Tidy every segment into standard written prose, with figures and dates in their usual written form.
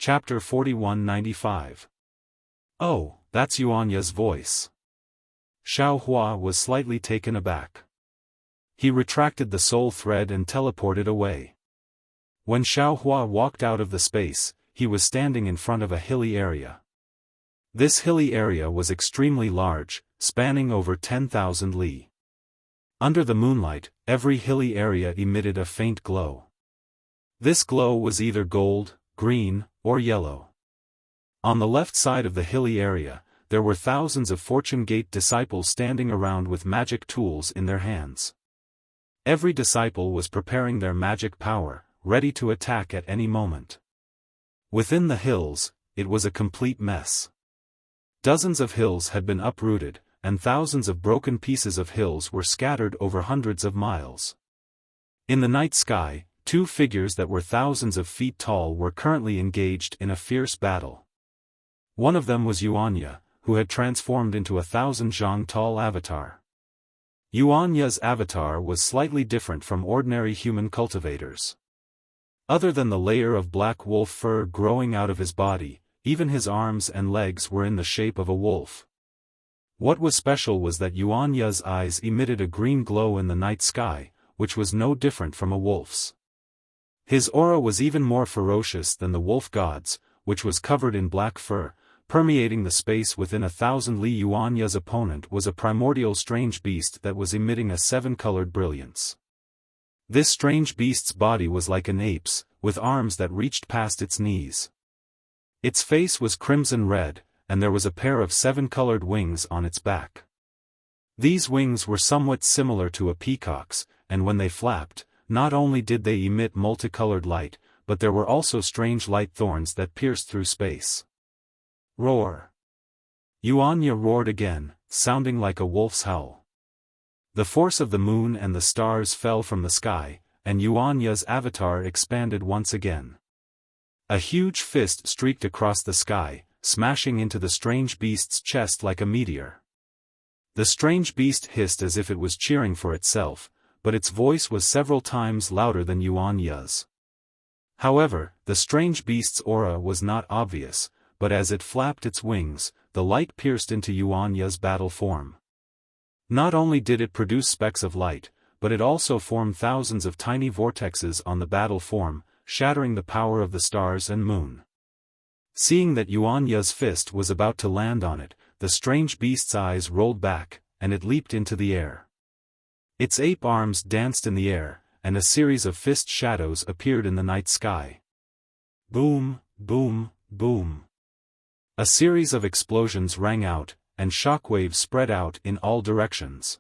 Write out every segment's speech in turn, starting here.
Chapter 4195. Oh, that's Yuanya's voice. Xiaofan was slightly taken aback. He retracted the soul thread and teleported away. When Xiaofan walked out of the space, he was standing in front of a hilly area. This hilly area was extremely large, spanning over 10,000 li. Under the moonlight, every hilly area emitted a faint glow. This glow was either gold, green, or yellow. On the left side of the hilly area, there were thousands of Fortune Gate disciples standing around with magic tools in their hands. Every disciple was preparing their magic power, ready to attack at any moment. Within the hills, it was a complete mess. Dozens of hills had been uprooted, and thousands of broken pieces of hills were scattered over hundreds of miles. In the night sky, two figures that were thousands of feet tall were currently engaged in a fierce battle. One of them was Yuanya, who had transformed into a 1,000-zhang-tall avatar. Yuanya's avatar was slightly different from ordinary human cultivators. Other than the layer of black wolf fur growing out of his body, even his arms and legs were in the shape of a wolf. What was special was that Yuanya's eyes emitted a green glow in the night sky, which was no different from a wolf's. His aura was even more ferocious than the wolf god's, which was covered in black fur, permeating the space within 1,000 li. Yuanya's opponent was a primordial strange beast that was emitting a 7-colored brilliance. This strange beast's body was like an ape's, with arms that reached past its knees. Its face was crimson red, and there was a pair of 7-colored wings on its back. These wings were somewhat similar to a peacock's, and when they flapped, not only did they emit multicolored light, but there were also strange light thorns that pierced through space. Roar! Yuanya roared again, sounding like a wolf's howl. The force of the moon and the stars fell from the sky, and Yuanya's avatar expanded once again. A huge fist streaked across the sky, smashing into the strange beast's chest like a meteor. The strange beast hissed as if it was cheering for itself, but its voice was several times louder than Yuanya's. However, the strange beast's aura was not obvious, but as it flapped its wings, the light pierced into Yuanya's battle form. Not only did it produce specks of light, but it also formed thousands of tiny vortexes on the battle form, shattering the power of the stars and moon. Seeing that Yuanya's fist was about to land on it, the strange beast's eyes rolled back, and it leaped into the air. Its ape arms danced in the air, and a series of fist shadows appeared in the night sky. Boom, boom, boom. A series of explosions rang out, and shockwaves spread out in all directions.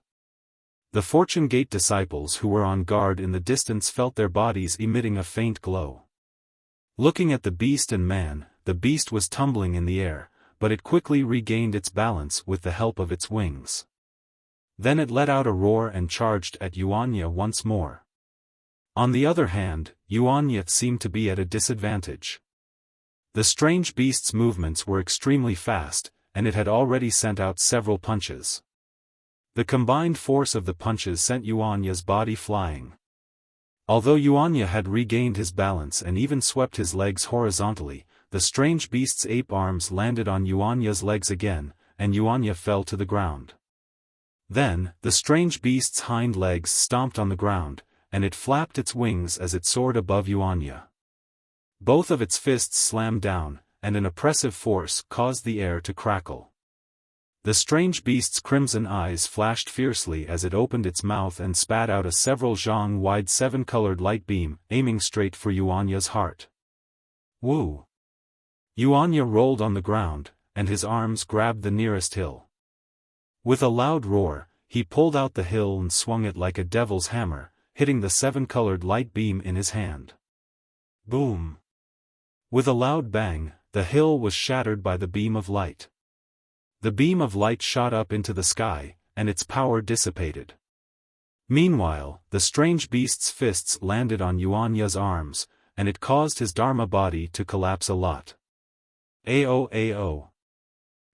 The Fortune Gate disciples who were on guard in the distance felt their bodies emitting a faint glow. Looking at the beast and man, the beast was tumbling in the air, but it quickly regained its balance with the help of its wings. Then it let out a roar and charged at Yuanya once more. On the other hand, Yuanya seemed to be at a disadvantage. The strange beast's movements were extremely fast, and it had already sent out several punches. The combined force of the punches sent Yuanya's body flying. Although Yuanya had regained his balance and even swept his legs horizontally, the strange beast's ape arms landed on Yuanya's legs again, and Yuanya fell to the ground. Then, the strange beast's hind legs stomped on the ground, and it flapped its wings as it soared above Yuanya. Both of its fists slammed down, and an oppressive force caused the air to crackle. The strange beast's crimson eyes flashed fiercely as it opened its mouth and spat out a several zhang-wide 7-colored light beam, aiming straight for Yuanya's heart. Woo! Yuanya rolled on the ground, and his arms grabbed the nearest hill. With a loud roar, he pulled out the hill and swung it like a devil's hammer, hitting the 7-colored light beam in his hand. Boom! With a loud bang, the hill was shattered by the beam of light. The beam of light shot up into the sky, and its power dissipated. Meanwhile, the strange beast's fists landed on Yuanya's arms, and it caused his Dharma body to collapse a lot. Ao.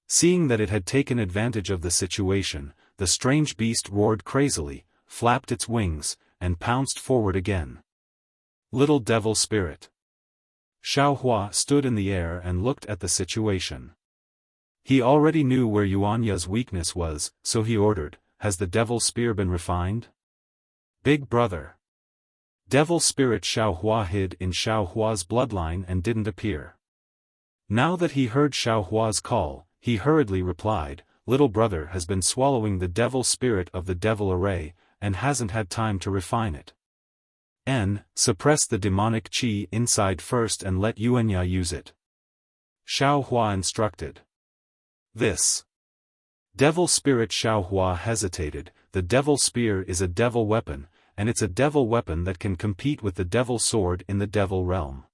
Seeing that it had taken advantage of the situation, the strange beast roared crazily, flapped its wings, and pounced forward again. Little devil spirit! Xiaohua stood in the air and looked at the situation. He already knew where Yuanya's weakness was, so he ordered, "Has the devil spear been refined?" "Big brother." Devil spirit Xiaohua hid in Xiaohua's bloodline and didn't appear. Now that he heard Xiaohua's call, he hurriedly replied, "Little brother has been swallowing the devil spirit of the devil array, and hasn't had time to refine it. Suppress the demonic qi inside first and let Yuanya use it," Xiaohua instructed. This devil spirit Xiaohua hesitated. The devil spear is a devil weapon, and it's a devil weapon that can compete with the devil sword in the devil realm.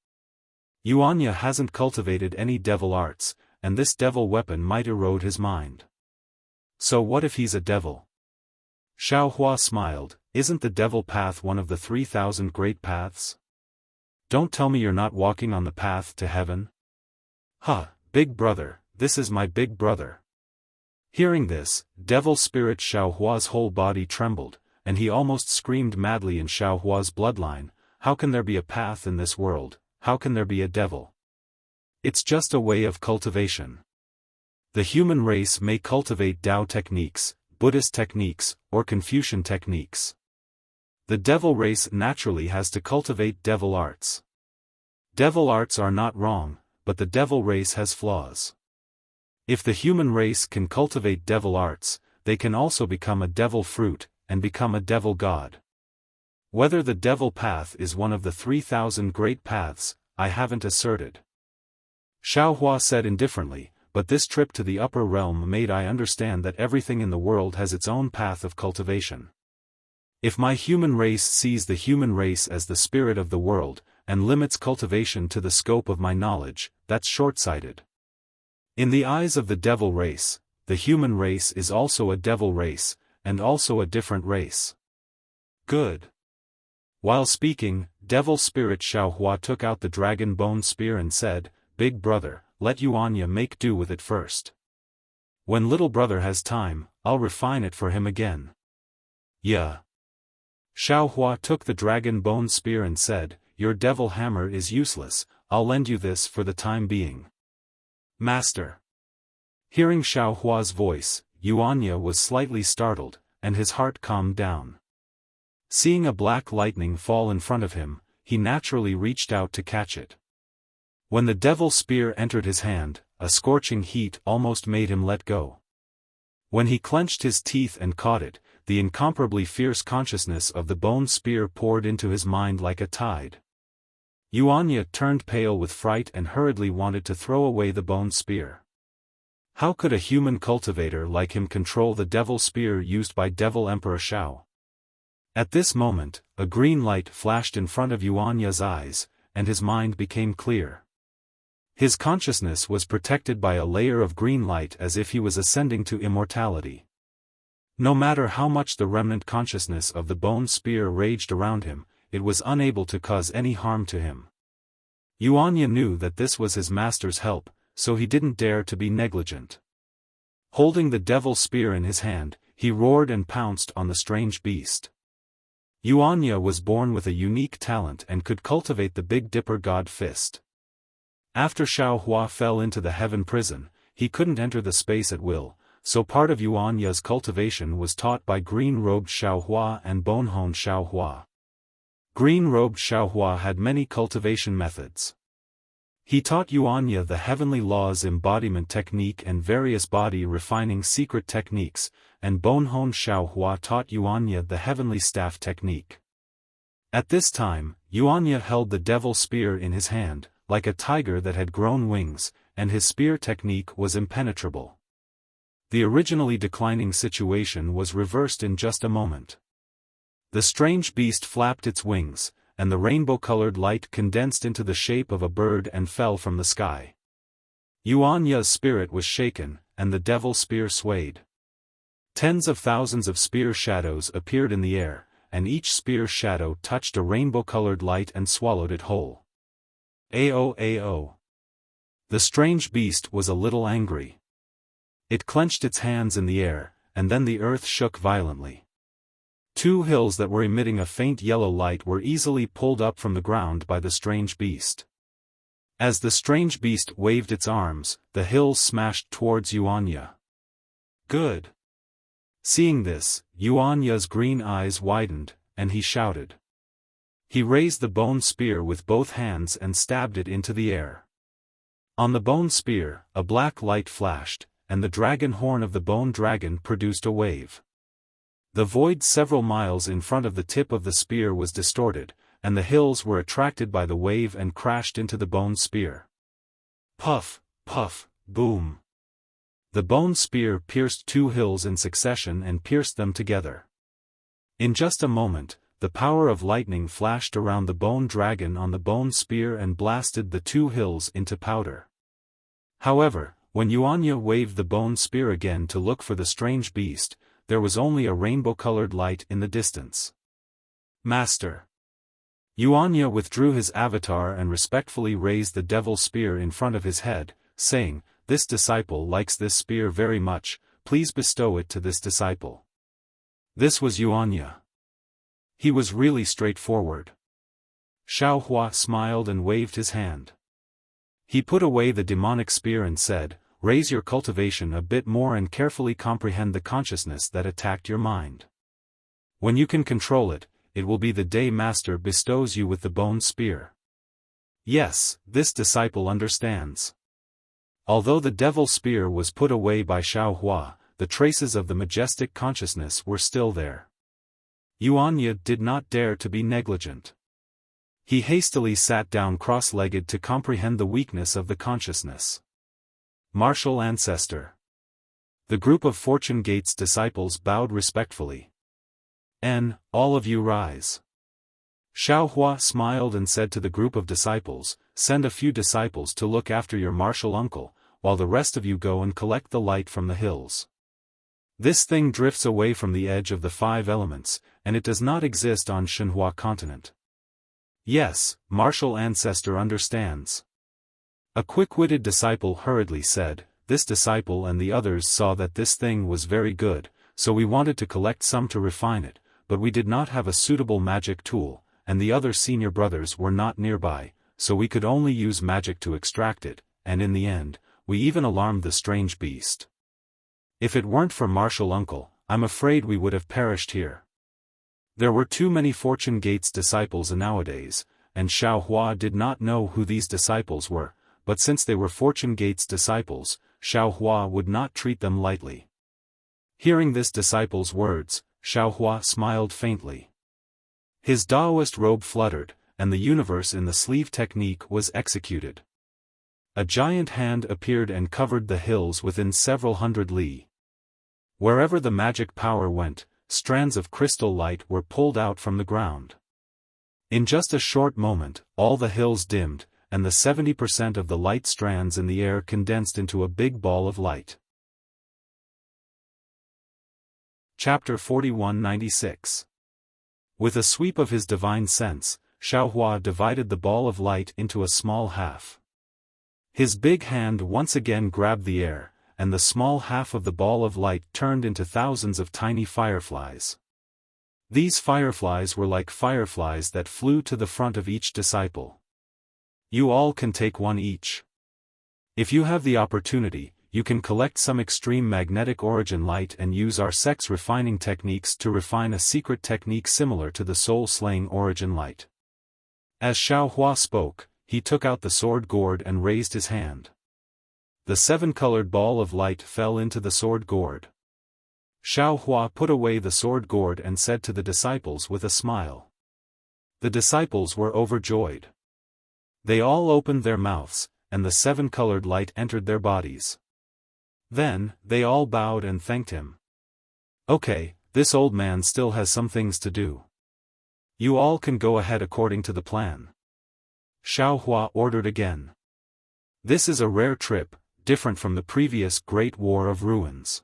Yuanya hasn't cultivated any devil arts, and this devil weapon might erode his mind. So what if he's a devil? Xiaohua smiled. Isn't the devil path one of the 3,000 great paths? Don't tell me you're not walking on the path to heaven? Huh, big brother, this is my big brother. Hearing this, devil spirit Xiaohua's whole body trembled, and he almost screamed madly in Xiaohua's bloodline, "How can there be a path in this world? How can there be a devil? It's just a way of cultivation. The human race may cultivate Tao techniques, Buddhist techniques, or Confucian techniques. The devil race naturally has to cultivate devil arts. Devil arts are not wrong, but the devil race has flaws. If the human race can cultivate devil arts, they can also become a devil fruit, and become a devil god. Whether the devil path is one of the 3,000 great paths, I haven't asserted," Xiaohua said indifferently, "but this trip to the upper realm made I understand that everything in the world has its own path of cultivation. If my human race sees the human race as the spirit of the world, and limits cultivation to the scope of my knowledge, that's short-sighted. In the eyes of the devil race, the human race is also a devil race, and also a different race." Good. While speaking, devil spirit Xiaohua took out the dragon bone spear and said, "Big brother, let Yuanya make do with it first. When little brother has time, I'll refine it for him again." "Yeah." Xiaohua took the dragon bone spear and said, "Your devil hammer is useless, I'll lend you this for the time being." "Master." Hearing Xiaohua's voice, Yuanya was slightly startled, and his heart calmed down. Seeing a black lightning fall in front of him, he naturally reached out to catch it. When the devil spear entered his hand, a scorching heat almost made him let go. When he clenched his teeth and caught it, the incomparably fierce consciousness of the bone spear poured into his mind like a tide. Yuanya turned pale with fright and hurriedly wanted to throw away the bone spear. How could a human cultivator like him control the devil spear used by Devil Emperor Xiao? At this moment, a green light flashed in front of Yuanya's eyes, and his mind became clear. His consciousness was protected by a layer of green light as if he was ascending to immortality. No matter how much the remnant consciousness of the bone spear raged around him, it was unable to cause any harm to him. Yuanya knew that this was his master's help, so he didn't dare to be negligent. Holding the devil spear in his hand, he roared and pounced on the strange beast. Yuanya was born with a unique talent and could cultivate the Big Dipper God Fist. After Xiaohua fell into the heaven prison, he couldn't enter the space at will, so part of Yuanya's cultivation was taught by green-robed Xiaohua and bone-honed Xiaohua. Green-robed Xiaohua had many cultivation methods. He taught Yuanya the heavenly laws embodiment technique and various body refining secret techniques, and bone-honed Xiaohua taught Yuanya the heavenly staff technique. At this time, Yuanya held the devil spear in his hand, like a tiger that had grown wings, and his spear technique was impenetrable. The originally declining situation was reversed in just a moment. The strange beast flapped its wings, and the rainbow-colored light condensed into the shape of a bird and fell from the sky. Yuanya's spirit was shaken, and the devil spear swayed. Tens of thousands of spear shadows appeared in the air, and each spear shadow touched a rainbow-colored light and swallowed it whole. Ao. The strange beast was a little angry. It clenched its hands in the air, and then the earth shook violently. Two hills that were emitting a faint yellow light were easily pulled up from the ground by the strange beast. As the strange beast waved its arms, the hills smashed towards Yuanya. Good. Seeing this, Yuanya's green eyes widened, and he shouted. He raised the bone spear with both hands and stabbed it into the air. On the bone spear, a black light flashed, and the dragon horn of the bone dragon produced a wave. The void several miles in front of the tip of the spear was distorted, and the hills were attracted by the wave and crashed into the bone spear. Puff, puff, boom. The bone spear pierced two hills in succession and pierced them together. In just a moment, the power of lightning flashed around the bone dragon on the bone spear and blasted the two hills into powder. However, when Yuanya waved the bone spear again to look for the strange beast, there was only a rainbow-colored light in the distance. Master. Yuanya withdrew his avatar and respectfully raised the devil spear in front of his head, saying, "This disciple likes this spear very much, please bestow it to this disciple." This was Yuanya. He was really straightforward. Xiaofan smiled and waved his hand. He put away the demonic spear and said, "Raise your cultivation a bit more and carefully comprehend the consciousness that attacked your mind. When you can control it, it will be the day Master bestows you with the bone spear." Yes, this disciple understands. Although the devil spear was put away by Xiaofan, the traces of the majestic consciousness were still there. Yuanya did not dare to be negligent. He hastily sat down cross-legged to comprehend the weakness of the consciousness. Martial Ancestor. The group of Fortune Gate's disciples bowed respectfully. All of you rise." Xiaofan smiled and said to the group of disciples, "Send a few disciples to look after your martial uncle, while the rest of you go and collect the light from the hills. This thing drifts away from the edge of the five elements, and it does not exist on Shenhua continent." Yes, Martial Ancestor understands. A quick-witted disciple hurriedly said, "This disciple and the others saw that this thing was very good, so we wanted to collect some to refine it, but we did not have a suitable magic tool, and the other senior brothers were not nearby, so we could only use magic to extract it, and in the end, we even alarmed the strange beast. If it weren't for Martial Uncle, I'm afraid we would have perished here." There were too many Fortune Gate's disciples nowadays, and Xiaofan did not know who these disciples were, but since they were Fortune Gate's disciples, Xiaofan would not treat them lightly. Hearing this disciple's words, Xiaofan smiled faintly. His Taoist robe fluttered, and the universe in the sleeve technique was executed. A giant hand appeared and covered the hills within several hundred li. Wherever the magic power went, strands of crystal light were pulled out from the ground. In just a short moment, all the hills dimmed, and the 70% of the light strands in the air condensed into a big ball of light. Chapter 4196. With a sweep of his divine sense, Xiaofan divided the ball of light into a small half. His big hand once again grabbed the air, and the small half of the ball of light turned into thousands of tiny fireflies. These fireflies were like fireflies that flew to the front of each disciple. You all can take one each. If you have the opportunity, you can collect some extreme magnetic origin light and use our sex refining techniques to refine a secret technique similar to the soul-slaying origin light. As Xiaofan spoke, he took out the sword gourd and raised his hand. The seven-colored ball of light fell into the sword gourd. Xiaofan put away the sword gourd and said to the disciples with a smile. The disciples were overjoyed. They all opened their mouths, and the seven-colored light entered their bodies. Then, they all bowed and thanked him. Okay, this old man still has some things to do. You all can go ahead according to the plan. Xiaofan ordered again. This is a rare trip, different from the previous Great War of Ruins.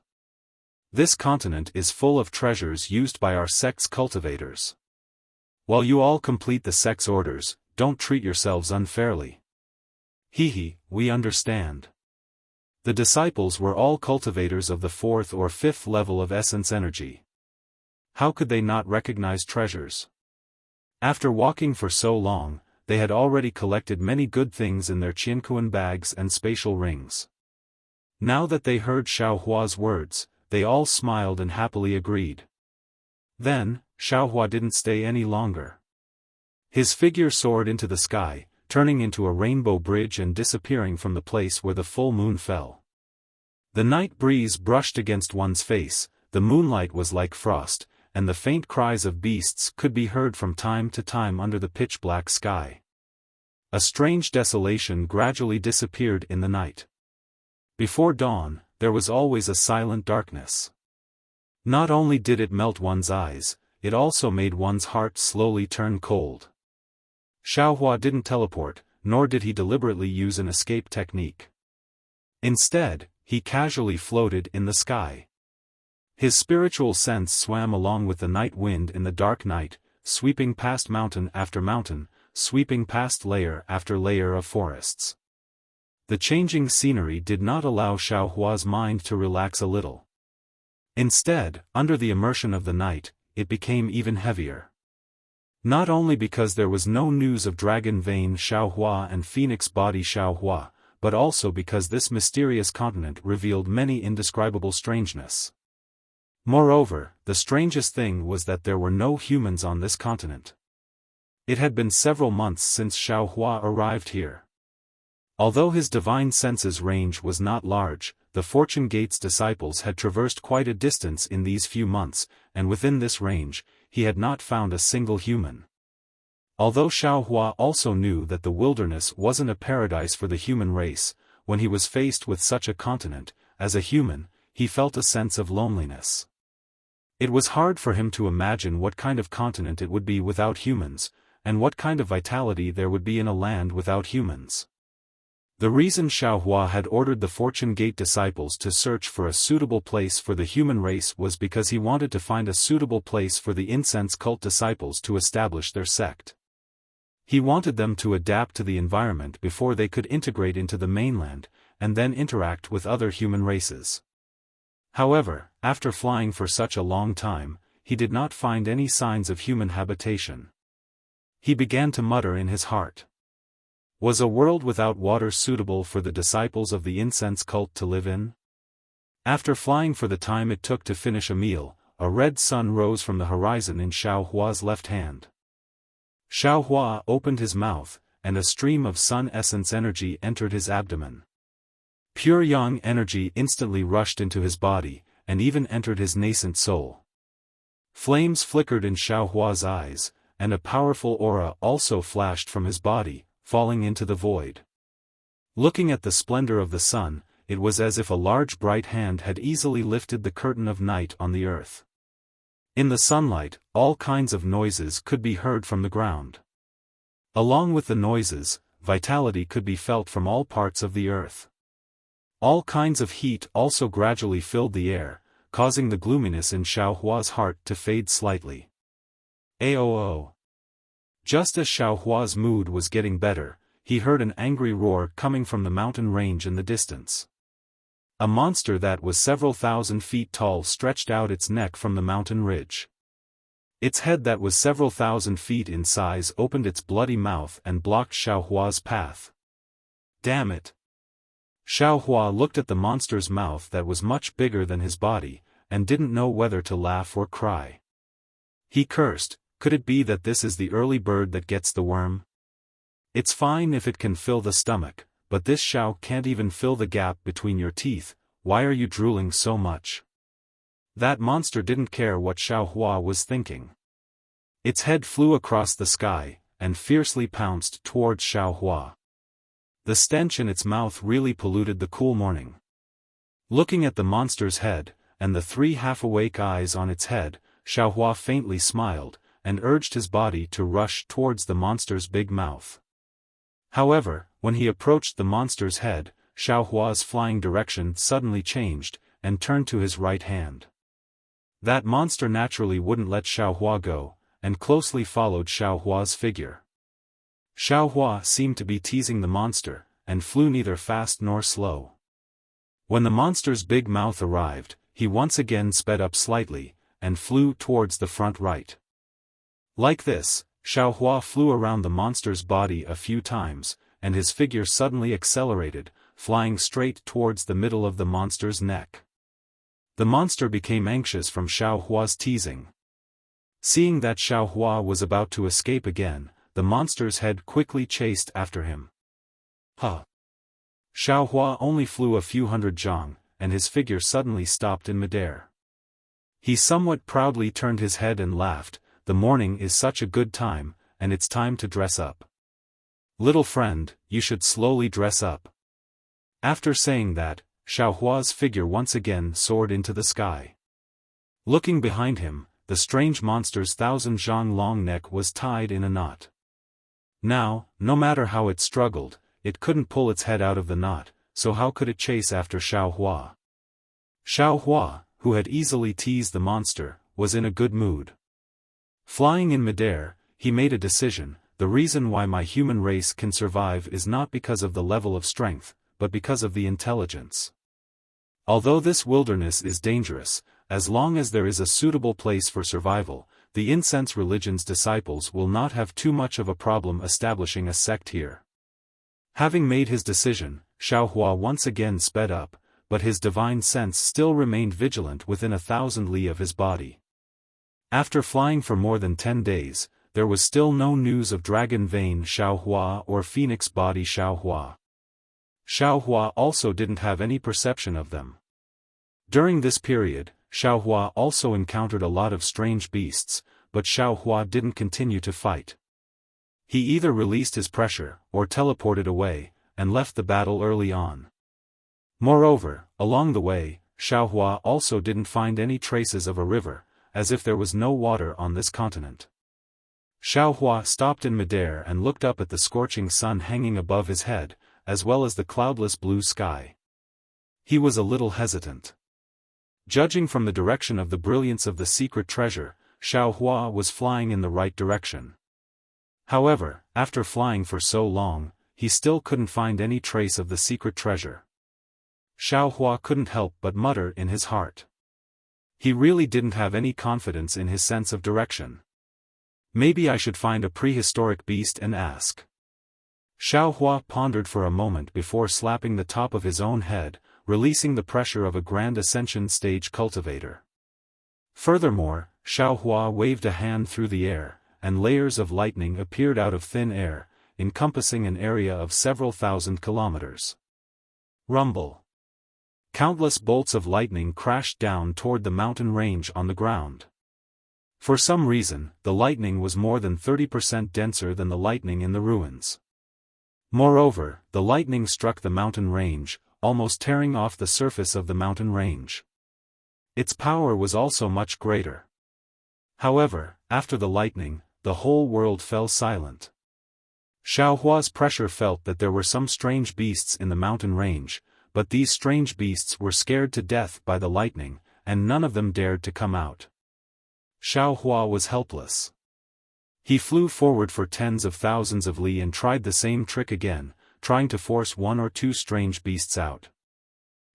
This continent is full of treasures used by our sect's cultivators. While you all complete the sect's orders, don't treat yourselves unfairly. Hehe, we understand. The disciples were all cultivators of the 4th or 5th level of essence energy. How could they not recognize treasures? After walking for so long, they had already collected many good things in their Qianquan bags and spatial rings. Now that they heard Xiaohua's words, they all smiled and happily agreed. Then, Xiaohua didn't stay any longer. His figure soared into the sky, turning into a rainbow bridge and disappearing from the place where the full moon fell. The night breeze brushed against one's face, the moonlight was like frost, and the faint cries of beasts could be heard from time to time under the pitch-black sky. A strange desolation gradually disappeared in the night. Before dawn, there was always a silent darkness. Not only did it melt one's eyes, it also made one's heart slowly turn cold. Xiaohua didn't teleport, nor did he deliberately use an escape technique. Instead, he casually floated in the sky. His spiritual sense swam along with the night wind in the dark night, sweeping past mountain after mountain, sweeping past layer after layer of forests. The changing scenery did not allow Xiaohua's mind to relax a little. Instead, under the immersion of the night, it became even heavier. Not only because there was no news of Dragon Vein Xiaohua and Phoenix Body Xiaohua, but also because this mysterious continent revealed many indescribable strangeness. Moreover, the strangest thing was that there were no humans on this continent. It had been several months since Xiaohua arrived here. Although his divine senses range was not large, the Fortune Gate's disciples had traversed quite a distance in these few months, and within this range, he had not found a single human. Although Xiaohua also knew that the wilderness wasn't a paradise for the human race, when he was faced with such a continent, as a human, he felt a sense of loneliness. It was hard for him to imagine what kind of continent it would be without humans, and what kind of vitality there would be in a land without humans. The reason Xiaohua had ordered the Fortune Gate disciples to search for a suitable place for the human race was because he wanted to find a suitable place for the incense cult disciples to establish their sect. He wanted them to adapt to the environment before they could integrate into the mainland, and then interact with other human races. However, after flying for such a long time, he did not find any signs of human habitation. He began to mutter in his heart. Was a world without water suitable for the disciples of the incense cult to live in? After flying for the time it took to finish a meal, a red sun rose from the horizon in Xiaohua's left hand. Xiaohua opened his mouth, and a stream of sun essence energy entered his abdomen. Pure yang energy instantly rushed into his body, and even entered his nascent soul. Flames flickered in Xiaohua's eyes, and a powerful aura also flashed from his body, falling into the void. Looking at the splendor of the sun, it was as if a large bright hand had easily lifted the curtain of night on the earth. In the sunlight, all kinds of noises could be heard from the ground. Along with the noises, vitality could be felt from all parts of the earth. All kinds of heat also gradually filled the air, causing the gloominess in Xiaohua's heart to fade slightly. Aoo. Just as Xiaohua's mood was getting better, he heard an angry roar coming from the mountain range in the distance. A monster that was several thousand feet tall stretched out its neck from the mountain ridge. Its head that was several thousand feet in size opened its bloody mouth and blocked Xiaohua's path. Damn it! Xiaohua looked at the monster's mouth that was much bigger than his body, and didn't know whether to laugh or cry. He cursed. Could it be that this is the early bird that gets the worm? It's fine if it can fill the stomach, but this Xiao can't even fill the gap between your teeth. Why are you drooling so much? That monster didn't care what Xiaohua was thinking. Its head flew across the sky, and fiercely pounced towards Xiaohua. The stench in its mouth really polluted the cool morning. Looking at the monster's head, and the three half-awake eyes on its head, Xiaohua faintly smiled, and urged his body to rush towards the monster's big mouth. However, when he approached the monster's head, Xiaohua's flying direction suddenly changed, and turned to his right hand. That monster naturally wouldn't let Xiaohua go, and closely followed Xiaohua's figure. Xiaohua seemed to be teasing the monster, and flew neither fast nor slow. When the monster's big mouth arrived, he once again sped up slightly, and flew towards the front right. Like this, Xiaohua flew around the monster's body a few times, and his figure suddenly accelerated, flying straight towards the middle of the monster's neck. The monster became anxious from Xiaohua's teasing. Seeing that Xiaohua was about to escape again, the monster's head quickly chased after him. Huh! Xiaohua only flew a few hundred zhang, and his figure suddenly stopped in midair. He somewhat proudly turned his head and laughed. The morning is such a good time, and it's time to dress up. Little friend, you should slowly dress up. After saying that, Xiaohua's figure once again soared into the sky. Looking behind him, the strange monster's 1,000 zhang long neck was tied in a knot. Now, no matter how it struggled, it couldn't pull its head out of the knot, so how could it chase after Xiaohua? Xiaohua, who had easily teased the monster, was in a good mood. Flying in midair, he made a decision: the reason why my human race can survive is not because of the level of strength, but because of the intelligence. Although this wilderness is dangerous, as long as there is a suitable place for survival, the incense religion's disciples will not have too much of a problem establishing a sect here. Having made his decision, Xiaohua once again sped up, but his divine sense still remained vigilant within 1,000 li of his body. After flying for more than 10 days, there was still no news of Dragon Vein Xiaohua or Phoenix Body Xiaohua. Xiaohua also didn't have any perception of them. During this period, Xiaohua also encountered a lot of strange beasts, but Xiaohua didn't continue to fight. He either released his pressure, or teleported away, and left the battle early on. Moreover, along the way, Xiaohua also didn't find any traces of a river, as if there was no water on this continent. Xiaohua stopped in midair and looked up at the scorching sun hanging above his head, as well as the cloudless blue sky. He was a little hesitant. Judging from the direction of the brilliance of the secret treasure, Xiaohua was flying in the right direction. However, after flying for so long, he still couldn't find any trace of the secret treasure. Xiaohua couldn't help but mutter in his heart. He really didn't have any confidence in his sense of direction. Maybe I should find a prehistoric beast and ask. Xiaohua pondered for a moment before slapping the top of his own head, releasing the pressure of a grand ascension stage cultivator. Furthermore, Xiaohua waved a hand through the air, and layers of lightning appeared out of thin air, encompassing an area of several thousand kilometers. Rumble. Countless bolts of lightning crashed down toward the mountain range on the ground. For some reason, the lightning was more than 30% denser than the lightning in the ruins. Moreover, the lightning struck the mountain range, almost tearing off the surface of the mountain range. Its power was also much greater. However, after the lightning, the whole world fell silent. Xiaohua's pressure felt that there were some strange beasts in the mountain range, but these strange beasts were scared to death by the lightning, and none of them dared to come out. Xiaohua was helpless. He flew forward for tens of thousands of li and tried the same trick again, trying to force one or two strange beasts out.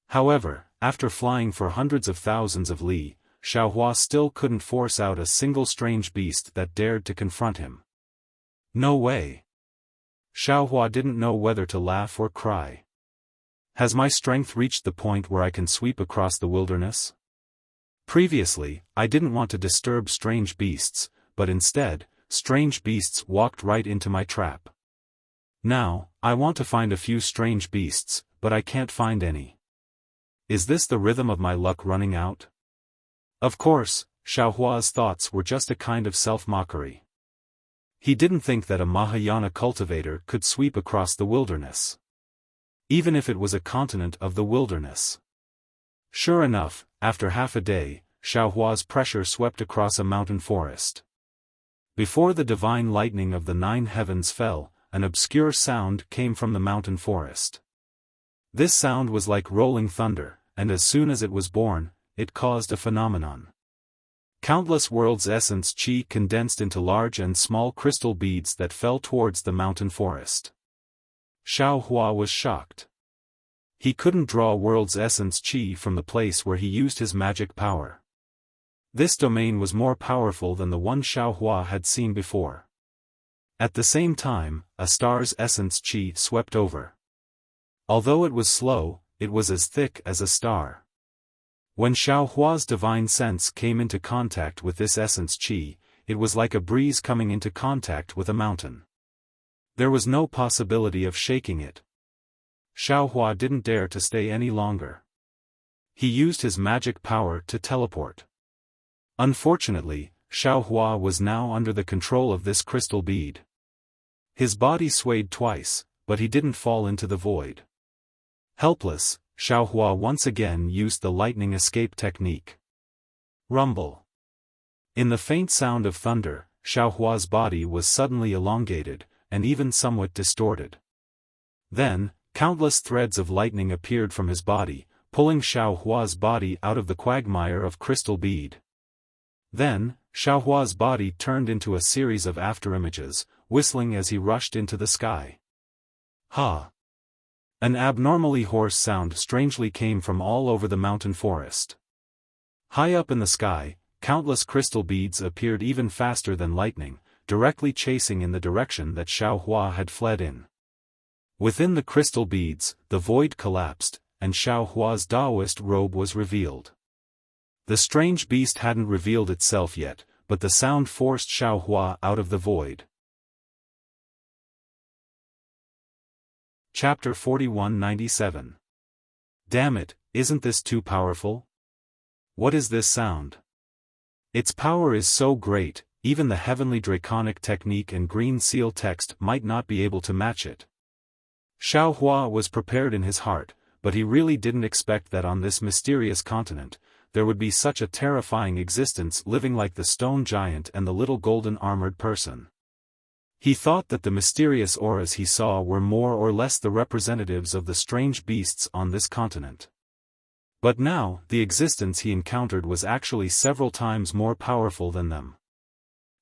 However, after flying for hundreds of thousands of li, Xiaohua still couldn't force out a single strange beast that dared to confront him. No way. Xiaohua didn't know whether to laugh or cry. Has my strength reached the point where I can sweep across the wilderness? Previously, I didn't want to disturb strange beasts, but instead, strange beasts walked right into my trap. Now, I want to find a few strange beasts, but I can't find any. Is this the rhythm of my luck running out? Of course, Xiaohua's thoughts were just a kind of self-mockery. He didn't think that a Mahayana cultivator could sweep across the wilderness. Even if it was a continent of the wilderness. Sure enough, after half a day, Xiaohua's pressure swept across a mountain forest. Before the divine lightning of the 9 heavens fell, an obscure sound came from the mountain forest. This sound was like rolling thunder, and as soon as it was born, it caused a phenomenon. Countless worlds' essence qi condensed into large and small crystal beads that fell towards the mountain forest. Xiaohua was shocked. He couldn't draw world's essence qi from the place where he used his magic power. This domain was more powerful than the one Xiaohua had seen before. At the same time, a star's essence qi swept over. Although it was slow, it was as thick as a star. When Xiaohua's divine sense came into contact with this essence qi, it was like a breeze coming into contact with a mountain. There was no possibility of shaking it. Xiaohua didn't dare to stay any longer. He used his magic power to teleport. Unfortunately, Xiaohua was now under the control of this crystal bead. His body swayed twice, but he didn't fall into the void. Helpless, Xiaohua once again used the lightning escape technique. Rumble. In the faint sound of thunder, Xiaohua's body was suddenly elongated, and even somewhat distorted. Then, countless threads of lightning appeared from his body, pulling Xiaohua's body out of the quagmire of crystal bead. Then, Xiaohua's body turned into a series of afterimages, whistling as he rushed into the sky. Ha! An abnormally hoarse sound strangely came from all over the mountain forest. High up in the sky, countless crystal beads appeared even faster than lightning, directly chasing in the direction that Xiaohua had fled in. Within the crystal beads, the void collapsed, and Xiaohua's Taoist robe was revealed. The strange beast hadn't revealed itself yet, but the sound forced Xiaohua out of the void. Chapter 4197. Damn it, isn't this too powerful? What is this sound? Its power is so great, even the heavenly draconic technique and green seal text might not be able to match it. Xiaohua was prepared in his heart, but he really didn't expect that on this mysterious continent, there would be such a terrifying existence living like the stone giant and the little golden armored person. He thought that the mysterious auras he saw were more or less the representatives of the strange beasts on this continent. But now, the existence he encountered was actually several times more powerful than them.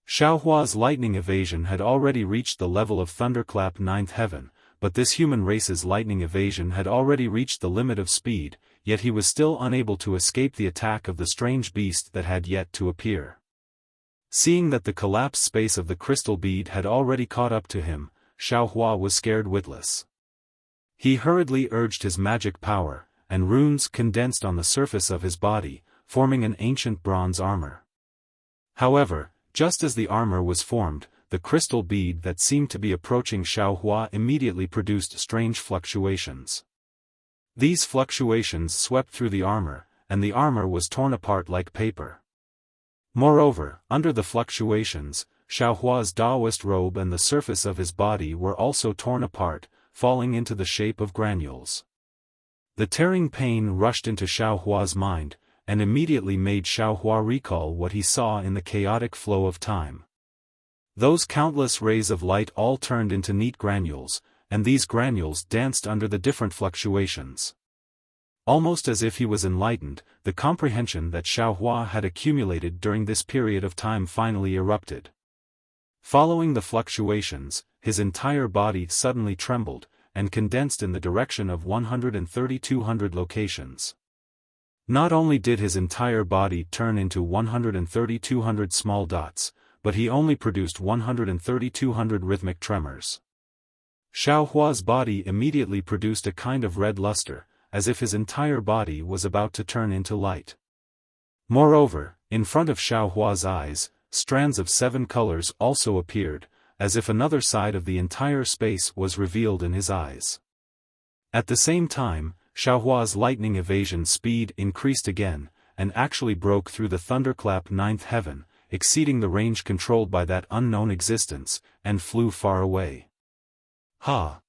Xiaohua's lightning evasion had already reached the level of thunderclap ninth heaven, but this human race's lightning evasion had already reached the limit of speed, yet he was still unable to escape the attack of the strange beast that had yet to appear. Seeing that the collapsed space of the crystal bead had already caught up to him, Xiaohua was scared witless. He hurriedly urged his magic power, and runes condensed on the surface of his body, forming an ancient bronze armor. However, just as the armor was formed, the crystal bead that seemed to be approaching Xiaohua immediately produced strange fluctuations. These fluctuations swept through the armor, and the armor was torn apart like paper. Moreover, under the fluctuations, Xiaohua's Taoist robe and the surface of his body were also torn apart, falling into the shape of granules. The tearing pain rushed into Xiaohua's mind, and immediately made Xiaohua recall what he saw in the chaotic flow of time. Those countless rays of light all turned into neat granules, and these granules danced under the different fluctuations. Almost as if he was enlightened, the comprehension that Xiaohua had accumulated during this period of time finally erupted. Following the fluctuations, his entire body suddenly trembled, and condensed in the direction of 130-200 locations. Not only did his entire body turn into 130-200 small dots, but he only produced 130-200 rhythmic tremors. Xiaohua's body immediately produced a kind of red luster, as if his entire body was about to turn into light. Moreover, in front of Xiaohua's eyes, strands of 7 colors also appeared, as if another side of the entire space was revealed in his eyes. At the same time, Xiaohua's lightning evasion speed increased again, and actually broke through the thunderclap ninth heaven, exceeding the range controlled by that unknown existence, and flew far away. Ha!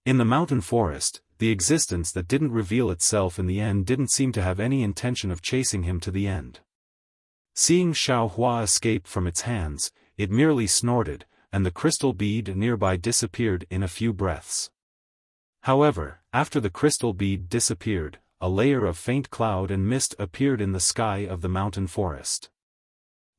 In the mountain forest, the existence that didn't reveal itself in the end didn't seem to have any intention of chasing him to the end. Seeing Xiaohua escape from its hands, it merely snorted, and the crystal bead nearby disappeared in a few breaths. However, after the crystal bead disappeared, a layer of faint cloud and mist appeared in the sky of the mountain forest.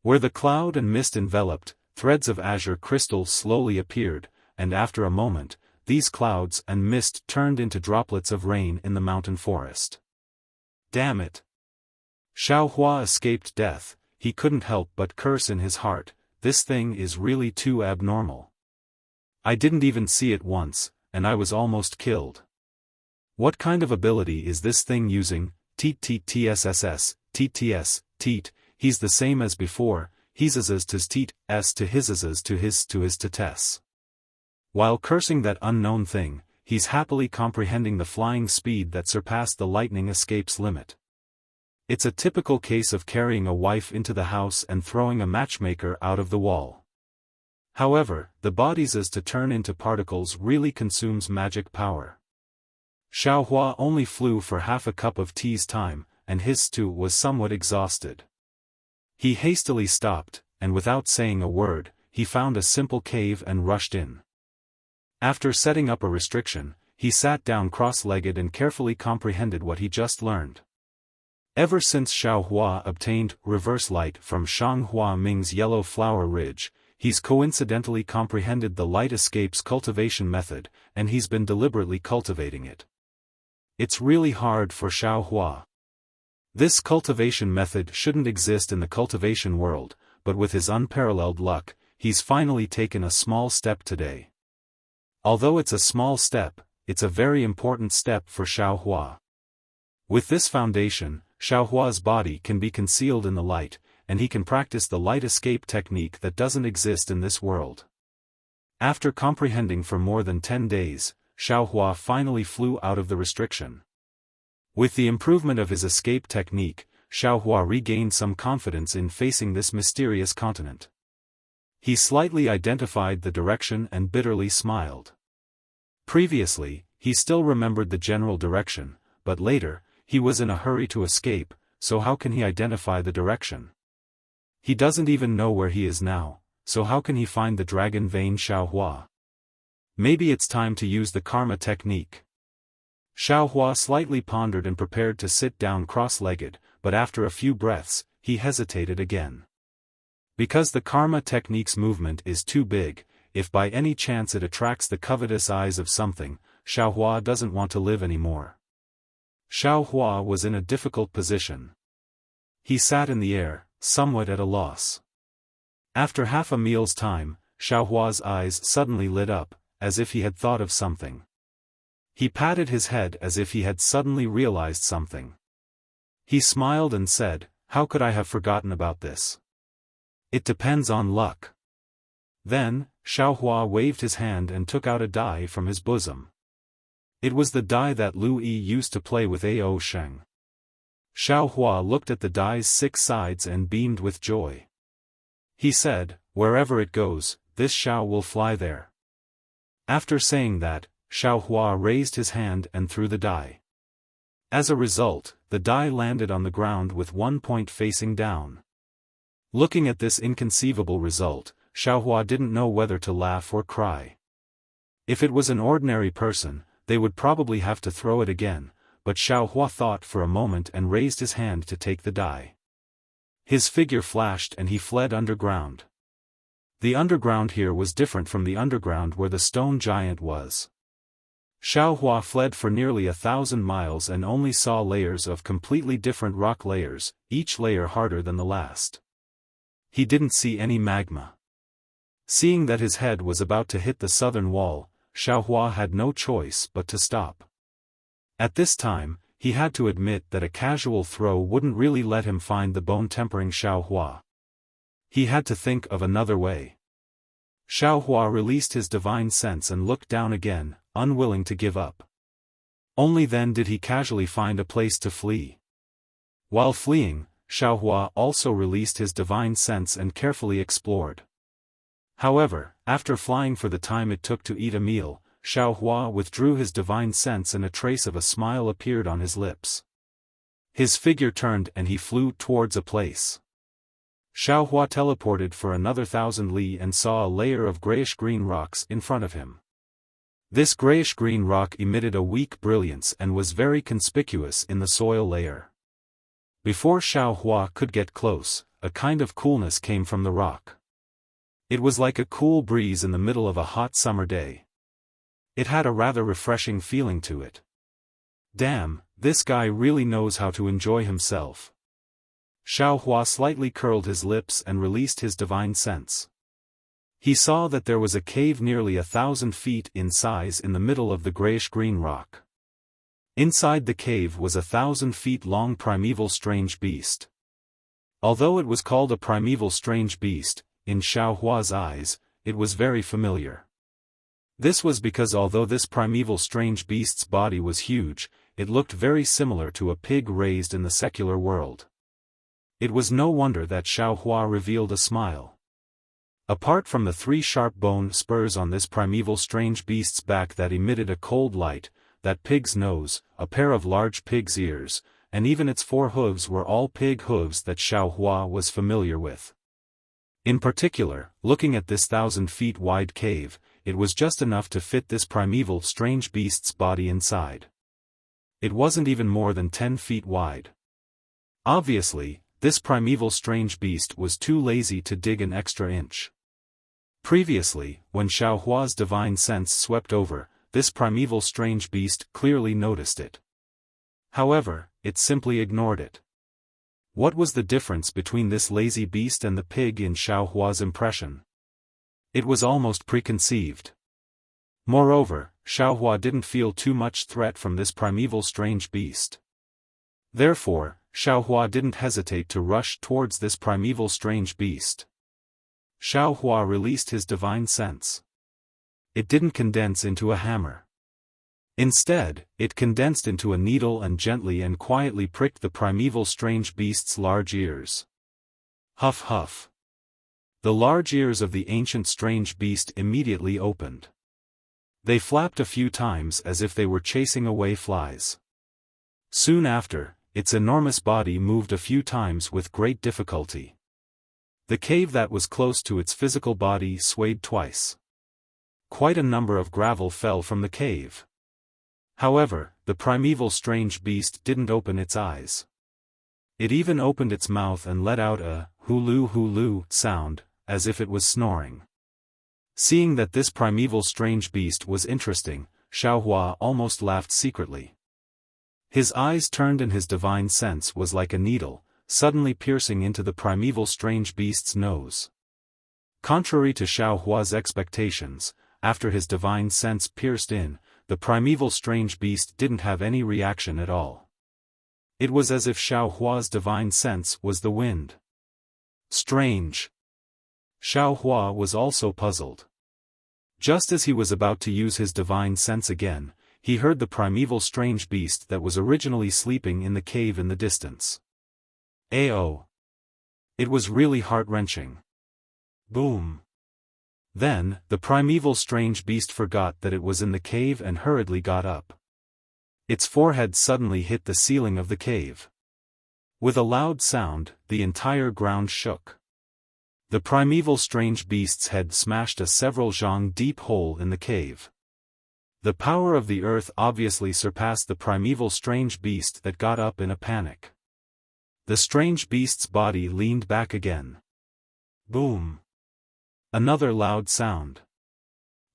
Where the cloud and mist enveloped, threads of azure crystal slowly appeared, and after a moment, these clouds and mist turned into droplets of rain in the mountain forest. Damn it! Xiaohua escaped death. He couldn't help but curse in his heart, this thing is really too abnormal. I didn't even see it once, and I was almost killed. What kind of ability is this thing using? Teet teet tss, teet ts, teet, he's the same as before, he's as to teet, s to his to his to tes. While cursing that unknown thing, he's happily comprehending the flying speed that surpassed the lightning escape's limit. It's a typical case of carrying a wife into the house and throwing a matchmaker out of the wall. However, the body's as to turn into particles really consumes magic power. Xiaohua only flew for half a cup of tea's time, and his stew was somewhat exhausted. He hastily stopped, and without saying a word, he found a simple cave and rushed in. After setting up a restriction, he sat down cross-legged and carefully comprehended what he just learned. Ever since Xiaohua obtained reverse light from Shanghua Ming's yellow flower ridge, he's coincidentally comprehended the light escape's cultivation method, and he's been deliberately cultivating it. It's really hard for Xiaohua. This cultivation method shouldn't exist in the cultivation world, but with his unparalleled luck, he's finally taken a small step today. Although it's a small step, it's a very important step for Xiaohua. With this foundation, Xiaohua's body can be concealed in the light, and he can practice the light escape technique that doesn't exist in this world. After comprehending for more than 10 days, Xiaohua finally flew out of the restriction. With the improvement of his escape technique, Xiaohua regained some confidence in facing this mysterious continent. He slightly identified the direction and bitterly smiled. Previously, he still remembered the general direction, but later, he was in a hurry to escape, so how can he identify the direction? He doesn't even know where he is now, so how can he find the dragon vein Xiaohua? Maybe it's time to use the karma technique. Xiaohua slightly pondered and prepared to sit down cross-legged, but after a few breaths, he hesitated again. Because the karma technique's movement is too big, if by any chance it attracts the covetous eyes of something, Xiaohua doesn't want to live anymore. Xiaohua was in a difficult position. He sat in the air, somewhat at a loss. After half a meal's time, Xiaohua's eyes suddenly lit up, as if he had thought of something. He patted his head as if he had suddenly realized something. He smiled and said, "How could I have forgotten about this? It depends on luck." Then, Xiaohua waved his hand and took out a die from his bosom. It was the die that Lu Yi used to play with Ao Sheng. Xiaohua looked at the die's 6 sides and beamed with joy. He said, "Wherever it goes, this Xiao will fly there." After saying that, Xiaohua raised his hand and threw the die. As a result, the die landed on the ground with 1 point facing down. Looking at this inconceivable result, Xiaohua didn't know whether to laugh or cry. If it was an ordinary person, they would probably have to throw it again, but Xiaohua thought for a moment and raised his hand to take the die. His figure flashed and he fled underground. The underground here was different from the underground where the stone giant was. Xiaohua fled for nearly 1,000 miles and only saw layers of completely different rock layers, each layer harder than the last. He didn't see any magma. Seeing that his head was about to hit the southern wall, Xiaohua had no choice but to stop. At this time, he had to admit that a casual throw wouldn't really let him find the bone-tempering Xiaohua. He had to think of another way. Xiaohua released his divine sense and looked down again, unwilling to give up. Only then did he casually find a place to flee. While fleeing, Xiaohua also released his divine sense and carefully explored. However, after flying for the time it took to eat a meal, Xiaohua withdrew his divine sense and a trace of a smile appeared on his lips. His figure turned and he flew towards a place. Xiaohua teleported for another 1,000 li and saw a layer of grayish-green rocks in front of him. This grayish-green rock emitted a weak brilliance and was very conspicuous in the soil layer. Before Xiaohua could get close, a kind of coolness came from the rock. It was like a cool breeze in the middle of a hot summer day. It had a rather refreshing feeling to it. Damn, this guy really knows how to enjoy himself. Xiaohua slightly curled his lips and released his divine sense. He saw that there was a cave nearly 1,000 feet in size in the middle of the grayish-green rock. Inside the cave was 1,000 feet long primeval strange beast. Although it was called a primeval strange beast, in Xiaohua's eyes, it was very familiar. This was because although this primeval strange beast's body was huge, it looked very similar to a pig raised in the secular world. It was no wonder that Xiaohua revealed a smile. Apart from the 3 sharp bone spurs on this primeval strange beast's back that emitted a cold light, that pig's nose, a pair of large pig's ears, and even its 4 hooves were all pig hooves that Xiaohua was familiar with. In particular, looking at this 1,000 feet wide cave, it was just enough to fit this primeval strange beast's body inside. It wasn't even more than 10 feet wide. Obviously, this primeval strange beast was too lazy to dig an extra inch. Previously, when Xiaohua's divine sense swept over, this primeval strange beast clearly noticed it. However, it simply ignored it. What was the difference between this lazy beast and the pig in Xiaohua's impression? It was almost preconceived. Moreover, Xiaohua didn't feel too much threat from this primeval strange beast. Therefore, Xiaohua didn't hesitate to rush towards this primeval strange beast. Xiaohua released his divine sense. It didn't condense into a hammer. Instead, it condensed into a needle and gently and quietly pricked the primeval strange beast's large ears. Huff huff. The large ears of the ancient strange beast immediately opened. They flapped a few times as if they were chasing away flies. Soon after, its enormous body moved a few times with great difficulty. The cave that was close to its physical body swayed twice. Quite a number of gravel fell from the cave. However, the primeval strange beast didn't open its eyes. It even opened its mouth and let out a hulu hulu sound, as if it was snoring. Seeing that this primeval strange beast was interesting, Xiaohua almost laughed secretly. His eyes turned and his divine sense was like a needle, suddenly piercing into the primeval strange beast's nose. Contrary to Xiaohua's expectations, after his divine sense pierced in, the primeval strange beast didn't have any reaction at all. It was as if Xiaohua's divine sense was the wind. Strange. Xiaohua was also puzzled. Just as he was about to use his divine sense again, he heard the primeval strange beast that was originally sleeping in the cave in the distance. Ayo! It was really heart-wrenching. Boom! Then, the primeval strange beast forgot that it was in the cave and hurriedly got up. Its forehead suddenly hit the ceiling of the cave. With a loud sound, the entire ground shook. The primeval strange beast's head smashed a several zhang deep hole in the cave. The power of the earth obviously surpassed the primeval strange beast that got up in a panic. The strange beast's body leaned back again. Boom! Another loud sound.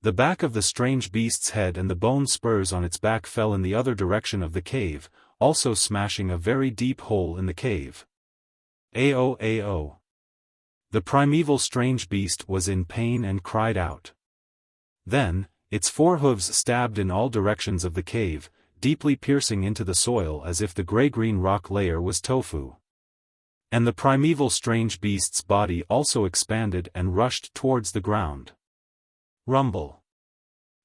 The back of the strange beast's head and the bone spurs on its back fell in the other direction of the cave, also smashing a very deep hole in the cave. Ao ao. The primeval strange beast was in pain and cried out. Then, its 4 hooves stabbed in all directions of the cave, deeply piercing into the soil as if the gray-green rock layer was tofu. And the primeval strange beast's body also expanded and rushed towards the ground. Rumble.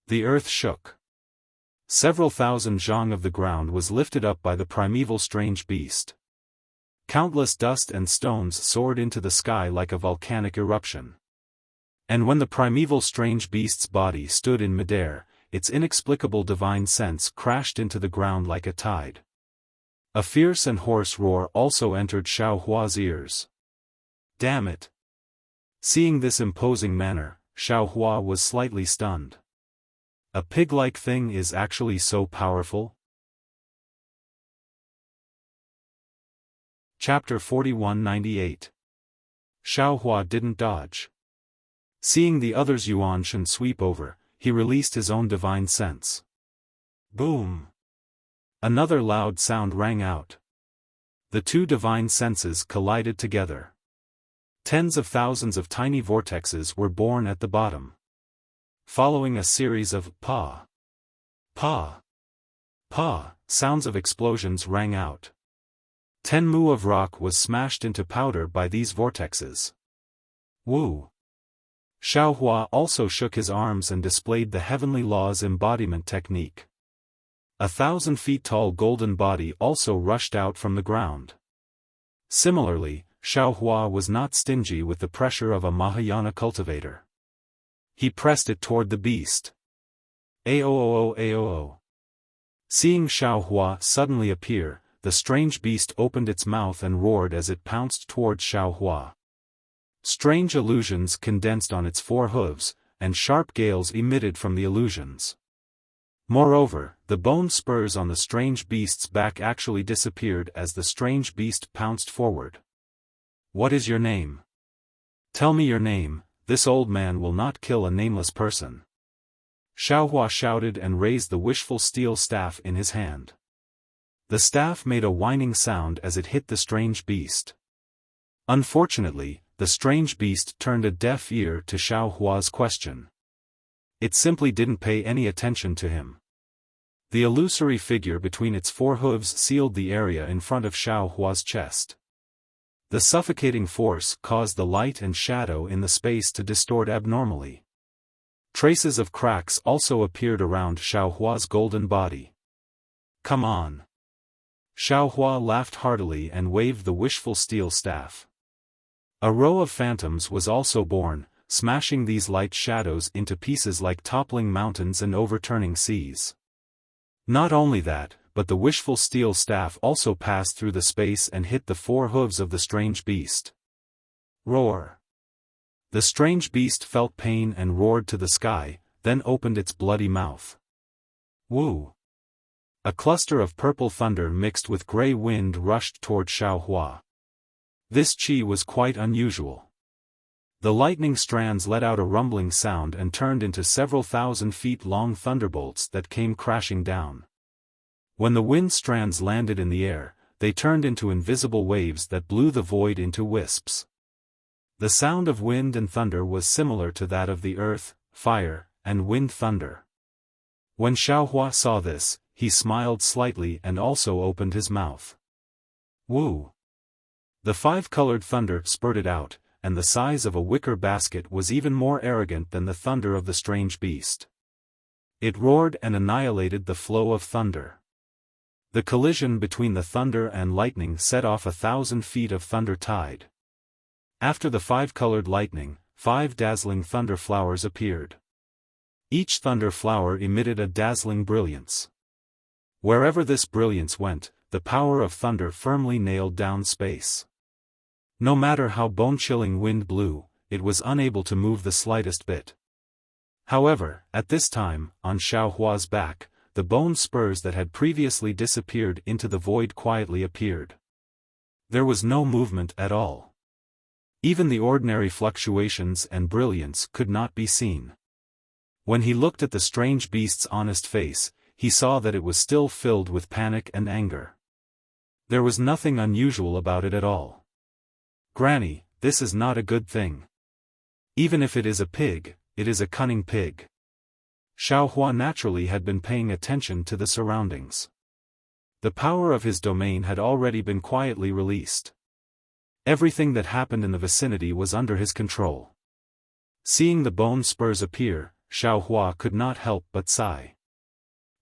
The earth shook. Several thousand zhang of the ground was lifted up by the primeval strange beast. Countless dust and stones soared into the sky like a volcanic eruption. And when the primeval strange beast's body stood in midair, its inexplicable divine sense crashed into the ground like a tide. A fierce and hoarse roar also entered Xiaohua's ears. Damn it! Seeing this imposing manner, Xiaohua was slightly stunned. A pig-like thing is actually so powerful? Chapter 4198. Xiaohua didn't dodge. Seeing the other's Yuanshan sweep over, he released his own divine sense. Boom! Another loud sound rang out. The 2 divine senses collided together. Tens of thousands of tiny vortexes were born at the bottom. Following a series of pa, pa, pa, sounds of explosions rang out. 10 mu of rock was smashed into powder by these vortexes. Wu. Xiaohua also shook his arms and displayed the heavenly laws embodiment technique. 1,000 feet tall golden body also rushed out from the ground. Similarly, Xiaohua was not stingy with the pressure of a Mahayana cultivator. He pressed it toward the beast. Aoo. Seeing Xiaohua suddenly appear, the strange beast opened its mouth and roared as it pounced toward Xiaohua. Strange illusions condensed on its 4 hooves, and sharp gales emitted from the illusions. Moreover, the bone spurs on the strange beast's back actually disappeared as the strange beast pounced forward. What is your name? Tell me your name, this old man will not kill a nameless person. Xiaohua shouted and raised the wishful steel staff in his hand. The staff made a whining sound as it hit the strange beast. Unfortunately, the strange beast turned a deaf ear to Xiaohua's question. It simply didn't pay any attention to him. The illusory figure between its 4 hooves sealed the area in front of Xiaohua's chest. The suffocating force caused the light and shadow in the space to distort abnormally. Traces of cracks also appeared around Xiaohua's golden body. Come on. Xiaohua laughed heartily and waved the wishful steel staff. A row of phantoms was also born, smashing these light shadows into pieces like toppling mountains and overturning seas. Not only that, but the wishful steel staff also passed through the space and hit the 4 hooves of the strange beast. Roar! The strange beast felt pain and roared to the sky, then opened its bloody mouth. Woo! A cluster of purple thunder mixed with gray wind rushed toward Xiaohua. This qi was quite unusual. The lightning strands let out a rumbling sound and turned into several thousand feet long thunderbolts that came crashing down. When the wind strands landed in the air, they turned into invisible waves that blew the void into wisps. The sound of wind and thunder was similar to that of the earth, fire, and wind thunder. When Xiaohua saw this, he smiled slightly and also opened his mouth. Woo! The 5-colored thunder spurted out, and the size of a wicker basket was even more arrogant than the thunder of the strange beast. It roared and annihilated the flow of thunder. The collision between the thunder and lightning set off 1,000 feet of thunder tide. After the 5-colored lightning, 5 dazzling thunder flowers appeared. Each thunder flower emitted a dazzling brilliance. Wherever this brilliance went, the power of thunder firmly nailed down space. No matter how bone-chilling wind blew, it was unable to move the slightest bit. However, at this time, on Xiaohua's back, the bone spurs that had previously disappeared into the void quietly appeared. There was no movement at all. Even the ordinary fluctuations and brilliance could not be seen. When he looked at the strange beast's honest face, he saw that it was still filled with panic and anger. There was nothing unusual about it at all. Granny, this is not a good thing. Even if it is a pig, it is a cunning pig. Xiaohua naturally had been paying attention to the surroundings. The power of his domain had already been quietly released. Everything that happened in the vicinity was under his control. Seeing the bone spurs appear, Xiaohua could not help but sigh.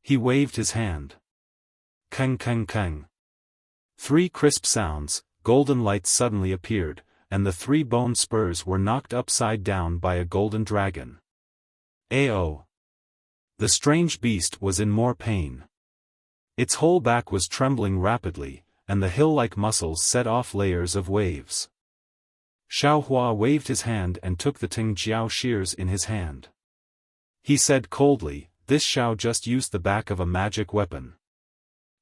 He waved his hand. Keng keng keng. 3 crisp sounds, golden lights suddenly appeared, and the 3 bone spurs were knocked upside down by a golden dragon. Ao! The strange beast was in more pain. Its whole back was trembling rapidly, and the hill-like muscles set off layers of waves. Xiaohua waved his hand and took the Tingjiao shears in his hand. He said coldly, "This Xiao just used the back of a magic weapon.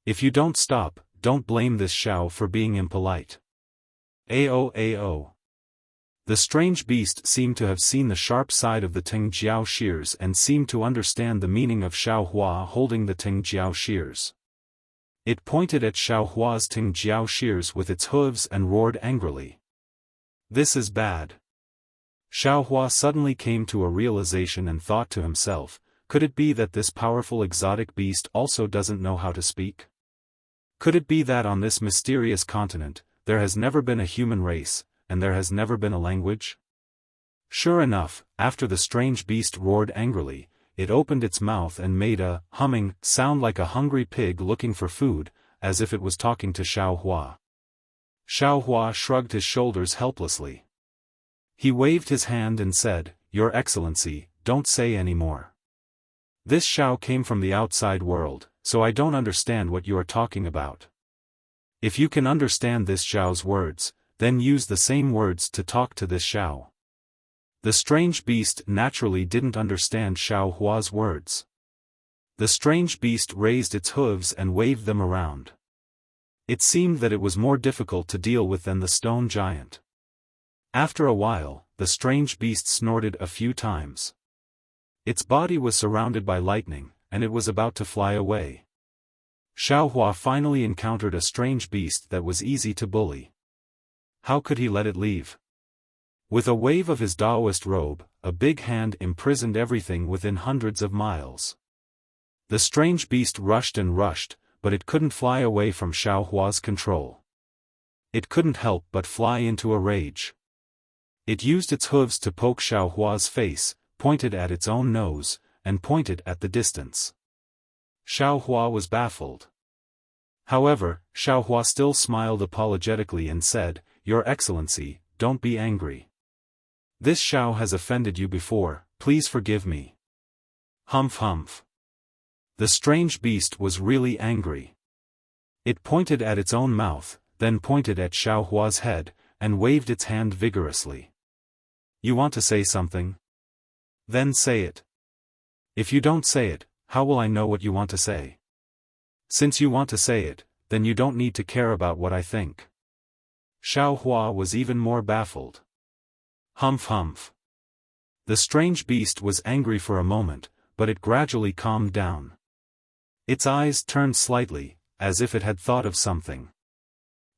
If you don't stop, don't blame this Xiao for being impolite." Ao. The strange beast seemed to have seen the sharp side of the Tingjiao shears and seemed to understand the meaning of Xiaohua holding the Tingjiao shears. It pointed at Xiaohua's Tingjiao shears with its hooves and roared angrily. This is bad. Xiaohua suddenly came to a realization and thought to himself, could it be that this powerful exotic beast also doesn't know how to speak? Could it be that on this mysterious continent, there has never been a human race, and there has never been a language? Sure enough, after the strange beast roared angrily, it opened its mouth and made a humming sound like a hungry pig looking for food, as if it was talking to Xiaohua. Xiaohua shrugged his shoulders helplessly. He waved his hand and said, "Your Excellency, don't say any more. This Xiao came from the outside world, so I don't understand what you are talking about. If you can understand this Xiao's words, then use the same words to talk to this Xiao." The strange beast naturally didn't understand Xiaohua's words. The strange beast raised its hooves and waved them around. It seemed that it was more difficult to deal with than the stone giant. After a while, the strange beast snorted a few times. Its body was surrounded by lightning, and it was about to fly away. Xiaohua finally encountered a strange beast that was easy to bully. How could he let it leave? With a wave of his Taoist robe, a big hand imprisoned everything within hundreds of miles. The strange beast rushed and rushed, but it couldn't fly away from Xiaohua's control. It couldn't help but fly into a rage. It used its hooves to poke Xiaohua's face, pointed at its own nose, and pointed at the distance. Xiaohua was baffled. However, Xiaohua still smiled apologetically and said, "Your Excellency, don't be angry. This Xiao has offended you before, please forgive me." Humph humph. The strange beast was really angry. It pointed at its own mouth, then pointed at Xiaohua's head, and waved its hand vigorously. "You want to say something? Then say it. If you don't say it, how will I know what you want to say? Since you want to say it, then you don't need to care about what I think." Xiaohua was even more baffled. Humph humph. The strange beast was angry for a moment, but it gradually calmed down. Its eyes turned slightly, as if it had thought of something.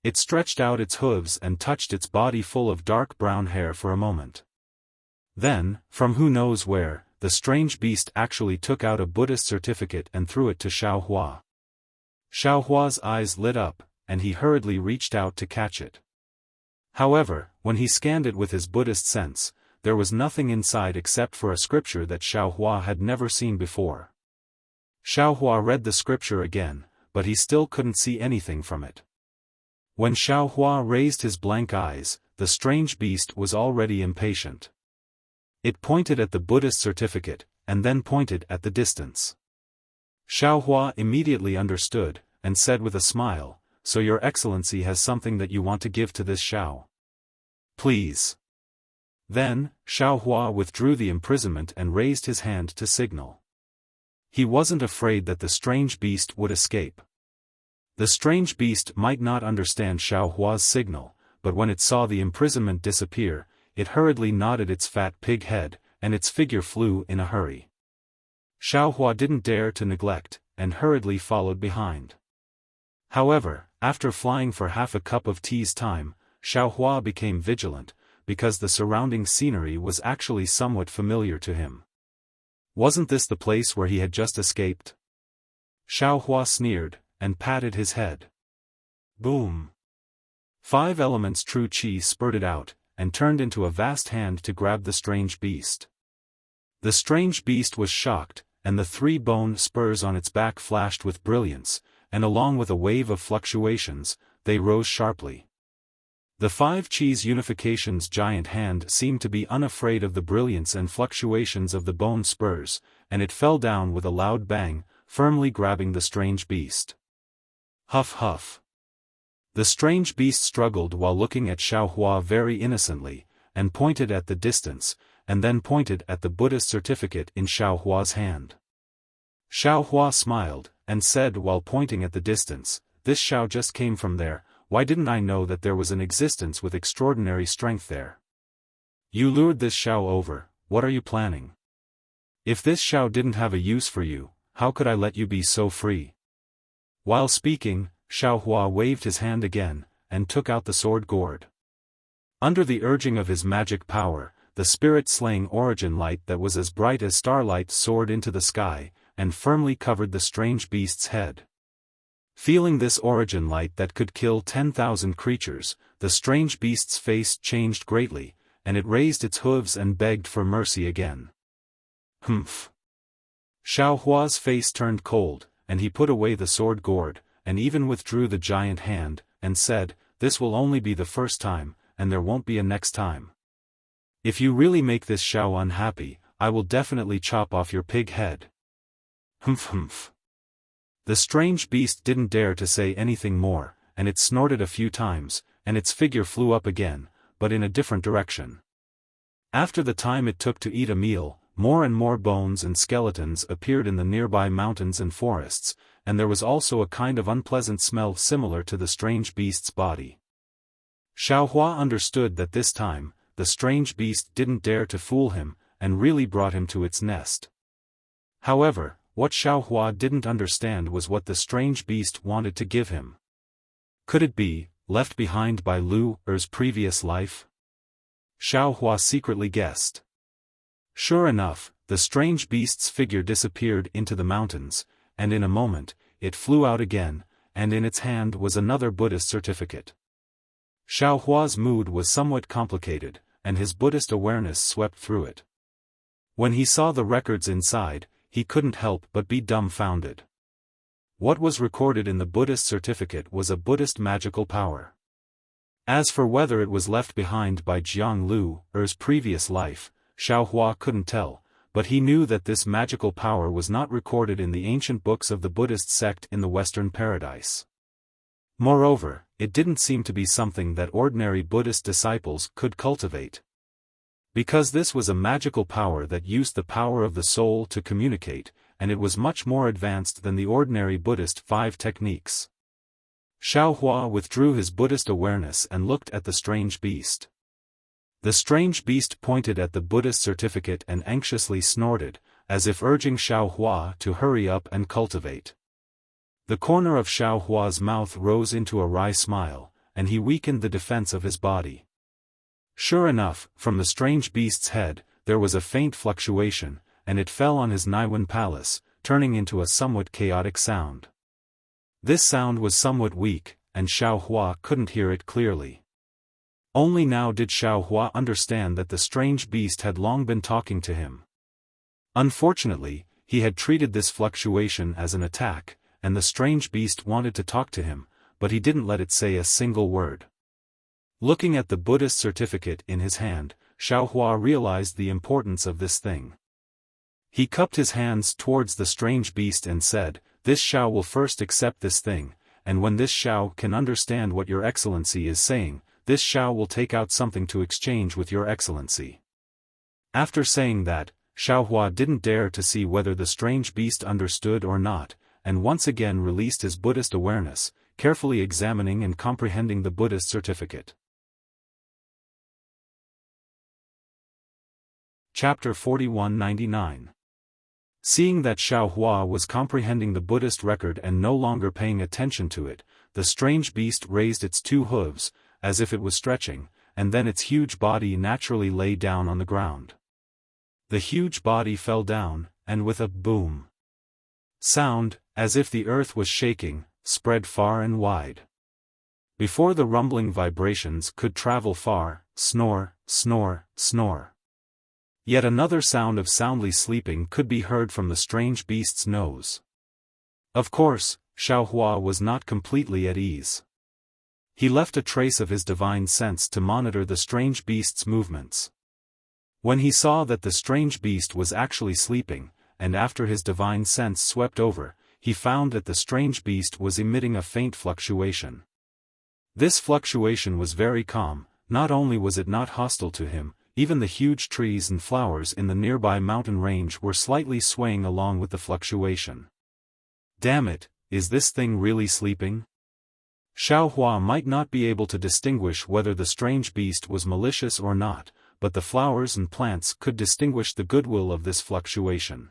It stretched out its hooves and touched its body full of dark brown hair for a moment. Then, from who knows where, the strange beast actually took out a Buddhist certificate and threw it to Xiaohua. Xiaohua's eyes lit up, and he hurriedly reached out to catch it. However, when he scanned it with his Buddhist sense, there was nothing inside except for a scripture that Xiaohua had never seen before. Xiaohua read the scripture again, but he still couldn't see anything from it. When Xiaohua raised his blank eyes, the strange beast was already impatient. It pointed at the Buddhist certificate, and then pointed at the distance. Xiaohua immediately understood, and said with a smile, "So your Excellency has something that you want to give to this Xiao? Please." Then, Xiaohua withdrew the imprisonment and raised his hand to signal. He wasn't afraid that the strange beast would escape. The strange beast might not understand Xiaohua's signal, but when it saw the imprisonment disappear, it hurriedly nodded its fat pig head, and its figure flew in a hurry. Xiaohua didn't dare to neglect, and hurriedly followed behind. However, after flying for half a cup of tea's time, Xiaohua became vigilant, because the surrounding scenery was actually somewhat familiar to him. Wasn't this the place where he had just escaped? Xiaohua sneered, and patted his head. Boom! 5 elements true qi spurted out, and turned into a vast hand to grab the strange beast. The strange beast was shocked, and the 3 bone spurs on its back flashed with brilliance, and along with a wave of fluctuations, they rose sharply. The 5 Chi's unification's giant hand seemed to be unafraid of the brilliance and fluctuations of the bone spurs, and it fell down with a loud bang, firmly grabbing the strange beast. Huff huff. The strange beast struggled while looking at Xiaohua very innocently, and pointed at the distance, and then pointed at the Buddhist certificate in Xiaohua's hand. Xiaohua smiled, and said while pointing at the distance, "This Xiao just came from there. Why didn't I know that there was an existence with extraordinary strength there? You lured this Xiao over, what are you planning? If this Xiao didn't have a use for you, how could I let you be so free?" While speaking, Xiaohua waved his hand again, and took out the sword gourd. Under the urging of his magic power, the spirit-slaying origin light that was as bright as starlight soared into the sky, and firmly covered the strange beast's head. Feeling this origin light that could kill 10,000 creatures, the strange beast's face changed greatly, and it raised its hooves and begged for mercy again. Humph! Xiaohua's face turned cold, and he put away the sword gourd, and even withdrew the giant hand, and said, "This will only be the first time, and there won't be a next time. If you really make this Xiao unhappy, I will definitely chop off your pig head." Humph humph. The strange beast didn't dare to say anything more, and it snorted a few times, and its figure flew up again, but in a different direction. After the time it took to eat a meal, more and more bones and skeletons appeared in the nearby mountains and forests, and there was also a kind of unpleasant smell similar to the strange beast's body. Xiaohua understood that this time, the strange beast didn't dare to fool him, and really brought him to its nest. However, what Xiaohua didn't understand was what the strange beast wanted to give him. Could it be, left behind by Lu Er's previous life? Xiaohua secretly guessed. Sure enough, the strange beast's figure disappeared into the mountains, and in a moment, it flew out again, and in its hand was another Buddhist certificate. Xiaohua's mood was somewhat complicated, and his Buddhist awareness swept through it. When he saw the records inside, he couldn't help but be dumbfounded. What was recorded in the Buddhist certificate was a Buddhist magical power. As for whether it was left behind by Jiang Lu Er's previous life, Xiaohua couldn't tell, but he knew that this magical power was not recorded in the ancient books of the Buddhist sect in the Western Paradise. Moreover, it didn't seem to be something that ordinary Buddhist disciples could cultivate. Because this was a magical power that used the power of the soul to communicate, and it was much more advanced than the ordinary Buddhist 5 techniques. Xiaohua withdrew his Buddhist awareness and looked at the strange beast. The strange beast pointed at the Buddhist certificate and anxiously snorted, as if urging Xiaohua to hurry up and cultivate. The corner of Xiaohua's mouth rose into a wry smile, and he weakened the defense of his body. Sure enough, from the strange beast's head, there was a faint fluctuation, and it fell on his Naiwan palace, turning into a somewhat chaotic sound. This sound was somewhat weak, and Xiaohua couldn't hear it clearly. Only now did Xiaohua understand that the strange beast had long been talking to him. Unfortunately, he had treated this fluctuation as an attack, and the strange beast wanted to talk to him, but he didn't let it say a single word. Looking at the Buddhist certificate in his hand, Xiaohua realized the importance of this thing. He cupped his hands towards the strange beast and said, "This Xiao will first accept this thing, and when this Xiao can understand what your excellency is saying, this Xiao will take out something to exchange with your excellency." After saying that, Xiaohua didn't dare to see whether the strange beast understood or not, and once again released his Buddhist awareness, carefully examining and comprehending the Buddhist certificate. Chapter 4199. Seeing that Xiaohua was comprehending the Buddhist record and no longer paying attention to it, the strange beast raised its 2 hooves, as if it was stretching, and then its huge body naturally lay down on the ground. The huge body fell down, and with a boom sound, as if the earth was shaking, spread far and wide. Before the rumbling vibrations could travel far, snore, snore, snore. Yet another sound of soundly sleeping could be heard from the strange beast's nose. Of course, Xiaohua was not completely at ease. He left a trace of his divine sense to monitor the strange beast's movements. When he saw that the strange beast was actually sleeping, and after his divine sense swept over, he found that the strange beast was emitting a faint fluctuation. This fluctuation was very calm. Not only was it not hostile to him, even the huge trees and flowers in the nearby mountain range were slightly swaying along with the fluctuation. Damn it, is this thing really sleeping? Xiaohua might not be able to distinguish whether the strange beast was malicious or not, but the flowers and plants could distinguish the goodwill of this fluctuation.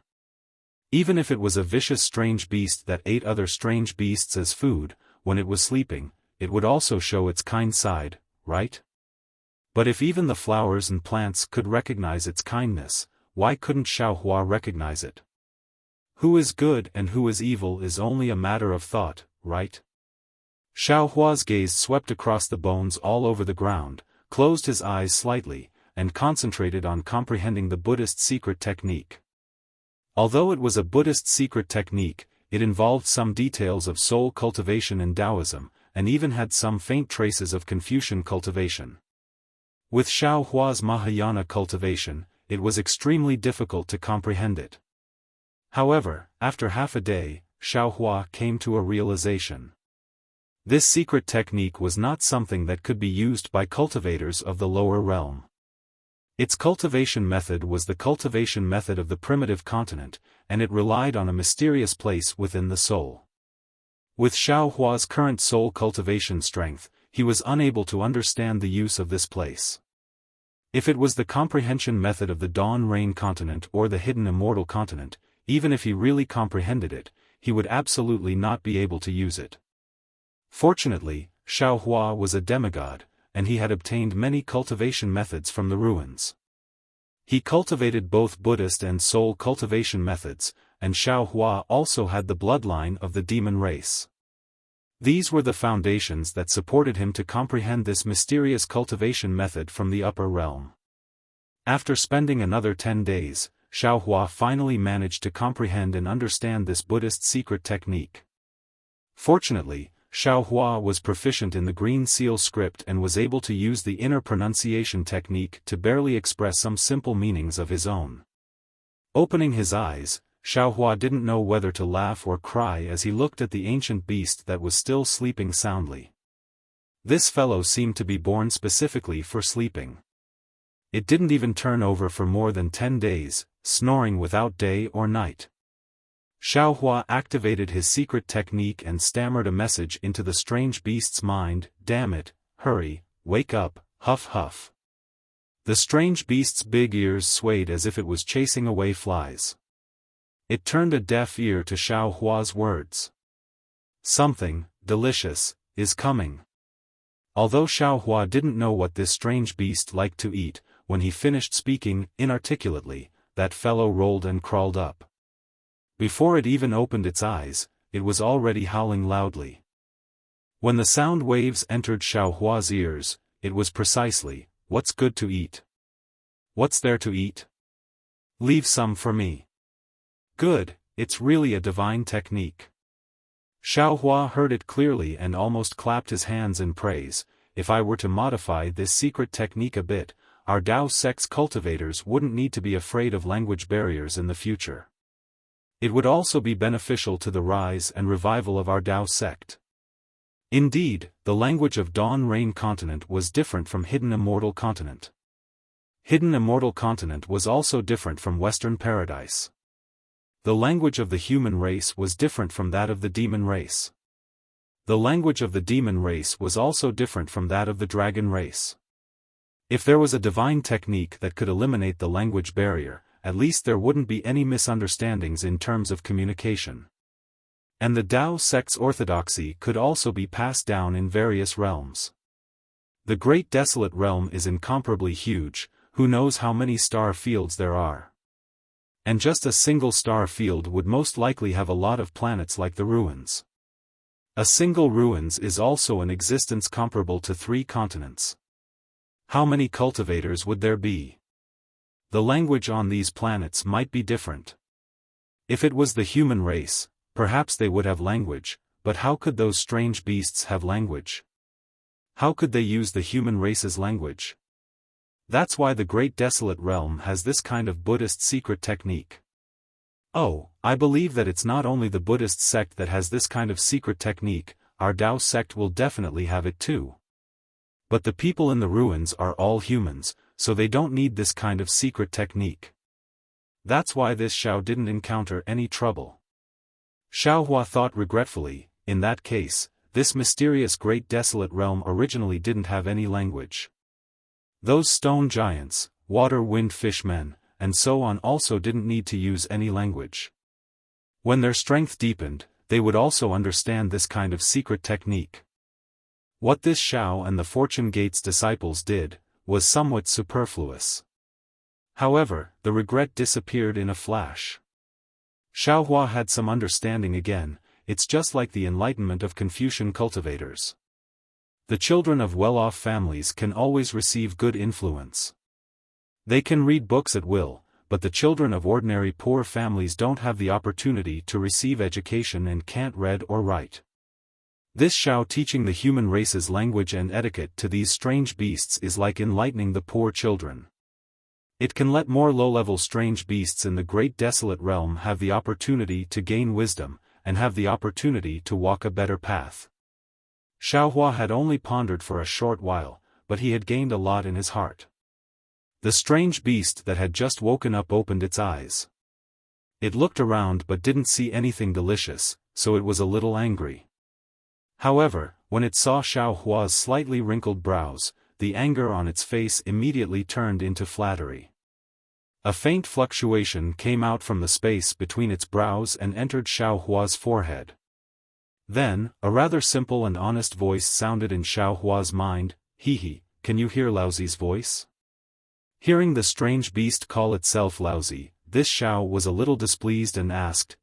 Even if it was a vicious strange beast that ate other strange beasts as food, when it was sleeping, it would also show its kind side, right? But if even the flowers and plants could recognize its kindness, why couldn't Xiaohua recognize it? Who is good and who is evil is only a matter of thought, right? Xiaohua's gaze swept across the bones all over the ground, closed his eyes slightly, and concentrated on comprehending the Buddhist secret technique. Although it was a Buddhist secret technique, it involved some details of soul cultivation in Taoism, and even had some faint traces of Confucian cultivation. With Xiaohua's Mahayana cultivation, it was extremely difficult to comprehend it. However, after half a day, Xiaohua came to a realization. This secret technique was not something that could be used by cultivators of the lower realm. Its cultivation method was the cultivation method of the primitive continent, and it relied on a mysterious place within the soul. With Xiaohua's current soul cultivation strength, he was unable to understand the use of this place. If it was the comprehension method of the Dawn Rain continent or the hidden immortal continent, even if he really comprehended it, he would absolutely not be able to use it. Fortunately, Xiaohua was a demigod, and he had obtained many cultivation methods from the ruins. He cultivated both Buddhist and soul cultivation methods, and Xiaohua also had the bloodline of the demon race. These were the foundations that supported him to comprehend this mysterious cultivation method from the upper realm. After spending another 10 days, Xiaohua finally managed to comprehend and understand this Buddhist secret technique. Fortunately, Xiaohua was proficient in the Green Seal script and was able to use the inner pronunciation technique to barely express some simple meanings of his own. Opening his eyes, Xiaohua didn't know whether to laugh or cry as he looked at the ancient beast that was still sleeping soundly. This fellow seemed to be born specifically for sleeping. It didn't even turn over for more than 10 days, snoring without day or night. Xiaohua activated his secret technique and stammered a message into the strange beast's mind, "Damn it, hurry, wake up, huff huff." The strange beast's big ears swayed as if it was chasing away flies. It turned a deaf ear to Xiaohua's words. "Something delicious is coming." Although Xiaohua didn't know what this strange beast liked to eat, when he finished speaking inarticulately, that fellow rolled and crawled up. Before it even opened its eyes, it was already howling loudly. When the sound waves entered Xiaohua's ears, it was precisely, "What's good to eat? What's there to eat? Leave some for me." Good, it's really a divine technique. Xiaohua heard it clearly and almost clapped his hands in praise. If I were to modify this secret technique a bit, our Dao sect's cultivators wouldn't need to be afraid of language barriers in the future. It would also be beneficial to the rise and revival of our Dao sect. Indeed, the language of Dawn Rain continent was different from Hidden Immortal continent. Hidden Immortal continent was also different from Western Paradise. The language of the human race was different from that of the demon race. The language of the demon race was also different from that of the dragon race. If there was a divine technique that could eliminate the language barrier, at least there wouldn't be any misunderstandings in terms of communication. And the Dao sect's orthodoxy could also be passed down in various realms. The Great Desolate Realm is incomparably huge, who knows how many star fields there are. And just a single star field would most likely have a lot of planets like the ruins. A single ruins is also an existence comparable to 3 continents. How many cultivators would there be? The language on these planets might be different. If it was the human race, perhaps they would have language, but how could those strange beasts have language? How could they use the human race's language? That's why the Great Desolate Realm has this kind of Buddhist secret technique. Oh, I believe that it's not only the Buddhist sect that has this kind of secret technique, our Dao sect will definitely have it too. But the people in the ruins are all humans, so they don't need this kind of secret technique. That's why this Xiao didn't encounter any trouble. Xiaohua thought regretfully, in that case, this mysterious Great Desolate Realm originally didn't have any language. Those stone giants, water wind fish men, and so on also didn't need to use any language. When their strength deepened, they would also understand this kind of secret technique. What this Xiao and the Fortune Gate's disciples did, was somewhat superfluous. However, the regret disappeared in a flash. Xiaohua had some understanding again. It's just like the enlightenment of Confucian cultivators. The children of well-off families can always receive good influence. They can read books at will, but the children of ordinary poor families don't have the opportunity to receive education and can't read or write. This Xiao teaching the human race's language and etiquette to these strange beasts is like enlightening the poor children. It can let more low-level strange beasts in the great desolate realm have the opportunity to gain wisdom, and have the opportunity to walk a better path. Xiaohua had only pondered for a short while, but he had gained a lot in his heart. The strange beast that had just woken up opened its eyes. It looked around but didn't see anything delicious, so it was a little angry. However, when it saw Xiaohua's slightly wrinkled brows, the anger on its face immediately turned into flattery. A faint fluctuation came out from the space between its brows and entered Xiaohua's forehead. Then, a rather simple and honest voice sounded in Xiaohua's mind, "Hee, can you hear Laozi's voice?" Hearing the strange beast call itself Laozi, this Xiao was a little displeased and asked,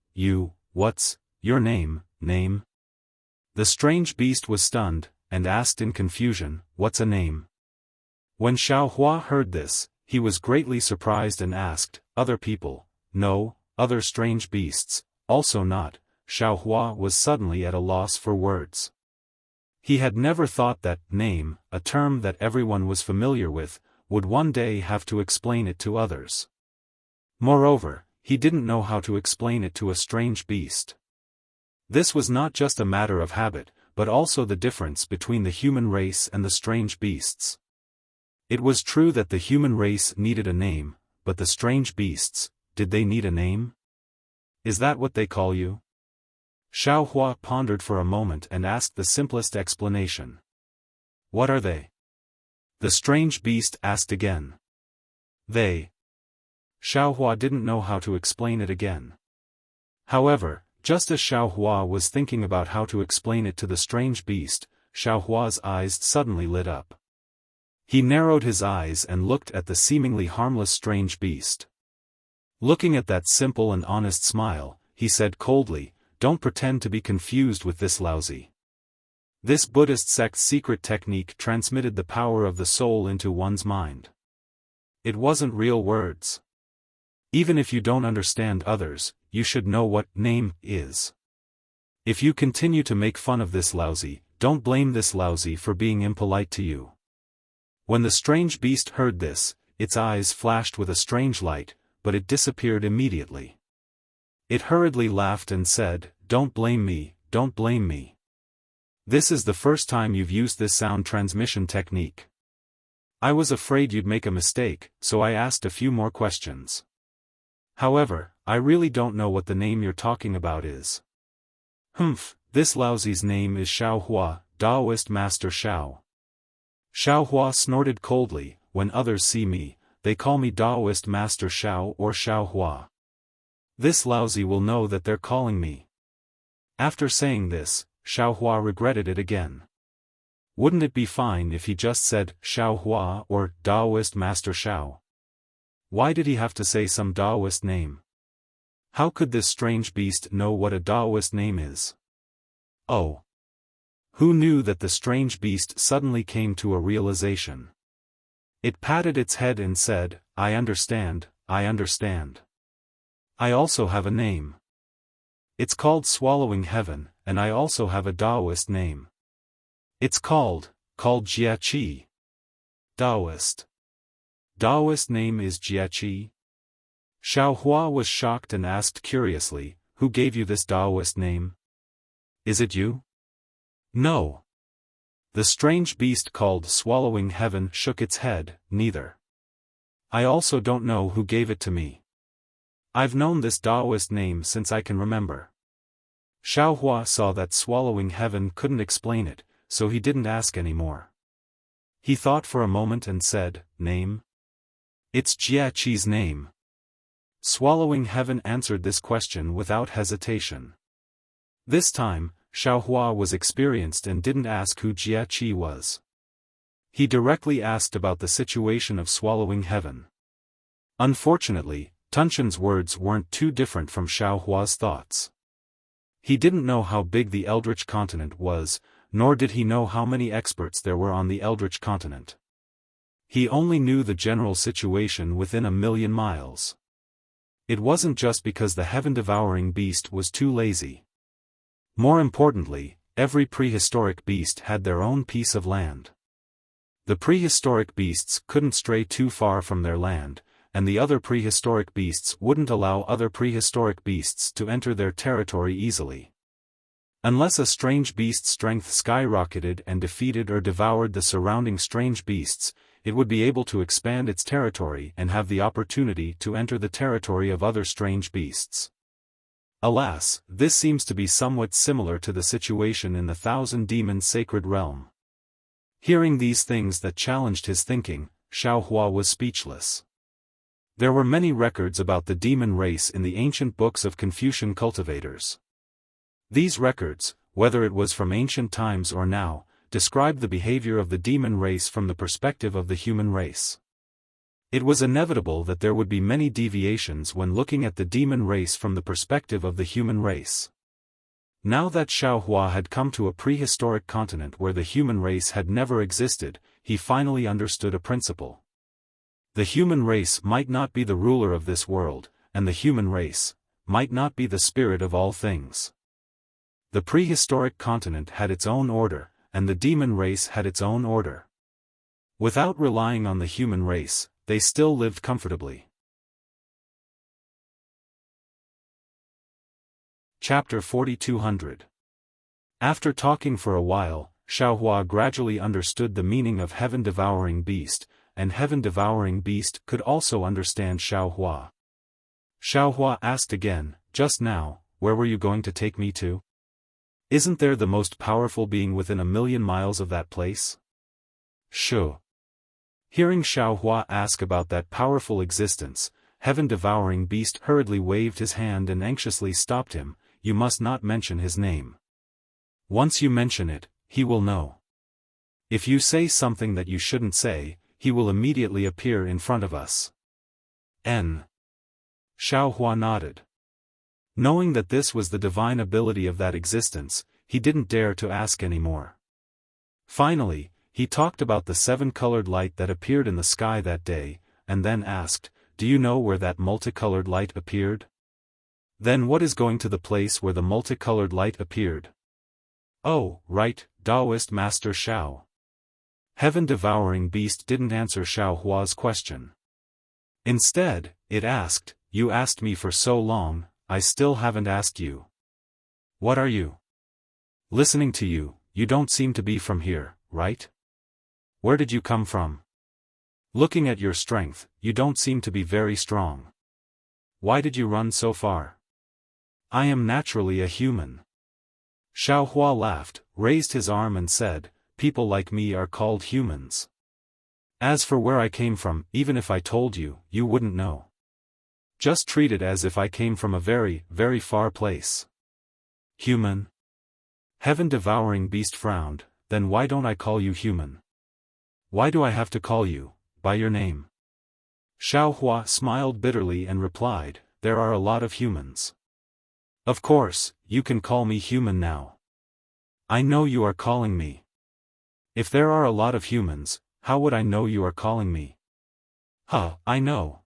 "What's your name?" The strange beast was stunned, and asked in confusion, "What's a name?" When Xiaohua heard this, he was greatly surprised and asked, "Other people, no, other strange beasts, also not." Xiaohua was suddenly at a loss for words. He had never thought that name, a term that everyone was familiar with, would one day have to explain it to others. Moreover, he didn't know how to explain it to a strange beast. This was not just a matter of habit, but also the difference between the human race and the strange beasts. It was true that the human race needed a name, but the strange beasts, did they need a name? "Is that what they call you?" Xiaohua pondered for a moment and asked the simplest explanation. "What are they?" The strange beast asked again. "They." Xiaohua didn't know how to explain it again. However, just as Xiaohua was thinking about how to explain it to the strange beast, Xiaohua's eyes suddenly lit up. He narrowed his eyes and looked at the seemingly harmless strange beast. Looking at that simple and honest smile, he said coldly, "Don't pretend to be confused with this Laozi. This Buddhist sect's secret technique transmitted the power of the soul into one's mind. It wasn't real words. Even if you don't understand others, you should know what name is. If you continue to make fun of this Laozi, don't blame this Laozi for being impolite to you." When the strange beast heard this, its eyes flashed with a strange light, but it disappeared immediately. It hurriedly laughed and said, "Don't blame me, don't blame me. This is the first time you've used this sound transmission technique. I was afraid you'd make a mistake, so I asked a few more questions. However, I really don't know what the name you're talking about is." This Laozi's name is Xiaohua, Taoist Master Xiao. Xiaohua snorted coldly, "When others see me, they call me Taoist Master Xiao or Xiaohua. This Laozi will know that they're calling me." After saying this, Xiaohua regretted it again. Wouldn't it be fine if he just said Xiaohua or Taoist Master Xiao? Why did he have to say some Taoist name? How could this strange beast know what a Taoist name is? Oh! Who knew that the strange beast suddenly came to a realization? It patted its head and said, I understand, I understand. I also have a name. It's called Swallowing Heaven, and I also have a Taoist name. It's called Jiaqi. Taoist. Taoist name is Jiaqi? Xiaohua was shocked and asked curiously, "Who gave you this Taoist name? Is it you?" "No." The strange beast called Swallowing Heaven shook its head, "Neither. I also don't know who gave it to me. I've known this Taoist name since I can remember." Xiaohua saw that Swallowing Heaven couldn't explain it, so he didn't ask any more. He thought for a moment and said, "Name? It's Jiaqi's name." Swallowing Heaven answered this question without hesitation. This time, Xiaohua was experienced and didn't ask who Jiaqi was. He directly asked about the situation of swallowing heaven. Unfortunately, Tunshan's words weren't too different from Xiaohua's thoughts. He didn't know how big the Eldritch continent was, nor did he know how many experts there were on the Eldritch continent. He only knew the general situation within 1,000,000 miles. It wasn't just because the heaven-devouring beast was too lazy. More importantly, every prehistoric beast had their own piece of land. The prehistoric beasts couldn't stray too far from their land, and the other prehistoric beasts wouldn't allow other prehistoric beasts to enter their territory easily. Unless a strange beast's strength skyrocketed and defeated or devoured the surrounding strange beasts, it would be able to expand its territory and have the opportunity to enter the territory of other strange beasts. Alas, this seems to be somewhat similar to the situation in the Thousand Demons Sacred Realm. Hearing these things that challenged his thinking, Xiaohua was speechless. There were many records about the demon race in the ancient books of Confucian cultivators. These records, whether it was from ancient times or now, described the behavior of the demon race from the perspective of the human race. It was inevitable that there would be many deviations when looking at the demon race from the perspective of the human race. Now that Xiaohua had come to a prehistoric continent where the human race had never existed, he finally understood a principle. The human race might not be the ruler of this world, and the human race might not be the spirit of all things. The prehistoric continent had its own order, and the demon race had its own order. Without relying on the human race, they still lived comfortably. Chapter 4200. After talking for a while, Xiaohua gradually understood the meaning of heaven-devouring beast, and heaven-devouring beast could also understand Xiaohua. Xiaohua asked again, "Just now, where were you going to take me to? Isn't there the most powerful being within 1,000,000 miles of that place?" "Sure." Hearing Xiaohua ask about that powerful existence, heaven-devouring beast hurriedly waved his hand and anxiously stopped him. "You must not mention his name. Once you mention it, he will know. If you say something that you shouldn't say, he will immediately appear in front of us." Xiaohua nodded. Knowing that this was the divine ability of that existence, he didn't dare to ask any more. Finally, he talked about the 7-colored light that appeared in the sky that day, and then asked, "Do you know where that multicolored light appeared?" "Then what is going to the place where the multicolored light appeared?" "Oh, right, Taoist Master Xiao." Heaven-devouring beast didn't answer Xiaohua's question. Instead, it asked, "You asked me for so long, I still haven't asked you. What are you?" "Listening to you, you don't seem to be from here, right? Where did you come from? Looking at your strength, you don't seem to be very strong. Why did you run so far?" "I am naturally a human." Xiaohua laughed, raised his arm and said, "People like me are called humans. As for where I came from, even if I told you, you wouldn't know. Just treat it as if I came from a very, very far place." "Human?" Heaven-devouring beast frowned. "Then why don't I call you human? Why do I have to call you by your name?" Xiaohua smiled bitterly and replied, "There are a lot of humans. Of course, you can call me human now. I know you are calling me. If there are a lot of humans, how would I know you are calling me?" "Huh, I know."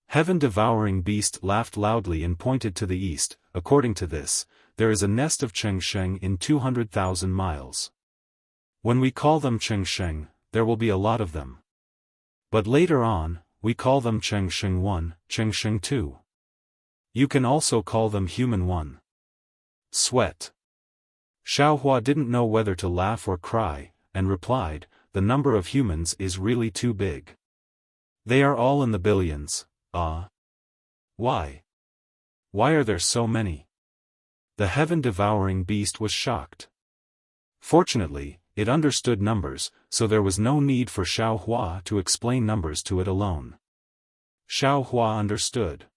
Heaven-devouring beast laughed loudly and pointed to the east. "According to this, there is a nest of Chengsheng in 200,000 miles. When we call them Chengsheng, there will be a lot of them. But later on, we call them Chengsheng 1, Chengsheng 2. You can also call them Human 1. Sweat." Xiaohua didn't know whether to laugh or cry, and replied, "The number of humans is really too big. They are all in the billions." Why? Why are there so many?" The heaven-devouring beast was shocked. Fortunately, it understood numbers, so there was no need for Xiaohua to explain numbers to it alone. Xiaohua understood.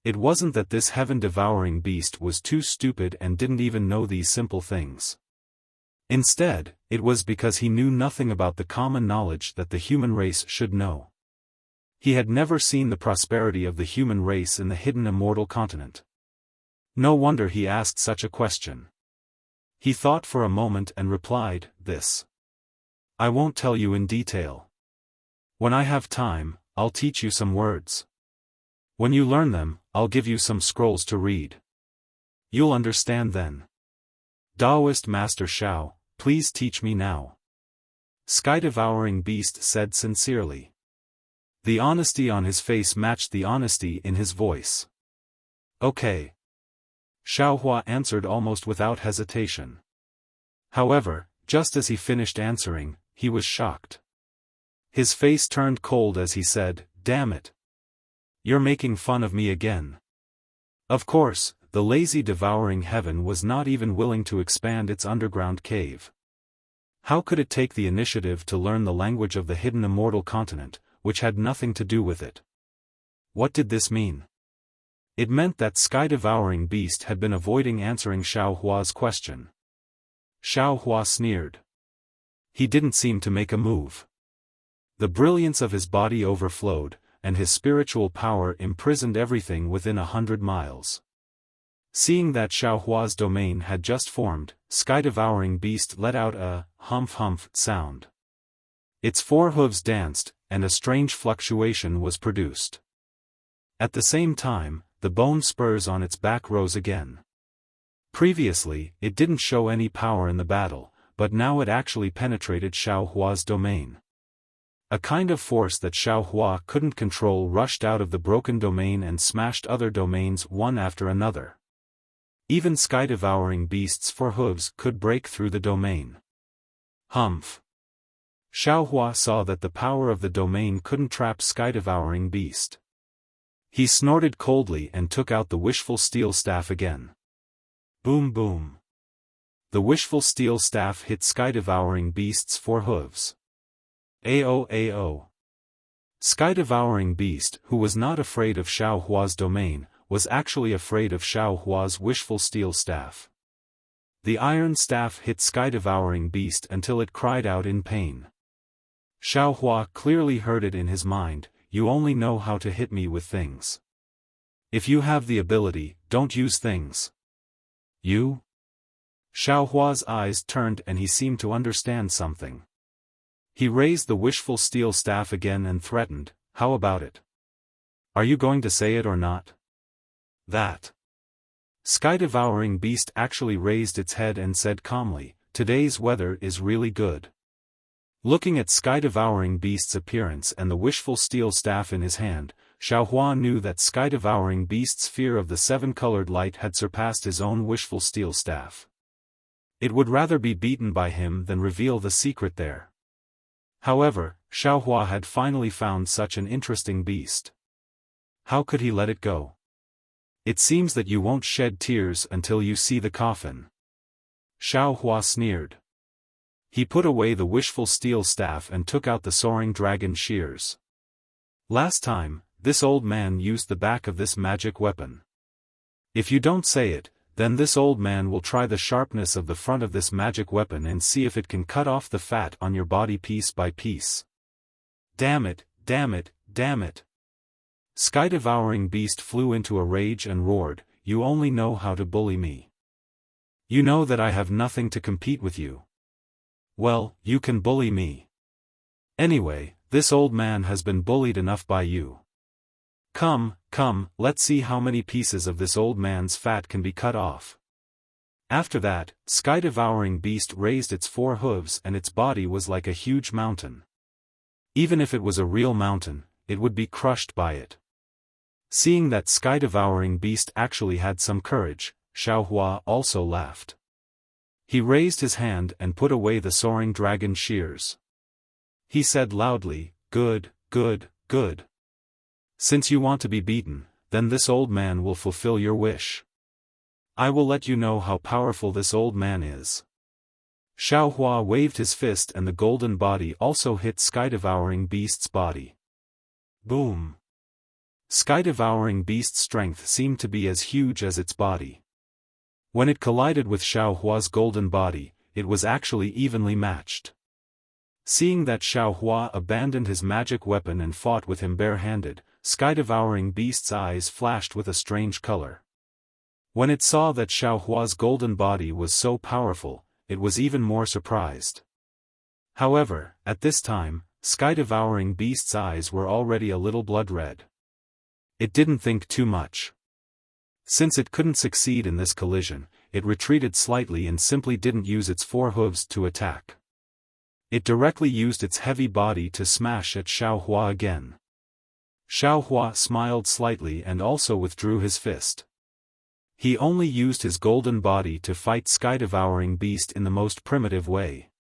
It wasn't that this heaven-devouring beast was too stupid and didn't even know these simple things. Instead, it was because he knew nothing about the common knowledge that the human race should know. He had never seen the prosperity of the human race in the hidden immortal continent. No wonder he asked such a question. He thought for a moment and replied, "This. I won't tell you in detail. When I have time, I'll teach you some words. When you learn them, I'll give you some scrolls to read. You'll understand then. Taoist Master Xiao, please teach me now." Sky-devouring beast said sincerely. The honesty on his face matched the honesty in his voice. "Okay." Xiaohua answered almost without hesitation. However, just as he finished answering, he was shocked. His face turned cold as he said, "Damn it. You're making fun of me again." Of course, the lazy devouring heaven was not even willing to expand its underground cave. How could it take the initiative to learn the language of the hidden immortal continent, which had nothing to do with it? What did this mean? It meant that sky-devouring beast had been avoiding answering Xiao Hua's question. Xiao Hua sneered. He didn't seem to make a move. The brilliance of his body overflowed, and his spiritual power imprisoned everything within 100 miles. Seeing that Xiao Hua's domain had just formed, sky-devouring beast let out a humph-humph sound. Its four hooves danced, and a strange fluctuation was produced. At the same time, the bone spurs on its back rose again. Previously, it didn't show any power in the battle, but now it actually penetrated Xiao Hua's domain. A kind of force that Xiao Hua couldn't control rushed out of the broken domain and smashed other domains one after another. Even sky-devouring beasts' four hooves could break through the domain. Humph! Xiao Hua saw that the power of the domain couldn't trap sky-devouring beast. He snorted coldly and took out the wishful steel staff again. Boom boom. The wishful steel staff hit sky-devouring beast's four hooves. Ao ao. Sky-devouring beast, who was not afraid of Xiao Hua's domain, was actually afraid of Xiao Hua's wishful steel staff. The iron staff hit sky-devouring beast until it cried out in pain. Xiao Hua clearly heard it in his mind, "You only know how to hit me with things. If you have the ability, don't use things." "You?" Xiao Hua's eyes turned and he seemed to understand something. He raised the wishful steel staff again and threatened, "How about it? Are you going to say it or not?" "That." Sky-devouring beast actually raised its head and said calmly, "Today's weather is really good." Looking at sky-devouring beast's appearance and the wishful steel staff in his hand, Xiao Hua knew that sky-devouring beast's fear of the seven-colored light had surpassed his own wishful steel staff. It would rather be beaten by him than reveal the secret there. However, Xiao Hua had finally found such an interesting beast. How could he let it go? "It seems that you won't shed tears until you see the coffin." Xiao Hua sneered. He put away the wishful steel staff and took out the soaring dragon shears. Last time, this old man used the back of this magic weapon. If you don't say it, then this old man will try the sharpness of the front of this magic weapon and see if it can cut off the fat on your body piece by piece. Damn it, damn it, damn it. Sky-devouring beast flew into a rage and roared, "You only know how to bully me. You know that I have nothing to compete with you. Well, you can bully me. Anyway, this old man has been bullied enough by you. Come, come, let's see how many pieces of this old man's fat can be cut off." After that, sky-devouring beast raised its four hooves and its body was like a huge mountain. Even if it was a real mountain, it would be crushed by it. Seeing that sky-devouring beast actually had some courage, Xiao Hua also laughed. He raised his hand and put away the soaring dragon shears. He said loudly, "Good, good, good. Since you want to be beaten, then this old man will fulfill your wish. I will let you know how powerful this old man is." Xiao Hua waved his fist and the golden body also hit sky-devouring beast's body. Boom! Sky-devouring beast's strength seemed to be as huge as its body. When it collided with Xiao Hua's golden body, it was actually evenly matched. Seeing that Xiaohua abandoned his magic weapon and fought with him bare-handed, Sky-Devouring Beast's eyes flashed with a strange color. When it saw that Xiaohua's golden body was so powerful, it was even more surprised. However, at this time, Sky-Devouring Beast's eyes were already a little blood-red. It didn't think too much. Since it couldn't succeed in this collision, it retreated slightly and simply didn't use its four hooves to attack. It directly used its heavy body to smash at Xiaohua again. Xiaohua smiled slightly and also withdrew his fist. He only used his golden body to fight Sky-Devouring Beast in the most primitive way.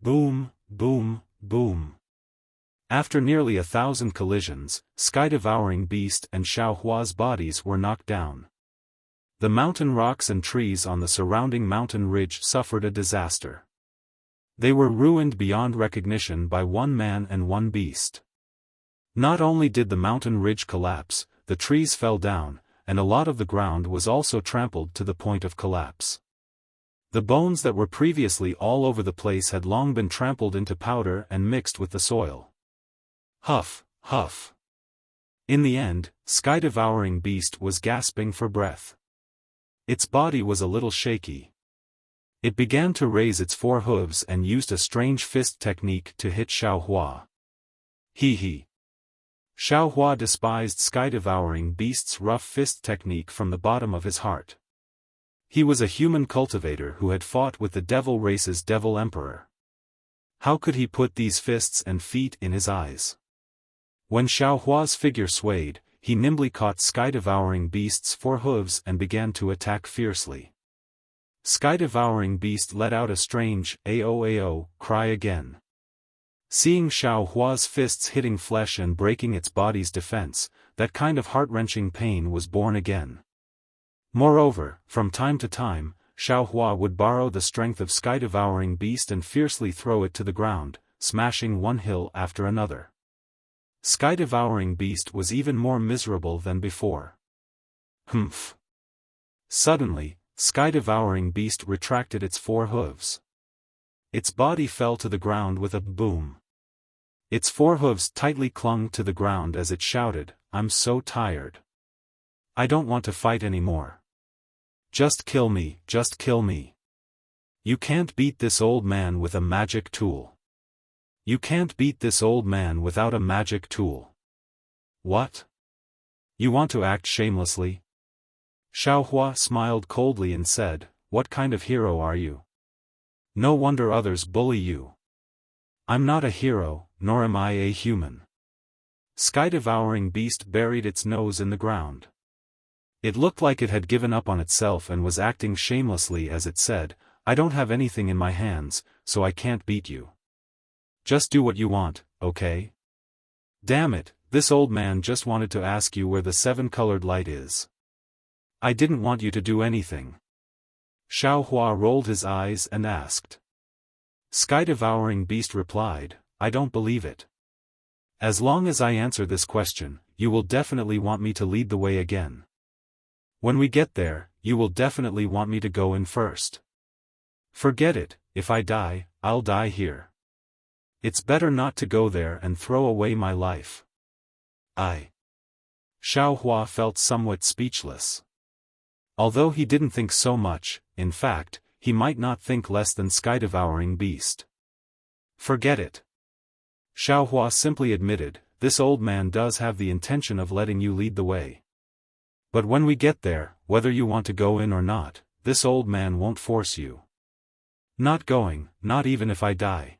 Boom, boom, boom. After nearly 1,000 collisions, Sky-Devouring Beast and Xiaohua's bodies were knocked down. The mountain rocks and trees on the surrounding mountain ridge suffered a disaster. They were ruined beyond recognition by one man and one beast. Not only did the mountain ridge collapse, the trees fell down, and a lot of the ground was also trampled to the point of collapse. The bones that were previously all over the place had long been trampled into powder and mixed with the soil. Huff, huff. In the end, Sky-Devouring Beast was gasping for breath. Its body was a little shaky. It began to raise its four hooves and used a strange fist technique to hit Xiaohua. Hee. Xiaohua despised Sky-Devouring Beast's rough fist technique from the bottom of his heart. He was a human cultivator who had fought with the devil race's devil emperor. How could he put these fists and feet in his eyes? When Xiaohua's figure swayed, he nimbly caught Sky-Devouring Beast's four hooves and began to attack fiercely. Sky-Devouring Beast let out a strange "Ao-ao" cry again. Seeing Xiaohua's fists hitting flesh and breaking its body's defense, that kind of heart-wrenching pain was born again. Moreover, from time to time, Xiaohua would borrow the strength of Sky-Devouring Beast and fiercely throw it to the ground, smashing one hill after another. Sky-Devouring Beast was even more miserable than before. Humph. Suddenly, Sky-Devouring Beast retracted its four hooves. Its body fell to the ground with a boom. Its four hooves tightly clung to the ground as it shouted, "I'm so tired. I don't want to fight anymore. Just kill me, just kill me. You can't beat this old man with a magic tool. You can't beat this old man without a magic tool. What? You want to act shamelessly?" Xiaohua smiled coldly and said, "What kind of hero are you? No wonder others bully you. I'm not a hero, nor am I a human." Sky-Devouring Beast buried its nose in the ground. It looked like it had given up on itself and was acting shamelessly as it said, "I don't have anything in my hands, so I can't beat you. Just do what you want, okay? Damn it, this old man just wanted to ask you where the seven-colored light is. I didn't want you to do anything." Xiaohua rolled his eyes and asked. Sky-Devouring Beast replied, "I don't believe it. As long as I answer this question, you will definitely want me to lead the way again. When we get there, you will definitely want me to go in first. Forget it, if I die, I'll die here. It's better not to go there and throw away my life." Xiaohua felt somewhat speechless. Although he didn't think so much, in fact, he might not think less than Sky-Devouring Beast. Forget it. Xiaohua simply admitted, "This old man does have the intention of letting you lead the way. But when we get there, whether you want to go in or not, this old man won't force you. Not going, not even if I die.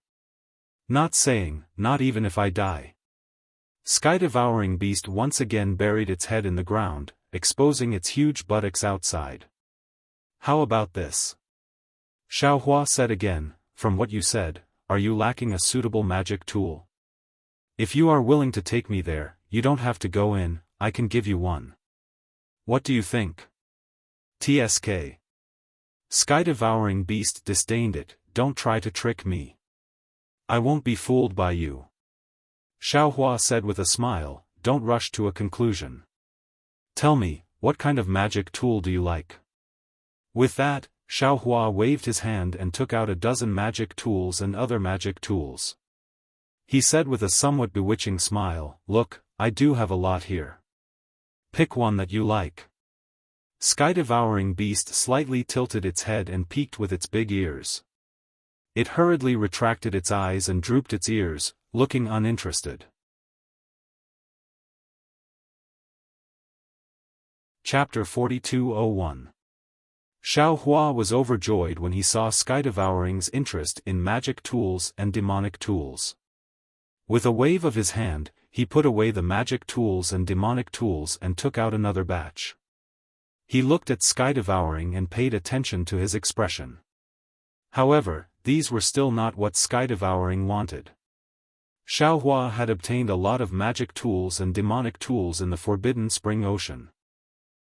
Not saying, not even if I die." Sky-Devouring Beast once again buried its head in the ground, exposing its huge buttocks outside. "How about this?" Xiaohua said again, "From what you said, are you lacking a suitable magic tool? If you are willing to take me there, you don't have to go in, I can give you one. What do you think?" "Tsk. Sky-Devouring Beast disdained it, "Don't try to trick me. I won't be fooled by you." Xiaohua said with a smile, "Don't rush to a conclusion. Tell me, what kind of magic tool do you like?" With that, Xiaohua waved his hand and took out a dozen magic tools and other magic tools. He said with a somewhat bewitching smile, "Look, I do have a lot here. Pick one that you like." Sky-devouring beast slightly tilted its head and peeked with its big ears. It hurriedly retracted its eyes and drooped its ears, looking uninterested. Chapter 4201. Xiaohua was overjoyed when he saw Sky-devouring's interest in magic tools and demonic tools. With a wave of his hand, he put away the magic tools and demonic tools and took out another batch. He looked at Sky-devouring and paid attention to his expression. However, these were still not what Sky-devouring wanted. Xiaohua had obtained a lot of magic tools and demonic tools in the Forbidden Spring Ocean.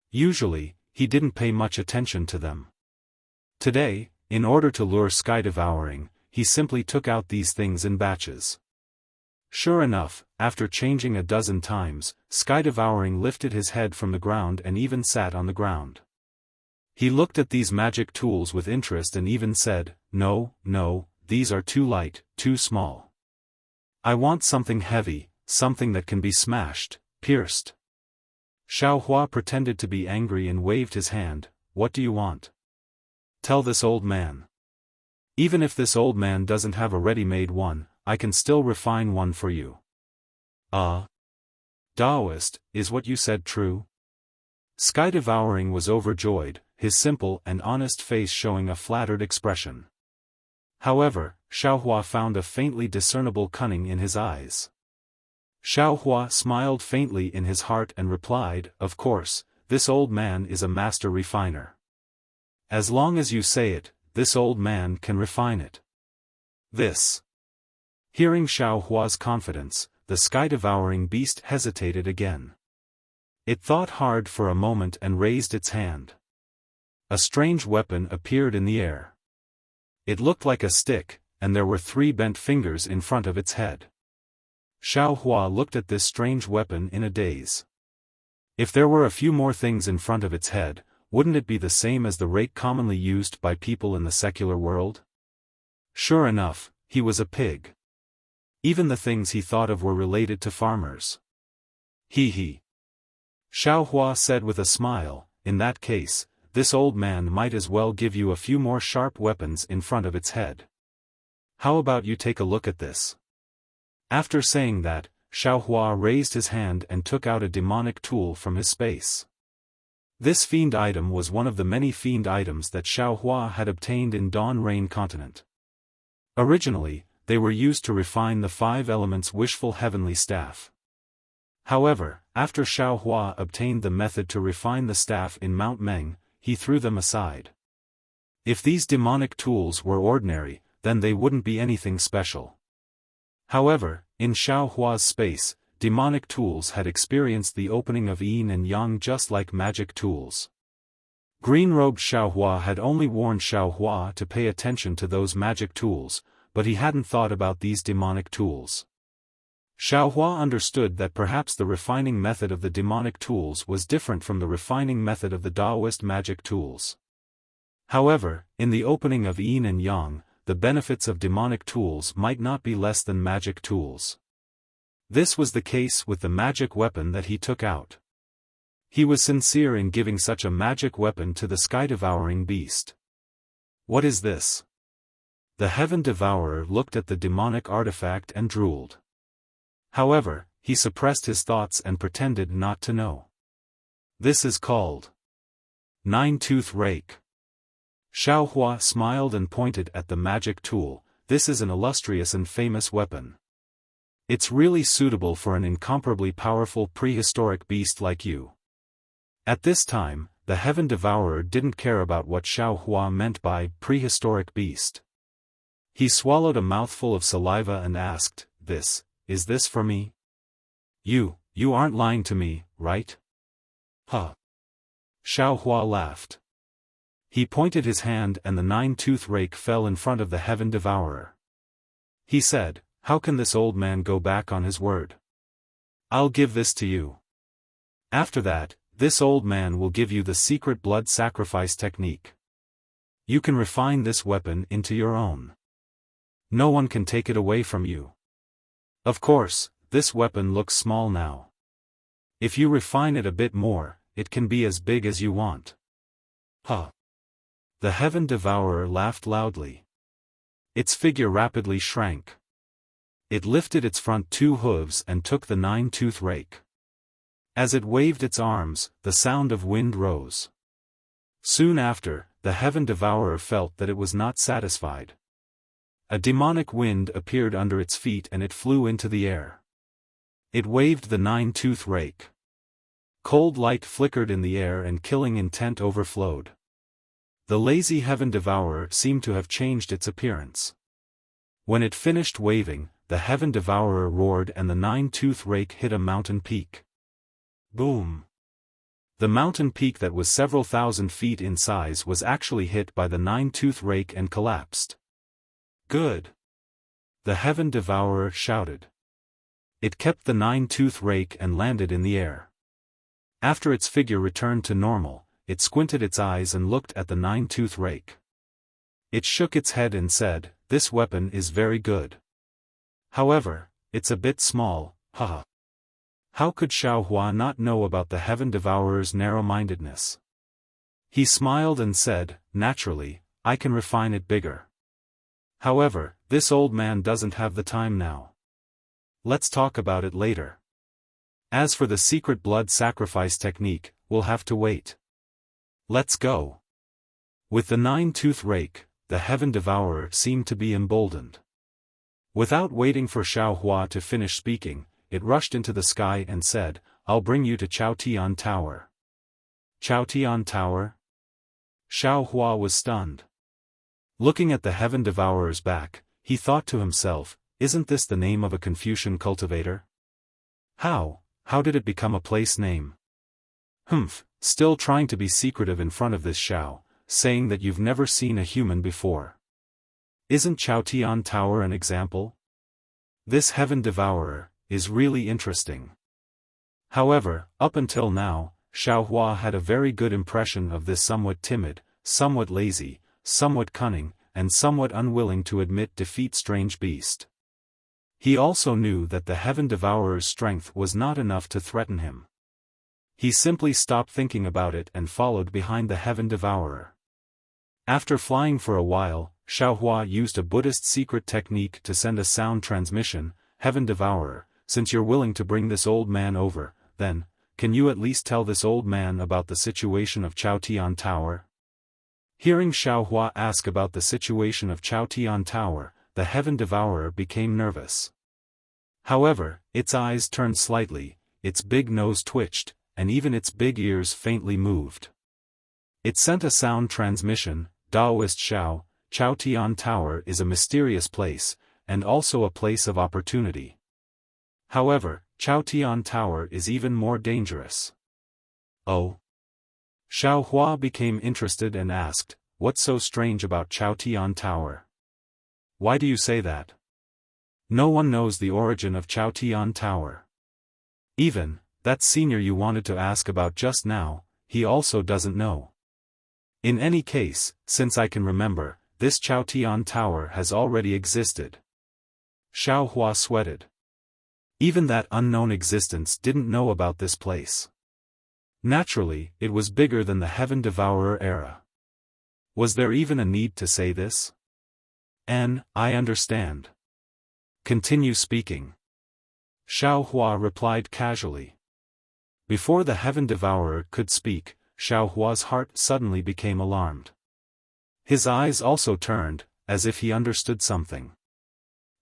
Usually, he didn't pay much attention to them. Today, in order to lure Sky-devouring, he simply took out these things in batches. Sure enough, after changing a dozen times, Sky-devouring lifted his head from the ground and even sat on the ground. He looked at these magic tools with interest and even said, "No, no, these are too light, too small. I want something heavy, something that can be smashed, pierced." Xiaohua pretended to be angry and waved his hand. "What do you want? Tell this old man. Even if this old man doesn't have a ready-made one, I can still refine one for you." Taoist, is what you said true?" Sky-devouring was overjoyed, his simple and honest face showing a flattered expression. However, Xiaohua found a faintly discernible cunning in his eyes. Xiaohua smiled faintly in his heart and replied, "Of course, this old man is a master refiner. As long as you say it, this old man can refine it." This. Hearing Xiaohua's confidence, the sky-devouring beast hesitated again. It thought hard for a moment and raised its hand. A strange weapon appeared in the air. It looked like a stick, and there were 3 bent fingers in front of its head. Xiaohua looked at this strange weapon in a daze. If there were a few more things in front of its head, wouldn't it be the same as the rake commonly used by people in the secular world? Sure enough, he was a pig. Even the things he thought of were related to farmers. He. Xiaohua said with a smile, "In that case, this old man might as well give you a few more sharp weapons in front of its head. How about you take a look at this?" After saying that, Xiaohua raised his hand and took out a demonic tool from his space. This fiend item was one of the many fiend items that Xiaohua had obtained in Dawn Rain Continent. Originally, they were used to refine the 5 elements wishful heavenly staff. However, after Xiaohua obtained the method to refine the staff in Mount Meng, he threw them aside. If these demonic tools were ordinary, then they wouldn't be anything special. However, in Xiaohua's space, demonic tools had experienced the opening of yin and yang just like magic tools. Green-robed Xiaohua had only warned Xiaohua to pay attention to those magic tools, but he hadn't thought about these demonic tools. Xiaohua understood that perhaps the refining method of the demonic tools was different from the refining method of the Taoist magic tools. However, in the opening of yin and yang, the benefits of demonic tools might not be less than magic tools. This was the case with the magic weapon that he took out. He was sincere in giving such a magic weapon to the sky-devouring beast. "What is this?" The heaven devourer looked at the demonic artifact and drooled. However, he suppressed his thoughts and pretended not to know. "This is called Nine-Tooth Rake." Xiaohua smiled and pointed at the magic tool. "This is an illustrious and famous weapon. It's really suitable for an incomparably powerful prehistoric beast like you." At this time, the heaven devourer didn't care about what Xiaohua meant by prehistoric beast. He swallowed a mouthful of saliva and asked, Is this for me?" You aren't lying to me, right?" "Huh." Xiaohua laughed. He pointed his hand and the 9-tooth rake fell in front of the heaven devourer. He said, "How can this old man go back on his word? I'll give this to you. After that, this old man will give you the secret blood sacrifice technique. You can refine this weapon into your own. No one can take it away from you. Of course, this weapon looks small now. If you refine it a bit more, it can be as big as you want. Huh. The Heaven Devourer laughed loudly. Its figure rapidly shrank. It lifted its front 2 hooves and took the 9-tooth rake. As it waved its arms, the sound of wind rose. Soon after, the Heaven Devourer felt that it was not satisfied. A demonic wind appeared under its feet and it flew into the air. It waved the 9-tooth rake. Cold light flickered in the air and killing intent overflowed. The lazy Heaven Devourer seemed to have changed its appearance. When it finished waving, the Heaven Devourer roared and the 9-tooth rake hit a mountain peak. Boom! The mountain peak that was several thousand feet in size was actually hit by the 9-tooth rake and collapsed. Good! The Heaven Devourer shouted. It kept the 9-tooth rake and landed in the air. After its figure returned to normal, it squinted its eyes and looked at the 9-tooth rake. It shook its head and said, "This weapon is very good. However, it's a bit small, haha." How could Xiaofan not know about the Heaven Devourer's narrow-mindedness? He smiled and said, "Naturally, I can refine it bigger. However, this old man doesn't have the time now. Let's talk about it later. As for the secret blood sacrifice technique, we'll have to wait. Let's go." With the 9-tooth rake, the Heaven Devourer seemed to be emboldened. Without waiting for Xiaofan to finish speaking, it rushed into the sky and said, "I'll bring you to Chaotian Tower." Chaotian Tower? Xiaofan was stunned. Looking at the Heaven Devourer's back, he thought to himself, "Isn't this the name of a Confucian cultivator? How did it become a place name?" Still trying to be secretive in front of this Xiao, saying that you've never seen a human before. Isn't Chaotian Tower an example? This Heaven Devourer is really interesting. However, up until now, Xiaofan had a very good impression of this somewhat timid, somewhat lazy, somewhat cunning, and somewhat unwilling to admit defeat strange beast. He also knew that the Heaven Devourer's strength was not enough to threaten him. He simply stopped thinking about it and followed behind the Heaven Devourer. After flying for a while, Xiaofan used a Buddhist secret technique to send a sound transmission. "Heaven Devourer, since you're willing to bring this old man over, then, can you at least tell this old man about the situation of Chaotian Tower?" Hearing Xiaofan ask about the situation of Chaotian Tower, the Heaven Devourer became nervous. However, its eyes turned slightly, its big nose twitched, and even its big ears faintly moved. It sent a sound transmission, "Daoist Xiao, Chaotian Tower is a mysterious place, and also a place of opportunity. However, Chaotian Tower is even more dangerous." Oh? Xiaofan became interested and asked, "What's so strange about Chaotian Tower? Why do you say that? No one knows the origin of Chaotian Tower. Even that senior you wanted to ask about just now, he also doesn't know. In any case, since I can remember, this Chaotian Tower has already existed." Xiaofan sweated. Even that unknown existence didn't know about this place. Naturally, it was bigger than the Heaven Devourer era. Was there even a need to say this? I understand. Continue speaking. Xiaofan replied casually. Before the Heaven Devourer could speak, Xiaohua's heart suddenly became alarmed. His eyes also turned, as if he understood something.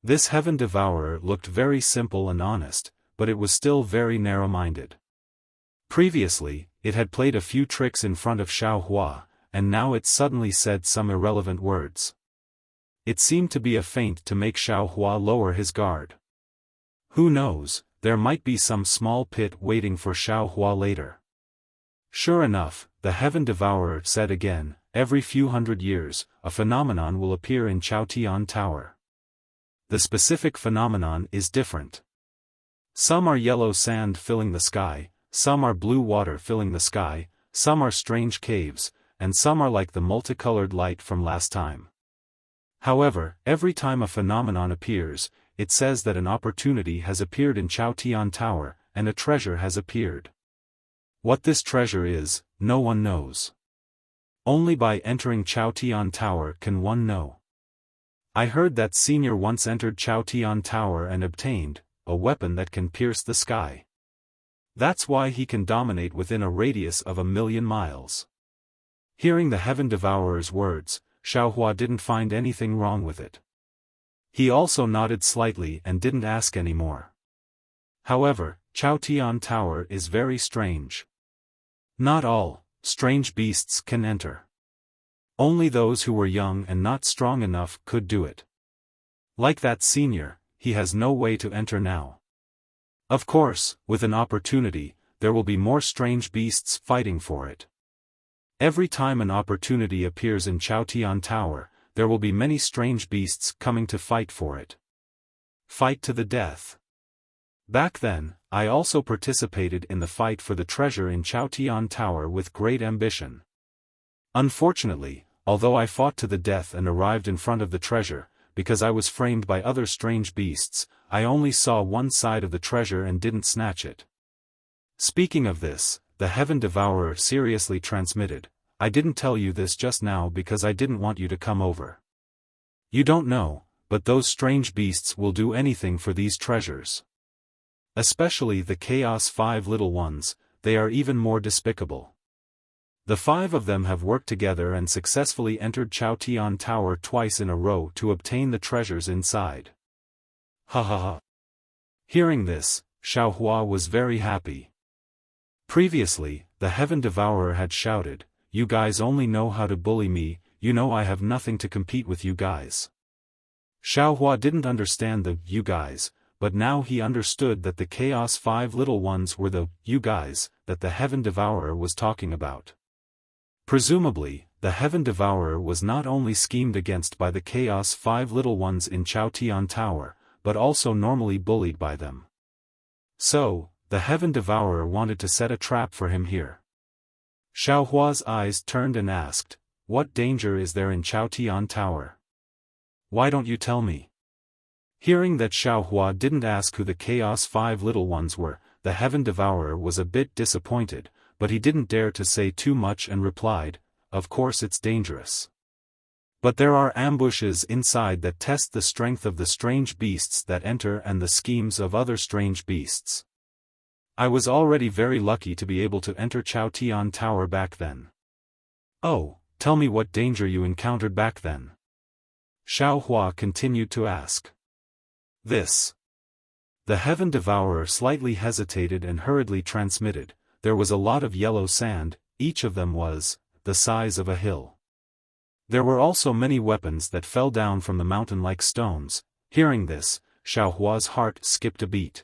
This Heaven Devourer looked very simple and honest, but it was still very narrow-minded. Previously, it had played a few tricks in front of Xiaofan, and now it suddenly said some irrelevant words. It seemed to be a feint to make Xiaofan lower his guard. Who knows, there might be some small pit waiting for Xiaofan later. Sure enough, the Heaven Devourer said again, "Every few hundred years, a phenomenon will appear in Chaotian Tower. The specific phenomenon is different. Some are yellow sand filling the sky, some are blue water filling the sky, some are strange caves, and some are like the multicolored light from last time. However, every time a phenomenon appears, it says that an opportunity has appeared in Chaotian Tower, and a treasure has appeared. What this treasure is, no one knows. Only by entering Chaotian Tower can one know. I heard that Senior once entered Chaotian Tower and obtained a weapon that can pierce the sky. That's why he can dominate within a radius of 1,000,000 miles. Hearing the Heaven Devourer's words, Xiaohua didn't find anything wrong with it. He also nodded slightly and didn't ask any more. However, Chaotian Tower is very strange. Not all strange beasts can enter. Only those who were young and not strong enough could do it. Like that Senior, he has no way to enter now. Of course, with an opportunity, there will be more strange beasts fighting for it. Every time an opportunity appears in Chaotian Tower, there will be many strange beasts coming to fight for it. Fight to the death. Back then, I also participated in the fight for the treasure in Chaotian Tower with great ambition. Unfortunately, although I fought to the death and arrived in front of the treasure, because I was framed by other strange beasts, I only saw one side of the treasure and didn't snatch it. Speaking of this, the Heaven Devourer seriously transmitted, I didn't tell you this just now because I didn't want you to come over. You don't know, but those strange beasts will do anything for these treasures. Especially the Chaos 5 little ones, they are even more despicable. The 5 of them have worked together and successfully entered Chaotian Tower twice in a row to obtain the treasures inside. Ha ha ha. Hearing this, Xiaohua was very happy. Previously, the Heaven Devourer had shouted, "You guys only know how to bully me, you know I have nothing to compete with you guys." Xiaohua didn't understand the "you guys," but now he understood that the Chaos 5 little ones were the "you guys" that the Heaven Devourer was talking about. Presumably, the Heaven Devourer was not only schemed against by the Chaos 5 little ones in Chaotian Tower, but also normally bullied by them. So, the Heaven Devourer wanted to set a trap for him here. Xiaohua's eyes turned and asked, "What danger is there in Chaotian Tower? Why don't you tell me?" Hearing that Xiaohua didn't ask who the Chaos 5 little ones were, the Heaven Devourer was a bit disappointed, but he didn't dare to say too much and replied, "Of course it's dangerous. But there are ambushes inside that test the strength of the strange beasts that enter and the schemes of other strange beasts. I was already very lucky to be able to enter Chaotian Tower back then." "Oh, tell me what danger you encountered back then?" Xiaohua continued to ask. "This." The Heaven Devourer slightly hesitated and hurriedly transmitted, "There was a lot of yellow sand, each of them was the size of a hill. There were also many weapons that fell down from the mountain like stones." Hearing this, Xiaohua's heart skipped a beat.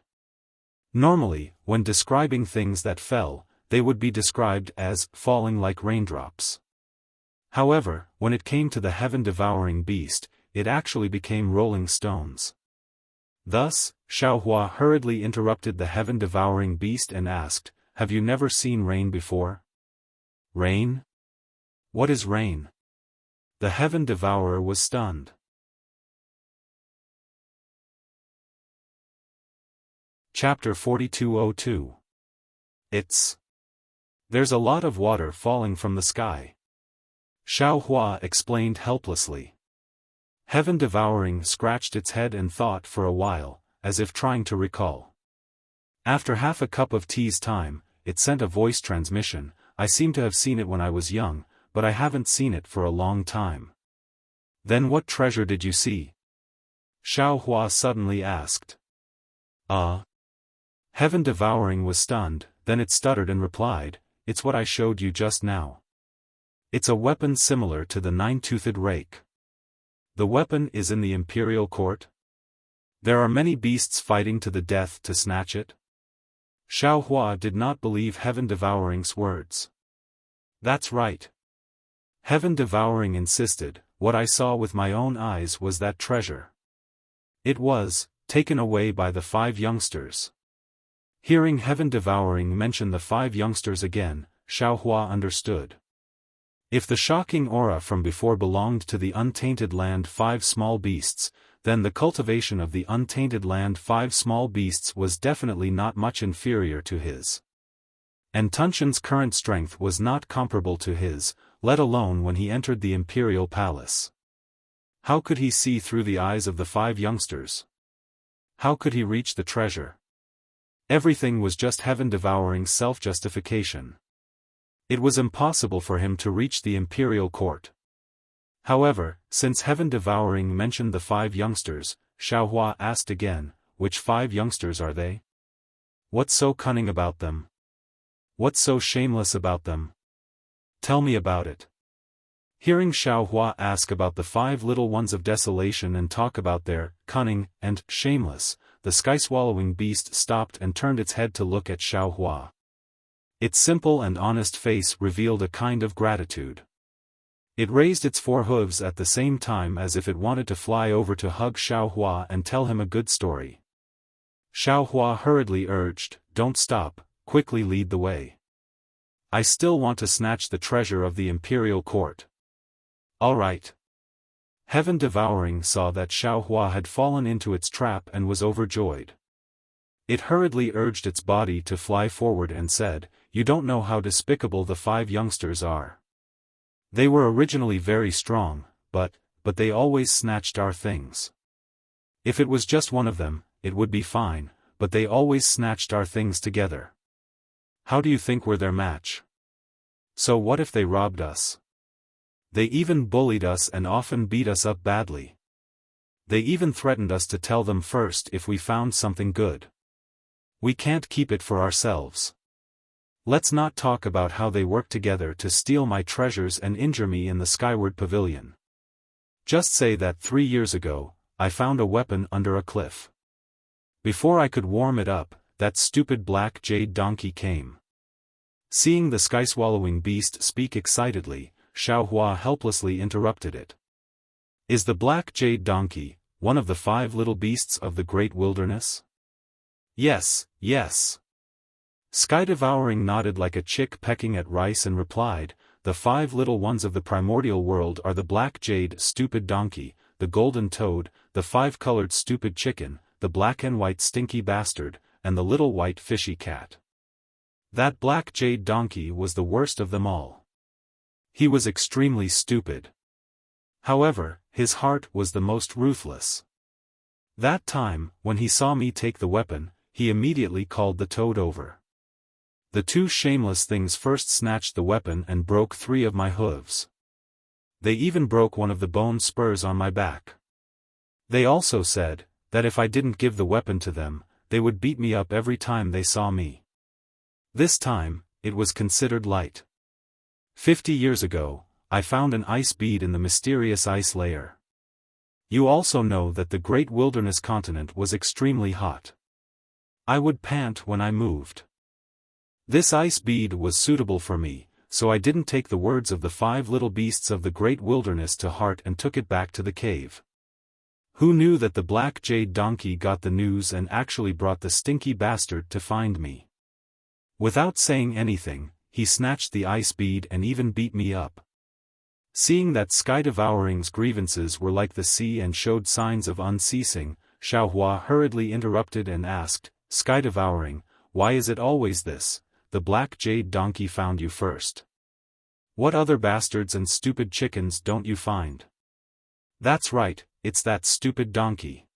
Normally, when describing things that fell, they would be described as falling like raindrops. However, when it came to the heaven-devouring beast, it actually became rolling stones. Thus, Xiaohua hurriedly interrupted the heaven-devouring beast and asked, "Have you never seen rain before?" "Rain? What is rain?" The Heaven Devourer was stunned. Chapter 4202. There's a lot of water falling from the sky. Xiaohua explained helplessly. Heaven Devouring scratched its head and thought for a while, as if trying to recall. After half a cup of tea's time, it sent a voice transmission. "I seem to have seen it when I was young, but I haven't seen it for a long time." "Then what treasure did you see?" Xiaohua suddenly asked. Heaven Devouring was stunned, then it stuttered and replied, "It's what I showed you just now. It's a weapon similar to the nine-toothed rake. The weapon is in the imperial court. There are many beasts fighting to the death to snatch it." Xiaohua did not believe Heaven Devouring's words. "That's right." Heaven Devouring insisted, "What I saw with my own eyes was that treasure. It was taken away by the 5 youngsters." Hearing Heaven Devouring mention the 5 youngsters again, Xiaohua understood. If the shocking aura from before belonged to the untainted land 5 small beasts, then the cultivation of the untainted land 5 small beasts was definitely not much inferior to his. And Tunshan's current strength was not comparable to his, let alone when he entered the imperial palace. How could he see through the eyes of the 5 youngsters? How could he reach the treasure? Everything was just heaven-devouring self-justification. It was impossible for him to reach the imperial court. However, since heaven-devouring mentioned the 5 youngsters, Xiaohua asked again, which 5 youngsters are they? What's so cunning about them? What's so shameless about them? Tell me about it. Hearing Xiaohua ask about the 5 little ones of desolation and talk about their cunning and shameless, the sky-swallowing beast stopped and turned its head to look at Xiaohua. Its simple and honest face revealed a kind of gratitude. It raised its 4 hooves at the same time as if it wanted to fly over to hug Xiaohua and tell him a good story. Xiaohua hurriedly urged, "Don't stop, quickly lead the way. I still want to snatch the treasure of the imperial court." "All right." Heaven-devouring saw that Xiaohua had fallen into its trap and was overjoyed. It hurriedly urged its body to fly forward and said, "You don't know how despicable the 5 youngsters are. They were originally very strong, but they always snatched our things. If it was just one of them, it would be fine, but they always snatched our things together. How do you think we're their match? So what if they robbed us? They even bullied us and often beat us up badly. They even threatened us to tell them first if we found something good. We can't keep it for ourselves. Let's not talk about how they work together to steal my treasures and injure me in the Skyward Pavilion. Just say that 3 years ago, I found a weapon under a cliff. Before I could warm it up, that stupid black jade donkey came." Seeing the sky-swallowing beast speak excitedly, Xiaohua helplessly interrupted it. "Is the black jade donkey one of the 5 little beasts of the great wilderness?" "Yes, yes." Sky-devouring nodded like a chick pecking at rice and replied, "The 5 little ones of the primordial world are the black jade stupid donkey, the golden toad, the 5-colored stupid chicken, the black and white stinky bastard, and the little white fishy cat. That black jade donkey was the worst of them all. He was extremely stupid. However, his heart was the most ruthless. That time, when he saw me take the weapon, he immediately called the toad over. The 2 shameless things first snatched the weapon and broke 3 of my hooves. They even broke one of the bone spurs on my back. They also said that if I didn't give the weapon to them, they would beat me up every time they saw me. This time, it was considered light. 50 years ago, I found an ice bead in the mysterious ice layer. You also know that the great wilderness continent was extremely hot. I would pant when I moved. This ice bead was suitable for me, so I didn't take the words of the 5 little beasts of the great wilderness to heart and took it back to the cave. Who knew that the black jade donkey got the news and actually brought the stinky bastard to find me? Without saying anything, he snatched the ice bead and even beat me up." Seeing that Sky-devouring's grievances were like the sea and showed signs of unceasing, Xiaohua hurriedly interrupted and asked, "Sky-devouring, why is it always this? The black jade donkey found you first. What other bastards and stupid chickens don't you find?" "That's right, it's that stupid donkey."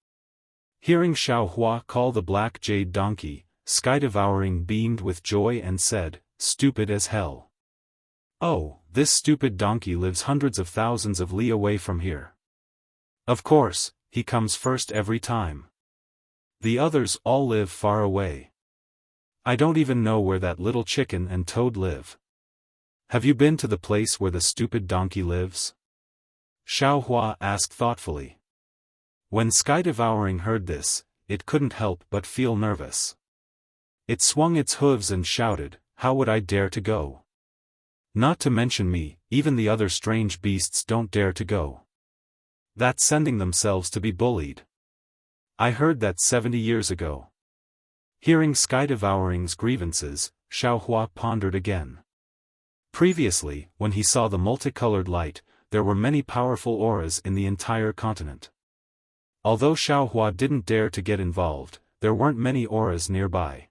Hearing Xiaohua call the black jade donkey, Sky-devouring beamed with joy and said, "Stupid as hell. Oh, this stupid donkey lives hundreds of thousands of li away from here. Of course, he comes first every time. The others all live far away. I don't even know where that little chicken and toad live. Have you been to the place where the stupid donkey lives?" Xiaohua asked thoughtfully. When Sky-devouring heard this, it couldn't help but feel nervous. It swung its hooves and shouted, "How would I dare to go? Not to mention me, even the other strange beasts don't dare to go. That's sending themselves to be bullied. I heard that 70 years ago." Hearing Sky-devouring's grievances, Xiaohua pondered again. Previously, when he saw the multicolored light, there were many powerful auras in the entire continent. Although Xiaohua didn't dare to get involved, there weren't many auras nearby.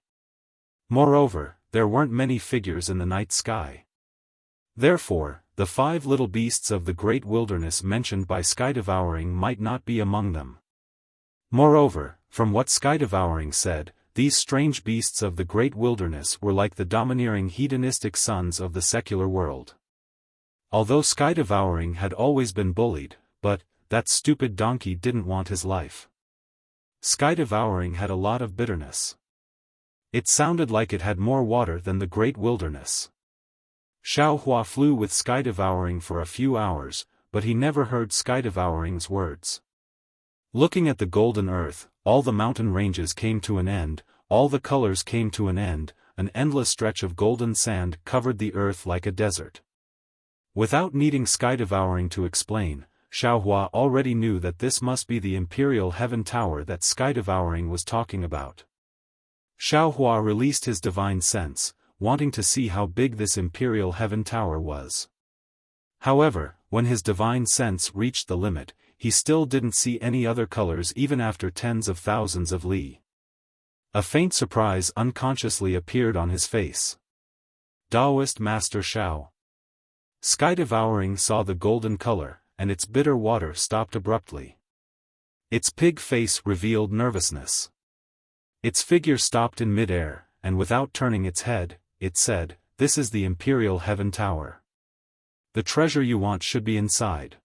Moreover, there weren't many figures in the night sky. Therefore, the 5 little beasts of the great wilderness mentioned by Sky Devouring might not be among them. Moreover, from what Sky Devouring said, these strange beasts of the great wilderness were like the domineering hedonistic sons of the secular world. Although Sky Devouring had always been bullied, but that stupid donkey didn't want his life. Sky Devouring had a lot of bitterness. It sounded like it had more water than the great wilderness. Xiaohua flew with Sky Devouring for a few hours, but he never heard Sky Devouring's words. Looking at the golden earth, all the mountain ranges came to an end, all the colors came to an end, an endless stretch of golden sand covered the earth like a desert. Without needing Sky Devouring to explain, Xiaohua already knew that this must be the Imperial Heaven Tower that Sky Devouring was talking about. Xiaohua released his divine sense, wanting to see how big this Imperial Heaven Tower was. However, when his divine sense reached the limit, he still didn't see any other colors even after tens of thousands of li. A faint surprise unconsciously appeared on his face. Taoist Master Xiao. Sky Devouring saw the golden color, and its bitter water stopped abruptly. Its pig face revealed nervousness. Its figure stopped in mid-air, and without turning its head, it said, "This is the Imperial Heaven Tower. The treasure you want should be inside.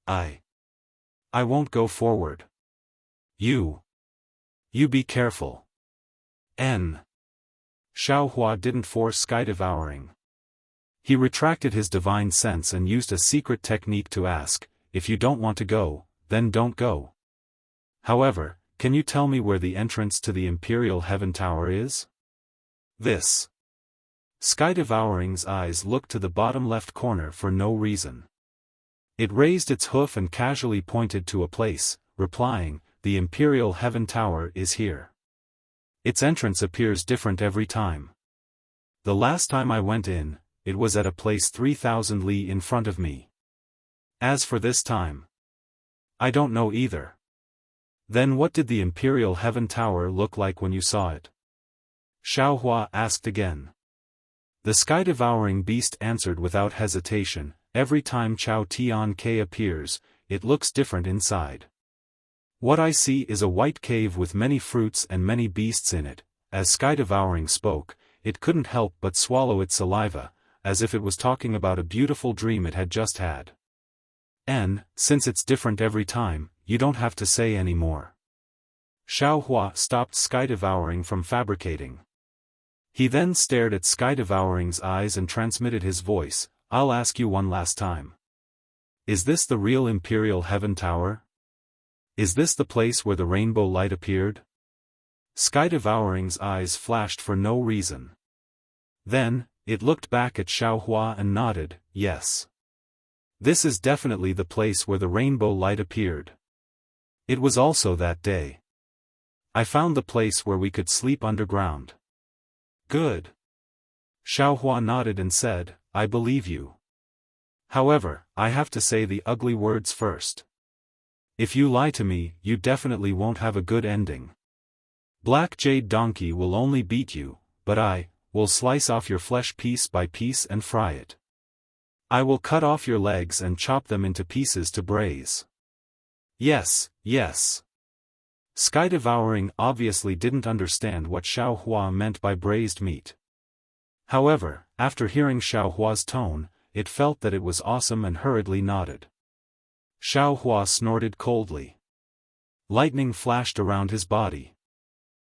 I won't go forward. You be careful." Xiaohua didn't force Sky Devouring. He retracted his divine sense and used a secret technique to ask, "If you don't want to go, then don't go. However, can you tell me where the entrance to the Imperial Heaven Tower is?" This. Sky Devouring's eyes looked to the bottom left corner for no reason. It raised its hoof and casually pointed to a place, replying, "The Imperial Heaven Tower is here. Its entrance appears different every time. The last time I went in, it was at a place 3,000 li in front of me. As for this time, I don't know either." "Then what did the Imperial Heaven Tower look like when you saw it?" Xiaohua asked again. The Sky Devouring beast answered without hesitation, "Every time Chao Tian K appears, it looks different inside. What I see is a white cave with many fruits and many beasts in it." As Sky Devouring spoke, it couldn't help but swallow its saliva, as if it was talking about a beautiful dream it had just had. "And, since it's different every time, you don't have to say any more." Xiaohua stopped Sky Devouring from fabricating. He then stared at Sky Devouring's eyes and transmitted his voice, "I'll ask you one last time. Is this the real Imperial Heaven Tower? Is this the place where the rainbow light appeared?" Sky Devouring's eyes flashed for no reason. Then, it looked back at Xiaohua and nodded, "Yes. This is definitely the place where the rainbow light appeared. It was also that day. I found the place where we could sleep underground." "Good." Xiaohua nodded and said, "I believe you. However, I have to say the ugly words first. If you lie to me, you definitely won't have a good ending. Black Jade Donkey will only beat you, but I will slice off your flesh piece by piece and fry it. I will cut off your legs and chop them into pieces to braise." "Yes, yes." Sky Devouring obviously didn't understand what Xiaohua meant by braised meat. However, after hearing Xiaohua's tone, it felt that it was awesome and hurriedly nodded. Xiaohua snorted coldly. Lightning flashed around his body.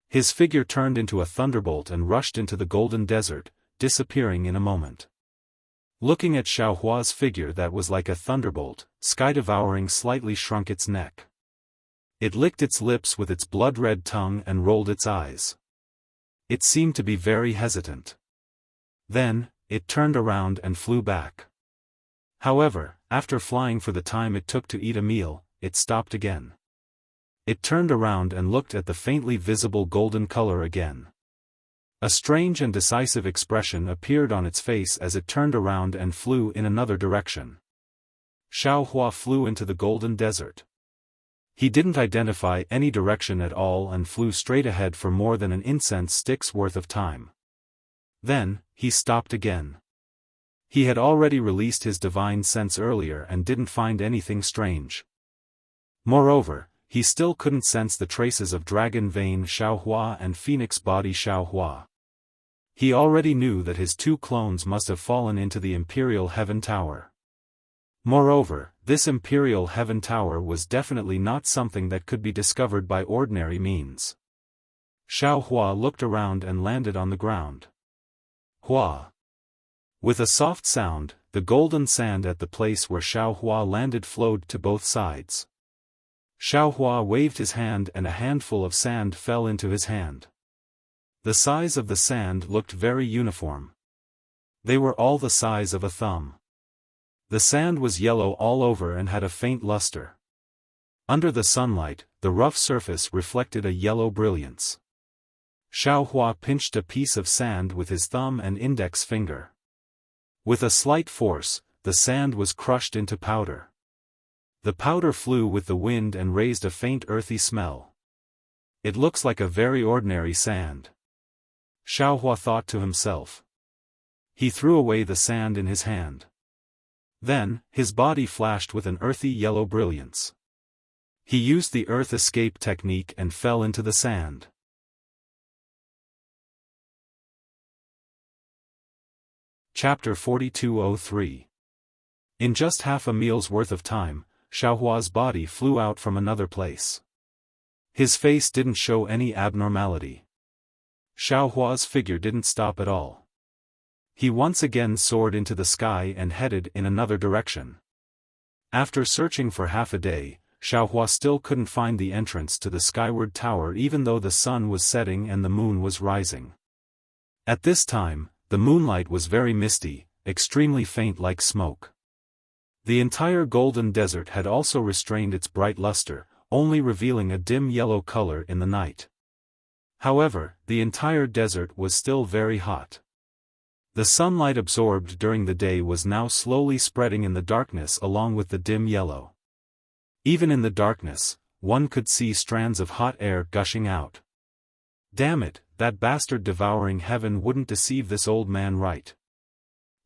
His figure turned into a thunderbolt and rushed into the golden desert, disappearing in a moment. Looking at Xiaohua's figure that was like a thunderbolt, Sky Devouring slightly shrunk its neck. It licked its lips with its blood-red tongue and rolled its eyes. It seemed to be very hesitant. Then, it turned around and flew back. However, after flying for the time it took to eat a meal, it stopped again. It turned around and looked at the faintly visible golden color again. A strange and decisive expression appeared on its face as it turned around and flew in another direction. Xiaohua flew into the golden desert. He didn't identify any direction at all and flew straight ahead for more than an incense stick's worth of time. Then, he stopped again. He had already released his divine sense earlier and didn't find anything strange. Moreover, he still couldn't sense the traces of dragon vein Xiaohua and phoenix body Xiaohua. He already knew that his two clones must have fallen into the Imperial Heaven Tower. Moreover, this Imperial Heaven Tower was definitely not something that could be discovered by ordinary means. Xiaohua looked around and landed on the ground. Hua. With a soft sound, the golden sand at the place where Xiaohua landed flowed to both sides. Xiaohua waved his hand and a handful of sand fell into his hand. The size of the sand looked very uniform. They were all the size of a thumb. The sand was yellow all over and had a faint luster. Under the sunlight, the rough surface reflected a yellow brilliance. Xiaohua pinched a piece of sand with his thumb and index finger. With a slight force, the sand was crushed into powder. The powder flew with the wind and raised a faint earthy smell. It looks like a very ordinary sand. Xiaohua thought to himself. He threw away the sand in his hand. Then, his body flashed with an earthy yellow brilliance. He used the earth escape technique and fell into the sand. Chapter 4203. In just half a meal's worth of time, Xiaohua's body flew out from another place. His face didn't show any abnormality. Xiaohua's figure didn't stop at all. He once again soared into the sky and headed in another direction. After searching for half a day, Xiaohua still couldn't find the entrance to the skyward tower even though the sun was setting and the moon was rising. At this time, the moonlight was very misty, extremely faint like smoke. The entire golden desert had also restrained its bright luster, only revealing a dim yellow color in the night. However, the entire desert was still very hot. The sunlight absorbed during the day was now slowly spreading in the darkness along with the dim yellow. Even in the darkness, one could see strands of hot air gushing out. Damn it, that bastard devouring heaven wouldn't deceive this old man right.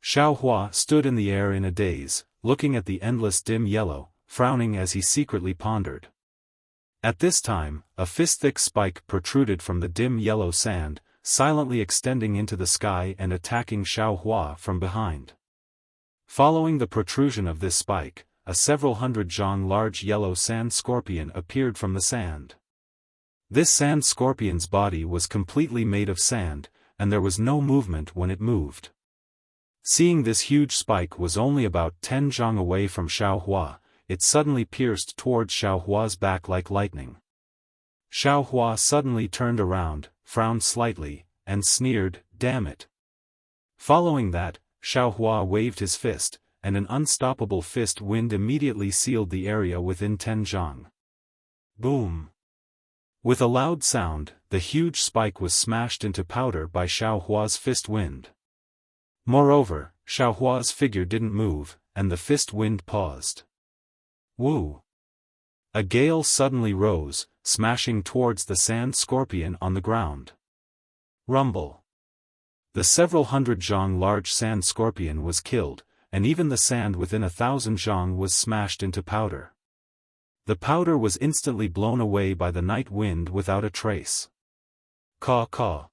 Xiaohua stood in the air in a daze, looking at the endless dim yellow, frowning as he secretly pondered. At this time, a fist-thick spike protruded from the dim yellow sand, silently extending into the sky and attacking Xiaohua from behind. Following the protrusion of this spike, a several hundred zhang large yellow sand scorpion appeared from the sand. This sand scorpion's body was completely made of sand, and there was no movement when it moved. Seeing this huge spike was only about 10 zhang away from Xiaohua, it suddenly pierced towards Xiaohua's back like lightning. Xiaohua suddenly turned around, frowned slightly, and sneered, "Damn it." Following that, Xiaohua waved his fist, and an unstoppable fist wind immediately sealed the area within 10 zhang. Boom! With a loud sound, the huge spike was smashed into powder by Xiaohua's fist wind. Moreover, Xiaohua's figure didn't move, and the fist wind paused. Woo! A gale suddenly rose, smashing towards the sand scorpion on the ground. Rumble! The several hundred zhang large sand scorpion was killed, and even the sand within 1,000 zhang was smashed into powder. The powder was instantly blown away by the night wind without a trace. Caw caw.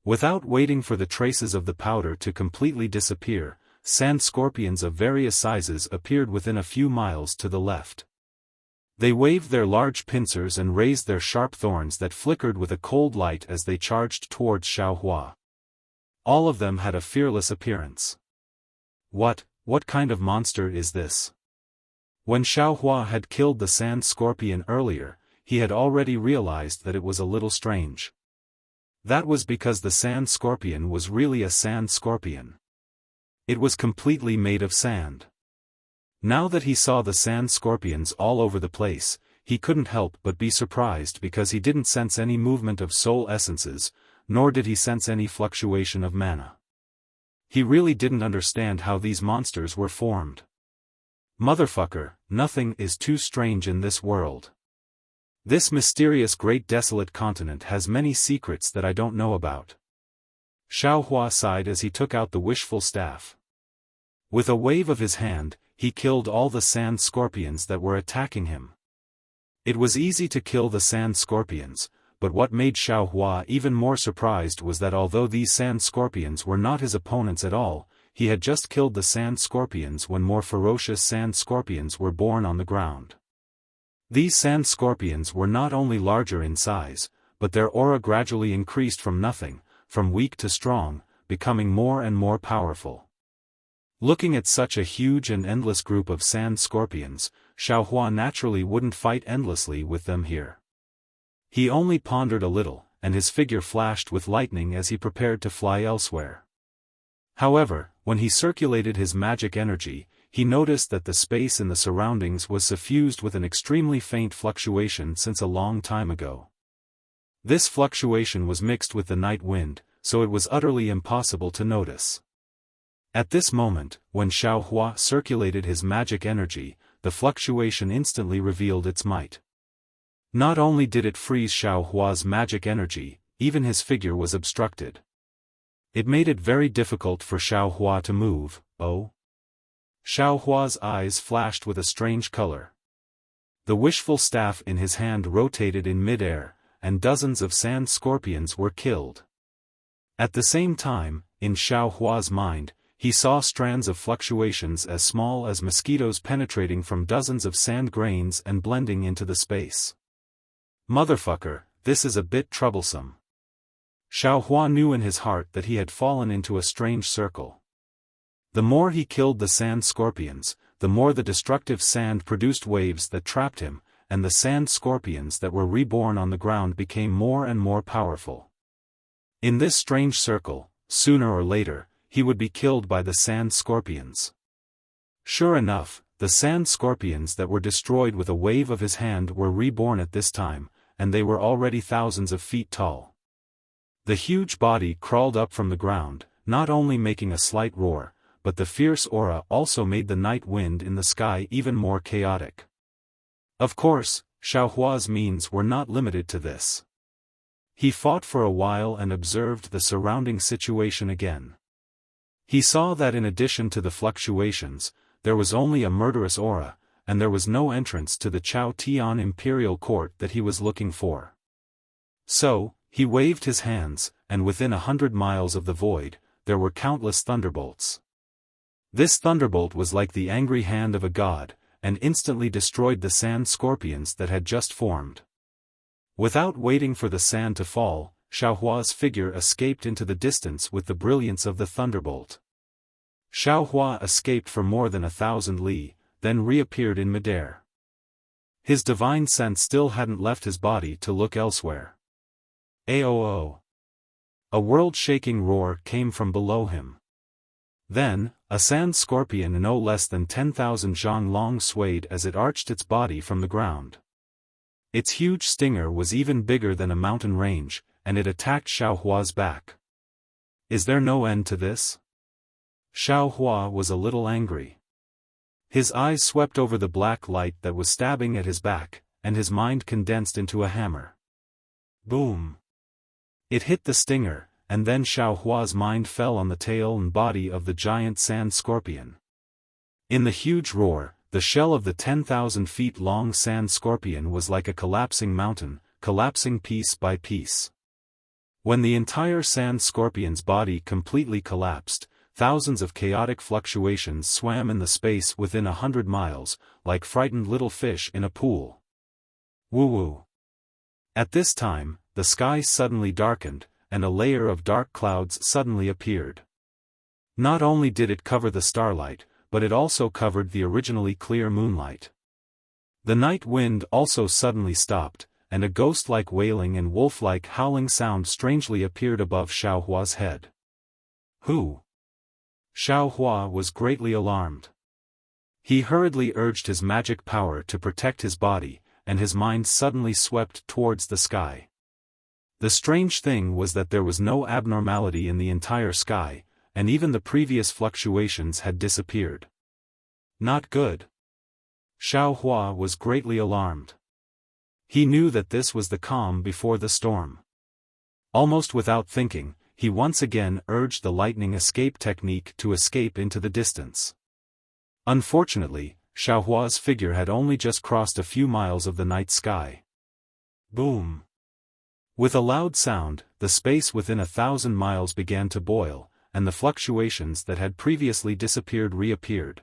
Without waiting for the traces of the powder to completely disappear, sand scorpions of various sizes appeared within a few miles to the left. They waved their large pincers and raised their sharp thorns that flickered with a cold light as they charged towards Xiaohua. All of them had a fearless appearance. What kind of monster is this? When Xiaohua had killed the sand scorpion earlier, he had already realized that it was a little strange. That was because the sand scorpion was really a sand scorpion. It was completely made of sand. Now that he saw the sand scorpions all over the place, he couldn't help but be surprised because he didn't sense any movement of soul essences, nor did he sense any fluctuation of mana. He really didn't understand how these monsters were formed. Motherfucker, nothing is too strange in this world. This mysterious great desolate continent has many secrets that I don't know about. Xiaohua sighed as he took out the wishful staff. With a wave of his hand, he killed all the sand scorpions that were attacking him. It was easy to kill the sand scorpions, but what made Xiaohua even more surprised was that although these sand scorpions were not his opponents at all, he had just killed the sand scorpions when more ferocious sand scorpions were born on the ground. These sand scorpions were not only larger in size, but their aura gradually increased from nothing, from weak to strong, becoming more and more powerful. Looking at such a huge and endless group of sand scorpions, Xiaohua naturally wouldn't fight endlessly with them here. He only pondered a little, and his figure flashed with lightning as he prepared to fly elsewhere. However, when he circulated his magic energy, he noticed that the space in the surroundings was suffused with an extremely faint fluctuation since a long time ago. This fluctuation was mixed with the night wind, so it was utterly impossible to notice. At this moment, when Xiaohua circulated his magic energy, the fluctuation instantly revealed its might. Not only did it freeze Xiaohua's magic energy, even his figure was obstructed. It made it very difficult for Xiaohua to move. Oh! Xiaohua's eyes flashed with a strange color. The wishful staff in his hand rotated in mid-air, and dozens of sand scorpions were killed. At the same time, in Xiaohua's mind, he saw strands of fluctuations as small as mosquitoes penetrating from dozens of sand grains and blending into the space. Motherfucker, this is a bit troublesome. Xiaohua knew in his heart that he had fallen into a strange circle. The more he killed the sand scorpions, the more the destructive sand produced waves that trapped him, and the sand scorpions that were reborn on the ground became more and more powerful. In this strange circle, sooner or later, he would be killed by the sand scorpions. Sure enough, the sand scorpions that were destroyed with a wave of his hand were reborn at this time, and they were already thousands of feet tall. The huge body crawled up from the ground, not only making a slight roar, but the fierce aura also made the night wind in the sky even more chaotic. Of course, Xiaohua's means were not limited to this. He fought for a while and observed the surrounding situation again. He saw that in addition to the fluctuations, there was only a murderous aura, and there was no entrance to the Chao Tian imperial court that he was looking for. So, he waved his hands, and within 100 miles of the void, there were countless thunderbolts. This thunderbolt was like the angry hand of a god, and instantly destroyed the sand scorpions that had just formed. Without waiting for the sand to fall, Xiaohua's figure escaped into the distance with the brilliance of the thunderbolt. Xiaohua escaped for more than 1,000 li, then reappeared in midair. His divine sense still hadn't left his body to look elsewhere. Aoo! A world-shaking roar came from below him. Then, a sand scorpion no less than 10,000 zhang long swayed as it arched its body from the ground. Its huge stinger was even bigger than a mountain range, and it attacked Xiaohua's back. Is there no end to this? Xiaohua was a little angry. His eyes swept over the black light that was stabbing at his back, and his mind condensed into a hammer. Boom! It hit the stinger, and then Xiaohua's mind fell on the tail and body of the giant sand scorpion. In the huge roar, the shell of the 10,000 feet long sand scorpion was like a collapsing mountain, collapsing piece by piece. When the entire sand scorpion's body completely collapsed, thousands of chaotic fluctuations swam in the space within 100 miles, like frightened little fish in a pool. Woo-woo. At this time, the sky suddenly darkened, and a layer of dark clouds suddenly appeared. Not only did it cover the starlight, but it also covered the originally clear moonlight. The night wind also suddenly stopped, and a ghost-like wailing and wolf-like howling sound strangely appeared above Xiaohua's head. Who? Xiaohua was greatly alarmed. He hurriedly urged his magic power to protect his body, and his mind suddenly swept towards the sky. The strange thing was that there was no abnormality in the entire sky, and even the previous fluctuations had disappeared. Not good. Xiao Hua was greatly alarmed. He knew that this was the calm before the storm. Almost without thinking, he once again urged the lightning escape technique to escape into the distance. Unfortunately, Xiao Hua's figure had only just crossed a few miles of the night sky. Boom! With a loud sound, the space within 1,000 miles began to boil, and the fluctuations that had previously disappeared reappeared.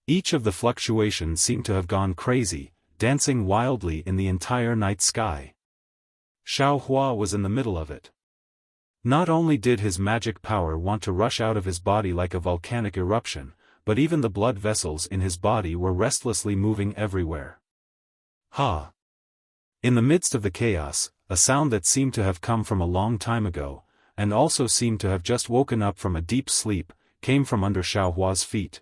Each of the fluctuations seemed to have gone crazy, dancing wildly in the entire night sky. Xiao Hua was in the middle of it. Not only did his magic power want to rush out of his body like a volcanic eruption, but even the blood vessels in his body were restlessly moving everywhere. Ha! In the midst of the chaos, a sound that seemed to have come from a long time ago, and also seemed to have just woken up from a deep sleep, came from under Xiao Hua's feet.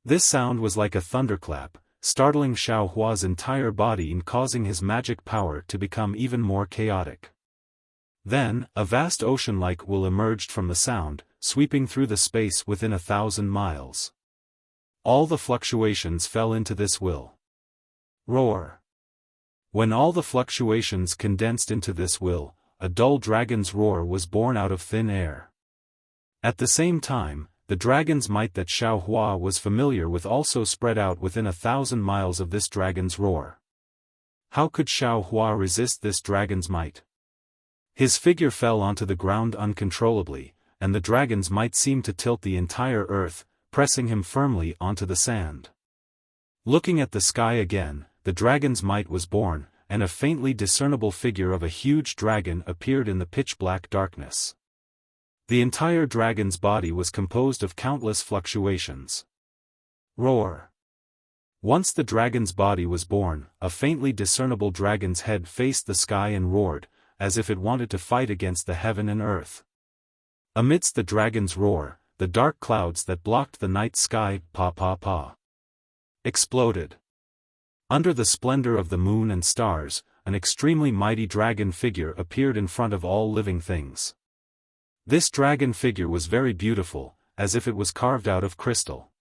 This sound was like a thunderclap, startling Xiao Hua's entire body and causing his magic power to become even more chaotic. Then, a vast ocean-like will emerged from the sound, sweeping through the space within 1,000 miles. All the fluctuations fell into this will. Roar! When all the fluctuations condensed into this will, a dull dragon's roar was born out of thin air. At the same time, the dragon's might that Xiao Hua was familiar with also spread out within 1,000 miles of this dragon's roar. How could Xiao Hua resist this dragon's might? His figure fell onto the ground uncontrollably, and the dragon's might seemed to tilt the entire earth, pressing him firmly onto the sand. Looking at the sky again, the dragon's might was born, and a faintly discernible figure of a huge dragon appeared in the pitch-black darkness. The entire dragon's body was composed of countless fluctuations. Roar! Once the dragon's body was born, a faintly discernible dragon's head faced the sky and roared, as if it wanted to fight against the heaven and earth. Amidst the dragon's roar, the dark clouds that blocked the night sky, exploded. Under the splendor of the moon and stars, an extremely mighty dragon figure appeared in front of all living things. This dragon figure was very beautiful, as if it was carved out of crystal.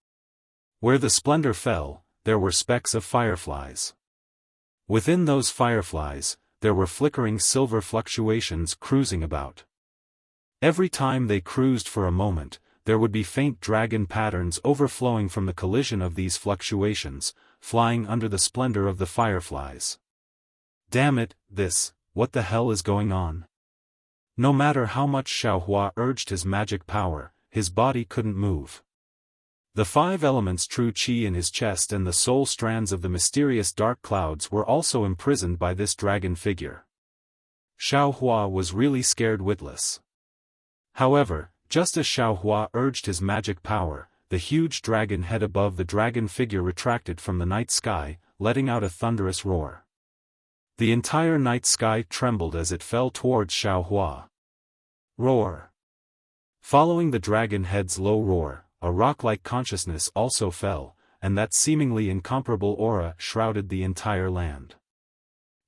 Where the splendor fell, there were specks of fireflies. Within those fireflies, there were flickering silver fluctuations cruising about. Every time they cruised for a moment, there would be faint dragon patterns overflowing from the collision of these fluctuations, flying under the splendor of the fireflies. Damn it, what the hell is going on? No matter how much Xiao Hua urged his magic power, his body couldn't move. The 5 elements true qi in his chest and the soul strands of the mysterious dark clouds were also imprisoned by this dragon figure. Xiao Hua was really scared witless. However, just as Xiao Hua urged his magic power, the huge dragon head above the dragon figure retracted from the night sky, letting out a thunderous roar. The entire night sky trembled as it fell towards Xiao Hua. Roar! Following the dragon head's low roar, a rock-like consciousness also fell, and that seemingly incomparable aura shrouded the entire land.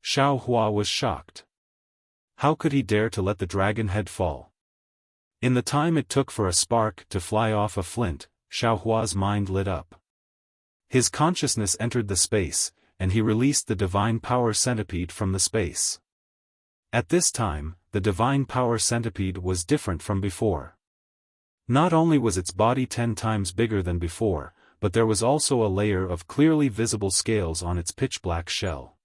Xiao Hua was shocked. How could he dare to let the dragon head fall? In the time it took for a spark to fly off a flint, Xiao Hua's mind lit up. His consciousness entered the space, and he released the divine power centipede from the space. At this time, the divine power centipede was different from before. Not only was its body 10 times bigger than before, but there was also a layer of clearly visible scales on its pitch-black shell.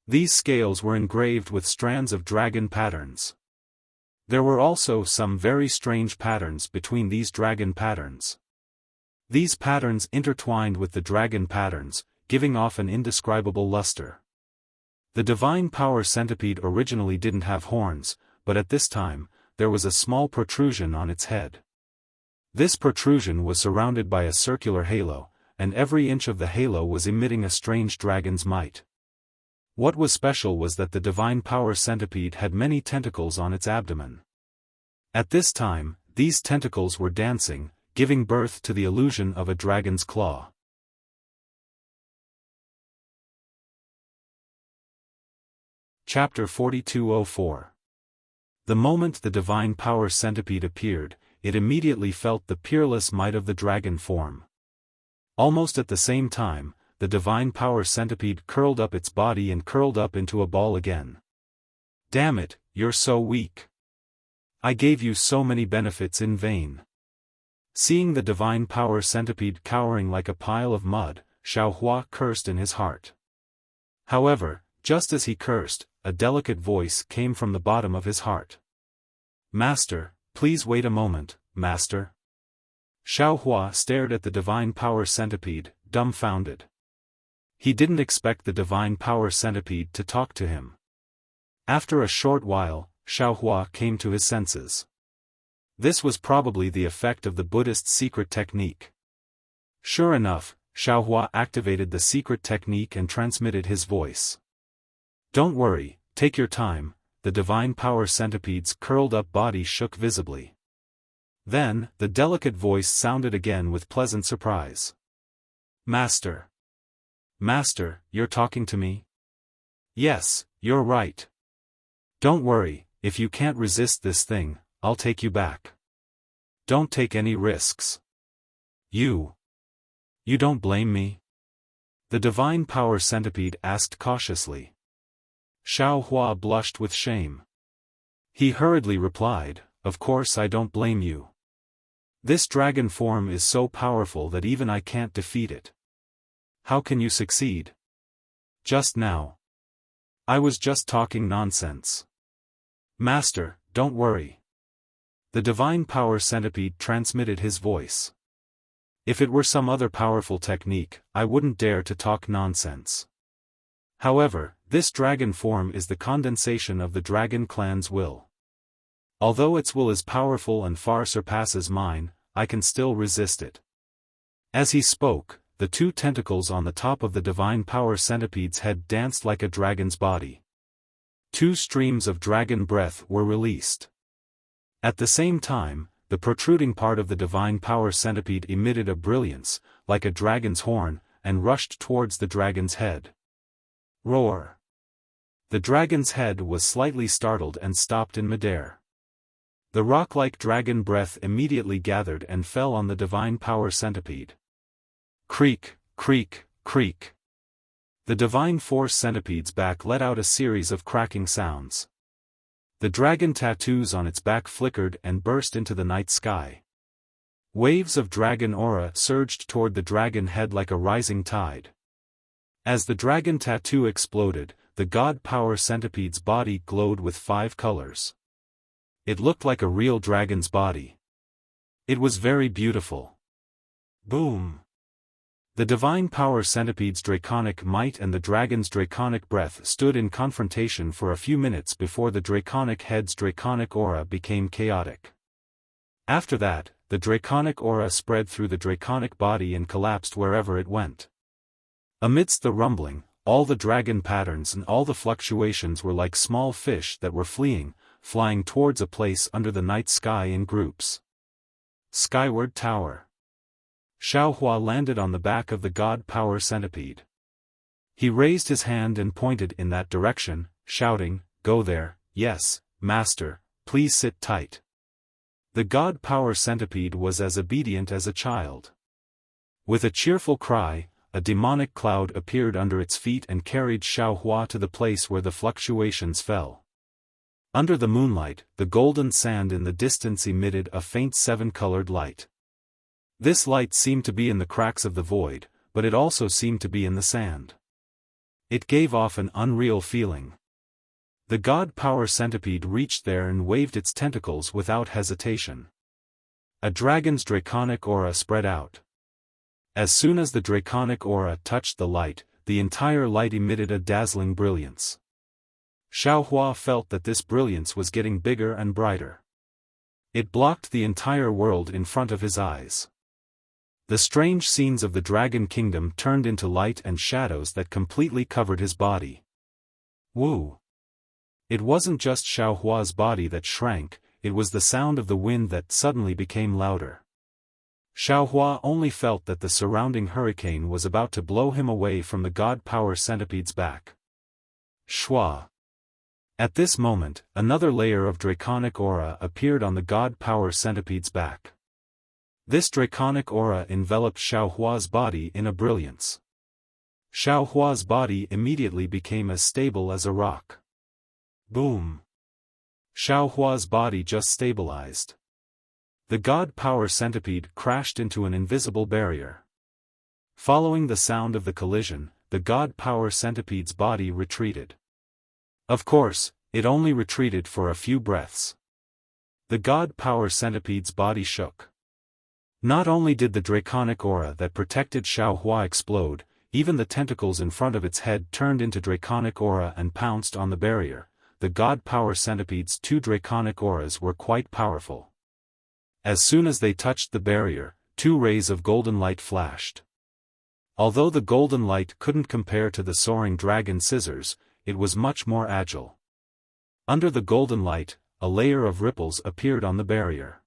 These scales were engraved with strands of dragon patterns. There were also some very strange patterns between these dragon patterns. These patterns intertwined with the dragon patterns, giving off an indescribable luster. The divine power centipede originally didn't have horns, but at this time, there was a small protrusion on its head. This protrusion was surrounded by a circular halo, and every inch of the halo was emitting a strange dragon's might. What was special was that the divine power centipede had many tentacles on its abdomen. At this time, these tentacles were dancing, giving birth to the illusion of a dragon's claw. Chapter 4204. The moment the divine power centipede appeared, it immediately felt the peerless might of the dragon form. Almost at the same time, the divine power centipede curled up its body and curled up into a ball again. Damn it, you're so weak. I gave you so many benefits in vain. Seeing the divine power centipede cowering like a pile of mud, Xiaofan cursed in his heart. However, just as he cursed, a delicate voice came from the bottom of his heart. Master, please wait a moment, Master. Xiaofan stared at the divine power centipede, dumbfounded. He didn't expect the divine power centipede to talk to him. After a short while, Xiaofan came to his senses. This was probably the effect of the Buddhist secret technique. Sure enough, Xiaofan activated the secret technique and transmitted his voice. Don't worry, take your time. The divine power centipede's curled-up body shook visibly. Then, the delicate voice sounded again with pleasant surprise. Master. Master, you're talking to me? Yes, you're right. Don't worry, if you can't resist this thing, I'll take you back. Don't take any risks. You don't blame me? The divine power centipede asked cautiously. Xiaofan blushed with shame. He hurriedly replied, Of course I don't blame you. This dragon form is so powerful that even I can't defeat it. How can you succeed? Just now. I was just talking nonsense. Master, don't worry. The divine power centipede transmitted his voice. If it were some other powerful technique, I wouldn't dare to talk nonsense. However, this dragon form is the condensation of the dragon clan's will. Although its will is powerful and far surpasses mine, I can still resist it. As he spoke, the two tentacles on the top of the divine power centipede's head danced like a dragon's body. Two streams of dragon breath were released. At the same time, the protruding part of the divine power centipede emitted a brilliance, like a dragon's horn, and rushed towards the dragon's head. Roar! The dragon's head was slightly startled and stopped in midair. The rock-like dragon breath immediately gathered and fell on the divine power centipede. Creak, creak, creak. The divine force centipede's back let out a series of cracking sounds. The dragon tattoos on its back flickered and burst into the night sky. Waves of dragon aura surged toward the dragon head like a rising tide. As the dragon tattoo exploded, the god power centipede's body glowed with 5 colors. It looked like a real dragon's body. It was very beautiful. Boom! The divine power centipede's draconic might and the dragon's draconic breath stood in confrontation for a few minutes before the draconic head's draconic aura became chaotic. After that, the draconic aura spread through the draconic body and collapsed wherever it went. Amidst the rumbling, all the dragon patterns and all the fluctuations were like small fish that were flying towards a place under the night sky in groups. Skyward Tower. Xiaofan landed on the back of the god power centipede. He raised his hand and pointed in that direction, shouting, Go there, yes, master, please sit tight. The god power centipede was as obedient as a child. With a cheerful cry, a demonic cloud appeared under its feet and carried Xiaofan to the place where the fluctuations fell. Under the moonlight, the golden sand in the distance emitted a faint 7-colored light. This light seemed to be in the cracks of the void, but it also seemed to be in the sand. It gave off an unreal feeling. The god power centipede reached there and waved its tentacles without hesitation. A dragon's draconic aura spread out. As soon as the draconic aura touched the light, the entire light emitted a dazzling brilliance. Xiaofan felt that this brilliance was getting bigger and brighter. It blocked the entire world in front of his eyes. The strange scenes of the Dragon Kingdom turned into light and shadows that completely covered his body. Woo! It wasn't just Xiaohua's body that shrank, it was the sound of the wind that suddenly became louder. Xiaohua only felt that the surrounding hurricane was about to blow him away from the god power centipede's back. Shua! At this moment, another layer of draconic aura appeared on the god power centipede's back. This draconic aura enveloped Xiaohua's body in a brilliance. Xiaohua's body immediately became as stable as a rock. Boom! Xiaohua's body just stabilized. The god power centipede crashed into an invisible barrier. Following the sound of the collision, the god power centipede's body retreated. Of course, it only retreated for a few breaths. The god power centipede's body shook. Not only did the draconic aura that protected Xiaohua explode, even the tentacles in front of its head turned into draconic aura and pounced on the barrier. The god power centipede's two draconic auras were quite powerful. As soon as they touched the barrier, two rays of golden light flashed. Although the golden light couldn't compare to the soaring dragon scissors, it was much more agile. Under the golden light, a layer of ripples appeared on the barrier.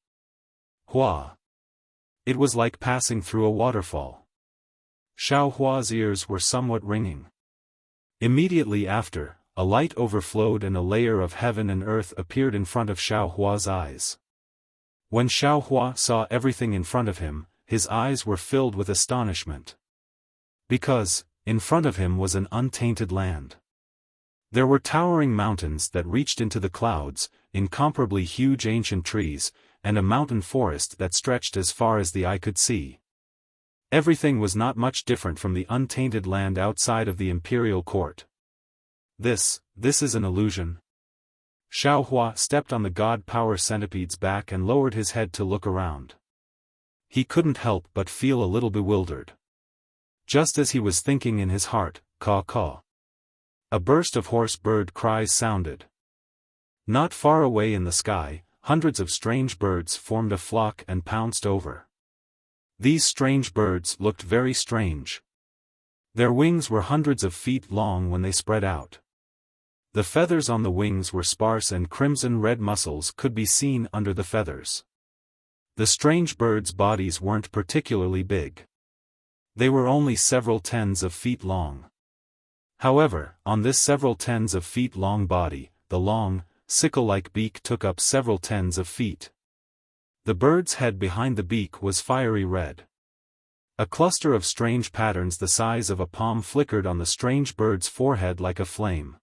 Hua! It was like passing through a waterfall. Xiaohua's ears were somewhat ringing. Immediately after, a light overflowed and a layer of heaven and earth appeared in front of Xiaohua's eyes. When Xiaohua saw everything in front of him, his eyes were filled with astonishment. Because, in front of him was an untainted land. There were towering mountains that reached into the clouds, incomparably huge ancient trees, and a mountain forest that stretched as far as the eye could see. Everything was not much different from the untainted land outside of the imperial court. This is an illusion. Xiaohua stepped on the god power centipede's back and lowered his head to look around. He couldn't help but feel a little bewildered. Just as he was thinking in his heart, caw-caw. A burst of hoarse bird cries sounded. Not far away in the sky, hundreds of strange birds formed a flock and pounced over. These strange birds looked very strange. Their wings were hundreds of feet long when they spread out. The feathers on the wings were sparse and crimson-red muscles could be seen under the feathers. The strange birds' bodies weren't particularly big. They were only several tens of feet long. However, on this several tens of feet long body, the long, sickle-like beak took up several tens of feet. The bird's head behind the beak was fiery red. A cluster of strange patterns the size of a palm flickered on the strange bird's forehead like a flame.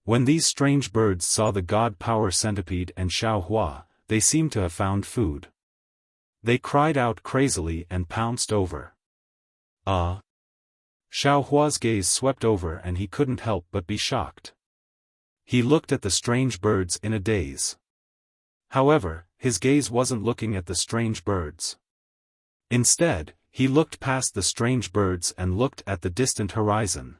When these strange birds saw the god power centipede and Xiaohua, they seemed to have found food. They cried out crazily and pounced over. Ah! Xiaohua's gaze swept over and he couldn't help but be shocked. He looked at the strange birds in a daze. However, his gaze wasn't looking at the strange birds. Instead, he looked past the strange birds and looked at the distant horizon.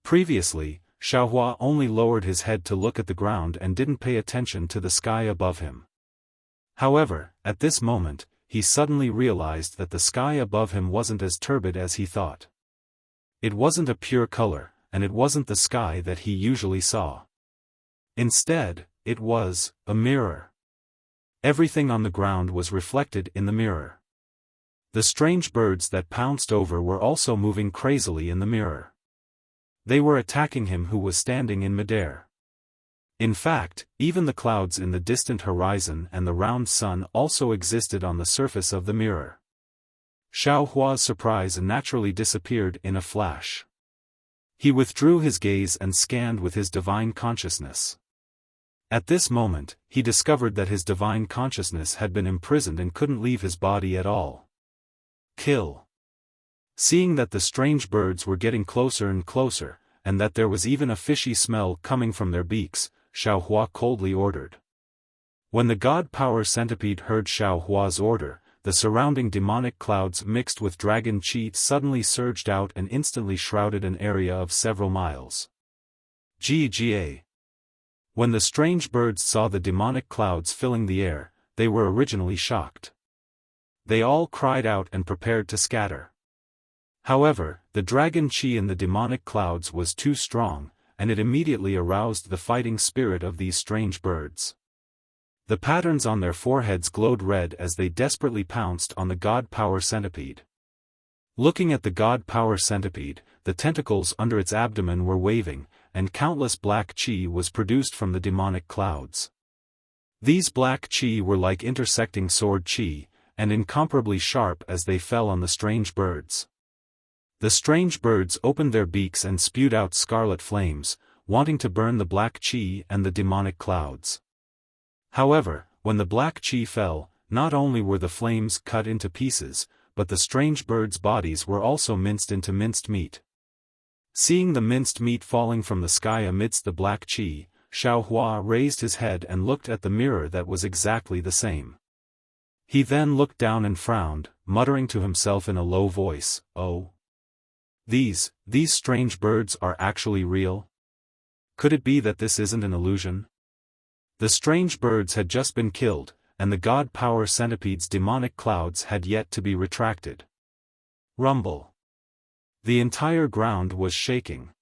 Previously, Xiaohua only lowered his head to look at the ground and didn't pay attention to the sky above him. However, at this moment, he suddenly realized that the sky above him wasn't as turbid as he thought. It wasn't a pure color, and it wasn't the sky that he usually saw. Instead, it was a mirror. Everything on the ground was reflected in the mirror. The strange birds that pounced over were also moving crazily in the mirror. They were attacking him who was standing in midair. In fact, even the clouds in the distant horizon and the round sun also existed on the surface of the mirror. Xiaohua's surprise naturally disappeared in a flash. He withdrew his gaze and scanned with his divine consciousness. At this moment, he discovered that his divine consciousness had been imprisoned and couldn't leave his body at all. Kill. Seeing that the strange birds were getting closer and closer, and that there was even a fishy smell coming from their beaks, Xiaohua coldly ordered. When the god power centipede heard Xiaohua's order, the surrounding demonic clouds mixed with dragon chi suddenly surged out and instantly shrouded an area of several miles. Ga. When the strange birds saw the demonic clouds filling the air, they were originally shocked. They all cried out and prepared to scatter. However, the dragon chi in the demonic clouds was too strong, and it immediately aroused the fighting spirit of these strange birds. The patterns on their foreheads glowed red as they desperately pounced on the god power centipede. Looking at the god power centipede, the tentacles under its abdomen were waving, and countless black qi was produced from the demonic clouds. These black qi were like intersecting sword qi, and incomparably sharp as they fell on the strange birds. The strange birds opened their beaks and spewed out scarlet flames, wanting to burn the black qi and the demonic clouds. However, when the black qi fell, not only were the flames cut into pieces, but the strange birds' bodies were also minced into minced meat. Seeing the minced meat falling from the sky amidst the black qi, Xiaofan raised his head and looked at the mirror that was exactly the same. He then looked down and frowned, muttering to himself in a low voice, "Oh, these strange birds are actually real? Could it be that this isn't an illusion?" The strange birds had just been killed, and the god power centipede's demonic clouds had yet to be retracted. Rumble. The entire ground was shaking.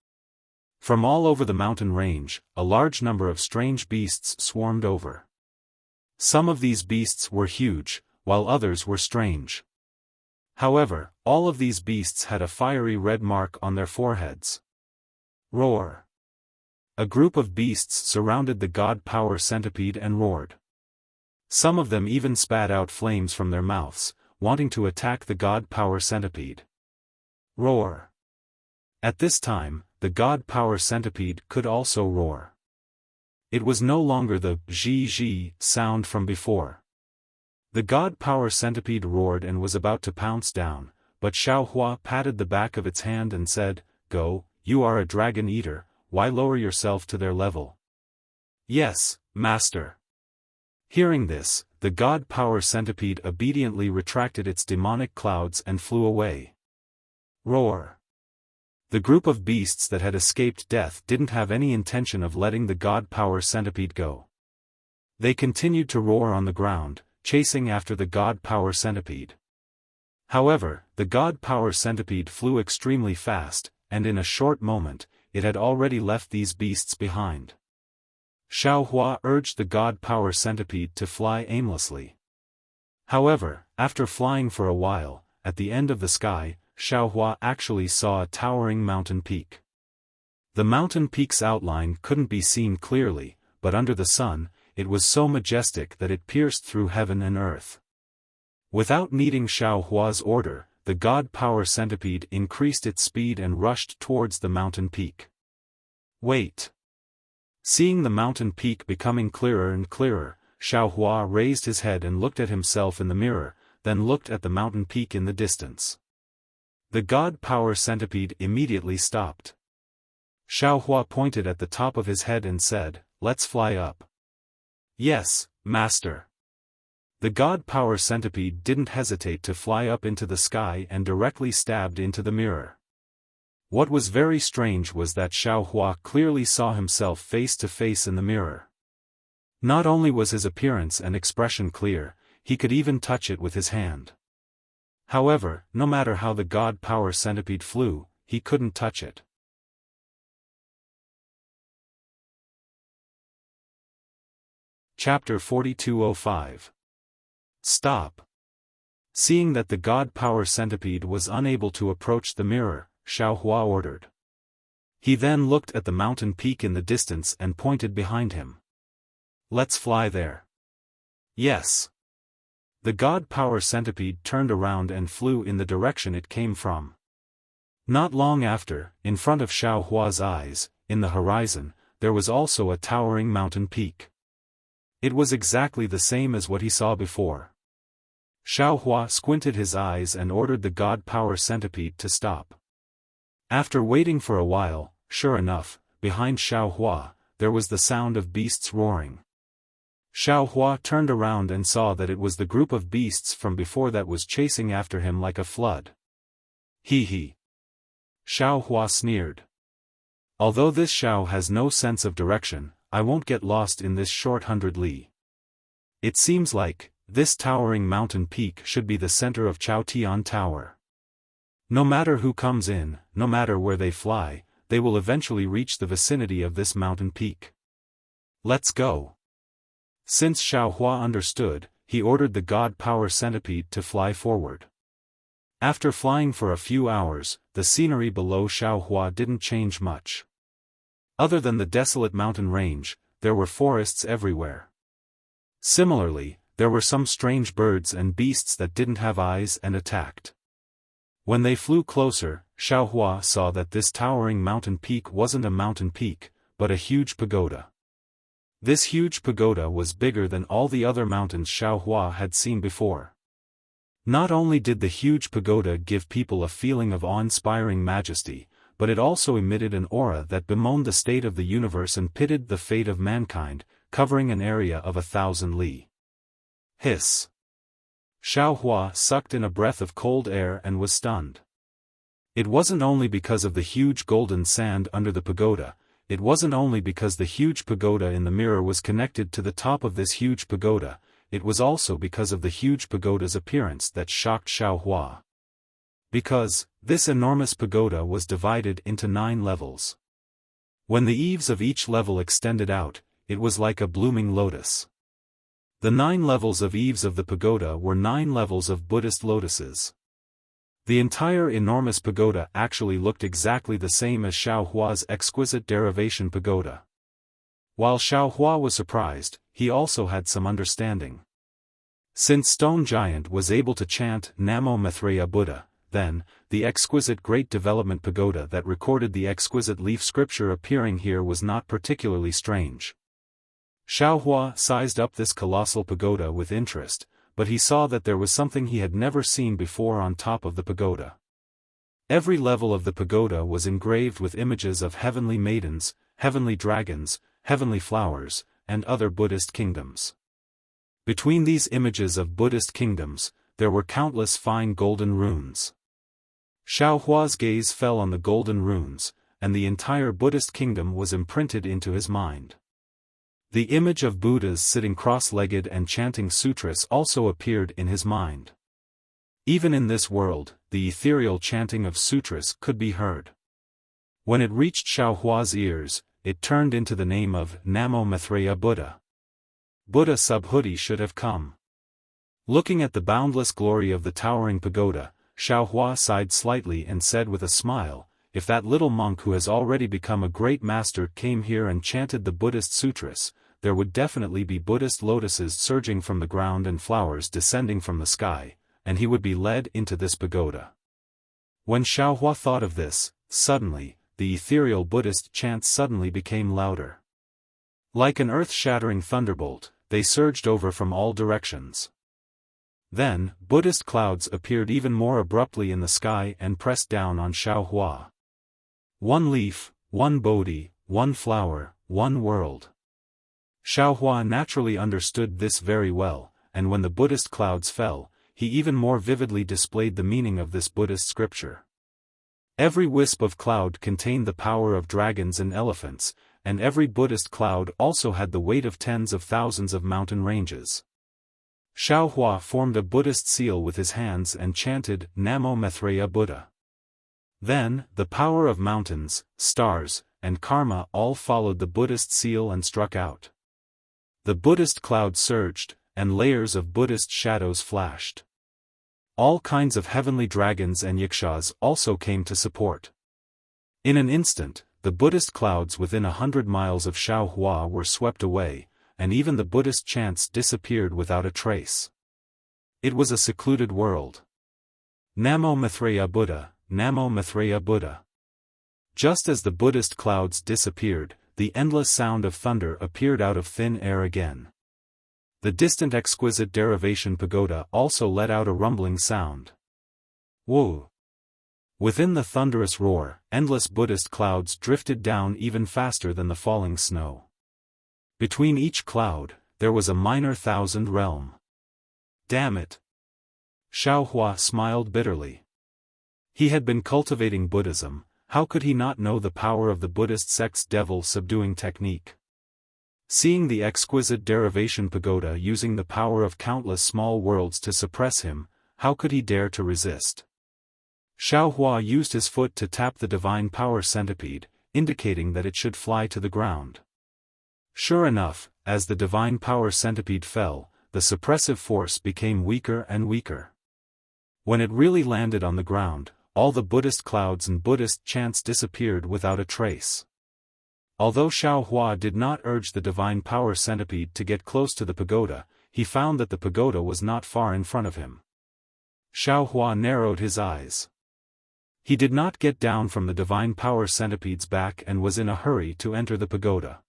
From all over the mountain range, a large number of strange beasts swarmed over. Some of these beasts were huge, while others were strange. However, all of these beasts had a fiery red mark on their foreheads. Roar. A group of beasts surrounded the god power centipede and roared. Some of them even spat out flames from their mouths, wanting to attack the god power centipede. Roar. At this time, the god power centipede could also roar. It was no longer the zhi sound from before. The god power centipede roared and was about to pounce down, but Xiaofan patted the back of its hand and said, "Go, you are a dragon eater, why lower yourself to their level?" "Yes, master." Hearing this, the god power centipede obediently retracted its demonic clouds and flew away. Roar. The group of beasts that had escaped death didn't have any intention of letting the god power centipede go. They continued to roar on the ground, chasing after the god power centipede. However, the god power centipede flew extremely fast, and in a short moment, it had already left these beasts behind. Xiaofan urged the god power centipede to fly aimlessly. However, after flying for a while, at the end of the sky, Xiaofan actually saw a towering mountain peak. The mountain peak's outline couldn't be seen clearly, but under the sun, it was so majestic that it pierced through heaven and earth. Without needing Xiaohua's order, the god power centipede increased its speed and rushed towards the mountain peak. Wait! Seeing the mountain peak becoming clearer and clearer, Xiaohua raised his head and looked at himself in the mirror, then looked at the mountain peak in the distance. The god power centipede immediately stopped. Xiaohua pointed at the top of his head and said, "Let's fly up." "Yes, master." The god power centipede didn't hesitate to fly up into the sky and directly stabbed into the mirror. What was very strange was that Xiaohua clearly saw himself face to face in the mirror. Not only was his appearance and expression clear, he could even touch it with his hand. However, no matter how the god power centipede flew, he couldn't touch it. Chapter 4205. Stop. Seeing that the god power centipede was unable to approach the mirror, Xiaohua ordered. He then looked at the mountain peak in the distance and pointed behind him. "Let's fly there." "Yes." The god power centipede turned around and flew in the direction it came from. Not long after, in front of Xiaohua's eyes, in the horizon, there was also a towering mountain peak. It was exactly the same as what he saw before. Xiaohua squinted his eyes and ordered the god power centipede to stop. After waiting for a while, sure enough, behind Xiaohua, there was the sound of beasts roaring. Xiaohua turned around and saw that it was the group of beasts from before that was chasing after him like a flood. Hee. Xiaohua sneered. "Although this Xiao has no sense of direction, I won't get lost in this short 100 li. It seems like, this towering mountain peak should be the center of Chaotian Tower. No matter who comes in, no matter where they fly, they will eventually reach the vicinity of this mountain peak. Let's go." Since Xiaohua understood, he ordered the god power centipede to fly forward. After flying for a few hours, the scenery below Xiaohua didn't change much. Other than the desolate mountain range, there were forests everywhere. Similarly, there were some strange birds and beasts that didn't have eyes and attacked. When they flew closer, Xiaohua saw that this towering mountain peak wasn't a mountain peak, but a huge pagoda. This huge pagoda was bigger than all the other mountains Xiaohua had seen before. Not only did the huge pagoda give people a feeling of awe-inspiring majesty, but it also emitted an aura that bemoaned the state of the universe and pitted the fate of mankind, covering an area of 1,000 li. Hiss. Xiaohua sucked in a breath of cold air and was stunned. It wasn't only because of the huge golden sand under the pagoda, it wasn't only because the huge pagoda in the mirror was connected to the top of this huge pagoda, it was also because of the huge pagoda's appearance that shocked Xiaohua. Because, this enormous pagoda was divided into 9 levels. When the eaves of each level extended out, it was like a blooming lotus. The 9 levels of eaves of the pagoda were 9 levels of Buddhist lotuses. The entire enormous pagoda actually looked exactly the same as Xiaohua's exquisite derivation pagoda. While Xiaohua was surprised, he also had some understanding. Since Stone Giant was able to chant Namo Maitreya Buddha, then, the exquisite Great Development Pagoda that recorded the exquisite leaf scripture appearing here was not particularly strange. Xiaohua sized up this colossal pagoda with interest, but he saw that there was something he had never seen before on top of the pagoda. Every level of the pagoda was engraved with images of heavenly maidens, heavenly dragons, heavenly flowers, and other Buddhist kingdoms. Between these images of Buddhist kingdoms, there were countless fine golden runes. Xiaohua's gaze fell on the golden runes, and the entire Buddhist kingdom was imprinted into his mind. The image of Buddhas sitting cross-legged and chanting sutras also appeared in his mind. Even in this world, the ethereal chanting of sutras could be heard. When it reached Xiaohua's ears, it turned into the name of Namo Maitreya Buddha. Buddha Subhuti should have come. Looking at the boundless glory of the towering pagoda, Xiaohua sighed slightly and said with a smile, "If that little monk who has already become a great master came here and chanted the Buddhist sutras, there would definitely be Buddhist lotuses surging from the ground and flowers descending from the sky, and he would be led into this pagoda." When Xiaohua thought of this, suddenly, the ethereal Buddhist chants suddenly became louder. Like an earth-shattering thunderbolt, they surged over from all directions. Then, Buddhist clouds appeared even more abruptly in the sky and pressed down on Xiaohua. One leaf, one Bodhi, one flower, one world. Xiaohua naturally understood this very well, and when the Buddhist clouds fell, he even more vividly displayed the meaning of this Buddhist scripture. Every wisp of cloud contained the power of dragons and elephants, and every Buddhist cloud also had the weight of tens of thousands of mountain ranges. Xiaohua formed a Buddhist seal with his hands and chanted Namo Maitreya Buddha. Then, the power of mountains, stars, and karma all followed the Buddhist seal and struck out. The Buddhist cloud surged, and layers of Buddhist shadows flashed. All kinds of heavenly dragons and yakshas also came to support. In an instant, the Buddhist clouds within 100 miles of Xiaohua were swept away, and even the Buddhist chants disappeared without a trace. It was a secluded world. Namo Maitreya Buddha, Namo Maitreya Buddha. Just as the Buddhist clouds disappeared, the endless sound of thunder appeared out of thin air again. The distant exquisite derivation pagoda also let out a rumbling sound. Whoa! Within the thunderous roar, endless Buddhist clouds drifted down even faster than the falling snow. Between each cloud, there was a minor 1,000 realm. Damn it! Xiaohua smiled bitterly. He had been cultivating Buddhism, how could he not know the power of the Buddhist sect's devil-subduing technique? Seeing the exquisite derivation pagoda using the power of countless small worlds to suppress him, how could he dare to resist? Xiaohua used his foot to tap the divine power centipede, indicating that it should fly to the ground. Sure enough, as the divine power centipede fell, the suppressive force became weaker and weaker. When it really landed on the ground, all the Buddhist clouds and Buddhist chants disappeared without a trace. Although Xiaohua did not urge the divine power centipede to get close to the pagoda, he found that the pagoda was not far in front of him. Xiaohua narrowed his eyes. He did not get down from the divine power centipede's back and was in a hurry to enter the pagoda.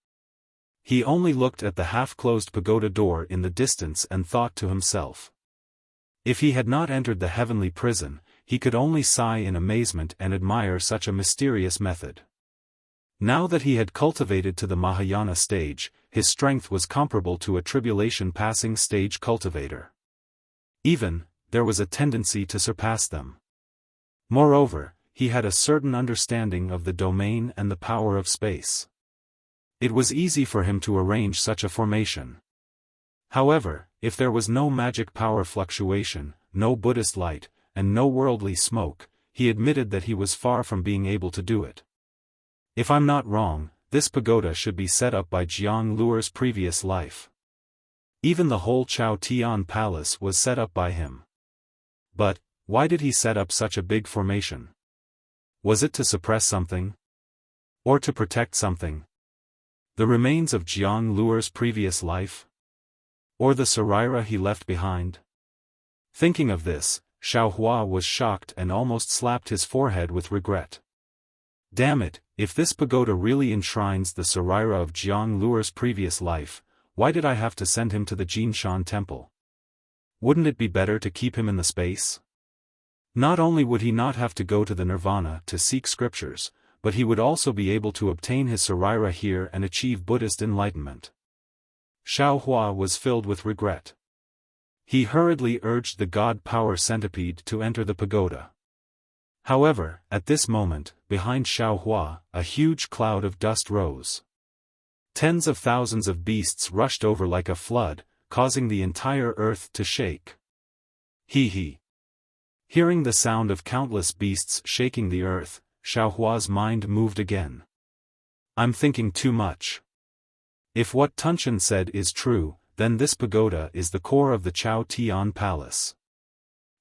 He only looked at the half-closed pagoda door in the distance and thought to himself. If he had not entered the heavenly prison, he could only sigh in amazement and admire such a mysterious method. Now that he had cultivated to the Mahayana stage, his strength was comparable to a tribulation-passing stage cultivator. Even, there was a tendency to surpass them. Moreover, he had a certain understanding of the domain and the power of space. It was easy for him to arrange such a formation. However, if there was no magic power fluctuation, no Buddhist light, and no worldly smoke, he admitted that he was far from being able to do it. If I'm not wrong, this pagoda should be set up by Jiang Luer's previous life. Even the whole Chao Tian palace was set up by him. But, why did he set up such a big formation? Was it to suppress something? Or to protect something? The remains of Jiang Luer's previous life? Or the Saraira he left behind? Thinking of this, Xiaohua was shocked and almost slapped his forehead with regret. Damn it, if this pagoda really enshrines the Saraira of Jiang Luer's previous life, why did I have to send him to the Jinshan temple? Wouldn't it be better to keep him in the space? Not only would he not have to go to the Nirvana to seek scriptures, but he would also be able to obtain his Saraira here and achieve Buddhist enlightenment. Xiaohua was filled with regret. He hurriedly urged the God Power Centipede to enter the pagoda. However, at this moment, behind Xiaohua, a huge cloud of dust rose. Tens of thousands of beasts rushed over like a flood, causing the entire earth to shake. He. Hearing the sound of countless beasts shaking the earth, Xiaohua's mind moved again. I'm thinking too much. If what Tunchen said is true, then this pagoda is the core of the Chao Tian palace.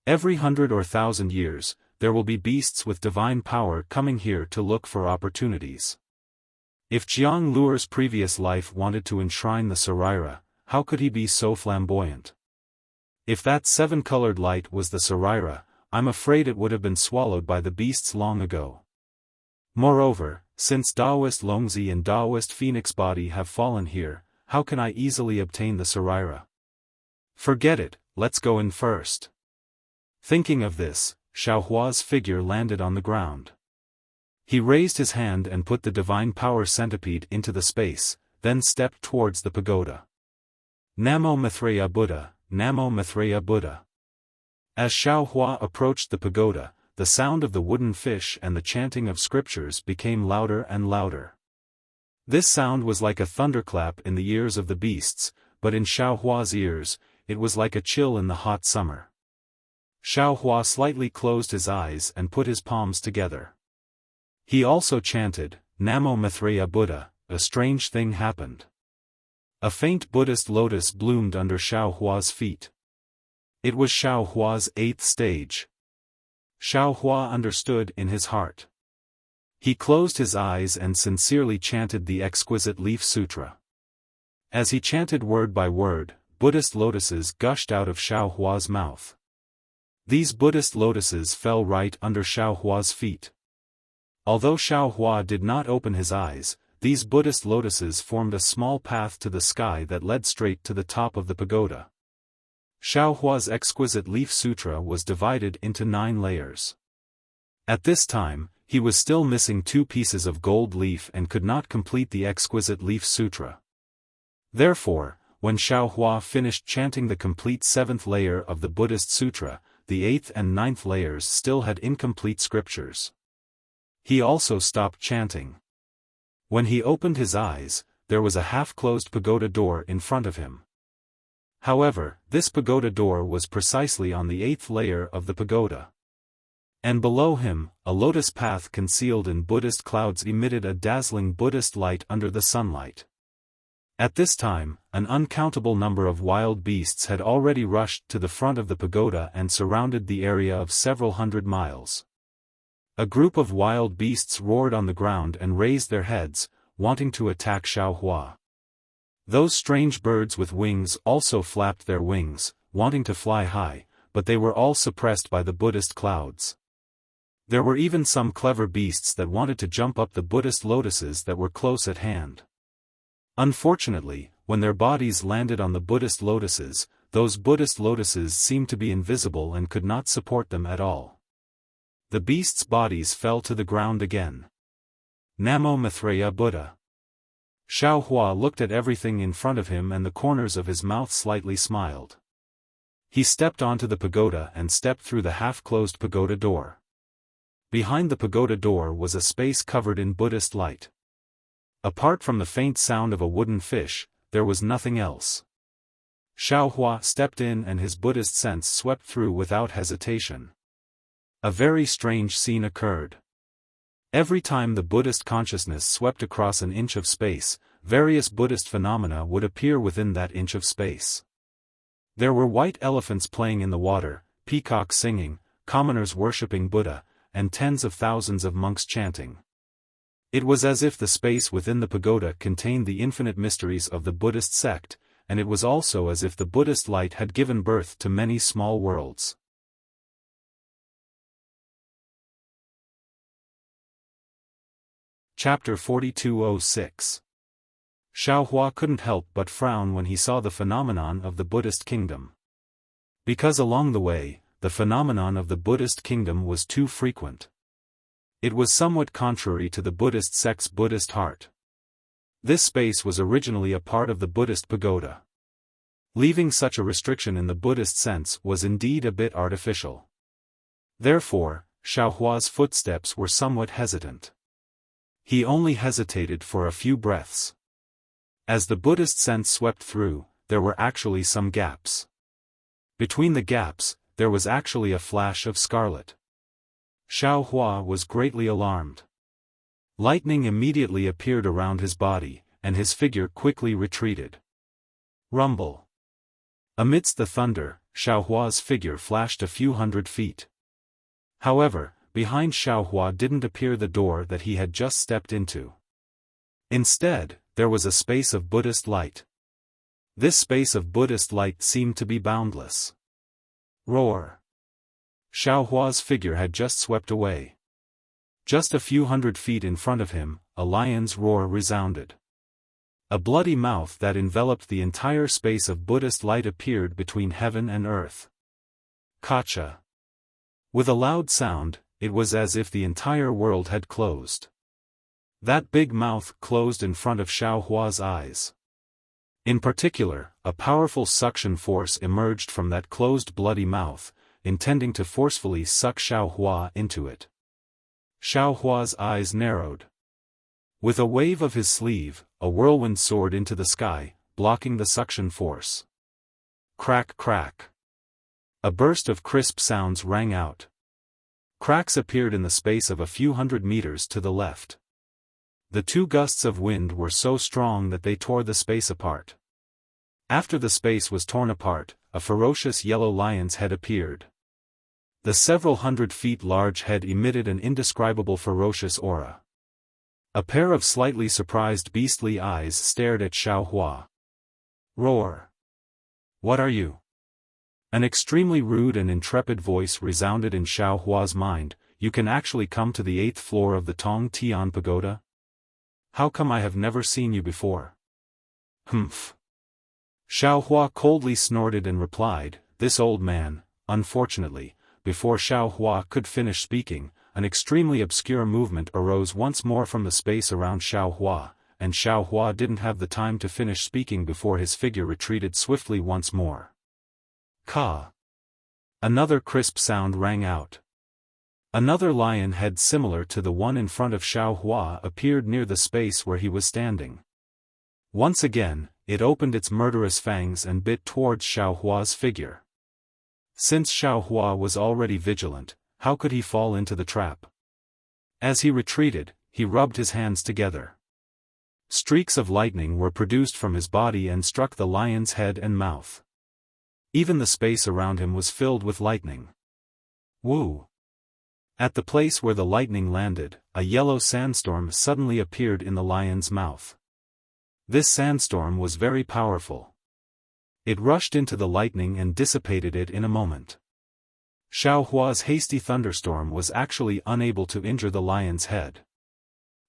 Every 100 or 1,000 years, there will be beasts with divine power coming here to look for opportunities. If Jiang Luer's previous life wanted to enshrine the Saraira, how could he be so flamboyant? If that seven-colored light was the Saraira, I'm afraid it would have been swallowed by the beasts long ago. Moreover, since Taoist Longzi and Taoist Phoenix Body have fallen here, how can I easily obtain the Saraira? Forget it, let's go in first. Thinking of this, Xiaohua's figure landed on the ground. He raised his hand and put the divine power centipede into the space, then stepped towards the pagoda. Namo Maitreya Buddha, Namo Maitreya Buddha. As Xiaohua approached the pagoda, the sound of the wooden fish and the chanting of scriptures became louder and louder. This sound was like a thunderclap in the ears of the beasts, but in Xiaohua's ears, it was like a chill in the hot summer. Xiaohua slightly closed his eyes and put his palms together. He also chanted, Namo Maitreya Buddha. A strange thing happened. A faint Buddhist lotus bloomed under Xiaohua's feet. It was Xiaohua's 8th stage. Xiaohua understood in his heart. He closed his eyes and sincerely chanted the exquisite Leaf Sutra. As he chanted word by word, Buddhist lotuses gushed out of Xiaohua's mouth. These Buddhist lotuses fell right under Xiaohua's feet. Although Xiaohua did not open his eyes, these Buddhist lotuses formed a small path to the sky that led straight to the top of the pagoda. Xiaohua's exquisite Leaf Sutra was divided into 9 layers. At this time, he was still missing 2 pieces of gold leaf and could not complete the exquisite Leaf Sutra. Therefore, when Xiaohua finished chanting the complete 7th layer of the Buddhist Sutra, the 8th and 9th layers still had incomplete scriptures. He also stopped chanting. When he opened his eyes, there was a half-closed pagoda door in front of him. However, this pagoda door was precisely on the 8th layer of the pagoda. And below him, a lotus path concealed in Buddhist clouds emitted a dazzling Buddhist light under the sunlight. At this time, an uncountable number of wild beasts had already rushed to the front of the pagoda and surrounded the area of several hundred miles. A group of wild beasts roared on the ground and raised their heads, wanting to attack Xiaohua. Those strange birds with wings also flapped their wings, wanting to fly high, but they were all suppressed by the Buddhist clouds. There were even some clever beasts that wanted to jump up the Buddhist lotuses that were close at hand. Unfortunately, when their bodies landed on the Buddhist lotuses, those Buddhist lotuses seemed to be invisible and could not support them at all. The beasts' bodies fell to the ground again. Namo Maitreya Buddha. Xiaohua looked at everything in front of him and the corners of his mouth slightly smiled. He stepped onto the pagoda and stepped through the half-closed pagoda door. Behind the pagoda door was a space covered in Buddhist light. Apart from the faint sound of a wooden fish, there was nothing else. Xiaohua stepped in and his Buddhist sense swept through without hesitation. A very strange scene occurred. Every time the Buddhist consciousness swept across an inch of space, various Buddhist phenomena would appear within that inch of space. There were white elephants playing in the water, peacocks singing, commoners worshipping Buddha, and tens of thousands of monks chanting. It was as if the space within the pagoda contained the infinite mysteries of the Buddhist sect, and it was also as if the Buddhist light had given birth to many small worlds. Chapter 4206. Xiaohua couldn't help but frown when he saw the phenomenon of the Buddhist kingdom. Because along the way, the phenomenon of the Buddhist kingdom was too frequent. It was somewhat contrary to the Buddhist sect's Buddhist heart. This space was originally a part of the Buddhist pagoda. Leaving such a restriction in the Buddhist sense was indeed a bit artificial. Therefore, Xiaohua's footsteps were somewhat hesitant. He only hesitated for a few breaths. As the Buddhist sense swept through, there were actually some gaps. Between the gaps, there was actually a flash of scarlet. Xiaohua was greatly alarmed. Lightning immediately appeared around his body, and his figure quickly retreated. Rumble. Amidst the thunder, Xiaohua's figure flashed a few hundred feet. However, behind Xiaohua didn't appear the door that he had just stepped into. Instead, there was a space of Buddhist light. This space of Buddhist light seemed to be boundless. Roar. Xiaohua's figure had just swept away. Just a few hundred feet in front of him, a lion's roar resounded. A bloody mouth that enveloped the entire space of Buddhist light appeared between heaven and earth. Kacha. With a loud sound, it was as if the entire world had closed. That big mouth closed in front of Xiaohua's eyes. In particular, a powerful suction force emerged from that closed bloody mouth, intending to forcefully suck Xiaohua into it. Xiaohua's eyes narrowed. With a wave of his sleeve, a whirlwind soared into the sky, blocking the suction force. Crack crack. A burst of crisp sounds rang out. Cracks appeared in the space of a few hundred meters to the left. The two gusts of wind were so strong that they tore the space apart. After the space was torn apart, a ferocious yellow lion's head appeared. The several hundred feet large head emitted an indescribable ferocious aura. A pair of slightly surprised beastly eyes stared at Xiaohua. Roar. What are you? An extremely rude and intrepid voice resounded in Xiaohua's mind. You can actually come to the 8th floor of the Tong Tian Pagoda? How come I have never seen you before? Humph. Xiaohua coldly snorted and replied, this old man, unfortunately. Before Xiaohua could finish speaking, an extremely obscure movement arose once more from the space around Xiaohua, and Xiaohua didn't have the time to finish speaking before his figure retreated swiftly once more. Ka. Another crisp sound rang out. Another lion head similar to the one in front of Xiaohua appeared near the space where he was standing. Once again, it opened its murderous fangs and bit towards Xiaohua's figure. Since Xiaohua was already vigilant, how could he fall into the trap? As he retreated, he rubbed his hands together. Streaks of lightning were produced from his body and struck the lion's head and mouth. Even the space around him was filled with lightning. Woo! At the place where the lightning landed, a yellow sandstorm suddenly appeared in the lion's mouth. This sandstorm was very powerful. It rushed into the lightning and dissipated it in a moment. Xiaohua's hasty thunderstorm was actually unable to injure the lion's head.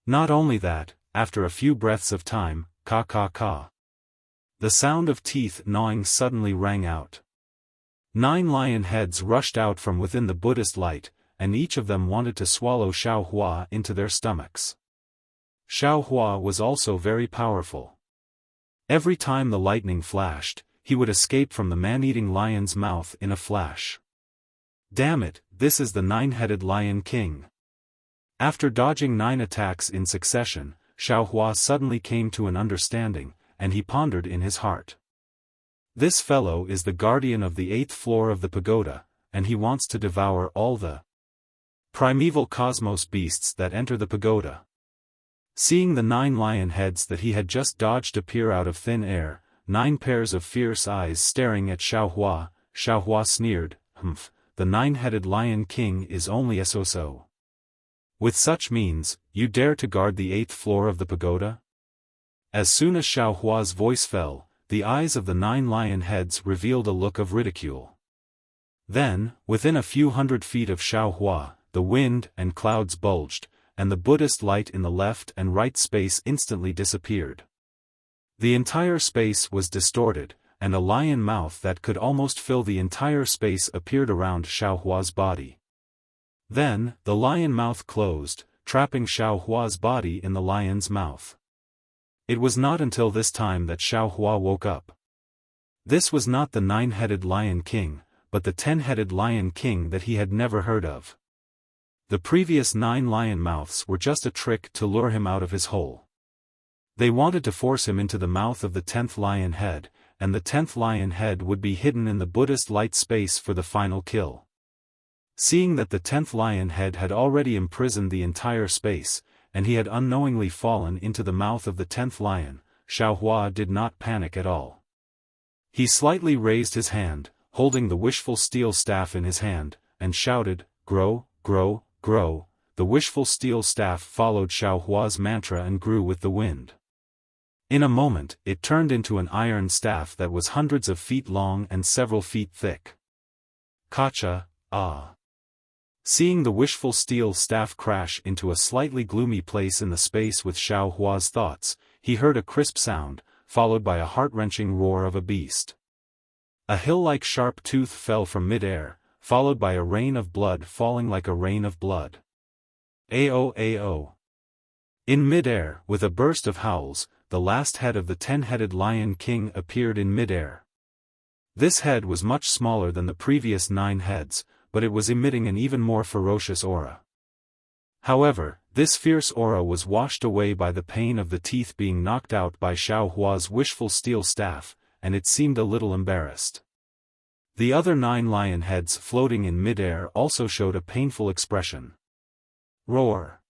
Not only that, after a few breaths of time, ka ka ka, the sound of teeth gnawing suddenly rang out. 9 lion heads rushed out from within the Buddhist light, and each of them wanted to swallow Xiaohua into their stomachs. Xiaohua was also very powerful. Every time the lightning flashed, he would escape from the man-eating lion's mouth in a flash. Damn it, this is the 9-headed Lion King. After dodging 9 attacks in succession, Xiaohua suddenly came to an understanding, and he pondered in his heart. This fellow is the guardian of the 8th floor of the pagoda, and he wants to devour all the primeval cosmos beasts that enter the pagoda. Seeing the 9 lion heads that he had just dodged appear out of thin air, 9 pairs of fierce eyes staring at Xiaohua, Xiaohua sneered, "Humph, the 9-headed Lion King is only a so-so. With such means, you dare to guard the 8th floor of the pagoda?" As soon as Xiaohua's voice fell, the eyes of the 9 lion heads revealed a look of ridicule. Then, within a few hundred feet of Xiaohua, the wind and clouds bulged, and the Buddhist light in the left and right space instantly disappeared. The entire space was distorted, and a lion mouth that could almost fill the entire space appeared around Xiaohua's body. Then, the lion mouth closed, trapping Xiaohua's body in the lion's mouth. It was not until this time that Xiaohua woke up. This was not the 9-headed Lion King, but the 10-headed Lion King that he had never heard of. The previous 9 lion mouths were just a trick to lure him out of his hole. They wanted to force him into the mouth of the 10th lion head, and the 10th lion head would be hidden in the Buddhist light space for the final kill. Seeing that the 10th lion head had already imprisoned the entire space, and he had unknowingly fallen into the mouth of the 10th lion, Xiaohua did not panic at all. He slightly raised his hand, holding the wishful steel staff in his hand, and shouted, "Grow, grow, grow." The wishful steel staff followed Xiaohua's mantra and grew with the wind. In a moment, it turned into an iron staff that was hundreds of feet long and several feet thick. Kacha, ah! Seeing the wishful steel staff crash into a slightly gloomy place in the space with Xiaohua's thoughts, he heard a crisp sound, followed by a heart-wrenching roar of a beast. A hill-like sharp tooth fell from mid-air, followed by a rain of blood falling like a rain of blood. Ao ao. In mid-air, with a burst of howls, the last head of the 10-headed Lion King appeared in mid-air. This head was much smaller than the previous 9 heads, but it was emitting an even more ferocious aura. However, this fierce aura was washed away by the pain of the teeth being knocked out by Xiaohua's wishful steel staff, and it seemed a little embarrassed. The other 9 lion heads floating in mid-air also showed a painful expression. Roar.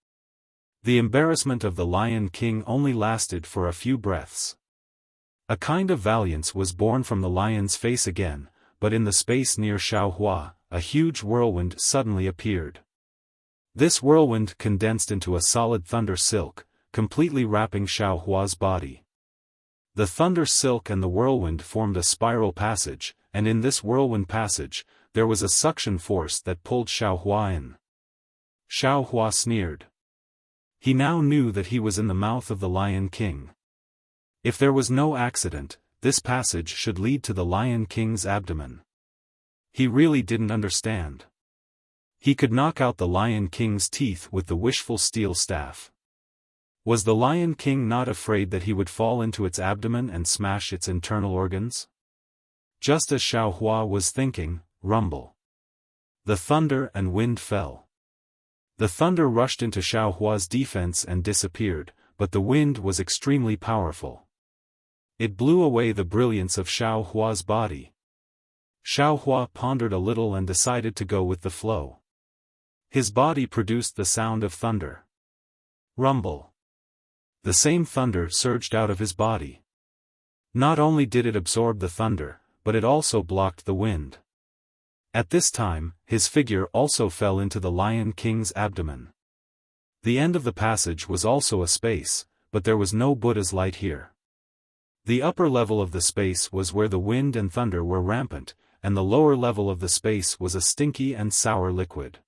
The embarrassment of the Lion King only lasted for a few breaths. A kind of valiance was born from the lion's face again, but in the space near Xiaohua, a huge whirlwind suddenly appeared. This whirlwind condensed into a solid thunder silk, completely wrapping Xiaohua's body. The thunder silk and the whirlwind formed a spiral passage, and in this whirlwind passage, there was a suction force that pulled Xiaohua in. Xiaohua sneered. He now knew that he was in the mouth of the Lion King. If there was no accident, this passage should lead to the Lion King's abdomen. He really didn't understand. He could knock out the Lion King's teeth with the wishful steel staff. Was the Lion King not afraid that he would fall into its abdomen and smash its internal organs? Just as Xiaohua was thinking, rumble. The thunder and wind fell. The thunder rushed into Xiaohua's defense and disappeared, but the wind was extremely powerful. It blew away the brilliance of Xiaohua's body. Xiaohua pondered a little and decided to go with the flow. His body produced the sound of thunder. Rumble. The same thunder surged out of his body. Not only did it absorb the thunder, but it also blocked the wind. At this time, his figure also fell into the Lion King's abdomen. The end of the passage was also a space, but there was no Buddha's light here. The upper level of the space was where the wind and thunder were rampant, and the lower level of the space was a stinky and sour liquid.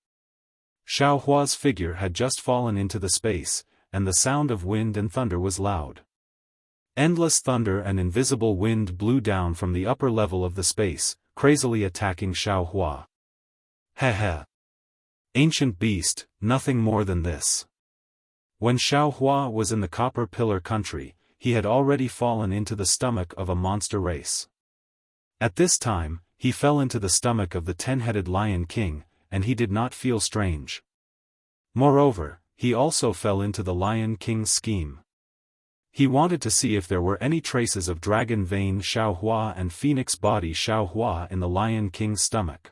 Xiao Hua's figure had just fallen into the space, and the sound of wind and thunder was loud. Endless thunder and invisible wind blew down from the upper level of the space, crazily attacking Xiao Hua. Heh. Ancient beast, nothing more than this. When Xiao Hua was in the Copper Pillar country, he had already fallen into the stomach of a monster race. At this time, he fell into the stomach of the 10-headed Lion King, and he did not feel strange. Moreover, he also fell into the Lion King's scheme. He wanted to see if there were any traces of dragon vein Xiao Hua and phoenix body Xiao Hua in the Lion King's stomach.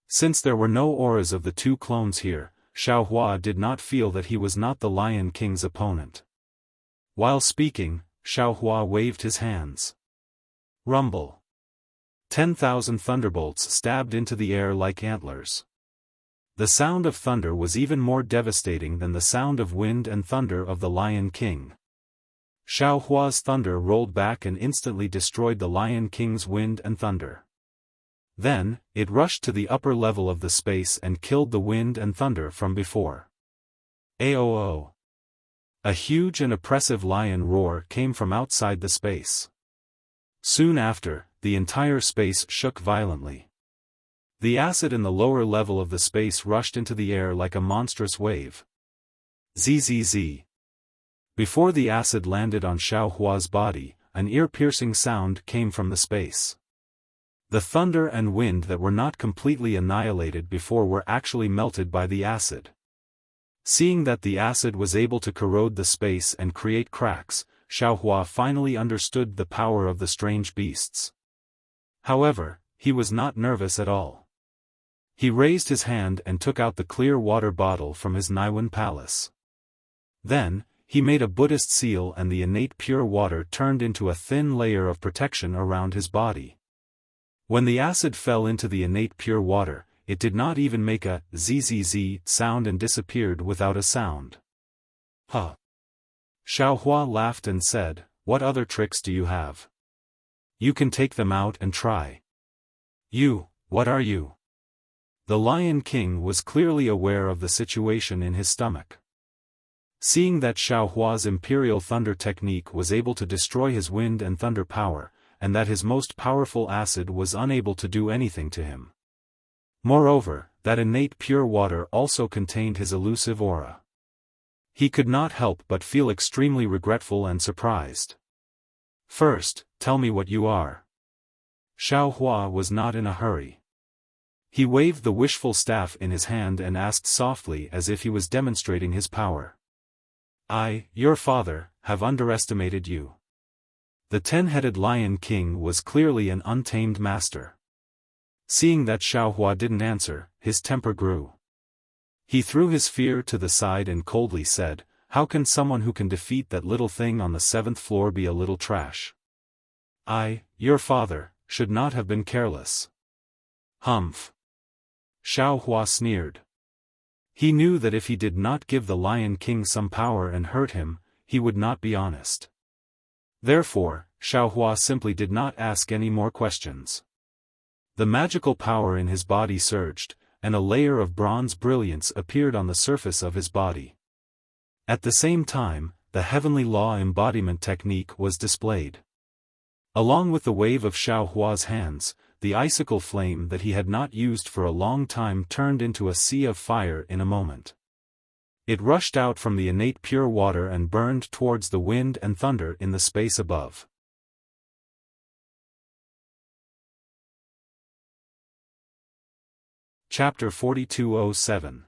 Since there were no auras of the two clones here, Xiao Hua did not feel that he was not the Lion King's opponent. While speaking, Xiao Hua waved his hands. Rumble. 10,000 thunderbolts stabbed into the air like antlers. The sound of thunder was even more devastating than the sound of wind and thunder of the Lion King. Xiao Hua's thunder rolled back and instantly destroyed the Lion King's wind and thunder. Then, it rushed to the upper level of the space and killed the wind and thunder from before. Aoo! A huge and oppressive lion roar came from outside the space. Soon after, the entire space shook violently. The acid in the lower level of the space rushed into the air like a monstrous wave. Zzz. Before the acid landed on Xiao Hua's body, an ear-piercing sound came from the space. The thunder and wind that were not completely annihilated before were actually melted by the acid. Seeing that the acid was able to corrode the space and create cracks, Xiao Hua finally understood the power of the strange beasts. However, he was not nervous at all. He raised his hand and took out the clear water bottle from his Niwen palace. Then, he made a Buddhist seal and the innate pure water turned into a thin layer of protection around his body. When the acid fell into the innate pure water, it did not even make a zzz sound and disappeared without a sound. Huh. Xiao Hua laughed and said, "What other tricks do you have? You can take them out and try." "You, what are you?" The Lion King was clearly aware of the situation in his stomach. Seeing that Xiao Hua's Imperial Thunder technique was able to destroy his wind and thunder power, and that his most powerful acid was unable to do anything to him. Moreover, that innate pure water also contained his elusive aura. He could not help but feel extremely regretful and surprised. "First, tell me what you are." Xiao Hua was not in a hurry. He waved the wishful staff in his hand and asked softly as if he was demonstrating his power. "I, your father, have underestimated you." The 10-headed Lion King was clearly an untamed master. Seeing that Xiao Hua didn't answer, his temper grew. He threw his fear to the side and coldly said, "How can someone who can defeat that little thing on the 7th floor be a little trash? I, your father, should not have been careless." "Humph." Xiao Hua sneered. He knew that if he did not give the Lion King some power and hurt him, he would not be honest. Therefore, Xiao Hua simply did not ask any more questions. The magical power in his body surged, and a layer of bronze brilliance appeared on the surface of his body. At the same time, the heavenly law embodiment technique was displayed. Along with the wave of Xiao Hua's hands, the icicle flame that he had not used for a long time turned into a sea of fire in a moment. It rushed out from the innate pure water and burned towards the wind and thunder in the space above. Chapter 4207.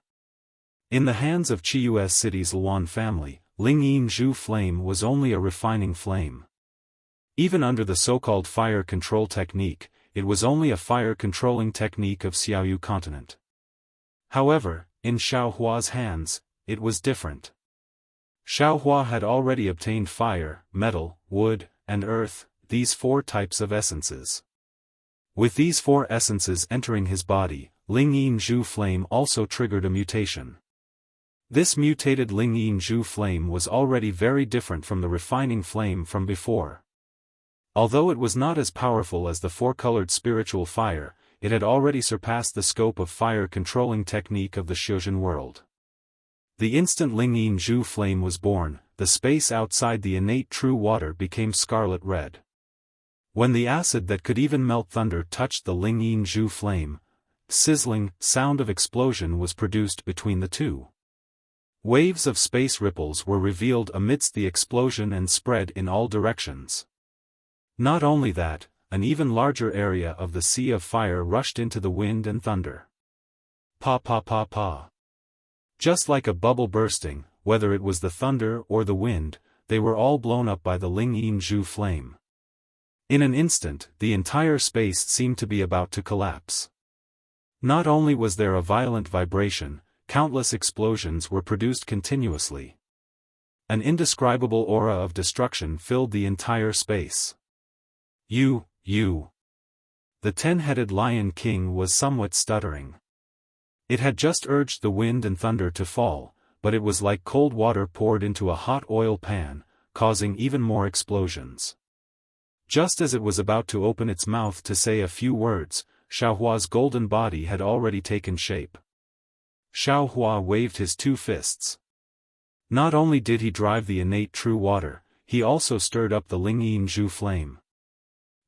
In the hands of Qiyu's city's Luan family, Ling Yin Zhu flame was only a refining flame. Even under the so-called fire control technique, it was only a fire-controlling technique of Xiaoyu continent. However, in Xiao Hua's hands, it was different. Xiao Hua had already obtained fire, metal, wood, and earth, these 4 types of essences. With these 4 essences entering his body, Ling Yin Zhu flame also triggered a mutation. This mutated Lingyin Zhu flame was already very different from the refining flame from before. Although it was not as powerful as the four-colored spiritual fire, it had already surpassed the scope of fire-controlling technique of the Xiuzhen world. The instant Lingyin Zhu flame was born, the space outside the innate true water became scarlet red. When the acid that could even melt thunder touched the Lingyin Zhu flame, sizzling sound of explosion was produced between the two. Waves of space ripples were revealed amidst the explosion and spread in all directions. Not only that, an even larger area of the sea of fire rushed into the wind and thunder. Pa pa pa pa. Just like a bubble bursting, whether it was the thunder or the wind, they were all blown up by the Lingyin Zhu flame. In an instant, the entire space seemed to be about to collapse. Not only was there a violent vibration, countless explosions were produced continuously. An indescribable aura of destruction filled the entire space. You. The 10-headed Lion King was somewhat stuttering. It had just urged the wind and thunder to fall, but it was like cold water poured into a hot oil pan, causing even more explosions. Just as it was about to open its mouth to say a few words, Xiaohua's golden body had already taken shape. Xiaohua waved his two fists. Not only did he drive the innate true water, he also stirred up the Lingyin Zhu flame.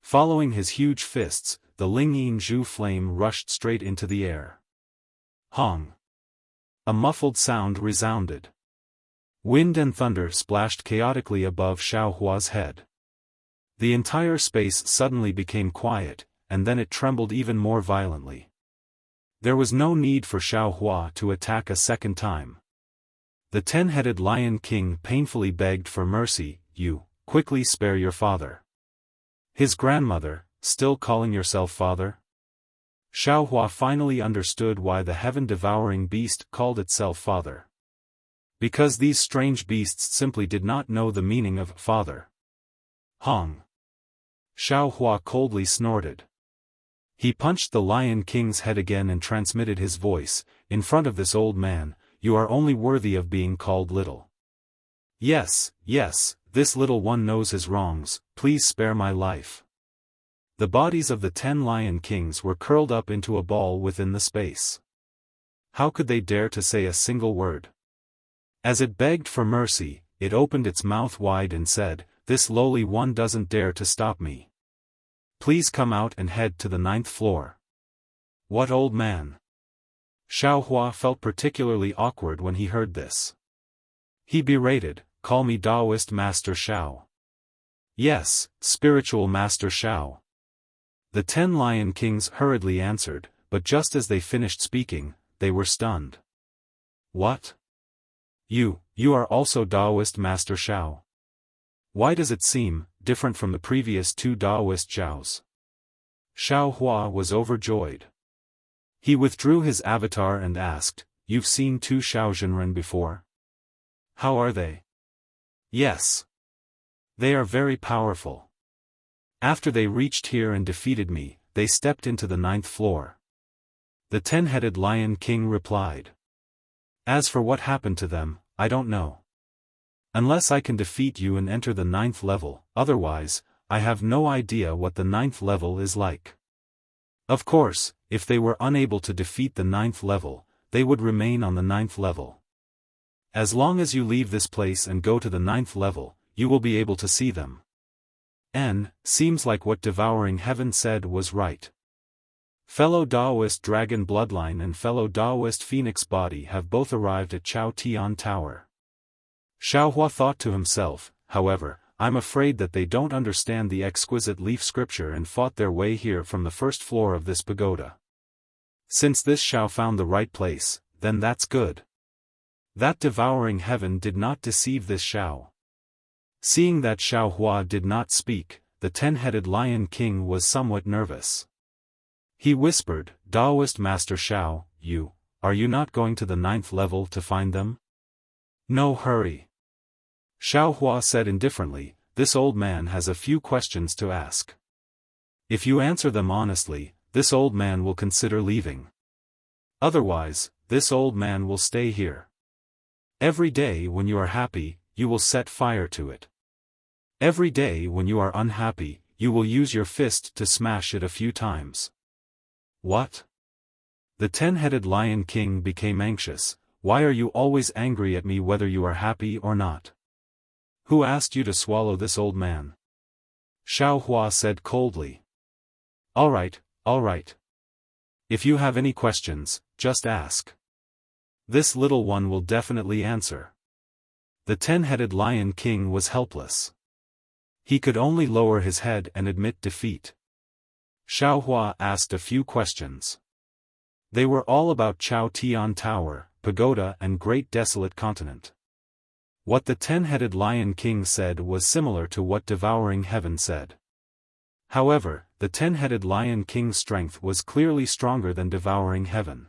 Following his huge fists, the Lingyin Zhu flame rushed straight into the air. Hong! A muffled sound resounded. Wind and thunder splashed chaotically above Xiaohua's head. The entire space suddenly became quiet, and then it trembled even more violently. There was no need for Xiaohua to attack a second time. The 10-headed Lion King painfully begged for mercy. You, quickly spare your father. His grandmother, still calling yourself father? Xiaohua finally understood why the heaven-devouring beast called itself father. Because these strange beasts simply did not know the meaning of father. Hong! Xiaohua coldly snorted. He punched the Lion King's head again and transmitted his voice, in front of this old man, you are only worthy of being called little. Yes, this little one knows his wrongs, please spare my life. The bodies of the 10 Lion Kings were curled up into a ball within the space. How could they dare to say a single word? As it begged for mercy, it opened its mouth wide and said, this lowly one doesn't dare to stop me. Please come out and head to the 9th floor. What old man? Xiaohua felt particularly awkward when he heard this. He berated, call me Taoist Master Xiao. Yes, Spiritual Master Xiao. The 10 Lion Kings hurriedly answered, but just as they finished speaking, they were stunned. What? You are also Taoist Master Xiao? Why does it seem different from the previous 2 Taoist Xiaos? Xiaohua was overjoyed. He withdrew his avatar and asked, you've seen 2 Xiaozhenren before? How are they? Yes. They are very powerful. After they reached here and defeated me, they stepped into the 9th floor. The 10-headed Lion King replied. As for what happened to them, I don't know. Unless I can defeat you and enter the 9th level, otherwise, I have no idea what the 9th level is like. Of course, if they were unable to defeat the 9th level, they would remain on the 9th level. As long as you leave this place and go to the 9th level, you will be able to see them. Seems like what Devouring Heaven said was right. Fellow Taoist Dragon Bloodline and fellow Taoist Phoenix Body have both arrived at Chao Tian Tower. Xiaohua thought to himself, however, I'm afraid that they don't understand the exquisite leaf scripture and fought their way here from the 1st floor of this pagoda. Since this Xiao found the right place, then that's good. That Devouring Heaven did not deceive this Xiao. Seeing that Xiaohua did not speak, the 10-headed Lion King was somewhat nervous. He whispered, Taoist Master Xiao, are you not going to the 9th level to find them? No hurry. Xiaohua said indifferently, this old man has a few questions to ask. If you answer them honestly, this old man will consider leaving. Otherwise, this old man will stay here. Every day when you are happy, you will set fire to it. Every day when you are unhappy, you will use your fist to smash it a few times. What? The 10-headed Lion King became anxious. Why are you always angry at me whether you are happy or not? Who asked you to swallow this, old man? Xiaofan said coldly. All right. If you have any questions, just ask. This little one will definitely answer. The 10-headed Lion King was helpless. He could only lower his head and admit defeat. Xiaofan asked a few questions. They were all about Chao Tian Tower, pagoda and Great Desolate Continent. What the 10-headed Lion King said was similar to what Devouring Heaven said. However, the 10-headed Lion King's strength was clearly stronger than Devouring Heaven.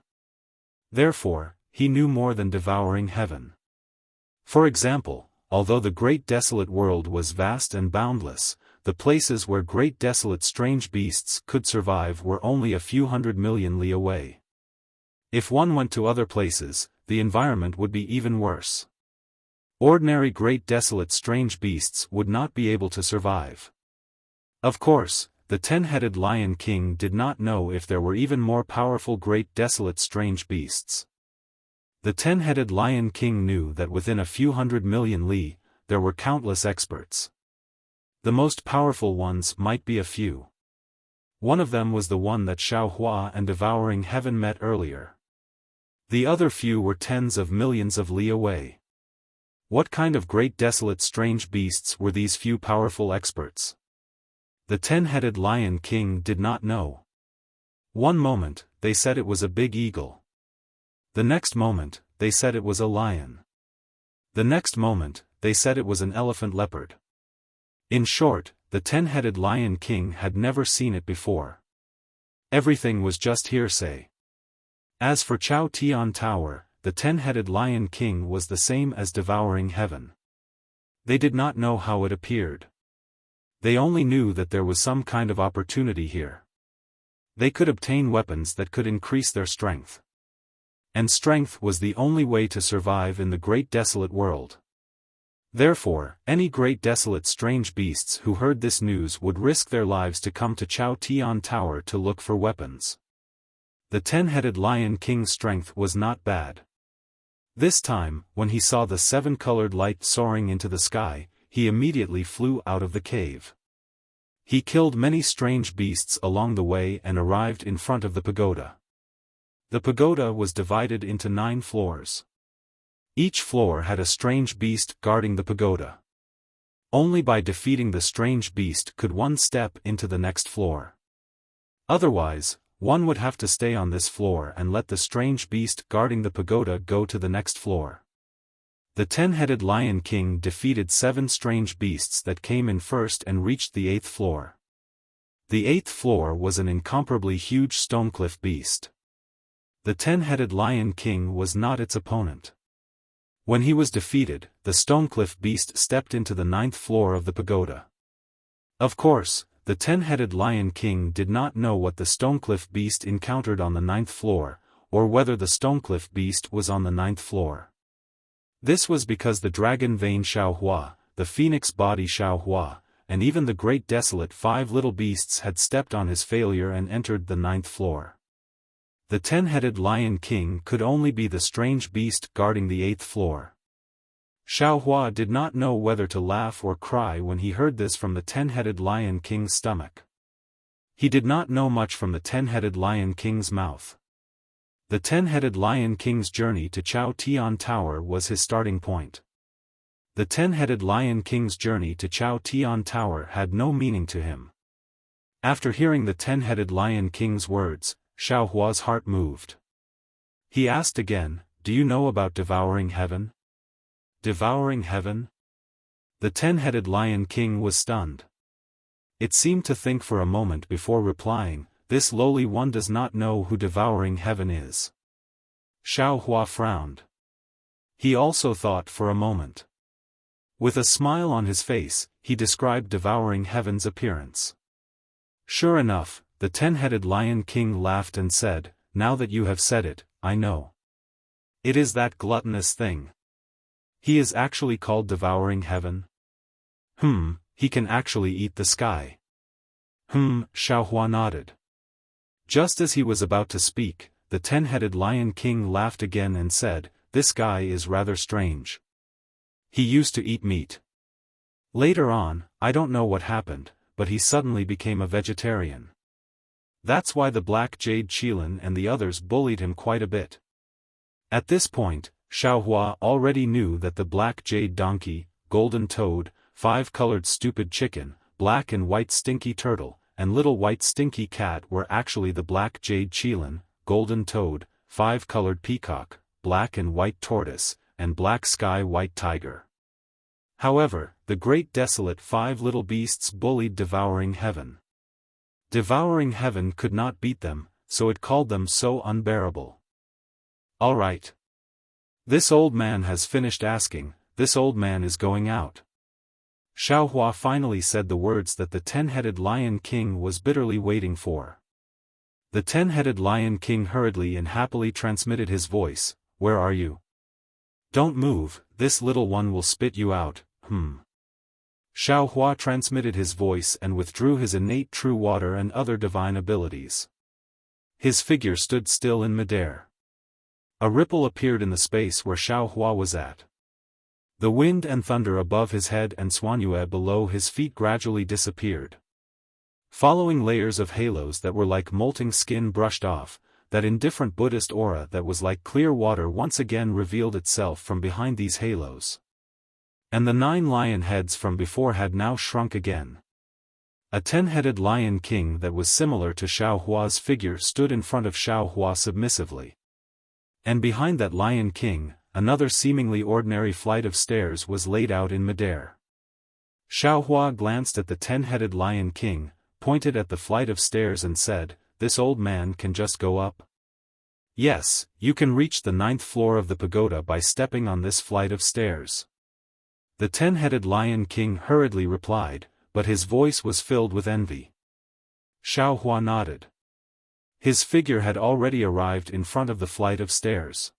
Therefore, he knew more than Devouring Heaven. For example, although the Great Desolate World was vast and boundless, the places where great desolate strange beasts could survive were only a few 100 million li away. If one went to other places, the environment would be even worse. Ordinary great desolate strange beasts would not be able to survive. Of course, the 10-headed Lion King did not know if there were even more powerful great desolate strange beasts. The 10-headed Lion King knew that within a few 100 million li, there were countless experts. The most powerful ones might be a few. One of them was the one that Xiaofan and Devouring Heaven met earlier. The other few were tens of millions of li away. What kind of great desolate strange beasts were these few powerful experts? The 10-headed Lion King did not know. One moment, they said it was a big eagle. The next moment, they said it was a lion. The next moment, they said it was an elephant leopard. In short, the 10-headed Lion King had never seen it before. Everything was just hearsay. As for Chao Tian Tower, the 10-headed Lion King was the same as Devouring Heaven. They did not know how it appeared. They only knew that there was some kind of opportunity here. They could obtain weapons that could increase their strength. And strength was the only way to survive in the great desolate world. Therefore, any great desolate strange beasts who heard this news would risk their lives to come to Chao Tian Tower to look for weapons. The 10-headed Lion King's strength was not bad. This time, when he saw the 7-colored light soaring into the sky, he immediately flew out of the cave. He killed many strange beasts along the way and arrived in front of the pagoda. The pagoda was divided into 9 floors. Each floor had a strange beast guarding the pagoda. Only by defeating the strange beast could one step into the next floor. Otherwise, one would have to stay on this floor and let the strange beast guarding the pagoda go to the next floor. The 10-headed Lion King defeated 7 strange beasts that came in first and reached the 8th floor. The 8th floor was an incomparably huge stonecliff beast. The 10-headed Lion King was not its opponent. When he was defeated, the stonecliff beast stepped into the 9th floor of the pagoda. Of course, the 10-headed Lion King did not know what the stonecliff beast encountered on the 9th floor, or whether the stonecliff beast was on the 9th floor. This was because the dragon vein Xiaofan, the phoenix body Xiaofan, and even the great desolate 5 little beasts had stepped on his failure and entered the 9th floor. The 10-headed Lion King could only be the strange beast guarding the 8th floor. Xiaofan did not know whether to laugh or cry when he heard this from the 10-headed Lion King's stomach. He did not know much from the 10-headed Lion King's mouth. The 10-headed Lion King's journey to Chao Tian Tower was his starting point. The 10-headed Lion King's journey to Chao Tian Tower had no meaning to him. After hearing the 10-headed Lion King's words, Xiaohua's heart moved. He asked again, "Do you know about Devouring Heaven?" Devouring Heaven? The 10-headed Lion King was stunned. It seemed to think for a moment before replying, "This lowly one does not know who Devouring Heaven is." Xiaohua frowned. He also thought for a moment. With a smile on his face, he described Devouring Heaven's appearance. Sure enough, the 10-headed Lion King laughed and said, "Now that you have said it, I know. It is that gluttonous thing. He is actually called devouring heaven? He can actually eat the sky. Xiaohua nodded. Just as he was about to speak, the 10-headed Lion King laughed again and said, "This guy is rather strange. He used to eat meat. Later on, I don't know what happened, but he suddenly became a vegetarian. That's why the Black Jade Qilin and the others bullied him quite a bit." At this point, Xiaohua already knew that the Black Jade Donkey, Golden Toad, Five-Colored Stupid Chicken, Black and White Stinky Turtle, and Little White Stinky Cat were actually the Black Jade Qilin, Golden Toad, Five-Colored Peacock, Black and White Tortoise, and Black Sky White Tiger. However, the great desolate five little beasts bullied Devouring Heaven. Devouring Heaven could not beat them, so it called them so unbearable. "All right. This old man has finished asking, this old man is going out." Xiaohua finally said the words that the 10-headed Lion King was bitterly waiting for. The 10-headed Lion King hurriedly and happily transmitted his voice, "Where are you? Don't move, this little one will spit you out." Xiaohua transmitted his voice and withdrew his innate true water and other divine abilities. His figure stood still in midair. A ripple appeared in the space where Xiaohua was at. The wind and thunder above his head and Xuanyue below his feet gradually disappeared. Following layers of halos that were like molting skin brushed off, that indifferent Buddhist aura that was like clear water once again revealed itself from behind these halos. And the 9 lion heads from before had now shrunk again. A 10-headed Lion King that was similar to Xiaohua's figure stood in front of Xiaohua submissively. And behind that Lion King, another seemingly ordinary flight of stairs was laid out in midair. Xiaohua glanced at the 10-headed Lion King, pointed at the flight of stairs and said, "This old man can just go up?" "Yes, you can reach the 9th floor of the pagoda by stepping on this flight of stairs." The 10-headed Lion King hurriedly replied, but his voice was filled with envy. Xiaohua nodded. His figure had already arrived in front of the flight of stairs.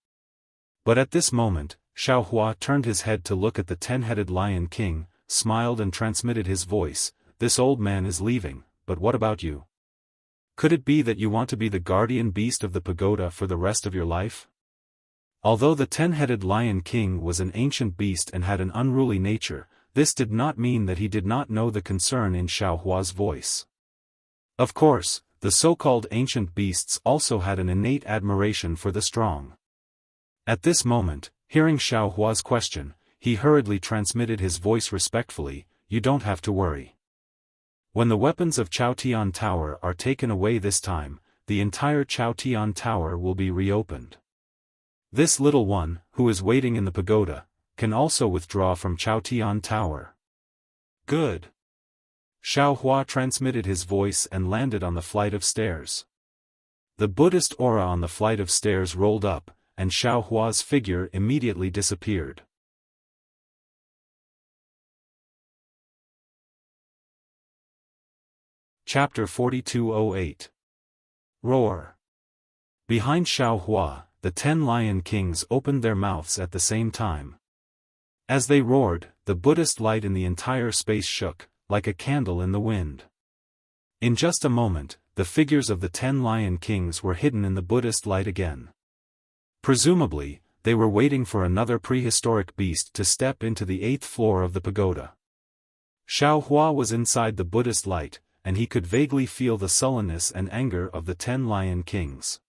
But at this moment, Xiaohua turned his head to look at the 10-headed Lion King, smiled and transmitted his voice, "This old man is leaving, but what about you? Could it be that you want to be the guardian beast of the pagoda for the rest of your life?" Although the 10-headed Lion King was an ancient beast and had an unruly nature, this did not mean that he did not know the concern in Xiaohua's voice. Of course, the so-called ancient beasts also had an innate admiration for the strong. At this moment, hearing Xiaohua's question, he hurriedly transmitted his voice respectfully, "You don't have to worry. When the weapons of Chaotian Tower are taken away this time, the entire Chaotian Tower will be reopened. This little one, who is waiting in the pagoda, can also withdraw from Chaotian Tower." "Good." Xiaohua transmitted his voice and landed on the flight of stairs. The Buddhist aura on the flight of stairs rolled up, and Xiaohua's figure immediately disappeared. Chapter 4208. Roar. Behind Xiaohua, the 10 Lion Kings opened their mouths at the same time. As they roared, the Buddhist light in the entire space shook, like a candle in the wind. In just a moment, the figures of the 10 Lion Kings were hidden in the Buddhist light again. Presumably, they were waiting for another prehistoric beast to step into the 8th floor of the pagoda. Xiaohua was inside the Buddhist light, and he could vaguely feel the sullenness and anger of the 10 Lion Kings.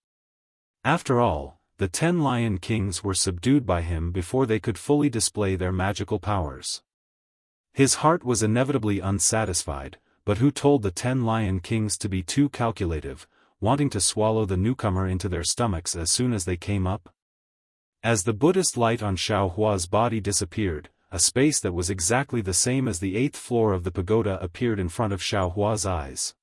After all, the 10 Lion Kings were subdued by him before they could fully display their magical powers. His heart was inevitably unsatisfied, but who told the 10 Lion Kings to be too calculative, wanting to swallow the newcomer into their stomachs as soon as they came up? As the Buddhist light on Xiaohua's body disappeared, a space that was exactly the same as the 8th floor of the pagoda appeared in front of Xiaohua's eyes.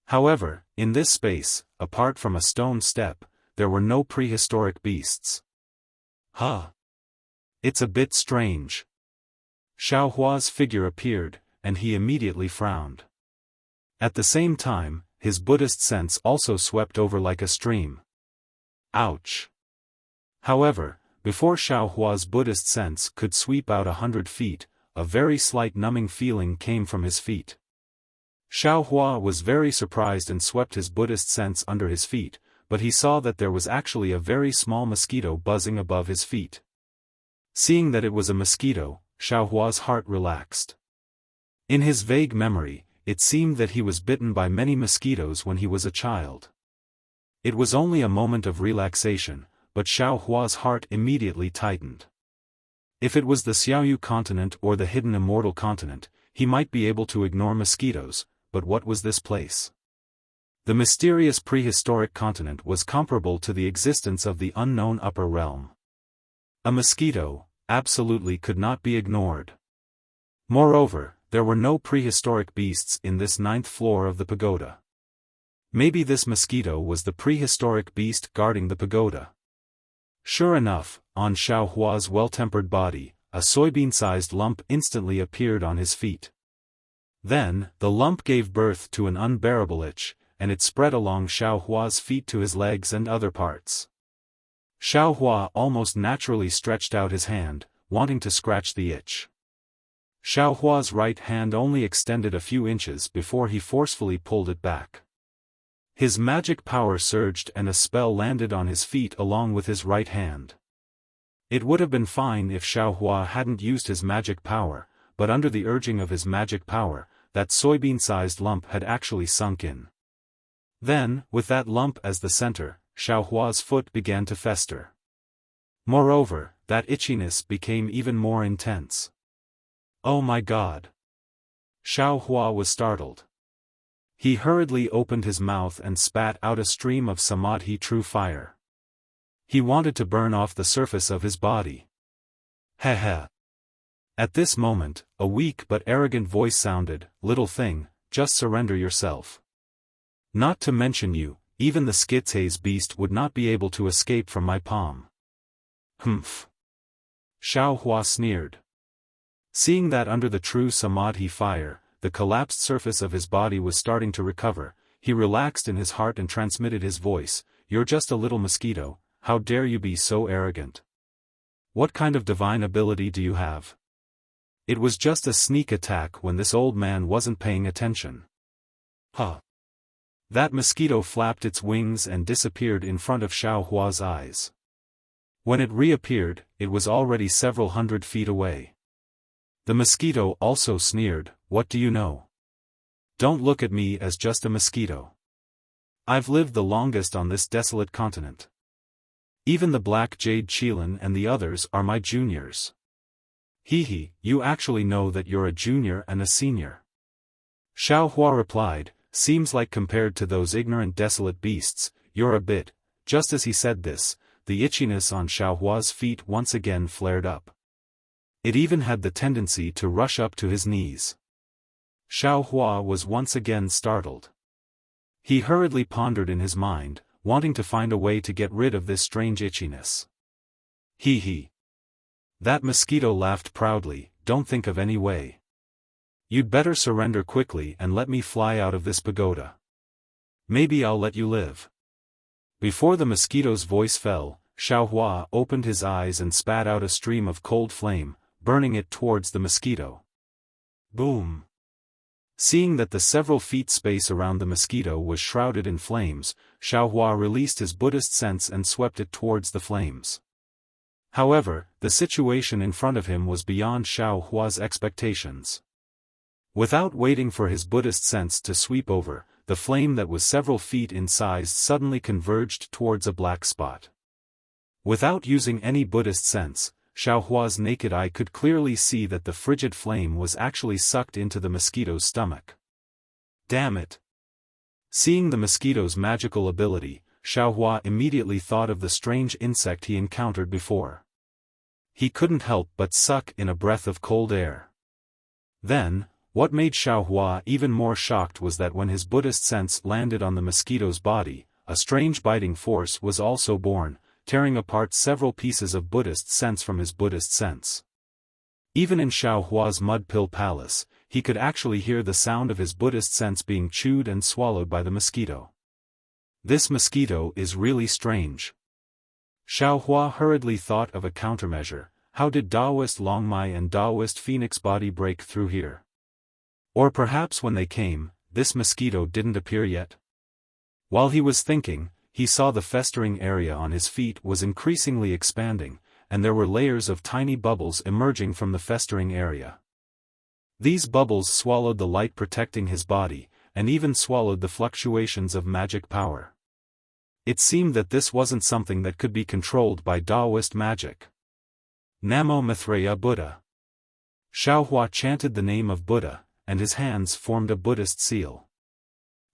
However, in this space, apart from a stone step, there were no prehistoric beasts. It's a bit strange. Xiaohua's figure appeared, and he immediately frowned. At the same time, his Buddhist sense also swept over like a stream. Ouch! However, Before Xiaohua's Buddhist sense could sweep out 100 feet, a very slight numbing feeling came from his feet. Xiaohua was very surprised and swept his Buddhist sense under his feet, but he saw that there was actually a very small mosquito buzzing above his feet. Seeing that it was a mosquito, Xiaohua's heart relaxed. In his vague memory, it seemed that he was bitten by many mosquitoes when he was a child. It was only a moment of relaxation, but Xiaohua's heart immediately tightened. If it was the Xiaoyu continent or the hidden immortal continent, he might be able to ignore mosquitoes, but what was this place? The mysterious prehistoric continent was comparable to the existence of the unknown upper realm. A mosquito, absolutely could not be ignored. Moreover, there were no prehistoric beasts in this 9th floor of the pagoda. Maybe this mosquito was the prehistoric beast guarding the pagoda. Sure enough, on Xiaohua's well-tempered body, a soybean-sized lump instantly appeared on his feet. Then, the lump gave birth to an unbearable itch, and it spread along Xiaohua's feet to his legs and other parts. Xiaohua almost naturally stretched out his hand, wanting to scratch the itch. Xiaohua's right hand only extended a few inches before he forcefully pulled it back. His magic power surged and a spell landed on his feet along with his right hand. It would have been fine if Xiaohua hadn't used his magic power, but under the urging of his magic power, that soybean-sized lump had actually sunk in. Then, with that lump as the center, Xiaohua's foot began to fester. Moreover, that itchiness became even more intense. Oh my God! Xiaohua was startled. He hurriedly opened his mouth and spat out a stream of samadhi true fire. He wanted to burn off the surface of his body. Heh. At this moment, a weak but arrogant voice sounded, "Little thing, just surrender yourself. Not to mention you, even the Skitsay's beast would not be able to escape from my palm." Humph. Xiaohua sneered. Seeing that under the true samadhi fire, the collapsed surface of his body was starting to recover, he relaxed in his heart and transmitted his voice, "You're just a little mosquito, how dare you be so arrogant? What kind of divine ability do you have? It was just a sneak attack when this old man wasn't paying attention." Huh. That mosquito flapped its wings and disappeared in front of Xiaohua's eyes. When it reappeared, it was already several hundred feet away. The mosquito also sneered, "What do you know? Don't look at me as just a mosquito. I've lived the longest on this desolate continent. Even the black jade Qilin and the others are my juniors." "Hee, you actually know that you're a junior and a senior." Xiaohua replied, "Seems like compared to those ignorant desolate beasts, you're a bit." Just as he said this, the itchiness on Xiaohua's feet once again flared up. It even had the tendency to rush up to his knees. Xiaohua was once again startled. He hurriedly pondered in his mind, wanting to find a way to get rid of this strange itchiness. Hee. That mosquito laughed proudly, "Don't think of any way. You'd better surrender quickly and let me fly out of this pagoda. Maybe I'll let you live." Before the mosquito's voice fell, Xiaohua opened his eyes and spat out a stream of cold flame, burning it towards the mosquito. Boom! Seeing that the several feet space around the mosquito was shrouded in flames, Xiaohua released his Buddhist sense and swept it towards the flames. However, the situation in front of him was beyond Xiaohua's expectations. Without waiting for his Buddhist sense to sweep over, the flame that was several feet in size suddenly converged towards a black spot. Without using any Buddhist sense, Xiaohua's naked eye could clearly see that the frigid flame was actually sucked into the mosquito's stomach. Damn it! Seeing the mosquito's magical ability, Xiaohua immediately thought of the strange insect he encountered before. He couldn't help but suck in a breath of cold air. Then, what made Xiaohua even more shocked was that when his Buddhist sense landed on the mosquito's body, a strange biting force was also born, tearing apart several pieces of Buddhist sense from his Buddhist sense. Even in Xiaohua's mud pill palace, he could actually hear the sound of his Buddhist sense being chewed and swallowed by the mosquito. This mosquito is really strange. Xiaohua hurriedly thought of a countermeasure. How did Daoist Longmai and Daoist Phoenix Body break through here? Or perhaps when they came, this mosquito didn't appear yet? While he was thinking, he saw the festering area on his feet was increasingly expanding, and there were layers of tiny bubbles emerging from the festering area. These bubbles swallowed the light protecting his body, and even swallowed the fluctuations of magic power. It seemed that this wasn't something that could be controlled by Daoist magic. Namo Mithreya Buddha. Xiaohua chanted the name of Buddha, and his hands formed a Buddhist seal.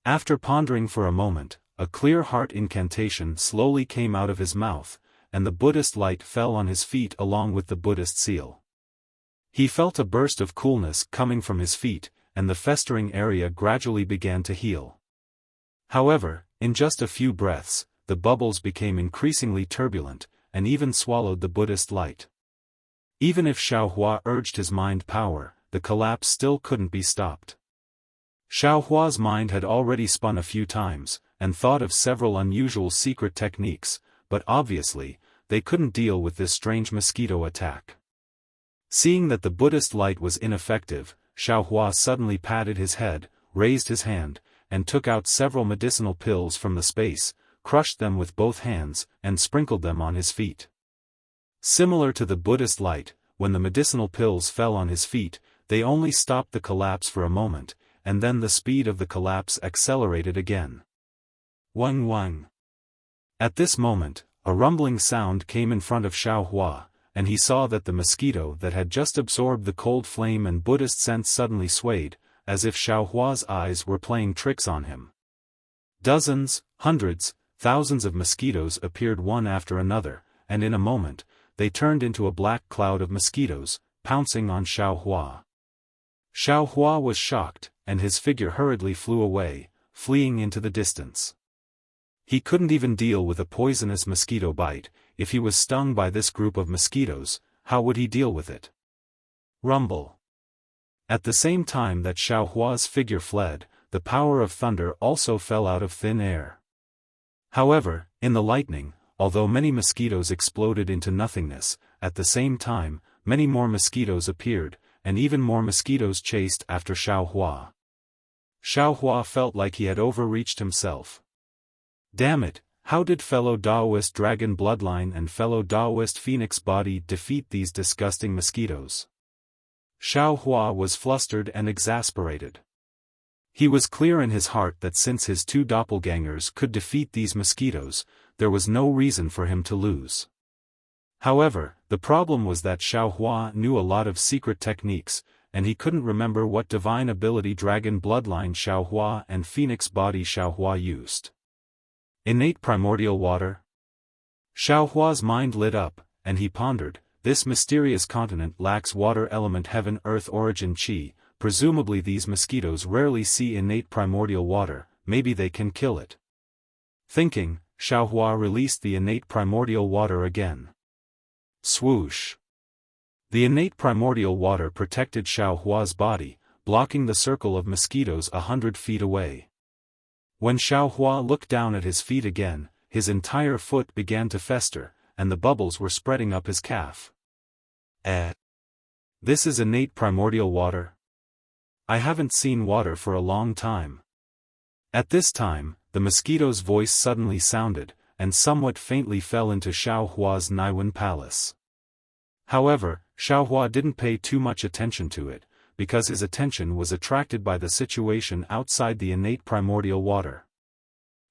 After pondering for a moment, a clear heart incantation slowly came out of his mouth, and the Buddhist light fell on his feet along with the Buddhist seal. He felt a burst of coolness coming from his feet, and the festering area gradually began to heal. However, in just a few breaths, the bubbles became increasingly turbulent, and even swallowed the Buddhist light. Even if Xiaohua urged his mind power, the collapse still couldn't be stopped. Xiaohua's mind had already spun a few times, and thought of several unusual secret techniques, but obviously, they couldn't deal with this strange mosquito attack. Seeing that the Buddhist light was ineffective, Xiaohua suddenly patted his head, raised his hand, and took out several medicinal pills from the space, crushed them with both hands, and sprinkled them on his feet. Similar to the Buddhist light, when the medicinal pills fell on his feet, they only stopped the collapse for a moment, and then the speed of the collapse accelerated again. Wang wang. At this moment, a rumbling sound came in front of Xiaohua, and he saw that the mosquito that had just absorbed the cold flame and Buddhist scent suddenly swayed, as if Xiaohua's eyes were playing tricks on him. Dozens, hundreds, thousands of mosquitoes appeared one after another, and in a moment, they turned into a black cloud of mosquitoes, pouncing on Xiaohua. Xiaohua was shocked, and his figure hurriedly flew away, fleeing into the distance. He couldn't even deal with a poisonous mosquito bite. If he was stung by this group of mosquitoes, how would he deal with it? Rumble. At the same time that Xiaohua's figure fled, the power of thunder also fell out of thin air. However, in the lightning, although many mosquitoes exploded into nothingness, at the same time, many more mosquitoes appeared, and even more mosquitoes chased after Xiaohua. Xiaohua felt like he had overreached himself. Damn it, how did fellow Daoist Dragon Bloodline and fellow Daoist Phoenix Body defeat these disgusting mosquitoes? Xiaohua was flustered and exasperated. He was clear in his heart that since his two doppelgangers could defeat these mosquitoes, there was no reason for him to lose. However, the problem was that Xiaohua knew a lot of secret techniques, and he couldn't remember what divine ability Dragon Bloodline Xiaohua and Phoenix Body Xiaohua used. Innate primordial water? Xiaohua's mind lit up, and he pondered, this mysterious continent lacks water element heaven earth origin chi, presumably these mosquitoes rarely see innate primordial water, maybe they can kill it. Thinking, Xiaohua released the innate primordial water again. Swoosh. The innate primordial water protected Xiaohua's body, blocking the circle of mosquitoes 100 feet away. When Xiaohua looked down at his feet again, his entire foot began to fester, and the bubbles were spreading up his calf. This is innate primordial water? I haven't seen water for a long time. At this time, the mosquito's voice suddenly sounded, and somewhat faintly fell into Xiaohua's Naiwen palace. However, Xiaohua didn't pay too much attention to it, because his attention was attracted by the situation outside the innate primordial water.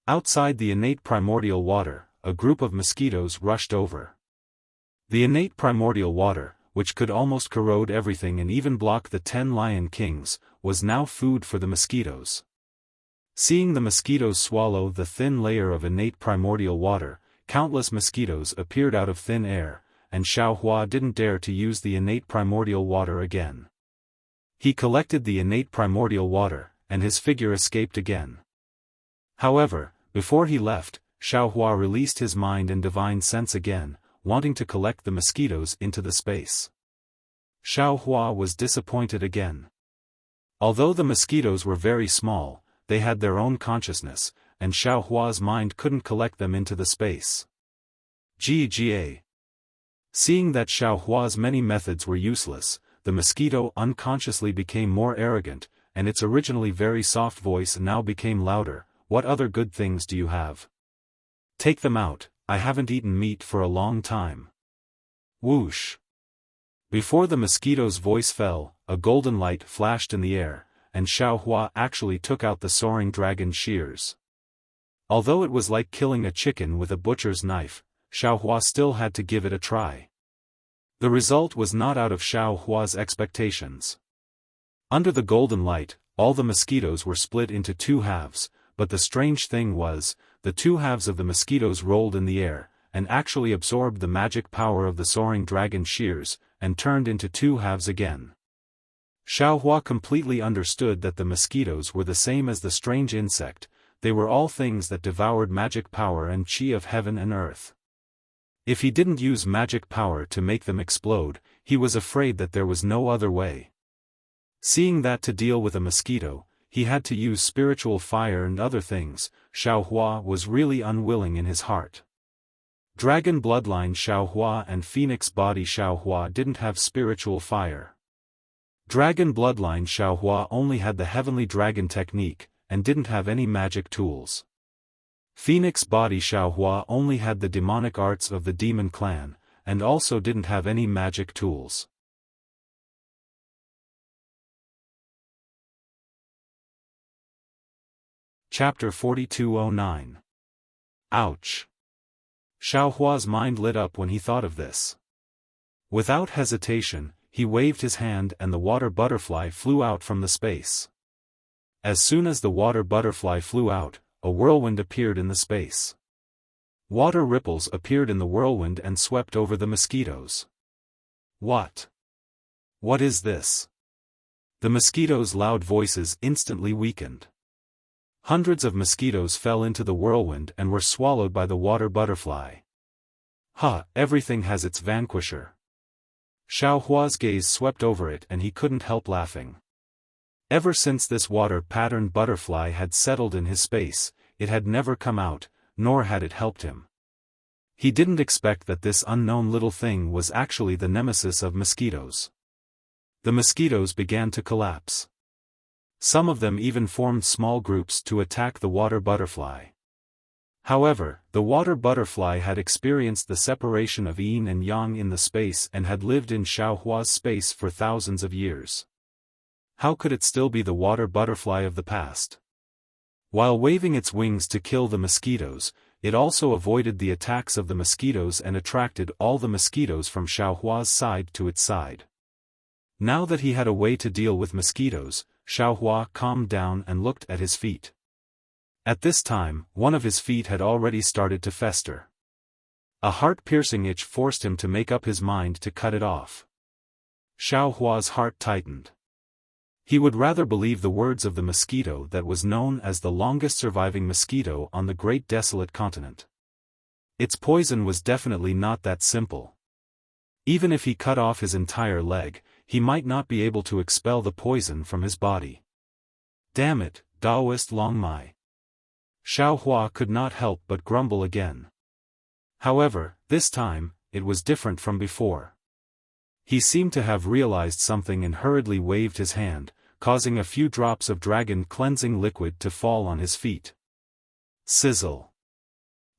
Outside the innate primordial water, a group of mosquitoes rushed over. The innate primordial water, which could almost corrode everything and even block the 10 lion kings, was now food for the mosquitoes. Seeing the mosquitoes swallow the thin layer of innate primordial water, countless mosquitoes appeared out of thin air, and Xiaohua didn't dare to use the innate primordial water again. He collected the innate primordial water, and his figure escaped again. However, before he left, Xiaohua released his mind and divine sense again, wanting to collect the mosquitoes into the space. Xiaohua was disappointed again. Although the mosquitoes were very small, they had their own consciousness, and Xiaohua's mind couldn't collect them into the space. Gga. Seeing that Xiao Hua's many methods were useless, the mosquito unconsciously became more arrogant, and its originally very soft voice now became louder. What other good things do you have? Take them out, I haven't eaten meat for a long time. Whoosh. Before the mosquito's voice fell, a golden light flashed in the air, and Xiao Hua actually took out the soaring dragon shears. Although it was like killing a chicken with a butcher's knife, Xiao Hua still had to give it a try. The result was not out of Xiao Hua's expectations. Under the golden light, all the mosquitoes were split into two halves, but the strange thing was, the two halves of the mosquitoes rolled in the air, and actually absorbed the magic power of the soaring dragon shears, and turned into two halves again. Xiao Hua completely understood that the mosquitoes were the same as the strange insect, they were all things that devoured magic power and qi of heaven and earth. If he didn't use magic power to make them explode, he was afraid that there was no other way. Seeing that to deal with a mosquito, he had to use spiritual fire and other things, Xiao Hua was really unwilling in his heart. Dragon bloodline Xiao Hua and Phoenix body Xiao Hua didn't have spiritual fire. Dragon bloodline Xiao Hua only had the heavenly dragon technique, and didn't have any magic tools. Phoenix body Xiao Hua only had the demonic arts of the demon clan, and also didn't have any magic tools. Chapter 4209. Ouch. Xiao Hua's mind lit up when he thought of this. Without hesitation, he waved his hand and the water butterfly flew out from the space. As soon as the water butterfly flew out, a whirlwind appeared in the space. Water ripples appeared in the whirlwind and swept over the mosquitoes. What? What is this? The mosquitoes' loud voices instantly weakened. Hundreds of mosquitoes fell into the whirlwind and were swallowed by the water butterfly. Everything has its vanquisher. Xiao Hua's gaze swept over it and he couldn't help laughing. Ever since this water-patterned butterfly had settled in his space, it had never come out, nor had it helped him. He didn't expect that this unknown little thing was actually the nemesis of mosquitoes. The mosquitoes began to collapse. Some of them even formed small groups to attack the water butterfly. However, the water butterfly had experienced the separation of yin and yang in the space and had lived in Xiao Hua's space for thousands of years. How could it still be the water butterfly of the past? While waving its wings to kill the mosquitoes, it also avoided the attacks of the mosquitoes and attracted all the mosquitoes from Xiao Hua's side to its side. Now that he had a way to deal with mosquitoes, Xiao Hua calmed down and looked at his feet. At this time, one of his feet had already started to fester. A heart-piercing itch forced him to make up his mind to cut it off. Xiao Hua's heart tightened. He would rather believe the words of the mosquito that was known as the longest surviving mosquito on the great desolate continent. Its poison was definitely not that simple. Even if he cut off his entire leg, he might not be able to expel the poison from his body. Damn it, Taoist Longmai. Xiao Hua could not help but grumble again. However, this time, it was different from before. He seemed to have realized something and hurriedly waved his hand, causing a few drops of dragon cleansing liquid to fall on his feet. Sizzle.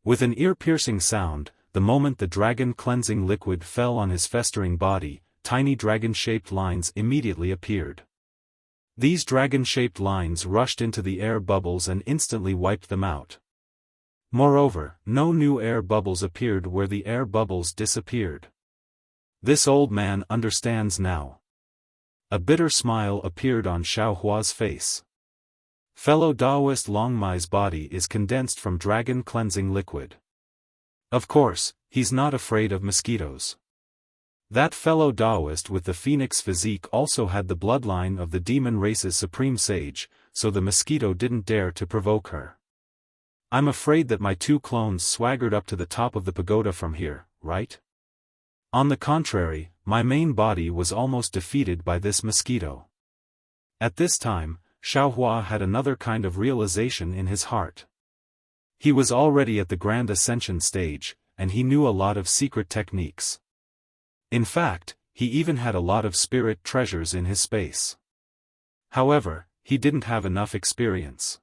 With an ear-piercing sound, the moment the dragon cleansing liquid fell on his festering body, tiny dragon-shaped lines immediately appeared. These dragon-shaped lines rushed into the air bubbles and instantly wiped them out. Moreover, no new air bubbles appeared where the air bubbles disappeared. This old man understands now. A bitter smile appeared on Xiao Hua's face. Fellow Taoist Longmai's body is condensed from dragon cleansing liquid. Of course, he's not afraid of mosquitoes. That fellow Taoist with the phoenix physique also had the bloodline of the demon race's supreme sage, so the mosquito didn't dare to provoke her. I'm afraid that my two clones swaggered up to the top of the pagoda from here, right? On the contrary, my main body was almost defeated by this mosquito. At this time, Xiao Hua had another kind of realization in his heart. He was already at the Grand Ascension stage, and he knew a lot of secret techniques. In fact, he even had a lot of spirit treasures in his space. However, he didn't have enough experience.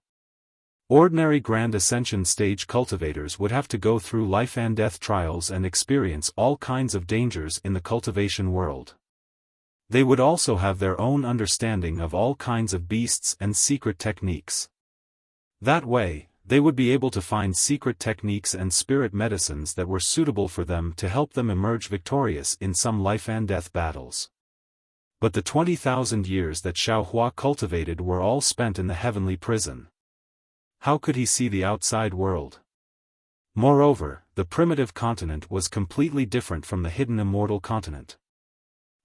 Ordinary Grand Ascension stage cultivators would have to go through life and death trials and experience all kinds of dangers in the cultivation world. They would also have their own understanding of all kinds of beasts and secret techniques. That way, they would be able to find secret techniques and spirit medicines that were suitable for them to help them emerge victorious in some life and death battles. But the 20,000 years that Xiaohua cultivated were all spent in the heavenly prison. How could he see the outside world? Moreover, the primitive continent was completely different from the hidden immortal continent.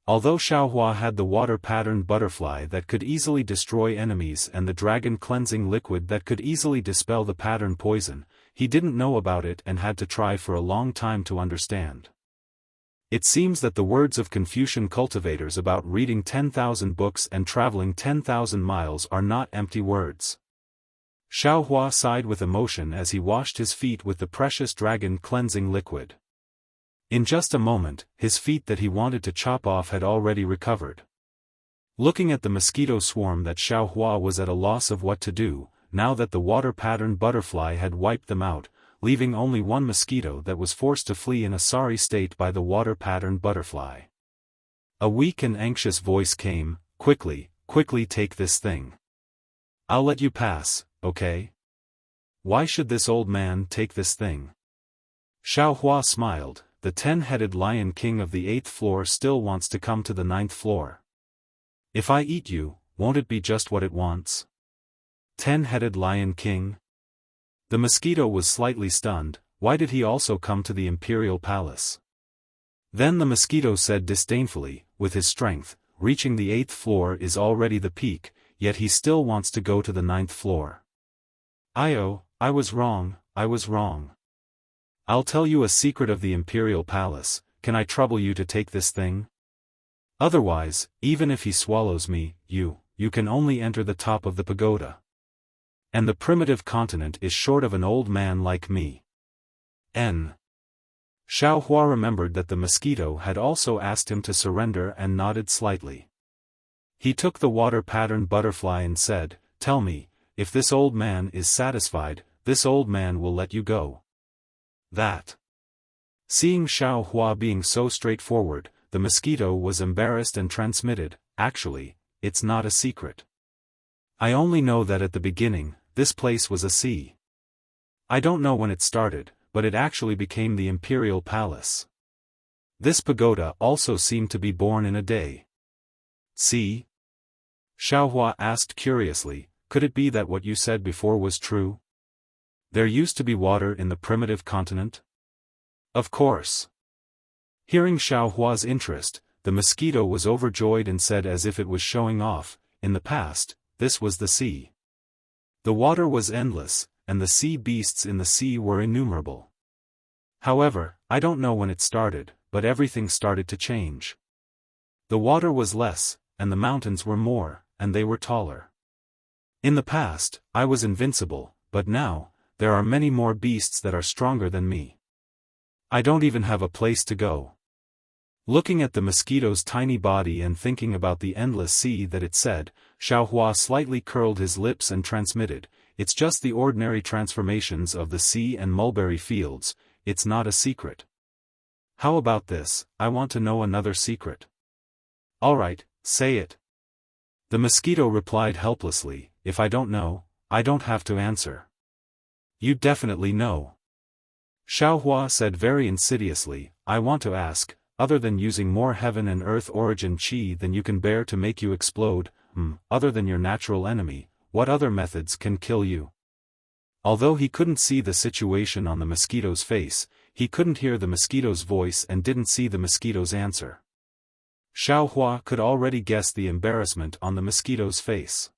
Although Xiaohua had the water-patterned butterfly that could easily destroy enemies and the dragon-cleansing liquid that could easily dispel the pattern poison, he didn't know about it and had to try for a long time to understand. It seems that the words of Confucian cultivators about reading 10,000 books and traveling 10,000 miles are not empty words. Xiaohua sighed with emotion as he washed his feet with the precious dragon-cleansing liquid. In just a moment, his feet that he wanted to chop off had already recovered. Looking at the mosquito swarm that Xiaohua was at a loss of what to do, now that the water-patterned butterfly had wiped them out, leaving only one mosquito that was forced to flee in a sorry state by the water-patterned butterfly. A weak and anxious voice came, quickly take this thing. I'll let you pass, okay? Why should this old man take this thing? Xiaohua smiled. The 10-headed lion king of the 8th floor still wants to come to the 9th floor. If I eat you, won't it be just what it wants? 10-headed lion king? The mosquito was slightly stunned. Why did he also come to the imperial palace? Then the mosquito said disdainfully, with his strength, reaching the 8th floor is already the peak, yet he still wants to go to the 9th floor. I was wrong. I'll tell you a secret of the imperial palace. Can I trouble you to take this thing? Otherwise, even if he swallows me, you can only enter the top of the pagoda. And the primitive continent is short of an old man like me. Xiaohua remembered that the mosquito had also asked him to surrender and nodded slightly. He took the water-patterned butterfly and said, "Tell me, if this old man is satisfied, this old man will let you go." That. Seeing Xiaohua being so straightforward, the mosquito was embarrassed and transmitted, "Actually, it's not a secret. I only know that at the beginning, this place was a sea. I don't know when it started, but it actually became the imperial palace. This pagoda also seemed to be born in a day." "See?" Xiaohua asked curiously, "Could it be that what you said before was true? There used to be water in the primitive continent?" "Of course." Hearing Xiaohua's interest, the mosquito was overjoyed and said as if it was showing off, "In the past, this was the sea. The water was endless, and the sea beasts in the sea were innumerable. However, I don't know when it started, but everything started to change. The water was less, and the mountains were more, and they were taller. In the past, I was invincible, but now, there are many more beasts that are stronger than me. I don't even have a place to go." Looking at the mosquito's tiny body and thinking about the endless sea that it said, Xiaohua slightly curled his lips and transmitted, "It's just the ordinary transformations of the sea and mulberry fields, it's not a secret. How about this, I want to know another secret." "Alright, say it." The mosquito replied helplessly, "If I don't know, I don't have to answer." "You definitely know." Xiaohua said very insidiously, "I want to ask, other than using more heaven and earth origin chi than you can bear to make you explode, other than your natural enemy, what other methods can kill you?" Although he couldn't see the situation on the mosquito's face, he couldn't hear the mosquito's voice and didn't see the mosquito's answer. Xiaohua could already guess the embarrassment on the mosquito's face.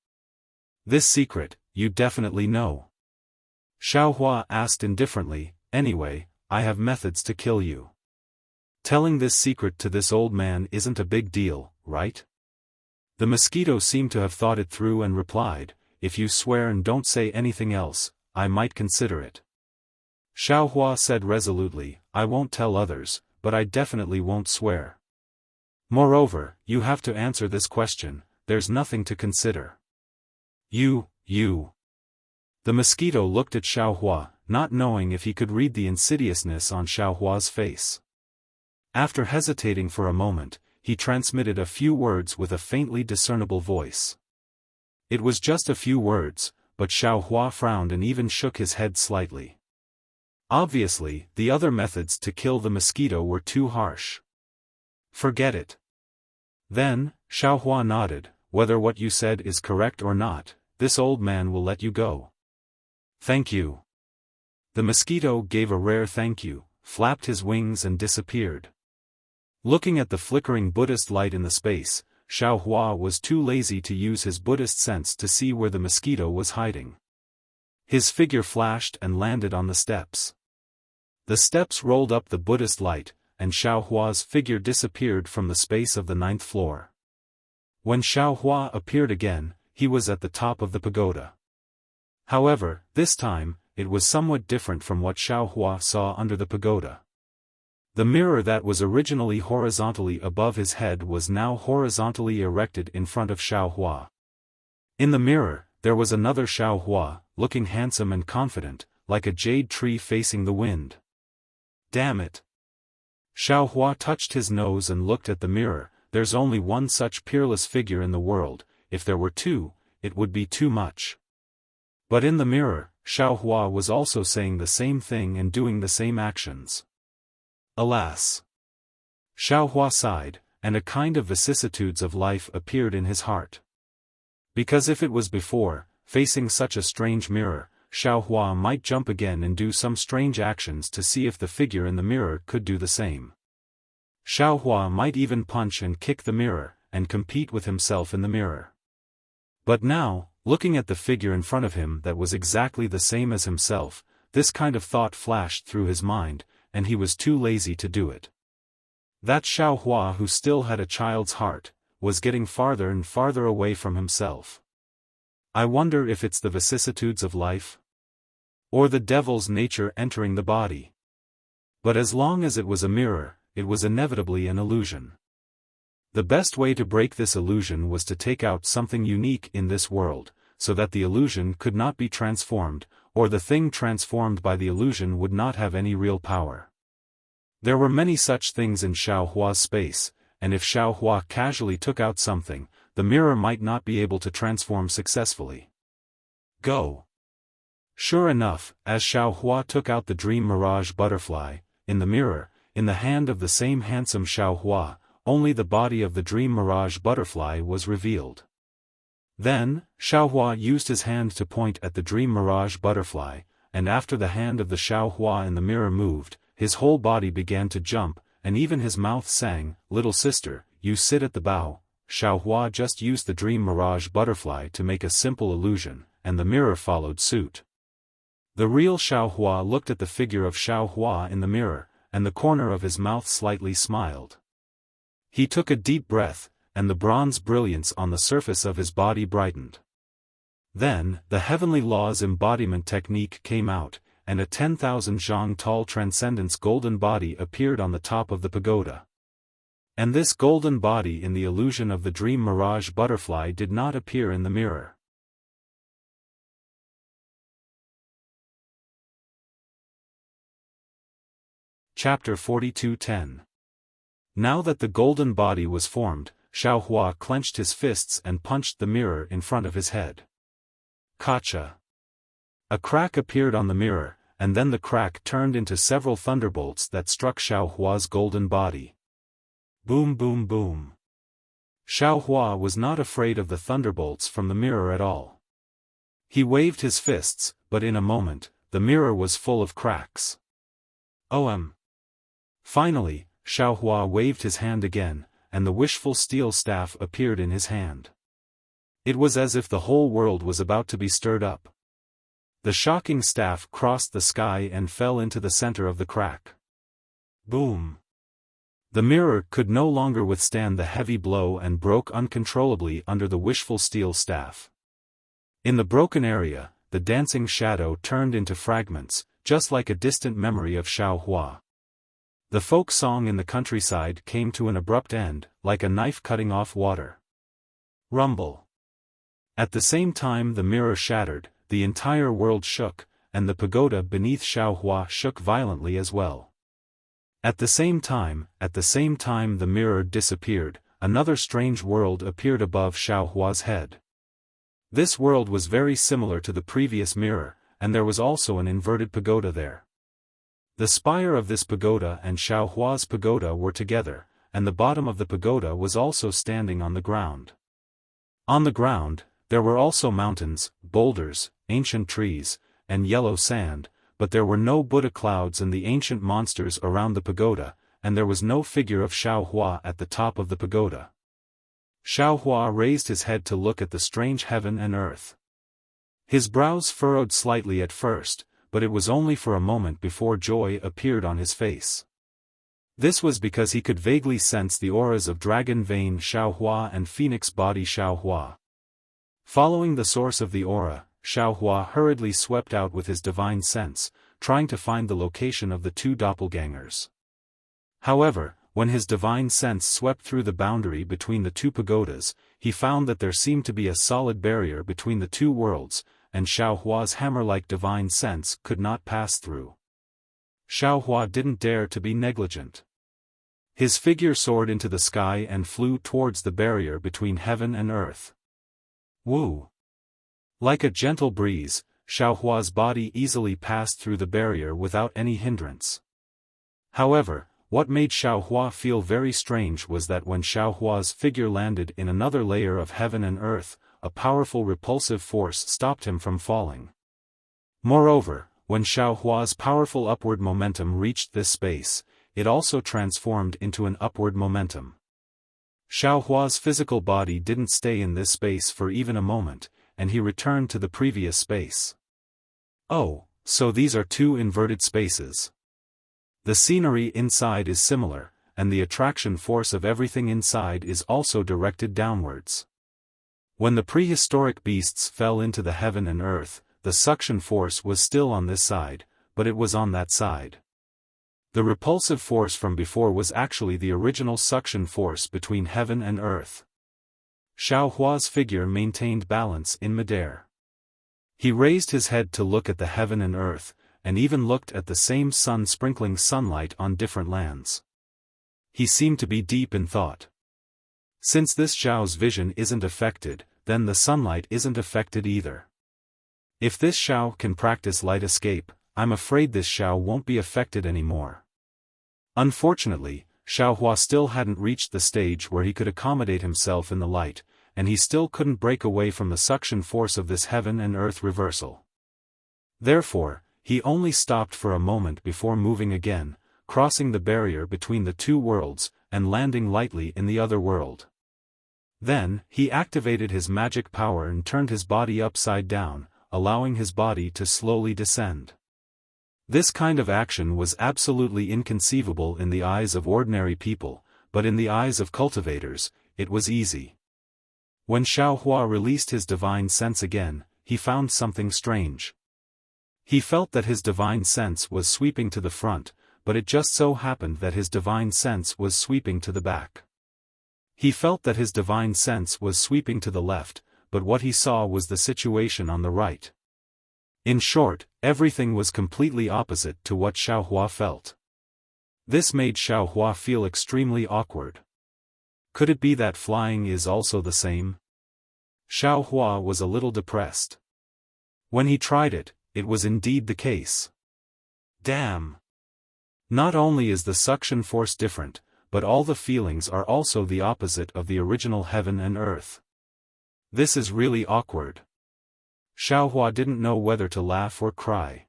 "This secret, you definitely know?" Xiaohua asked indifferently, "Anyway, I have methods to kill you. Telling this secret to this old man isn't a big deal, right?" The mosquito seemed to have thought it through and replied, "If you swear and don't say anything else, I might consider it." Xiaohua said resolutely, I won't tell others, but I definitely won't swear. Moreover, you have to answer this question, there's nothing to consider. You. The mosquito looked at Xiaohua, not knowing if he could read the insidiousness on Xiaohua's face. After hesitating for a moment, he transmitted a few words with a faintly discernible voice. It was just a few words, but Xiaohua frowned and even shook his head slightly. Obviously, the other methods to kill the mosquito were too harsh. Forget it. Then, Xiaohua nodded, whether what you said is correct or not, this old man will let you go. Thank you. The mosquito gave a rare thank you, flapped his wings and disappeared. Looking at the flickering Buddhist light in the space, Xiaohua was too lazy to use his Buddhist sense to see where the mosquito was hiding. His figure flashed and landed on the steps. The steps rolled up the Buddhist light, and Xiaohua's figure disappeared from the space of the 9th floor. When Xiaohua appeared again, he was at the top of the pagoda. However, this time, it was somewhat different from what Xiaohua saw under the pagoda. The mirror that was originally horizontally above his head was now horizontally erected in front of Xiaohua. In the mirror, there was another Xiaohua, looking handsome and confident, like a jade tree facing the wind. Damn it! Xiaohua touched his nose and looked at the mirror. There's only one such peerless figure in the world, if there were two, it would be too much. But in the mirror, Xiaohua was also saying the same thing and doing the same actions. Alas! Xiaohua sighed, and a kind of vicissitudes of life appeared in his heart. Because if it was before, facing such a strange mirror, Xiaohua might jump again and do some strange actions to see if the figure in the mirror could do the same. Xiaohua might even punch and kick the mirror, and compete with himself in the mirror. But now, looking at the figure in front of him that was exactly the same as himself, this kind of thought flashed through his mind, and he was too lazy to do it. That Xiaohua who still had a child's heart, was getting farther and farther away from himself. I wonder if it's the vicissitudes of life? Or the devil's nature entering the body? But as long as it was a mirror, it was inevitably an illusion. The best way to break this illusion was to take out something unique in this world, so that the illusion could not be transformed, or the thing transformed by the illusion would not have any real power. There were many such things in Xiaohua's space, and if Xiaohua casually took out something, the mirror might not be able to transform successfully. Go! Sure enough, as Xiaohua took out the dream mirage butterfly, in the mirror, in the hand of the same handsome Xiaohua, only the body of the dream mirage butterfly was revealed. Then, Xiaohua used his hand to point at the dream mirage butterfly, and after the hand of the Xiaohua in the mirror moved, his whole body began to jump, and even his mouth sang, "Little sister, you sit at the bow." Xiaohua just used the dream mirage butterfly to make a simple illusion, and the mirror followed suit. The real Xiaohua looked at the figure of Xiaohua in the mirror, and the corner of his mouth slightly smiled. He took a deep breath, and the bronze brilliance on the surface of his body brightened. Then, the heavenly law's embodiment technique came out, and a 10,000 zhang tall transcendence golden body appeared on the top of the pagoda. And this golden body in the illusion of the dream mirage butterfly did not appear in the mirror. Chapter 42:10. Now that the golden body was formed, Xiaohua clenched his fists and punched the mirror in front of his head. Kacha! A crack appeared on the mirror, and then the crack turned into several thunderbolts that struck Xiaohua's golden body. Boom boom boom. Xiaohua was not afraid of the thunderbolts from the mirror at all. He waved his fists, but in a moment, the mirror was full of cracks. Finally, Xiaohua waved his hand again, and the wishful steel staff appeared in his hand. It was as if the whole world was about to be stirred up. The shocking staff crossed the sky and fell into the center of the crack. Boom! The mirror could no longer withstand the heavy blow and broke uncontrollably under the wishful steel staff. In the broken area, the dancing shadow turned into fragments, just like a distant memory of Xiaohua. The folk song in the countryside came to an abrupt end, like a knife cutting off water. Rumble. At the same time the mirror shattered, the entire world shook, and the pagoda beneath Xiaohua shook violently as well. At the same time the mirror disappeared, another strange world appeared above Xiaohua's head. This world was very similar to the previous mirror, and there was also an inverted pagoda there. The spire of this pagoda and Xiaohua's pagoda were together, and the bottom of the pagoda was also standing on the ground. On the ground, there were also mountains, boulders, ancient trees, and yellow sand, but there were no Buddha clouds and the ancient monsters around the pagoda, and there was no figure of Xiaohua at the top of the pagoda. Xiaohua raised his head to look at the strange heaven and earth. His brows furrowed slightly at first, but it was only for a moment before joy appeared on his face. This was because he could vaguely sense the auras of dragon vein Xiaohua and phoenix body Xiaohua. Following the source of the aura, Xiaohua hurriedly swept out with his divine sense, trying to find the location of the two doppelgangers. However, when his divine sense swept through the boundary between the two pagodas, he found that there seemed to be a solid barrier between the two worlds, and Xiaohua's hammer-like divine sense could not pass through. Xiaohua didn't dare to be negligent. His figure soared into the sky and flew towards the barrier between heaven and earth. Woo! Like a gentle breeze, Xiaohua's body easily passed through the barrier without any hindrance. However, what made Xiaohua feel very strange was that when Xiaohua's figure landed in another layer of heaven and earth, a powerful repulsive force stopped him from falling. Moreover, when Xiaohua's powerful upward momentum reached this space, it also transformed into an upward momentum. Xiaohua's physical body didn't stay in this space for even a moment, and he returned to the previous space. Oh, so these are two inverted spaces. The scenery inside is similar, and the attraction force of everything inside is also directed downwards. When the prehistoric beasts fell into the heaven and earth, the suction force was still on this side, but it was on that side. The repulsive force from before was actually the original suction force between heaven and earth. Xiaohua's figure maintained balance in midair. He raised his head to look at the heaven and earth, and even looked at the same sun sprinkling sunlight on different lands. He seemed to be deep in thought. Since this Xiao's vision isn't affected, then the sunlight isn't affected either. If this Xiao can practice light escape, I'm afraid this Xiao won't be affected anymore. Unfortunately, Xiaohua still hadn't reached the stage where he could accommodate himself in the light, and he still couldn't break away from the suction force of this heaven and earth reversal. Therefore, he only stopped for a moment before moving again, crossing the barrier between the two worlds, and landing lightly in the other world. Then, he activated his magic power and turned his body upside down, allowing his body to slowly descend. This kind of action was absolutely inconceivable in the eyes of ordinary people, but in the eyes of cultivators, it was easy. When Xiaohua released his divine sense again, he found something strange. He felt that his divine sense was sweeping to the front, but it just so happened that his divine sense was sweeping to the back. He felt that his divine sense was sweeping to the left, but what he saw was the situation on the right. In short, everything was completely opposite to what Xiaohua felt. This made Xiaohua feel extremely awkward. Could it be that flying is also the same? Xiaohua was a little depressed. When he tried it, it was indeed the case. Damn! Not only is the suction force different, but all the feelings are also the opposite of the original heaven and earth. This is really awkward. Xiaohua didn't know whether to laugh or cry.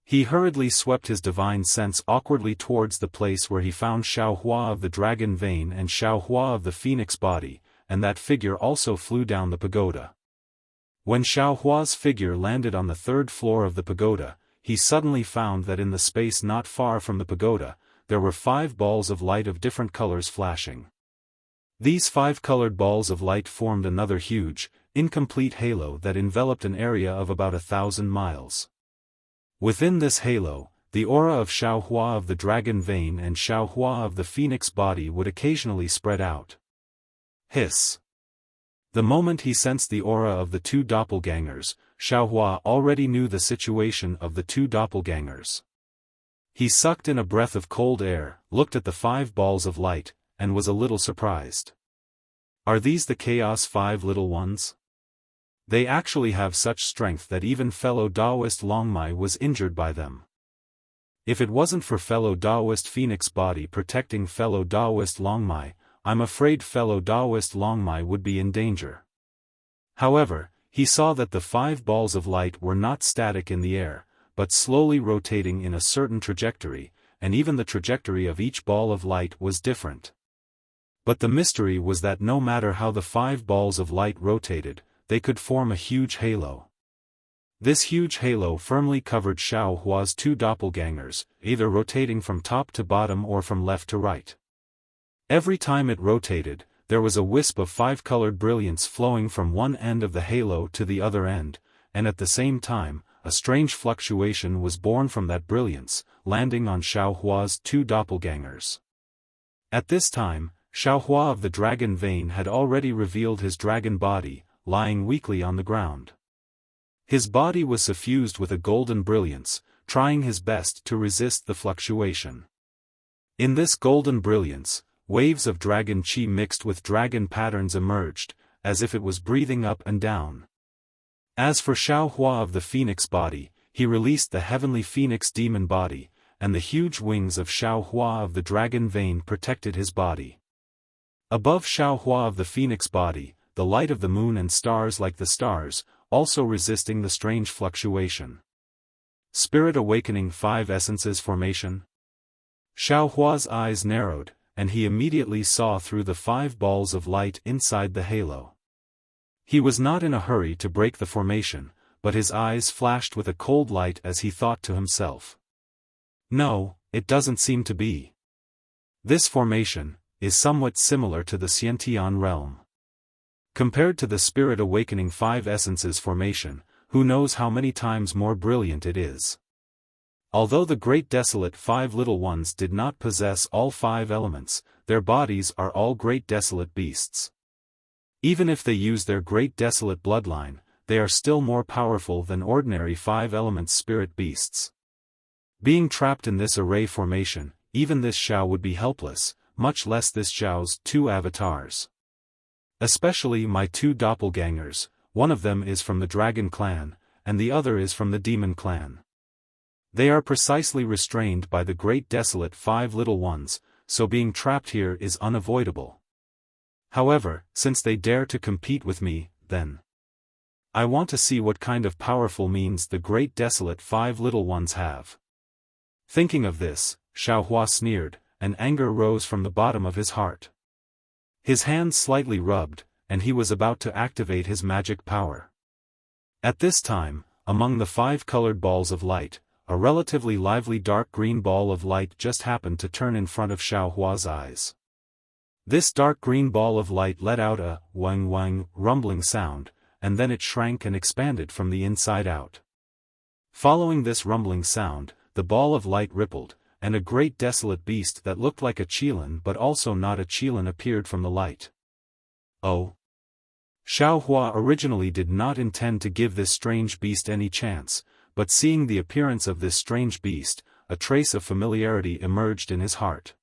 He hurriedly swept his divine sense awkwardly towards the place where he found Xiaohua of the dragon vein and Xiaohua of the phoenix body, and that figure also flew down the pagoda. When Xiaohua's figure landed on the third floor of the pagoda, he suddenly found that in the space not far from the pagoda, there were 5 balls of light of different colors flashing. These 5 colored balls of light formed another huge, incomplete halo that enveloped an area of about 1,000 miles. Within this halo, the aura of Xiaohua of the dragon vein and Xiaohua of the phoenix body would occasionally spread out. Hiss. The moment he sensed the aura of the two doppelgangers, Xiaohua already knew the situation of the two doppelgangers. He sucked in a breath of cold air, looked at the 5 balls of light, and was a little surprised. Are these the Chaos 5 little ones? They actually have such strength that even fellow Daoist Longmai was injured by them. If it wasn't for fellow Daoist Phoenix body protecting fellow Daoist Longmai, I'm afraid fellow Daoist Longmai would be in danger. However, he saw that the 5 balls of light were not static in the air, but slowly rotating in a certain trajectory, and even the trajectory of each ball of light was different. But the mystery was that no matter how the 5 balls of light rotated, they could form a huge halo. This huge halo firmly covered Xiaohua's two doppelgangers, either rotating from top to bottom or from left to right. Every time it rotated, there was a wisp of 5-colored brilliance flowing from one end of the halo to the other end, and at the same time, a strange fluctuation was born from that brilliance, landing on Xiaohua's two doppelgangers. At this time, Xiaohua of the dragon vein had already revealed his dragon body, lying weakly on the ground. His body was suffused with a golden brilliance, trying his best to resist the fluctuation. In this golden brilliance, waves of dragon chi mixed with dragon patterns emerged, as if it was breathing up and down. As for Xiaohua of the phoenix body, he released the heavenly phoenix demon body, and the huge wings of Xiaohua of the dragon vein protected his body. Above Xiaohua of the phoenix body, the light of the moon and stars like the stars, also resisting the strange fluctuation. Spirit awakening 5 essences formation. Xiaohua's eyes narrowed, and he immediately saw through the 5 balls of light inside the halo. He was not in a hurry to break the formation, but his eyes flashed with a cold light as he thought to himself. No, it doesn't seem to be. This formation is somewhat similar to the Xiantian realm. Compared to the Spirit Awakening 5 Essences formation, who knows how many times more brilliant it is. Although the Great Desolate 5 Little Ones did not possess all 5 elements, their bodies are all Great Desolate beasts. Even if they use their Great Desolate bloodline, they are still more powerful than ordinary 5 elements spirit beasts. Being trapped in this array formation, even this Xiao would be helpless, much less this Xiao's 2 avatars. Especially my 2 doppelgangers, one of them is from the Dragon Clan, and the other is from the Demon Clan. They are precisely restrained by the Great Desolate 5 Little Ones, so being trapped here is unavoidable. However, since they dare to compete with me, then I want to see what kind of powerful means the Great Desolate 5 Little Ones have. Thinking of this, Xiaohua sneered, and anger rose from the bottom of his heart. His hands slightly rubbed, and he was about to activate his magic power. At this time, among the 5 colored balls of light, a relatively lively dark green ball of light just happened to turn in front of Xiaohua's eyes. This dark green ball of light let out a wang wang rumbling sound, and then it shrank and expanded from the inside out. Following this rumbling sound, the ball of light rippled, and a great desolate beast that looked like a qilin but also not a qilin appeared from the light. Oh! Xiaohua originally did not intend to give this strange beast any chance, but seeing the appearance of this strange beast, a trace of familiarity emerged in his heart.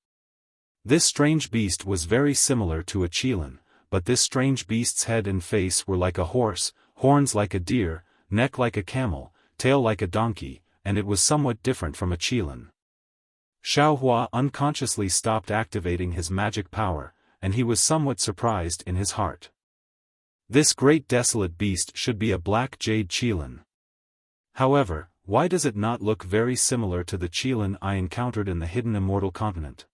This strange beast was very similar to a qilin, but this strange beast's head and face were like a horse, horns like a deer, neck like a camel, tail like a donkey, and it was somewhat different from a qilin. Xiaohua unconsciously stopped activating his magic power, and he was somewhat surprised in his heart. This great desolate beast should be a black jade qilin. However, why does it not look very similar to the qilin I encountered in the hidden immortal continent?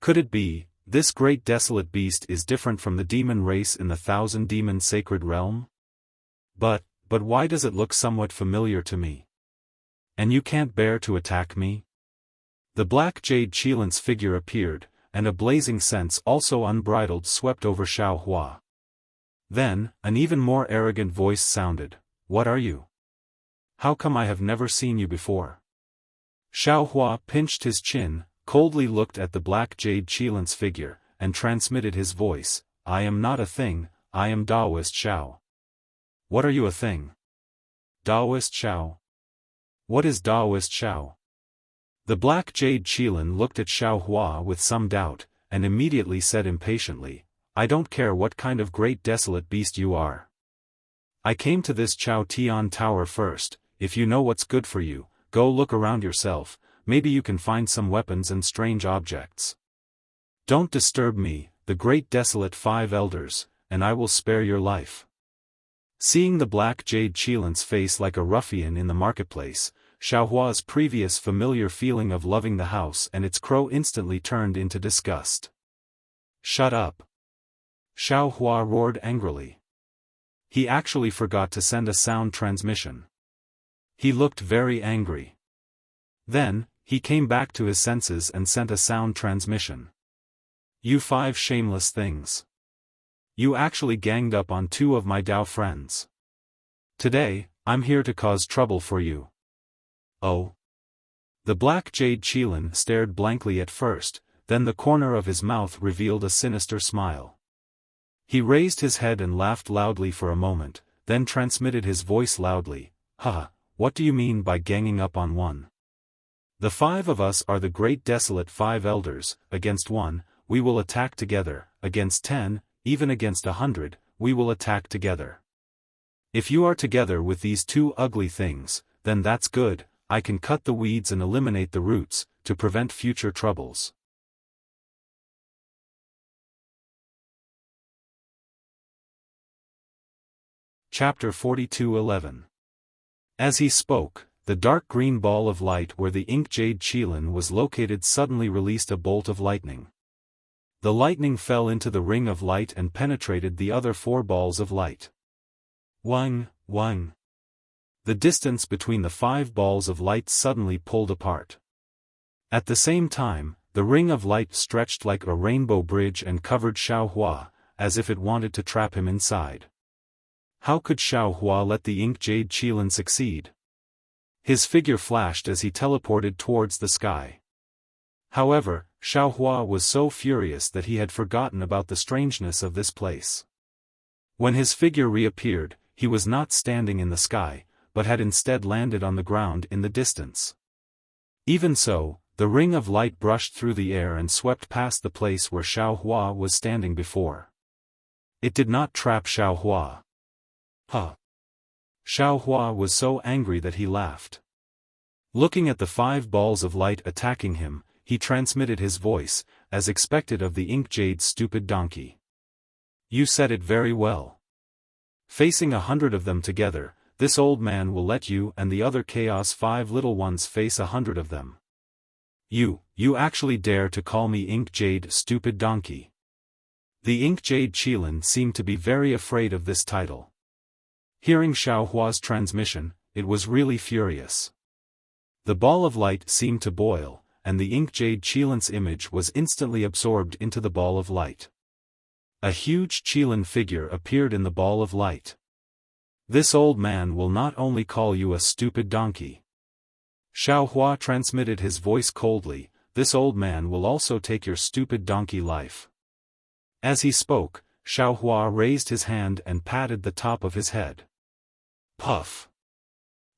Could it be, this great desolate beast is different from the demon race in the 1000 demon sacred realm? But why does it look somewhat familiar to me? And you can't bear to attack me? The black jade qilin's figure appeared, and a blazing sense also unbridled swept over Xiaohua. Then, an even more arrogant voice sounded, "What are you? How come I have never seen you before?" Xiao Hua pinched his chin, coldly looked at the black jade Qilin's figure, and transmitted his voice, I am not a thing, I am Daoist Xiao. What are you a thing? Daoist Xiao? What is Daoist Xiao? The black jade Qilin looked at Xiao Hua with some doubt, and immediately said impatiently, I don't care what kind of great desolate beast you are. I came to this Chao Tian tower first. If you know what's good for you, go look around yourself, maybe you can find some weapons and strange objects. Don't disturb me, the great desolate 5 elders, and I will spare your life. Seeing the black jade Qilin's face like a ruffian in the marketplace, Xiao Hua's previous familiar feeling of loving the house and its crow instantly turned into disgust. Shut up! Xiao Hua roared angrily. He actually forgot to send a sound transmission. He looked very angry. Then, he came back to his senses and sent a sound transmission. You 5 shameless things. You actually ganged up on 2 of my Dao friends. Today, I'm here to cause trouble for you. Oh. The black jade Qilin stared blankly at first, then the corner of his mouth revealed a sinister smile. He raised his head and laughed loudly for a moment, then transmitted his voice loudly, Haha, what do you mean by ganging up on 1? The 5 of us are the great desolate 5 elders, against 1, we will attack together, against 10, even against 100, we will attack together. If you are together with these 2 ugly things, then that's good, I can cut the weeds and eliminate the roots, to prevent future troubles. Chapter 42:11. As he spoke, the dark green ball of light where the ink jade Qilin was located suddenly released a bolt of lightning. The lightning fell into the ring of light and penetrated the other 4 balls of light. Wang, wang. The distance between the 5 balls of light suddenly pulled apart. At the same time, the ring of light stretched like a rainbow bridge and covered Xiao Hua, as if it wanted to trap him inside. How could Xiao Hua let the ink jade Qilin succeed? His figure flashed as he teleported towards the sky. However, Xiao Hua was so furious that he had forgotten about the strangeness of this place. When his figure reappeared, he was not standing in the sky, but had instead landed on the ground in the distance. Even so, the ring of light brushed through the air and swept past the place where Xiao Hua was standing before. It did not trap Xiao Hua. Huh. Xiao Hua was so angry that he laughed. Looking at the 5 balls of light attacking him, he transmitted his voice, as expected of the ink jade's stupid donkey. You said it very well. Facing 100 of them together, this old man will let you and the other Chaos 5 little ones face 100 of them. You actually dare to call me ink jade stupid donkey. The ink jade Qilin seemed to be very afraid of this title. Hearing Xiao Hua's transmission, it was really furious. The ball of light seemed to boil, and the ink jade Qilin's image was instantly absorbed into the ball of light. A huge Qilin figure appeared in the ball of light. This old man will not only call you a stupid donkey. Xiao Hua transmitted his voice coldly, this old man will also take your stupid donkey life. As he spoke, Xiao Hua raised his hand and patted the top of his head. Puff!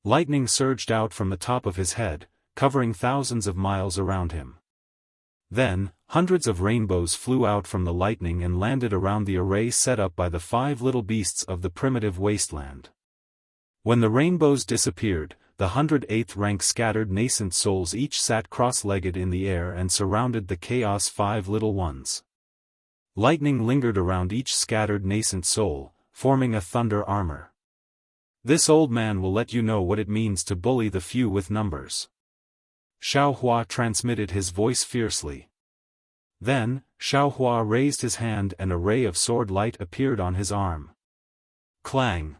Lightning surged out from the top of his head, covering thousands of miles around him. Then, hundreds of rainbows flew out from the lightning and landed around the array set up by the 5 little beasts of the primitive wasteland. When the rainbows disappeared, the 108th rank scattered nascent souls each sat cross-legged in the air and surrounded the Chaos 5 little ones. Lightning lingered around each scattered nascent soul, forming a thunder armor. This old man will let you know what it means to bully the few with numbers. Xiao Hua transmitted his voice fiercely. Then, Xiao Hua raised his hand and a ray of sword light appeared on his arm. Clang!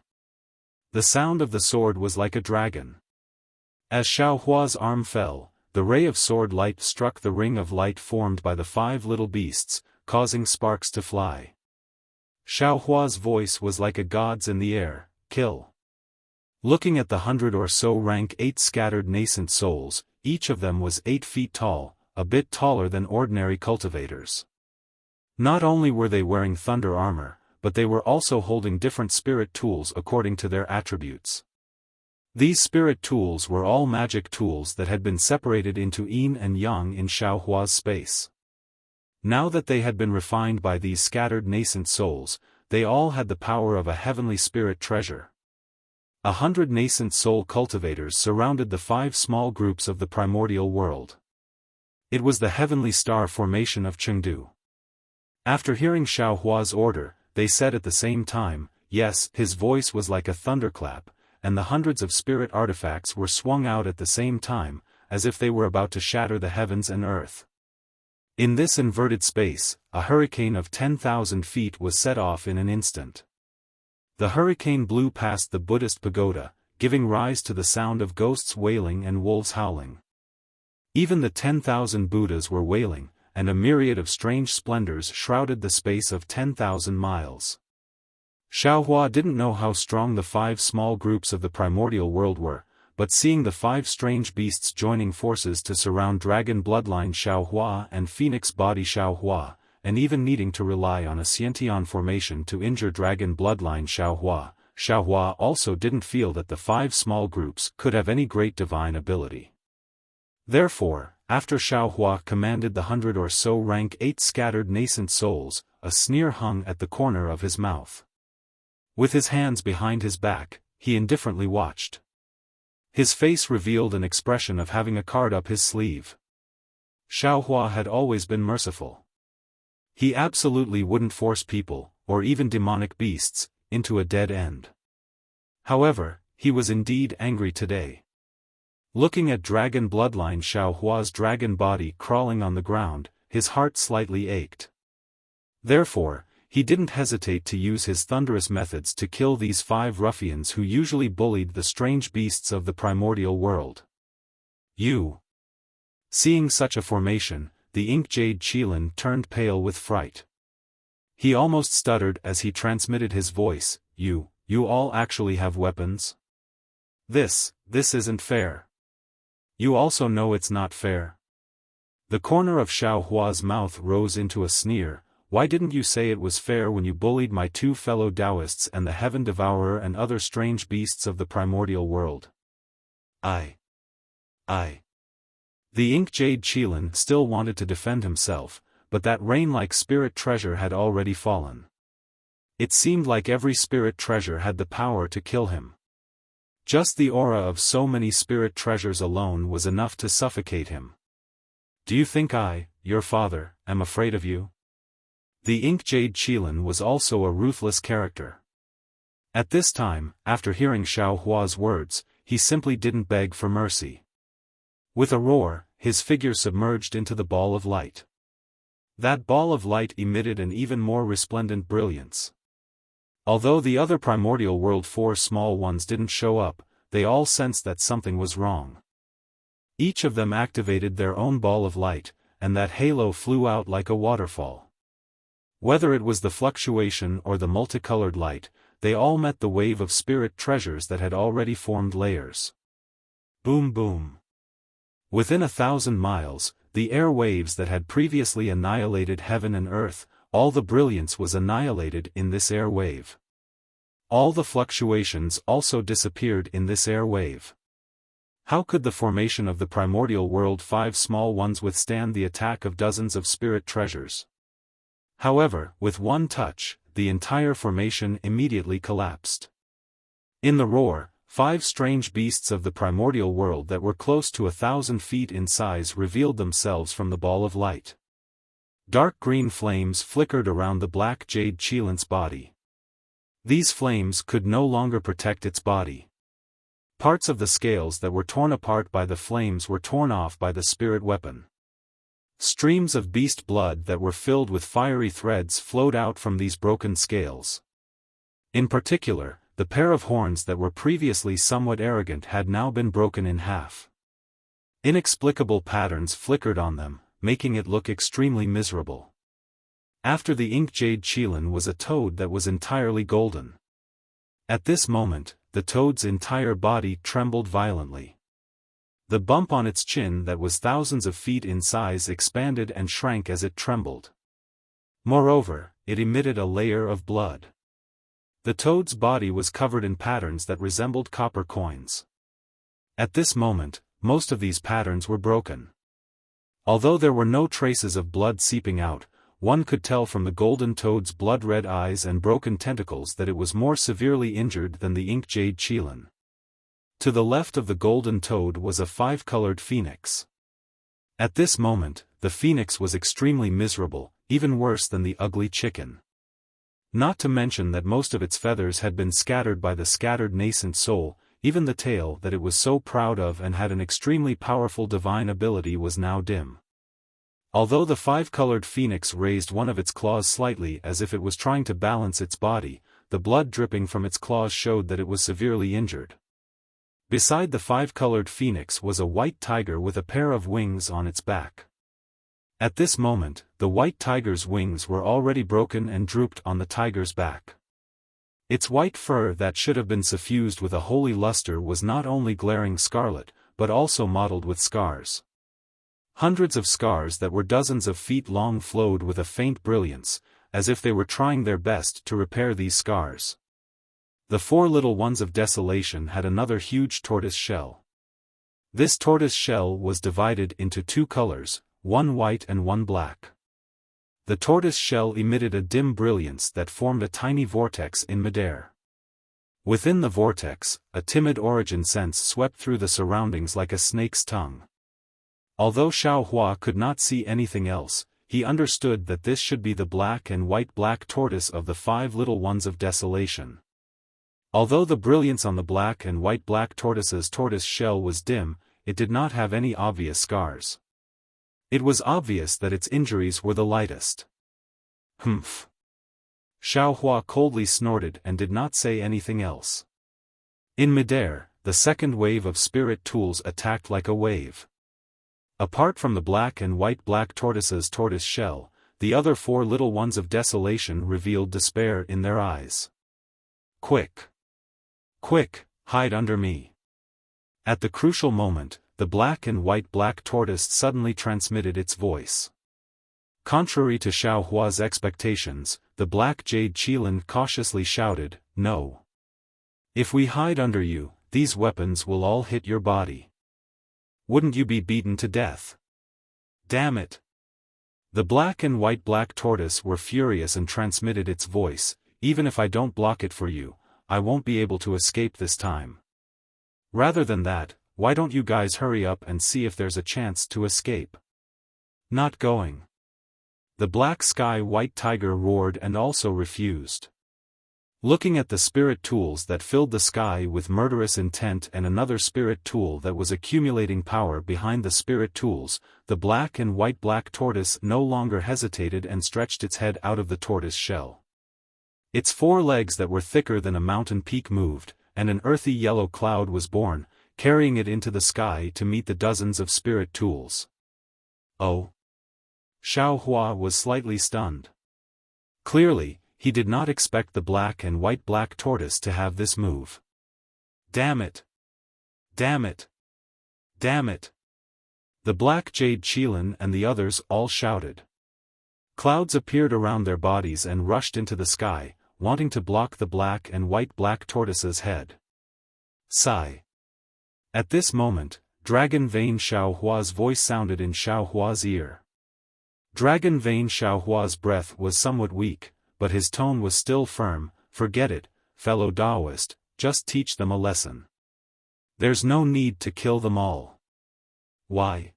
The sound of the sword was like a dragon. As Xiao Hua's arm fell, the ray of sword light struck the ring of light formed by the 5 little beasts, causing sparks to fly. Xiao Hua's voice was like a god's in the air, kill. Looking at the 100 or so rank 8 scattered nascent souls, each of them was 8 feet tall, a bit taller than ordinary cultivators. Not only were they wearing thunder armor, but they were also holding different spirit tools according to their attributes. These spirit tools were all magic tools that had been separated into yin and yang in Xiaohua's space. Now that they had been refined by these scattered nascent souls, they all had the power of a heavenly spirit treasure. 100 nascent soul cultivators surrounded the 5 small groups of the primordial world. It was the heavenly star formation of Chengdu. After hearing Xiaohua's order, they said at the same time, yes. His voice was like a thunderclap, and the hundreds of spirit artifacts were swung out at the same time, as if they were about to shatter the heavens and earth. In this inverted space, a hurricane of 10,000 feet was set off in an instant. The hurricane blew past the Buddhist pagoda, giving rise to the sound of ghosts wailing and wolves howling. Even the 10,000 Buddhas were wailing, and a myriad of strange splendors shrouded the space of 10,000 miles. Xiaohua didn't know how strong the 5 small groups of the primordial world were, but seeing the 5 strange beasts joining forces to surround Dragon Bloodline Xiaohua and Phoenix Body Xiaohua, and even needing to rely on a Xiantian formation to injure Dragon Bloodline Xiaohua, Xiaohua also didn't feel that the 5 small groups could have any great divine ability. Therefore, after Xiaohua commanded the 100 or so rank 8 scattered nascent souls, a sneer hung at the corner of his mouth. With his hands behind his back, he indifferently watched. His face revealed an expression of having a card up his sleeve. Xiaohua had always been merciful. He absolutely wouldn't force people, or even demonic beasts, into a dead end. However, he was indeed angry today. Looking at Dragon Bloodline Xiaohua's dragon body crawling on the ground, his heart slightly ached. Therefore, he didn't hesitate to use his thunderous methods to kill these 5 ruffians who usually bullied the strange beasts of the primordial world. You. Seeing such a formation, the Ink Jade Qilin turned pale with fright. He almost stuttered as he transmitted his voice, you all actually have weapons? This isn't fair. You also know it's not fair. The corner of Xiaohua's mouth rose into a sneer. Why didn't you say it was fair when you bullied my 2 fellow Taoists and the Heaven Devourer and other strange beasts of the primordial world? The Ink Jade Qilin still wanted to defend himself, but that rain-like spirit treasure had already fallen. It seemed like every spirit treasure had the power to kill him. Just the aura of so many spirit treasures alone was enough to suffocate him. Do you think I, your father, am afraid of you? The Ink Jade Qilin was also a ruthless character. At this time, after hearing Xiaohua's words, he simply didn't beg for mercy. With a roar, his figure submerged into the ball of light. That ball of light emitted an even more resplendent brilliance. Although the other primordial world 4 small ones didn't show up, they all sensed that something was wrong. Each of them activated their own ball of light, and that halo flew out like a waterfall. Whether it was the fluctuation or the multicolored light, they all met the wave of spirit treasures that had already formed layers. Boom boom. Within 1,000 miles, the air waves that had previously annihilated heaven and earth, all the brilliance was annihilated in this air wave. All the fluctuations also disappeared in this air wave. How could the formation of the primordial world 5 small ones withstand the attack of dozens of spirit treasures? However, with one touch, the entire formation immediately collapsed. In the roar, 5 strange beasts of the primordial world that were close to 1,000 feet in size revealed themselves from the ball of light. Dark green flames flickered around the black Jade Qilin's body. These flames could no longer protect its body. Parts of the scales that were torn apart by the flames were torn off by the spirit weapon. Streams of beast blood that were filled with fiery threads flowed out from these broken scales. In particular, the pair of horns that were previously somewhat arrogant had now been broken in half. Inexplicable patterns flickered on them, making it look extremely miserable. After the Ink Jade Qilin was a toad that was entirely golden. At this moment, the toad's entire body trembled violently. The bump on its chin that was thousands of feet in size expanded and shrank as it trembled. Moreover, it emitted a layer of blood. The toad's body was covered in patterns that resembled copper coins. At this moment, most of these patterns were broken. Although there were no traces of blood seeping out, one could tell from the golden toad's blood-red eyes and broken tentacles that it was more severely injured than the ink jade qilin. To the left of the golden toad was a five-colored phoenix. At this moment, the phoenix was extremely miserable, even worse than the ugly chicken. Not to mention that most of its feathers had been scattered by the scattered nascent soul, even the tail that it was so proud of and had an extremely powerful divine ability was now dim. Although the five-colored phoenix raised one of its claws slightly as if it was trying to balance its body, the blood dripping from its claws showed that it was severely injured. Beside the five-colored phoenix was a white tiger with a pair of wings on its back. At this moment, the white tiger's wings were already broken and drooped on the tiger's back. Its white fur that should have been suffused with a holy luster was not only glaring scarlet, but also mottled with scars. Hundreds of scars that were dozens of feet long flowed with a faint brilliance, as if they were trying their best to repair these scars. The four little ones of desolation had another huge tortoise shell. This tortoise shell was divided into two colors, one white and one black. The tortoise shell emitted a dim brilliance that formed a tiny vortex in midair. Within the vortex, a timid origin sense swept through the surroundings like a snake's tongue. Although Xiaofan could not see anything else, he understood that this should be the black and white black tortoise of the five little ones of desolation. Although the brilliance on the black and white black tortoise's tortoise shell was dim, it did not have any obvious scars. It was obvious that its injuries were the lightest. Humph. Xiaofan coldly snorted and did not say anything else. In midair, the second wave of spirit tools attacked like a wave. Apart from the black and white black tortoise's tortoise shell, the other four little ones of desolation revealed despair in their eyes. Quick! Quick, hide under me! At the crucial moment, the black and white black tortoise suddenly transmitted its voice. Contrary to Xiaohua's expectations, the black jade qilin cautiously shouted, "No. If we hide under you, these weapons will all hit your body. Wouldn't you be beaten to death? Damn it!" The black and white black tortoise were furious and transmitted its voice, "Even if I don't block it for you, I won't be able to escape this time. Rather than that, why don't you guys hurry up and see if there's a chance to escape?" "Not going." The black sky white tiger roared and also refused. Looking at the spirit tools that filled the sky with murderous intent and another spirit tool that was accumulating power behind the spirit tools, the black and white black tortoise no longer hesitated and stretched its head out of the tortoise shell. Its four legs that were thicker than a mountain peak moved, and an earthy yellow cloud was born, carrying it into the sky to meet the dozens of spirit tools. Oh! Xiaohua was slightly stunned. Clearly, he did not expect the black and white black tortoise to have this move. Damn it! Damn it! Damn it! The black jade qilin and the others all shouted. Clouds appeared around their bodies and rushed into the sky, wanting to block the black and white black tortoise's head. Sigh. At this moment, Dragon Vein Xiaohua's voice sounded in Xiaohua's ear. Dragon Vein Xiaohua's breath was somewhat weak, but his tone was still firm. "Forget it, fellow Taoist, just teach them a lesson. There's no need to kill them all." "Why?"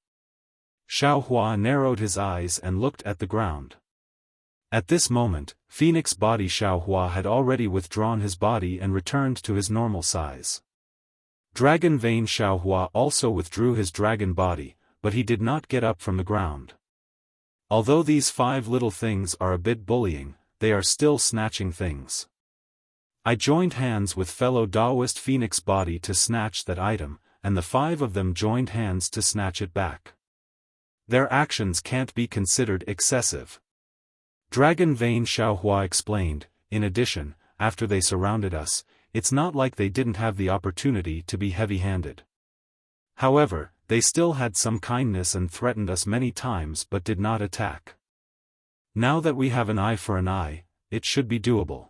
Xiaohua narrowed his eyes and looked at the ground. At this moment, Phoenix Body Xiaohua had already withdrawn his body and returned to his normal size. Dragon Vein Xiaohua also withdrew his dragon body, but he did not get up from the ground. Although these five little things are a bit bullying, they are still snatching things. I joined hands with fellow Taoist Phoenix Body to snatch that item, and the five of them joined hands to snatch it back. Their actions can't be considered excessive. Dragon Vein Xiaohua explained. In addition, after they surrounded us, it's not like they didn't have the opportunity to be heavy-handed. However, they still had some kindness and threatened us many times but did not attack. Now that we have an eye for an eye, it should be doable.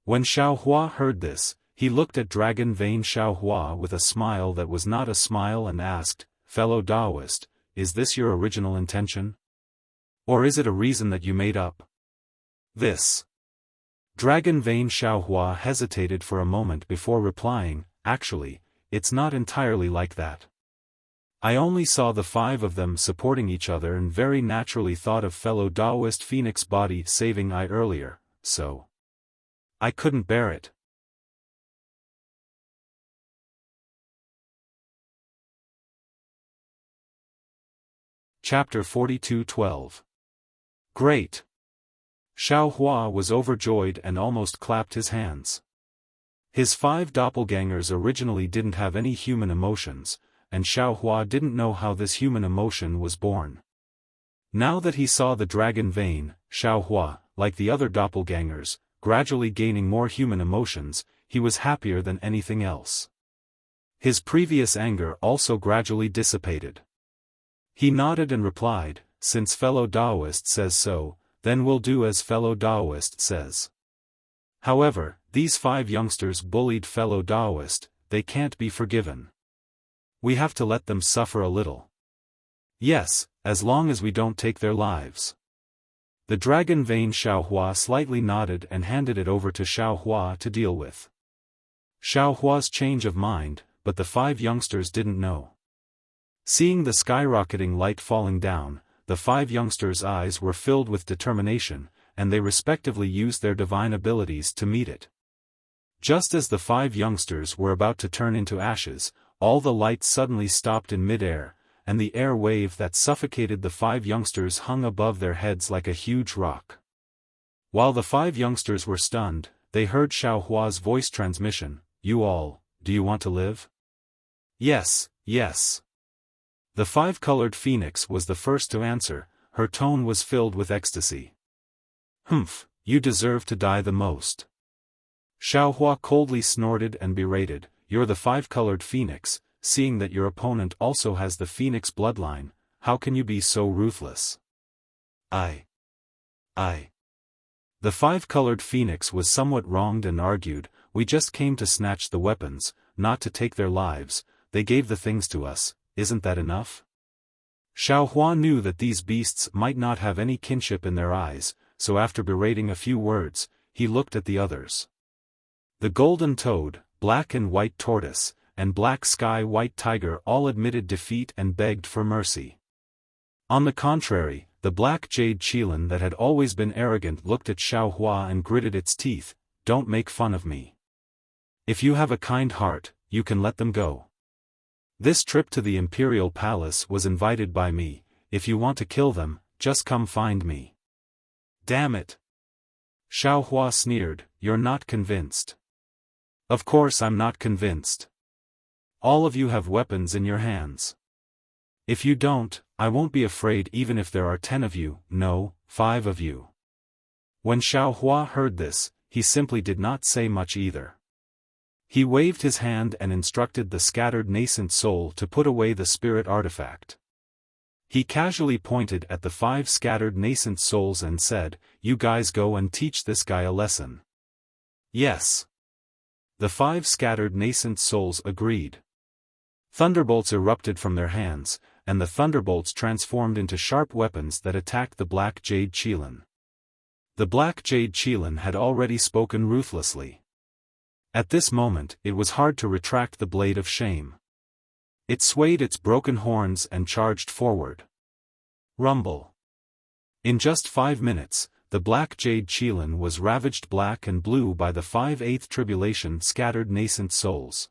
When Xiaohua heard this, he looked at Dragon Vein Xiaohua with a smile that was not a smile and asked, "Fellow Taoist, is this your original intention? Or is it a reason that you made up?" This. Dragon Vein Xiaohua hesitated for a moment before replying, "Actually, it's not entirely like that. I only saw the 5 of them supporting each other and very naturally thought of fellow Taoist Phoenix body saving I earlier, so I couldn't bear it." Chapter 42:12. Great! Xiaohua was overjoyed and almost clapped his hands. His 5 doppelgangers originally didn't have any human emotions, and Xiaohua didn't know how this human emotion was born. Now that he saw the dragon vein, Xiaohua, like the other doppelgangers, gradually gaining more human emotions, he was happier than anything else. His previous anger also gradually dissipated. He nodded and replied, "Since fellow Taoist says so, then we'll do as fellow Taoist says." However, these 5 youngsters bullied fellow Taoist, they can't be forgiven. We have to let them suffer a little. Yes, as long as we don't take their lives. The dragon vein Xiaohua slightly nodded and handed it over to Xiaohua to deal with. Xiaohua's change of mind, but the 5 youngsters didn't know. Seeing the skyrocketing light falling down, the 5 youngsters' eyes were filled with determination, and they respectively used their divine abilities to meet it. Just as the 5 youngsters were about to turn into ashes, all the light suddenly stopped in mid-air, and the air wave that suffocated the 5 youngsters hung above their heads like a huge rock. While the 5 youngsters were stunned, they heard Xiaohua's voice transmission, "You all, do you want to live?" "Yes, yes." The 5-colored phoenix was the first to answer, her tone was filled with ecstasy. "Humph, you deserve to die the most." Xiaohua coldly snorted and berated, "You're the 5-colored phoenix, seeing that your opponent also has the phoenix bloodline, how can you be so ruthless?" I. The 5-colored phoenix was somewhat wronged and argued, "We just came to snatch the weapons, not to take their lives, they gave the things to us, isn't that enough?" Xiaohua knew that these beasts might not have any kinship in their eyes, so after berating a few words, he looked at the others. The golden toad, black and white tortoise, and black sky white tiger all admitted defeat and begged for mercy. On the contrary, the black jade qilin that had always been arrogant looked at Xiaohua and gritted its teeth, "Don't make fun of me. If you have a kind heart, you can let them go. This trip to the imperial palace was invited by me, if you want to kill them, just come find me." "Damn it!" Xiaohua sneered, "You're not convinced." "Of course I'm not convinced. All of you have weapons in your hands. If you don't, I won't be afraid even if there are 10 of you, no, 5 of you." When Xiaohua heard this, he simply did not say much either. He waved his hand and instructed the scattered nascent soul to put away the spirit artifact. He casually pointed at the 5 scattered nascent souls and said, "You guys go and teach this guy a lesson." "Yes." The 5 scattered nascent souls agreed. Thunderbolts erupted from their hands, and the thunderbolts transformed into sharp weapons that attacked the black jade qilin. The black jade qilin had already spoken ruthlessly. At this moment it was hard to retract the blade of shame. It swayed its broken horns and charged forward. Rumble. In just 5 minutes, the black jade qilin was ravaged black and blue by the 5/8 tribulation scattered nascent souls.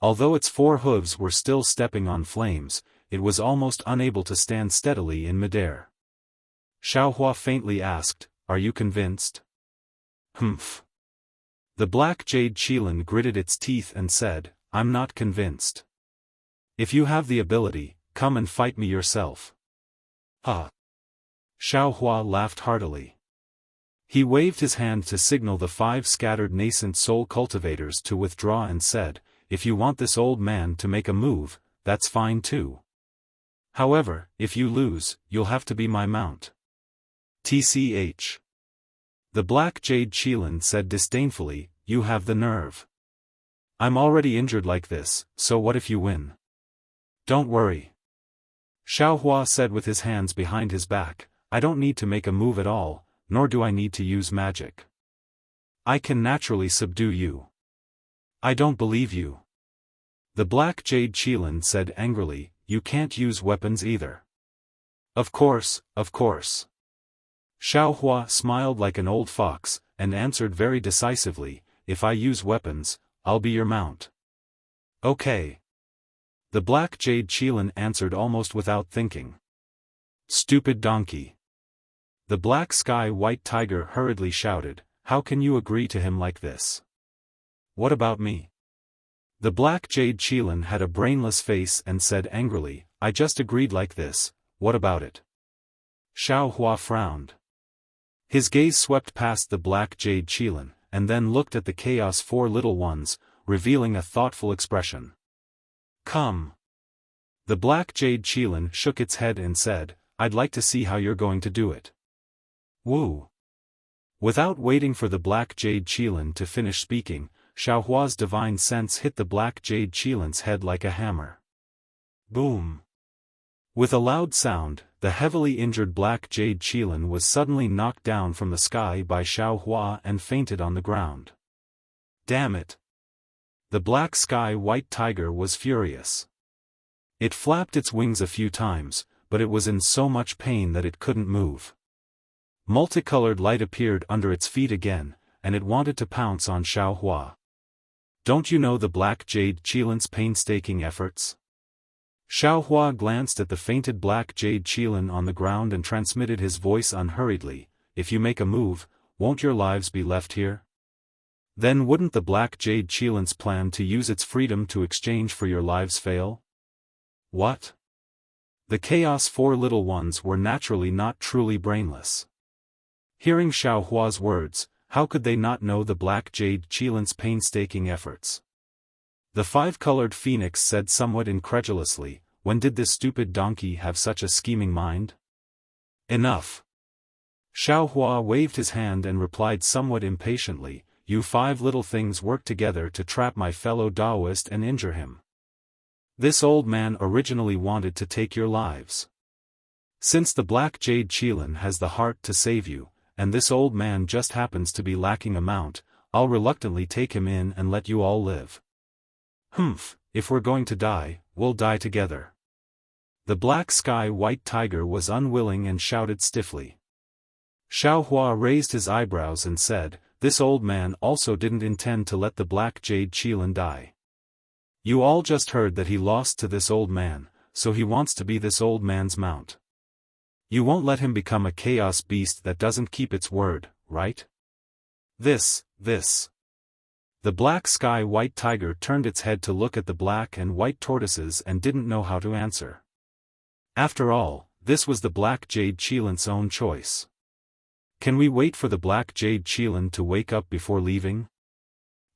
Although its 4 hooves were still stepping on flames, it was almost unable to stand steadily in midair. Xiaohua faintly asked, "Are you convinced?" "Humph." The black jade qilin gritted its teeth and said, "I'm not convinced. If you have the ability, come and fight me yourself." "Ha!" Xiaohua laughed heartily. He waved his hand to signal the 5 scattered nascent soul cultivators to withdraw and said, "If you want this old man to make a move, that's fine too. However, if you lose, you'll have to be my mount." TCH. The Black Jade Qilin said disdainfully, "You have the nerve. I'm already injured like this, so what if you win?" "Don't worry," Xiaofan said with his hands behind his back, "I don't need to make a move at all, nor do I need to use magic. I can naturally subdue you." "I don't believe you." The Black Jade Qilin said angrily, "You can't use weapons either." Of course. Xiaofan smiled like an old fox, and answered very decisively, "If I use weapons, I'll be your mount." "Okay." The Black Jade Qilin answered almost without thinking. "Stupid donkey." The Black Sky White Tiger hurriedly shouted, "How can you agree to him like this? What about me?" The Black Jade Qilin had a brainless face and said angrily, "I just agreed like this, what about it?" Xiaofan frowned. His gaze swept past the Black Jade Qilin, and then looked at the Chaos 4 little ones, revealing a thoughtful expression. "Come." The Black Jade Qilin shook its head and said, "I'd like to see how you're going to do it." Woo! Without waiting for the Black Jade Qilin to finish speaking, Xiaohua's divine sense hit the Black Jade Qilin's head like a hammer. Boom! With a loud sound, the heavily injured Black Jade Qilin was suddenly knocked down from the sky by Xiaohua and fainted on the ground. Damn it! The Black Sky White Tiger was furious. It flapped its wings a few times, but it was in so much pain that it couldn't move. Multicolored light appeared under its feet again, and it wanted to pounce on Xiaohua. "Don't you know the Black Jade Qilin's painstaking efforts?" Xiaohua glanced at the fainted Black Jade Qilin on the ground and transmitted his voice unhurriedly, "If you make a move, won't your lives be left here? Then wouldn't the Black Jade Qilin's plan to use its freedom to exchange for your lives fail?" What? The Chaos 4 little ones were naturally not truly brainless. Hearing Xiaohua's words, how could they not know the Black Jade Qilin's painstaking efforts? The 5-colored phoenix said somewhat incredulously, "When did this stupid donkey have such a scheming mind?" "Enough." Xiaohua waved his hand and replied somewhat impatiently, "You 5 little things work together to trap my fellow Taoist and injure him. This old man originally wanted to take your lives. Since the Black Jade Qilin has the heart to save you, and this old man just happens to be lacking a mount, I'll reluctantly take him in and let you all live. Humph, if we're going to die, we'll die together." The Black Sky White Tiger was unwilling and shouted stiffly. Xiaohua raised his eyebrows and said, "This old man also didn't intend to let the Black Jade Qilin die. You all just heard that he lost to this old man, so he wants to be this old man's mount. You won't let him become a chaos beast that doesn't keep its word, right?" This. The Black Sky White Tiger turned its head to look at the black and white tortoises and didn't know how to answer. After all, this was the Black Jade Qilin's own choice. "Can we wait for the Black Jade Qilin to wake up before leaving?"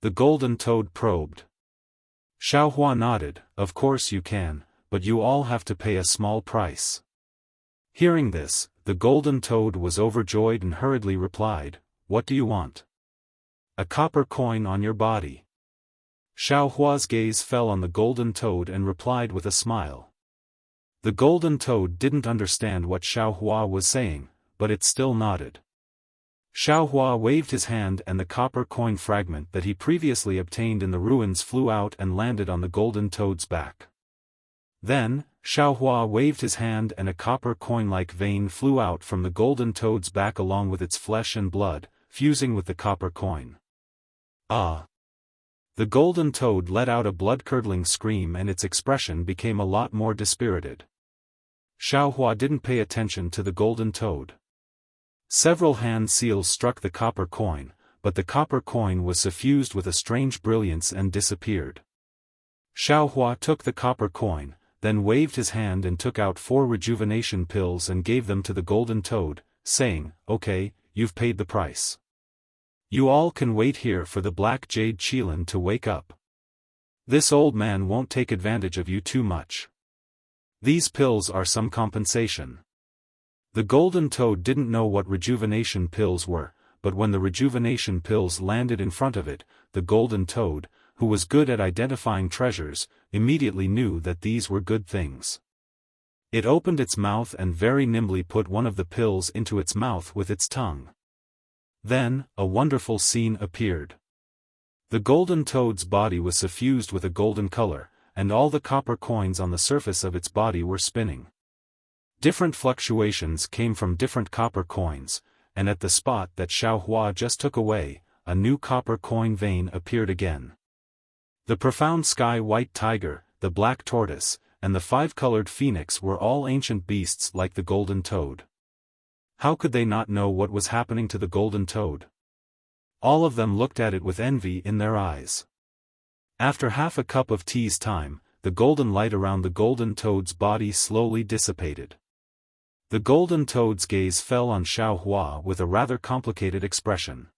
The Golden Toad probed. Xiaohua nodded, "Of course you can, but you all have to pay a small price." Hearing this, the Golden Toad was overjoyed and hurriedly replied, "What do you want?" "A copper coin on your body." Xiaohua's gaze fell on the Golden Toad and replied with a smile. The Golden Toad didn't understand what Xiaohua was saying, but it still nodded. Xiaohua waved his hand and the copper coin fragment that he previously obtained in the ruins flew out and landed on the Golden Toad's back. Then, Xiaohua waved his hand and a copper coin-like vein flew out from the Golden Toad's back along with its flesh and blood, fusing with the copper coin. Ah! The Golden Toad let out a blood-curdling scream and its expression became a lot more dispirited. Xiaohua didn't pay attention to the Golden Toad. Several hand seals struck the copper coin, but the copper coin was suffused with a strange brilliance and disappeared. Xiaohua took the copper coin, then waved his hand and took out 4 rejuvenation pills and gave them to the Golden Toad, saying, "Okay, you've paid the price. You all can wait here for the black jade Qilin to wake up. This old man won't take advantage of you too much. These pills are some compensation. The golden toad didn't know what rejuvenation pills were, but when the rejuvenation pills landed in front of it, the golden toad, who was good at identifying treasures, immediately knew that these were good things. It opened its mouth and very nimbly put one of the pills into its mouth with its tongue. Then, a wonderful scene appeared. The golden toad's body was suffused with a golden color, and all the copper coins on the surface of its body were spinning. Different fluctuations came from different copper coins, and at the spot that Xiaohua just took away, a new copper coin vein appeared again. The profound sky-white tiger, the black tortoise, and the five-colored phoenix were all ancient beasts like the golden toad. How could they not know what was happening to the golden toad? All of them looked at it with envy in their eyes. After half a cup of tea's time, the golden light around the golden toad's body slowly dissipated. The golden toad's gaze fell on Xiaohua with a rather complicated expression.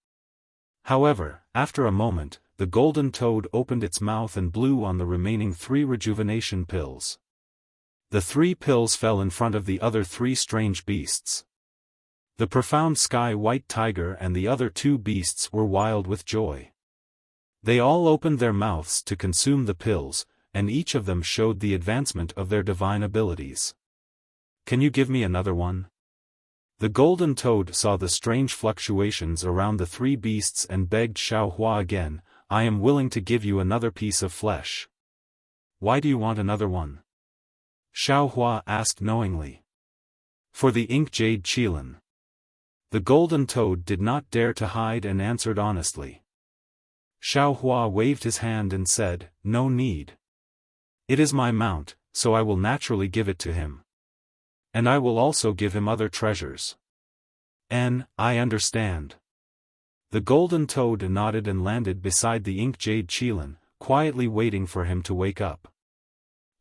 However, after a moment, the golden toad opened its mouth and blew on the remaining 3 rejuvenation pills. The 3 pills fell in front of the other 3 strange beasts. The profound sky-white tiger and the other 2 beasts were wild with joy. They all opened their mouths to consume the pills, and each of them showed the advancement of their divine abilities. Can you give me another one? The golden toad saw the strange fluctuations around the 3 beasts and begged Xiaohua again, I am willing to give you another piece of flesh. Why do you want another one? Xiaohua asked knowingly. For the ink jade Qilin. The golden toad did not dare to hide and answered honestly. Xiaohua waved his hand and said, no need. It is my mount, so I will naturally give it to him. And I will also give him other treasures. I understand. The golden toad nodded and landed beside the ink jade Qilin, quietly waiting for him to wake up.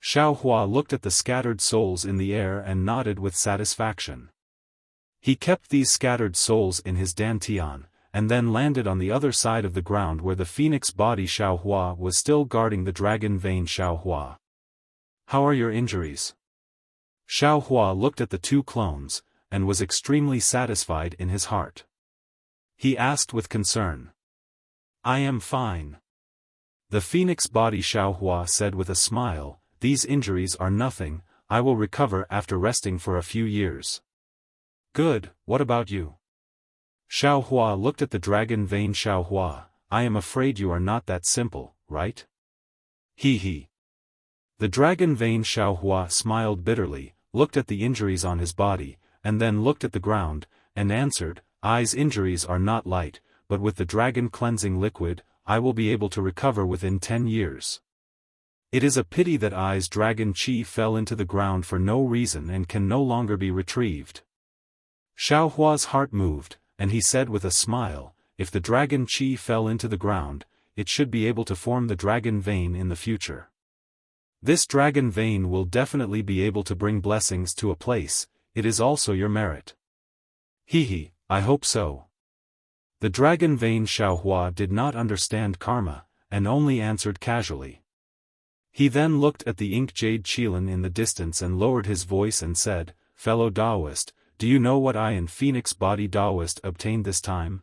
Xiaohua looked at the scattered souls in the air and nodded with satisfaction. He kept these scattered souls in his dantian, and then landed on the other side of the ground where the phoenix body Xiaohua was still guarding the dragon vein Xiaohua. How are your injuries? Xiaohua looked at the 2 clones, and was extremely satisfied in his heart. He asked with concern. I am fine. The phoenix body Xiaohua said with a smile, these injuries are nothing, I will recover after resting for a few years. Good, what about you? Xiaohua looked at the dragon vein Xiaohua, I am afraid you are not that simple, right? He. The dragon vein Xiaohua smiled bitterly, looked at the injuries on his body, and then looked at the ground, and answered, I's injuries are not light, but with the dragon cleansing liquid, I will be able to recover within 10 years. It is a pity that I's dragon chi fell into the ground for no reason and can no longer be retrieved. Xiaohua's heart moved, and he said with a smile, if the dragon chi fell into the ground, it should be able to form the dragon vein in the future. This dragon vein will definitely be able to bring blessings to a place, it is also your merit. I hope so. The dragon vein Xiaohua did not understand karma, and only answered casually. He then looked at the ink jade Qilin in the distance and lowered his voice and said, fellow Taoist, do you know what I and Phoenix Body Taoist obtained this time?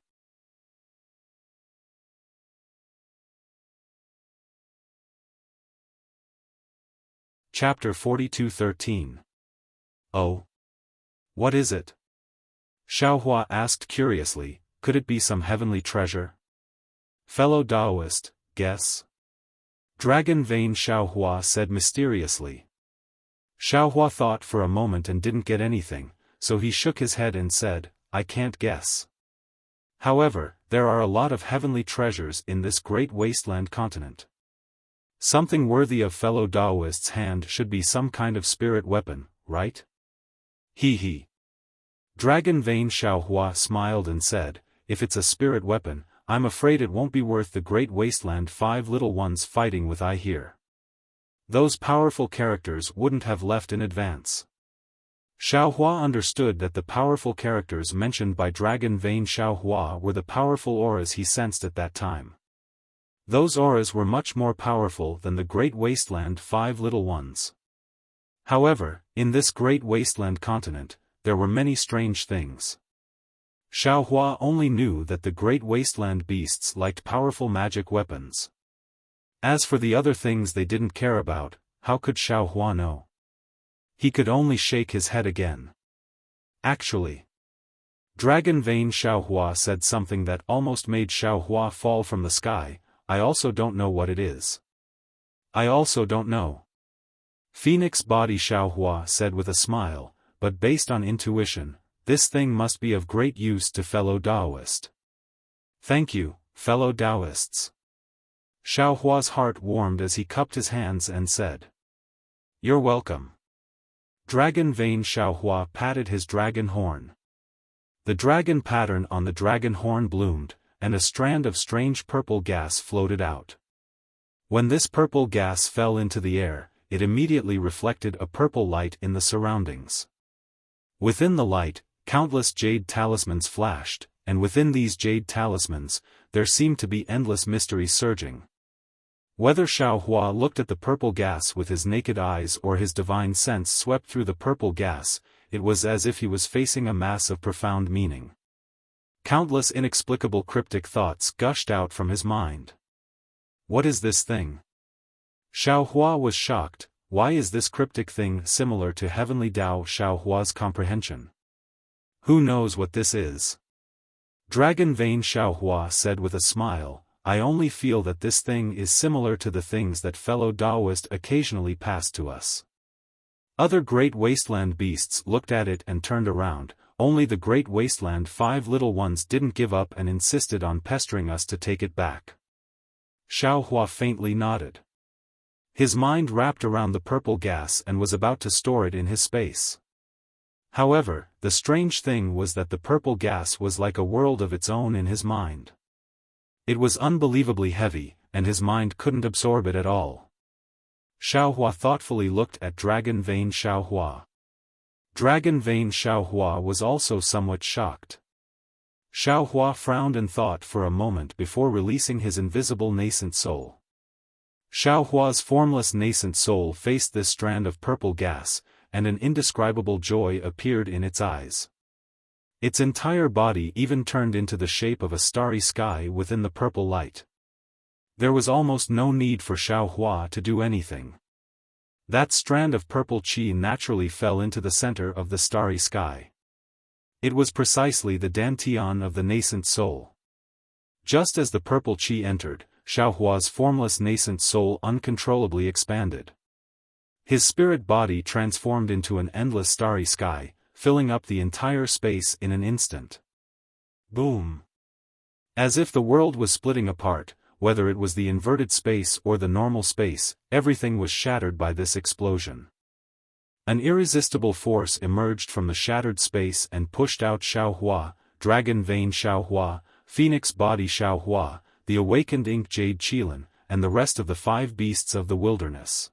Chapter 42:13. Oh. What is it? Xiaohua asked curiously, could it be some heavenly treasure? Fellow Taoist, guess. Dragon vein Xiaohua said mysteriously. Xiaohua thought for a moment and didn't get anything, so he shook his head and said, I can't guess. However, there are a lot of heavenly treasures in this great wasteland continent. Something worthy of fellow Taoist's hand should be some kind of spirit weapon, right? Dragon vein Xiaohua smiled and said, if it's a spirit weapon, I'm afraid it won't be worth the great wasteland 5 little ones fighting with I here. Those powerful characters wouldn't have left in advance. Xiaohua understood that the powerful characters mentioned by Dragon Vein Xiaohua were the powerful auras he sensed at that time. Those auras were much more powerful than the Great Wasteland Five Little Ones. However, in this Great Wasteland continent, there were many strange things. Xiaohua only knew that the Great Wasteland beasts liked powerful magic weapons. As for the other things they didn't care about, how could Xiaohua know? He could only shake his head again. Actually, Dragon Vein Xiaohua said something that almost made Xiaohua fall from the sky. I also don't know what it is. I also don't know. Phoenix Body Xiaohua said with a smile, but based on intuition, this thing must be of great use to fellow Taoist. Thank you, fellow Taoists. Xiaohua's heart warmed as he cupped his hands and said, You're welcome. Dragon Vein Xiaohua patted his dragon horn. The dragon pattern on the dragon horn bloomed, and a strand of strange purple gas floated out. When this purple gas fell into the air, it immediately reflected a purple light in the surroundings. Within the light, countless jade talismans flashed, and within these jade talismans, there seemed to be endless mystery surging. Whether Xiaohua looked at the purple gas with his naked eyes or his divine sense swept through the purple gas, it was as if he was facing a mass of profound meaning. Countless inexplicable cryptic thoughts gushed out from his mind. What is this thing? Xiaohua was shocked. Why is this cryptic thing similar to heavenly Tao? Xiaohua's comprehension. Who knows what this is? Dragon Vein Xiaohua said with a smile, I only feel that this thing is similar to the things that fellow Taoist occasionally pass to us. Other Great Wasteland beasts looked at it and turned around. Only the Great Wasteland Five Little Ones didn't give up and insisted on pestering us to take it back. Xiaohua faintly nodded. His mind wrapped around the purple gas and was about to store it in his space. However, the strange thing was that the purple gas was like a world of its own in his mind. It was unbelievably heavy, and his mind couldn't absorb it at all. Xiaohua thoughtfully looked at Dragon Vein Xiaohua. Dragon Vein Xiaohua was also somewhat shocked. Xiaohua frowned and thought for a moment before releasing his invisible nascent soul. Xiaohua's formless nascent soul faced this strand of purple gas, and an indescribable joy appeared in its eyes. Its entire body even turned into the shape of a starry sky within the purple light. There was almost no need for Xiaohua to do anything. That strand of purple qi naturally fell into the center of the starry sky. It was precisely the dantian of the nascent soul. Just as the purple qi entered, Xiaohua's formless nascent soul uncontrollably expanded. His spirit body transformed into an endless starry sky, filling up the entire space in an instant. Boom! As if the world was splitting apart, whether it was the inverted space or the normal space, everything was shattered by this explosion. An irresistible force emerged from the shattered space and pushed out Xiaohua, Dragon Vein Xiaohua, Phoenix Body Xiaohua, the awakened Ink Jade Qilin, and the rest of the five beasts of the wilderness.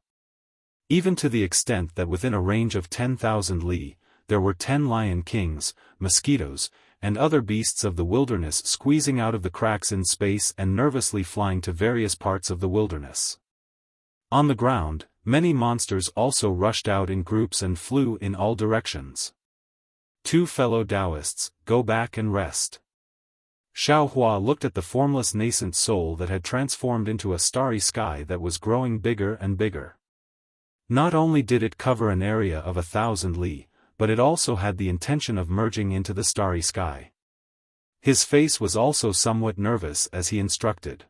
Even to the extent that within a range of 10,000 li, there were 10 lion kings, mosquitoes, and other beasts of the wilderness squeezing out of the cracks in space and nervously flying to various parts of the wilderness. On the ground, many monsters also rushed out in groups and flew in all directions. Two fellow Taoists, go back and rest. Xiaohua looked at the formless nascent soul that had transformed into a starry sky that was growing bigger and bigger. Not only did it cover an area of 1,000 li, but it also had the intention of merging into the starry sky. His face was also somewhat nervous as he instructed.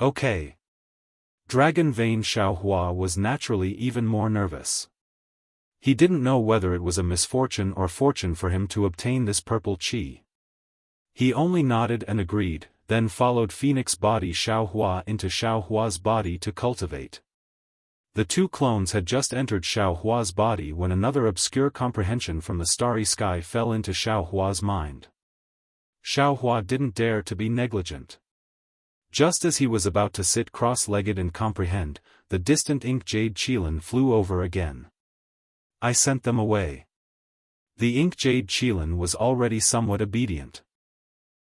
Okay. Dragon Vein Xiaohua was naturally even more nervous. He didn't know whether it was a misfortune or fortune for him to obtain this purple qi. He only nodded and agreed, then followed Phoenix Body Xiaohua into Xiaohua's body to cultivate. The two clones had just entered Xiaohua's body when another obscure comprehension from the starry sky fell into Xiaohua's mind. Xiaohua didn't dare to be negligent. Just as he was about to sit cross-legged and comprehend, the distant Ink Jade Qilin flew over again. I sent them away. The ink jade Qilin was already somewhat obedient.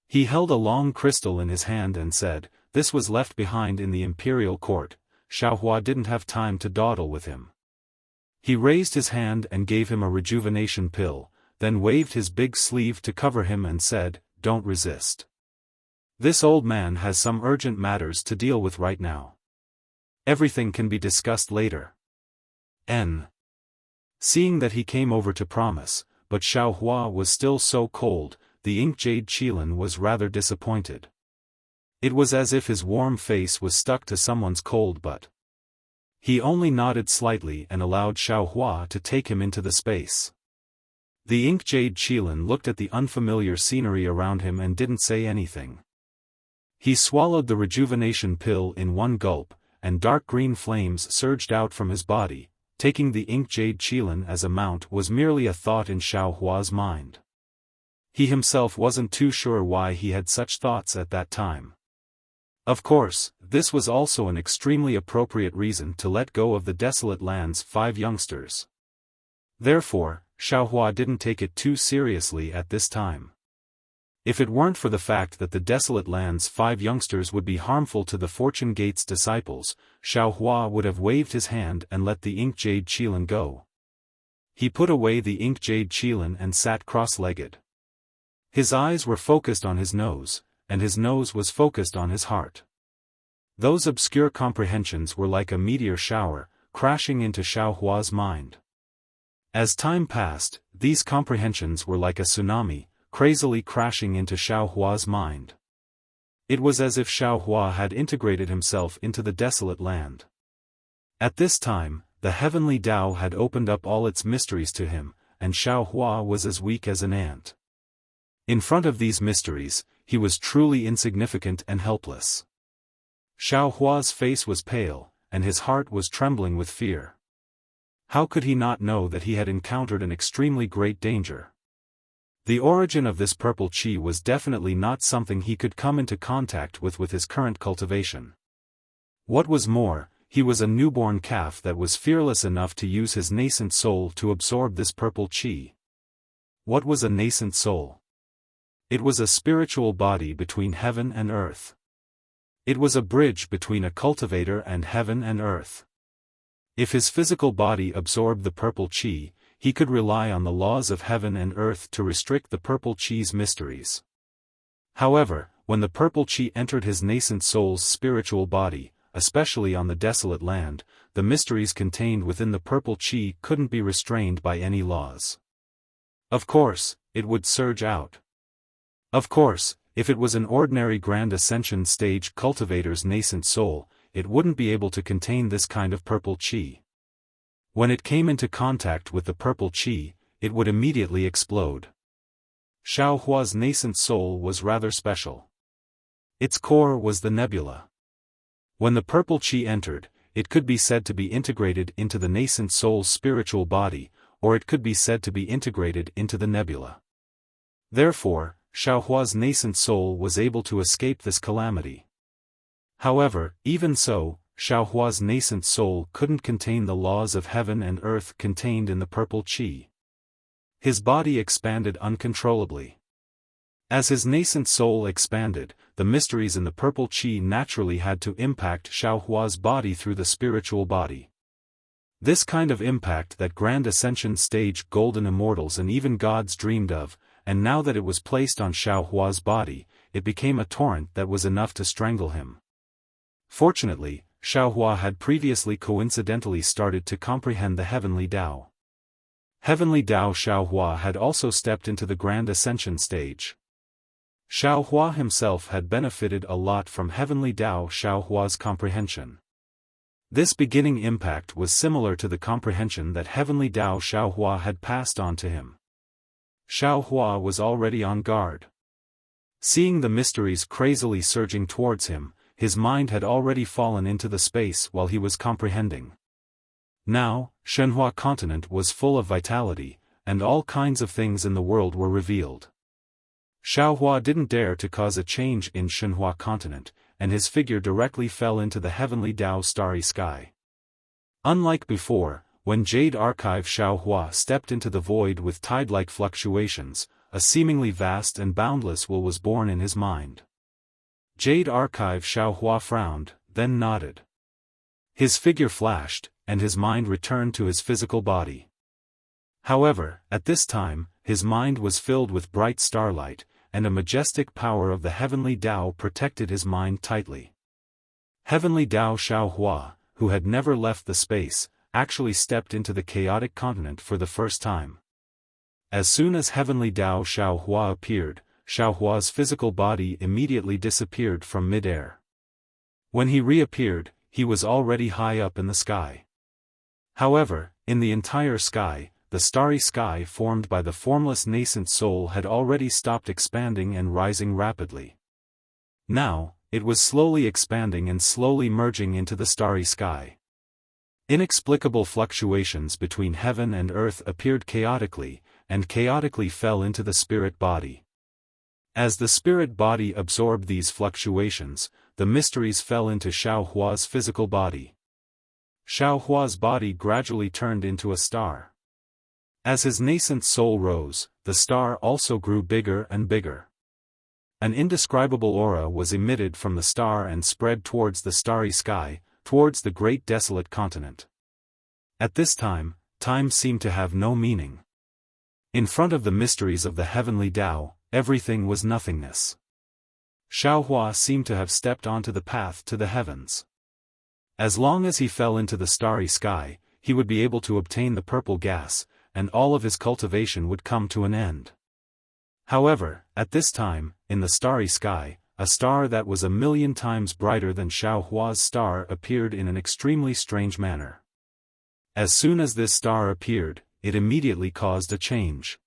He held a long crystal in his hand and said, "This was left behind in the imperial court." Xiaohua didn't have time to dawdle with him. He raised his hand and gave him a rejuvenation pill, then waved his big sleeve to cover him and said, "Don't resist. This old man has some urgent matters to deal with right now. Everything can be discussed later." Seeing that he came over to promise, but Xiaohua was still so cold, the ink jade Qilin was rather disappointed. It was as if his warm face was stuck to someone's cold butt. He only nodded slightly and allowed Xiaohua to take him into the space. The ink jade Qilin looked at the unfamiliar scenery around him and didn't say anything. He swallowed the rejuvenation pill in one gulp, and dark green flames surged out from his body. Taking the ink jade Qilin as a mount was merely a thought in Xiaohua's mind. He himself wasn't too sure why he had such thoughts at that time. Of course, this was also an extremely appropriate reason to let go of the desolate land's 5 youngsters. Therefore, Xiaohua didn't take it too seriously at this time. If it weren't for the fact that the desolate land's 5 youngsters would be harmful to the Fortune Gate's disciples, Xiaohua would have waved his hand and let the ink jade Qilin go. He put away the ink jade Qilin and sat cross-legged. His eyes were focused on his nose, and his nose was focused on his heart. Those obscure comprehensions were like a meteor shower, crashing into Xiaohua's mind. As time passed, these comprehensions were like a tsunami, crazily crashing into Xiaohua's mind. It was as if Xiaohua had integrated himself into the desolate land. At this time, the heavenly Tao had opened up all its mysteries to him, and Xiaohua was as weak as an ant. In front of these mysteries, he was truly insignificant and helpless. Xiaohua's face was pale, and his heart was trembling with fear. How could he not know that he had encountered an extremely great danger? The origin of this purple qi was definitely not something he could come into contact with his current cultivation. What was more, he was a newborn calf that was fearless enough to use his nascent soul to absorb this purple qi. What was a nascent soul? It was a spiritual body between heaven and earth. It was a bridge between a cultivator and heaven and earth. If his physical body absorbed the purple qi, he could rely on the laws of heaven and earth to restrict the purple qi's mysteries. However, when the purple qi entered his nascent soul's spiritual body, especially on the desolate land, the mysteries contained within the purple qi couldn't be restrained by any laws. Of course, it would surge out. Of course, if it was an ordinary Grand Ascension stage cultivator's nascent soul, it wouldn't be able to contain this kind of purple qi. When it came into contact with the purple qi, it would immediately explode. Xiaohua's nascent soul was rather special. Its core was the nebula. When the purple qi entered, it could be said to be integrated into the nascent soul's spiritual body, or it could be said to be integrated into the nebula. Therefore, Xiaohua's nascent soul was able to escape this calamity. However, even so, Xiaohua's nascent soul couldn't contain the laws of heaven and earth contained in the purple qi. His body expanded uncontrollably. As his nascent soul expanded, the mysteries in the purple qi naturally had to impact Xiaohua's body through the spiritual body. This kind of impact that Grand Ascension stage golden immortals and even gods dreamed of, and now that it was placed on Xiaohua's body, it became a torrent that was enough to strangle him. Fortunately, Xiaohua had previously coincidentally started to comprehend the heavenly Tao. Heavenly Tao Xiaohua had also stepped into the Grand Ascension stage. Xiaohua himself had benefited a lot from heavenly Tao Xiaohua's comprehension. This beginning impact was similar to the comprehension that heavenly Tao Xiaohua had passed on to him. Xiaohua was already on guard. Seeing the mysteries crazily surging towards him, his mind had already fallen into the space while he was comprehending. Now, Shenhua continent was full of vitality, and all kinds of things in the world were revealed. Xiaohua didn't dare to cause a change in Shenhua continent, and his figure directly fell into the heavenly Tao starry sky. Unlike before, when Jade Archive Xiaohua stepped into the void with tide-like fluctuations, a seemingly vast and boundless will was born in his mind. Jade Archive Xiaohua frowned, then nodded. His figure flashed, and his mind returned to his physical body. However, at this time, his mind was filled with bright starlight, and a majestic power of the heavenly Tao protected his mind tightly. Heavenly Tao Xiaohua, who had never left the space, actually stepped into the chaotic continent for the first time. As soon as Heavenly Tao Xiaohua appeared, Xiaohua's physical body immediately disappeared from mid-air. When he reappeared, he was already high up in the sky. However, in the entire sky, the starry sky formed by the formless nascent soul had already stopped expanding and rising rapidly. Now, it was slowly expanding and slowly merging into the starry sky. Inexplicable fluctuations between heaven and earth appeared chaotically, and chaotically fell into the spirit body. As the spirit body absorbed these fluctuations, the mysteries fell into Xiaohua's physical body. Xiaohua's body gradually turned into a star. As his nascent soul rose, the star also grew bigger and bigger. An indescribable aura was emitted from the star and spread towards the starry sky, towards the great desolate continent. At this time, time seemed to have no meaning. In front of the mysteries of the heavenly Tao, everything was nothingness. Xiaohua seemed to have stepped onto the path to the heavens. As long as he fell into the starry sky, he would be able to obtain the purple gas, and all of his cultivation would come to an end. However, at this time, in the starry sky, a star that was 1,000,000 times brighter than Xiaohua's star appeared in an extremely strange manner. As soon as this star appeared, it immediately caused a change.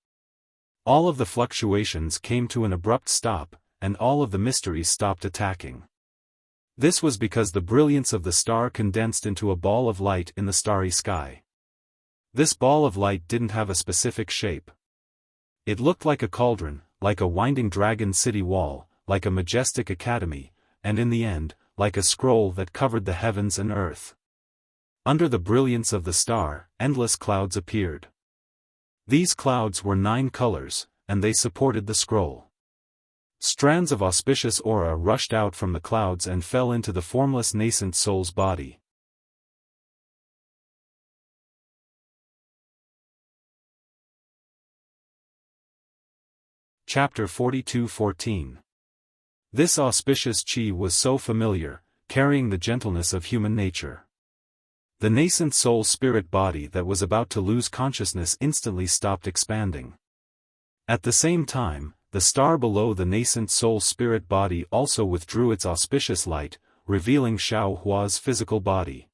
All of the fluctuations came to an abrupt stop, and all of the mysteries stopped attacking. This was because the brilliance of the star condensed into a ball of light in the starry sky. This ball of light didn't have a specific shape. It looked like a cauldron, like a winding dragon city wall, like a majestic academy, and in the end, like a scroll that covered the heavens and earth. Under the brilliance of the star, endless clouds appeared. These clouds were 9 colors, and they supported the scroll. Strands of auspicious aura rushed out from the clouds and fell into the formless nascent soul's body. Chapter 42:14. This auspicious chi was so familiar, carrying the gentleness of human nature. The nascent soul spirit body that was about to lose consciousness instantly stopped expanding. At the same time, the star below the nascent soul spirit body also withdrew its auspicious light, revealing Xiaohua's physical body.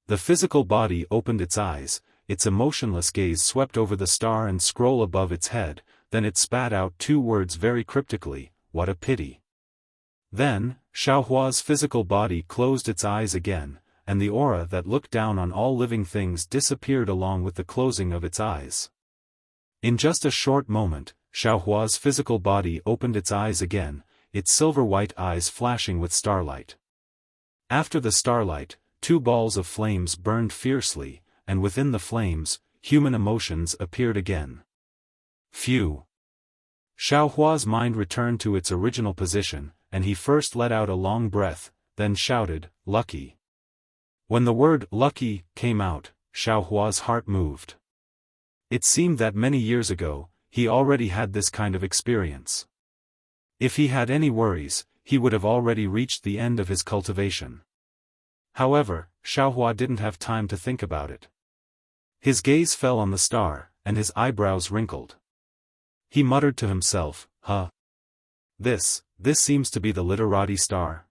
The physical body opened its eyes, its emotionless gaze swept over the star and scroll above its head, then it spat out 2 words very cryptically, "What a pity." Then, Xiaohua's physical body closed its eyes again, and the aura that looked down on all living things disappeared along with the closing of its eyes. In just a short moment, Xiaohua's physical body opened its eyes again, its silver-white eyes flashing with starlight. After the starlight, 2 balls of flames burned fiercely, and within the flames, human emotions appeared again. Phew! Xiaohua's mind returned to its original position, and he first let out a long breath, then shouted, "Lucky." When the word "lucky" came out, Xiaohua's heart moved. It seemed that many years ago, he already had this kind of experience. If he had any worries, he would have already reached the end of his cultivation. However, Xiaohua didn't have time to think about it. His gaze fell on the star, and his eyebrows wrinkled. He muttered to himself, "Huh. This seems to be the literati star.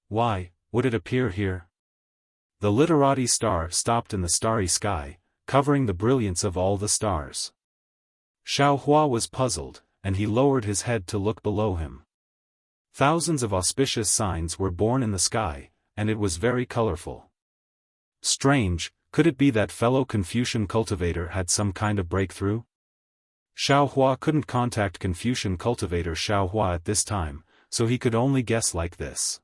Why would it appear here?" The literati star stopped in the starry sky, covering the brilliance of all the stars. Xiaohua was puzzled, and he lowered his head to look below him. Thousands of auspicious signs were born in the sky, and it was very colorful. Strange, could it be that fellow Confucian cultivator had some kind of breakthrough? Xiaohua couldn't contact Confucian cultivator Xiaohua at this time, so he could only guess like this.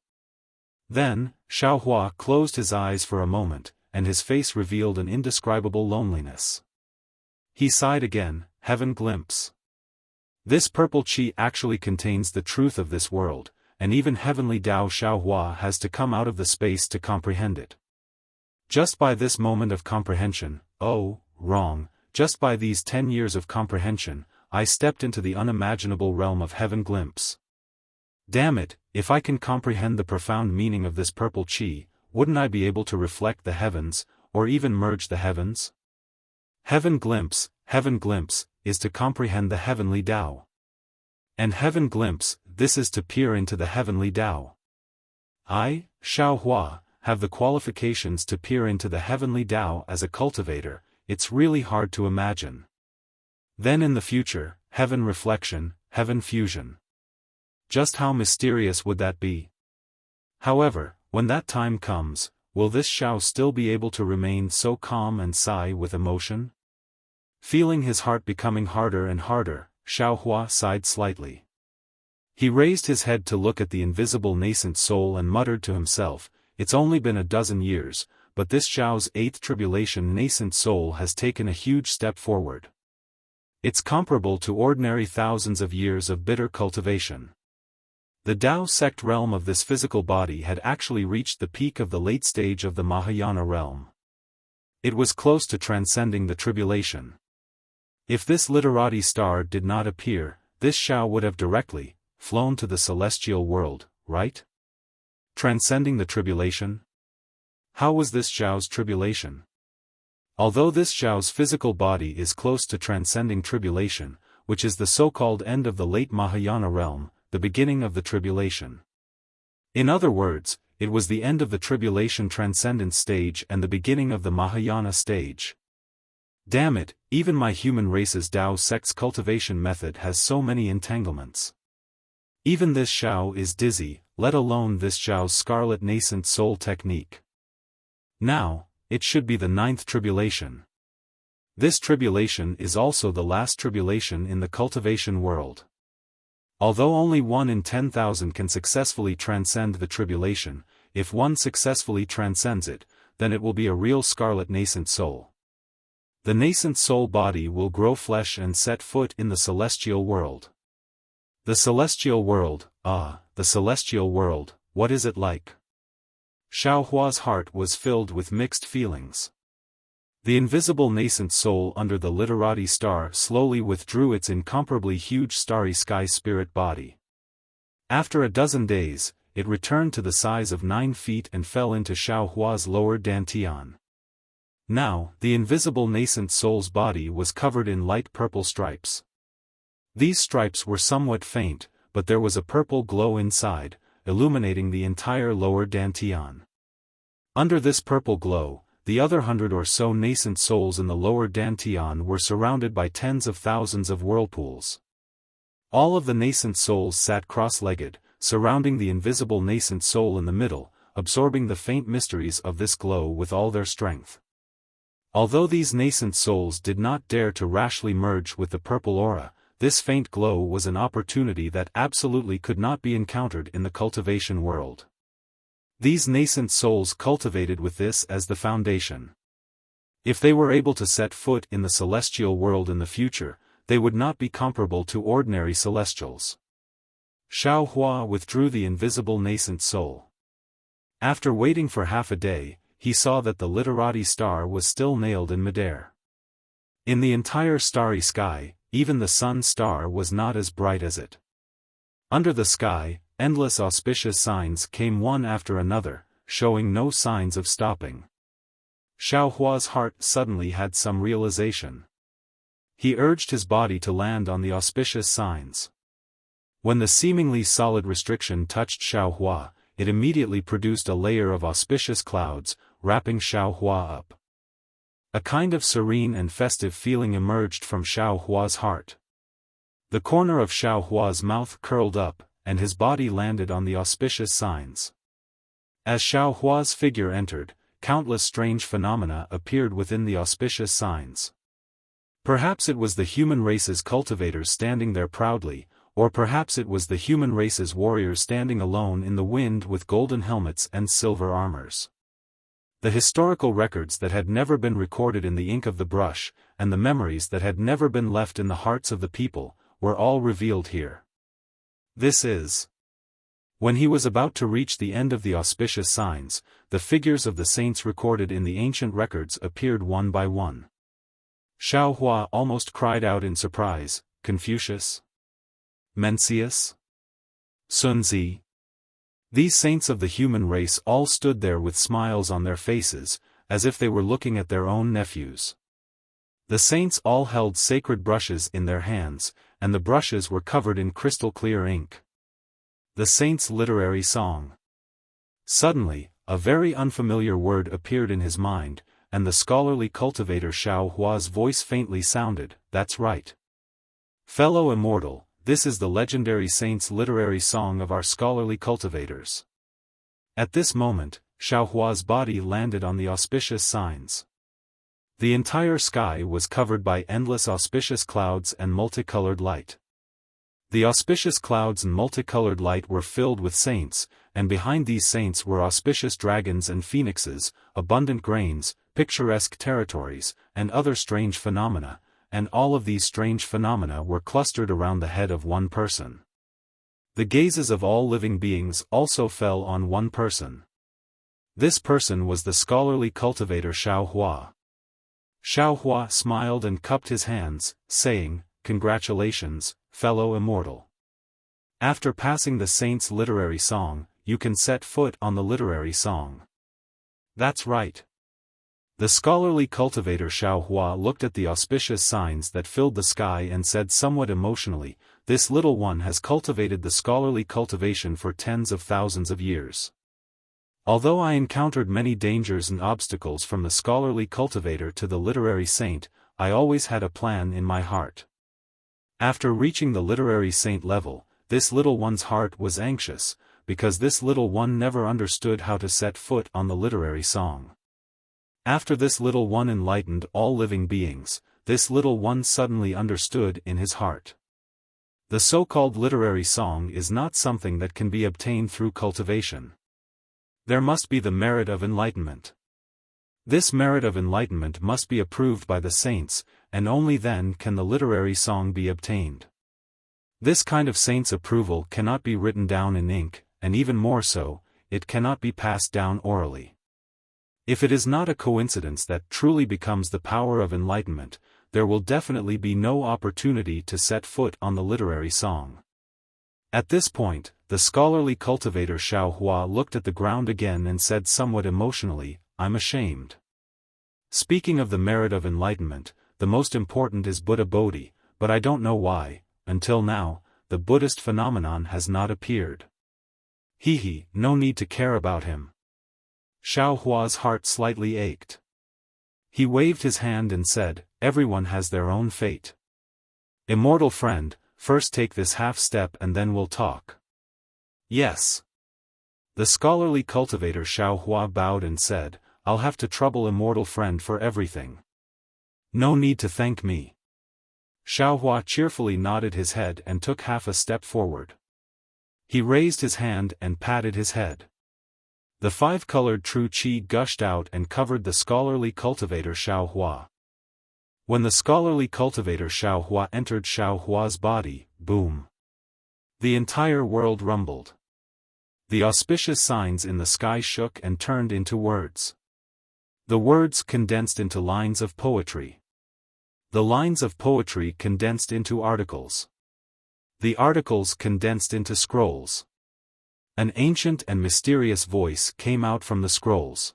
Then, Xiaohua closed his eyes for a moment, and his face revealed an indescribable loneliness. He sighed again, heaven glimpse. This purple qi actually contains the truth of this world, and even heavenly Dao Xiaohua has to come out of the space to comprehend it. Just by this moment of comprehension, oh, wrong, just by these 10 years of comprehension, I stepped into the unimaginable realm of heaven glimpse. Damn it, if I can comprehend the profound meaning of this purple qi, wouldn't I be able to reflect the heavens, or even merge the heavens? Heaven glimpse, is to comprehend the heavenly Tao. And heaven glimpse, this is to peer into the heavenly Tao. I, Xiaohua, have the qualifications to peer into the heavenly Tao as a cultivator. It's really hard to imagine. Then in the future, heaven reflection, heaven fusion. Just how mysterious would that be? However, when that time comes, will this Xiao still be able to remain so calm and sigh with emotion? Feeling his heart becoming harder and harder, Xiaohua sighed slightly. He raised his head to look at the invisible nascent soul and muttered to himself, it's only been a dozen years, but this Xiao's 8th tribulation nascent soul has taken a huge step forward. It's comparable to ordinary thousands of years of bitter cultivation. The Dao sect realm of this physical body had actually reached the peak of the late stage of the Mahayana realm. It was close to transcending the tribulation. If this literati star did not appear, this Xiao would have directly flown to the celestial world, right? Transcending the tribulation? How was this Xiao's tribulation? Although this Xiao's physical body is close to transcending tribulation, which is the so-called end of the late Mahayana realm, the beginning of the tribulation. In other words, it was the end of the tribulation transcendence stage and the beginning of the Mahayana stage. Damn it, even my human race's Dao sect's cultivation method has so many entanglements. Even this Xiao is dizzy, let alone this Xiao's scarlet nascent soul technique. Now, it should be the 9th tribulation. This tribulation is also the last tribulation in the cultivation world. Although only 1 in 10,000 can successfully transcend the tribulation, if one successfully transcends it, then it will be a real scarlet nascent soul. The nascent soul body will grow flesh and set foot in the celestial world. The celestial world, the celestial world, what is it like? Xiaohua's heart was filled with mixed feelings. The invisible nascent soul under the literati star slowly withdrew its incomparably huge starry sky spirit body. After a dozen days, it returned to the size of 9 feet and fell into Xiaohua's lower dantian. Now, the invisible nascent soul's body was covered in light purple stripes. These stripes were somewhat faint, but there was a purple glow inside, illuminating the entire lower dantian. Under this purple glow, the other 100 or so nascent souls in the lower dantian were surrounded by tens of thousands of whirlpools. All of the nascent souls sat cross-legged, surrounding the invisible nascent soul in the middle, absorbing the faint mysteries of this glow with all their strength. Although these nascent souls did not dare to rashly merge with the purple aura, this faint glow was an opportunity that absolutely could not be encountered in the cultivation world. These nascent souls cultivated with this as the foundation. If they were able to set foot in the celestial world in the future, they would not be comparable to ordinary celestials. Xiaohua withdrew the invisible nascent soul. After waiting for half a day, he saw that the literati star was still nailed in midair. In the entire starry sky, even the sun star was not as bright as it. Under the sky, endless auspicious signs came one after another, showing no signs of stopping. Xiaohua's heart suddenly had some realization. He urged his body to land on the auspicious signs. When the seemingly solid restriction touched Xiaohua, it immediately produced a layer of auspicious clouds, wrapping Xiaohua up. A kind of serene and festive feeling emerged from Xiaohua's heart. The corner of Xiaohua's mouth curled up, and his body landed on the auspicious signs. As Xiaohua's figure entered, countless strange phenomena appeared within the auspicious signs. Perhaps it was the human race's cultivators standing there proudly, or perhaps it was the human race's warriors standing alone in the wind with golden helmets and silver armors. The historical records that had never been recorded in the ink of the brush, and the memories that had never been left in the hearts of the people, were all revealed here. This is. When he was about to reach the end of the auspicious signs, the figures of the saints recorded in the ancient records appeared one by one. Xiao Hua almost cried out in surprise, Confucius? Mencius? Sun Zi? These saints of the human race all stood there with smiles on their faces, as if they were looking at their own nephews. The saints all held sacred brushes in their hands, and the brushes were covered in crystal-clear ink. The saints' literary song. Suddenly, a very unfamiliar word appeared in his mind, and the scholarly cultivator Xiao Hua's voice faintly sounded, "That's right. Fellow immortal, this is the legendary saints' literary song of our scholarly cultivators." At this moment, Xiao Hua's body landed on the auspicious signs. The entire sky was covered by endless auspicious clouds and multicolored light. The auspicious clouds and multicolored light were filled with saints, and behind these saints were auspicious dragons and phoenixes, abundant grains, picturesque territories, and other strange phenomena, and all of these strange phenomena were clustered around the head of one person. The gazes of all living beings also fell on one person. This person was the scholarly cultivator Xiao Hua. Xiao Hua smiled and cupped his hands, saying, "Congratulations, fellow immortal. After passing the saints' literary song, you can set foot on the literary song." "That's right." The scholarly cultivator Xiao Hua looked at the auspicious signs that filled the sky and said somewhat emotionally, "This little one has cultivated the scholarly cultivation for tens of thousands of years. Although I encountered many dangers and obstacles from the scholarly cultivator to the literary saint, I always had a plan in my heart. After reaching the literary saint level, this little one's heart was anxious, because this little one never understood how to set foot on the literary song. After this little one enlightened all living beings, this little one suddenly understood in his heart. The so-called literary song is not something that can be obtained through cultivation. There must be the merit of enlightenment. This merit of enlightenment must be approved by the saints, and only then can the literary song be obtained. This kind of saint's approval cannot be written down in ink, and even more so, it cannot be passed down orally. If it is not a coincidence that truly becomes the power of enlightenment, there will definitely be no opportunity to set foot on the literary song. At this point, the scholarly cultivator Xiao Hua looked at the ground again and said somewhat emotionally, "I'm ashamed. Speaking of the merit of enlightenment, the most important is Buddha Bodhi, but I don't know why, until now, the Buddhist phenomenon has not appeared. No need to care about him." Xiao Hua's heart slightly ached. He waved his hand and said, "Everyone has their own fate. Immortal friend, first take this half step and then we'll talk." "Yes." The scholarly cultivator Xiao Hua bowed and said, "I'll have to trouble immortal friend for everything. No need to thank me." Xiao Hua cheerfully nodded his head and took half a step forward. He raised his hand and patted his head. The five-colored true qi gushed out and covered the scholarly cultivator Xiao Hua. When the scholarly cultivator Xiao Hua entered Xiao Hua's body, boom! The entire world rumbled. The auspicious signs in the sky shook and turned into words. The words condensed into lines of poetry. The lines of poetry condensed into articles. The articles condensed into scrolls. An ancient and mysterious voice came out from the scrolls.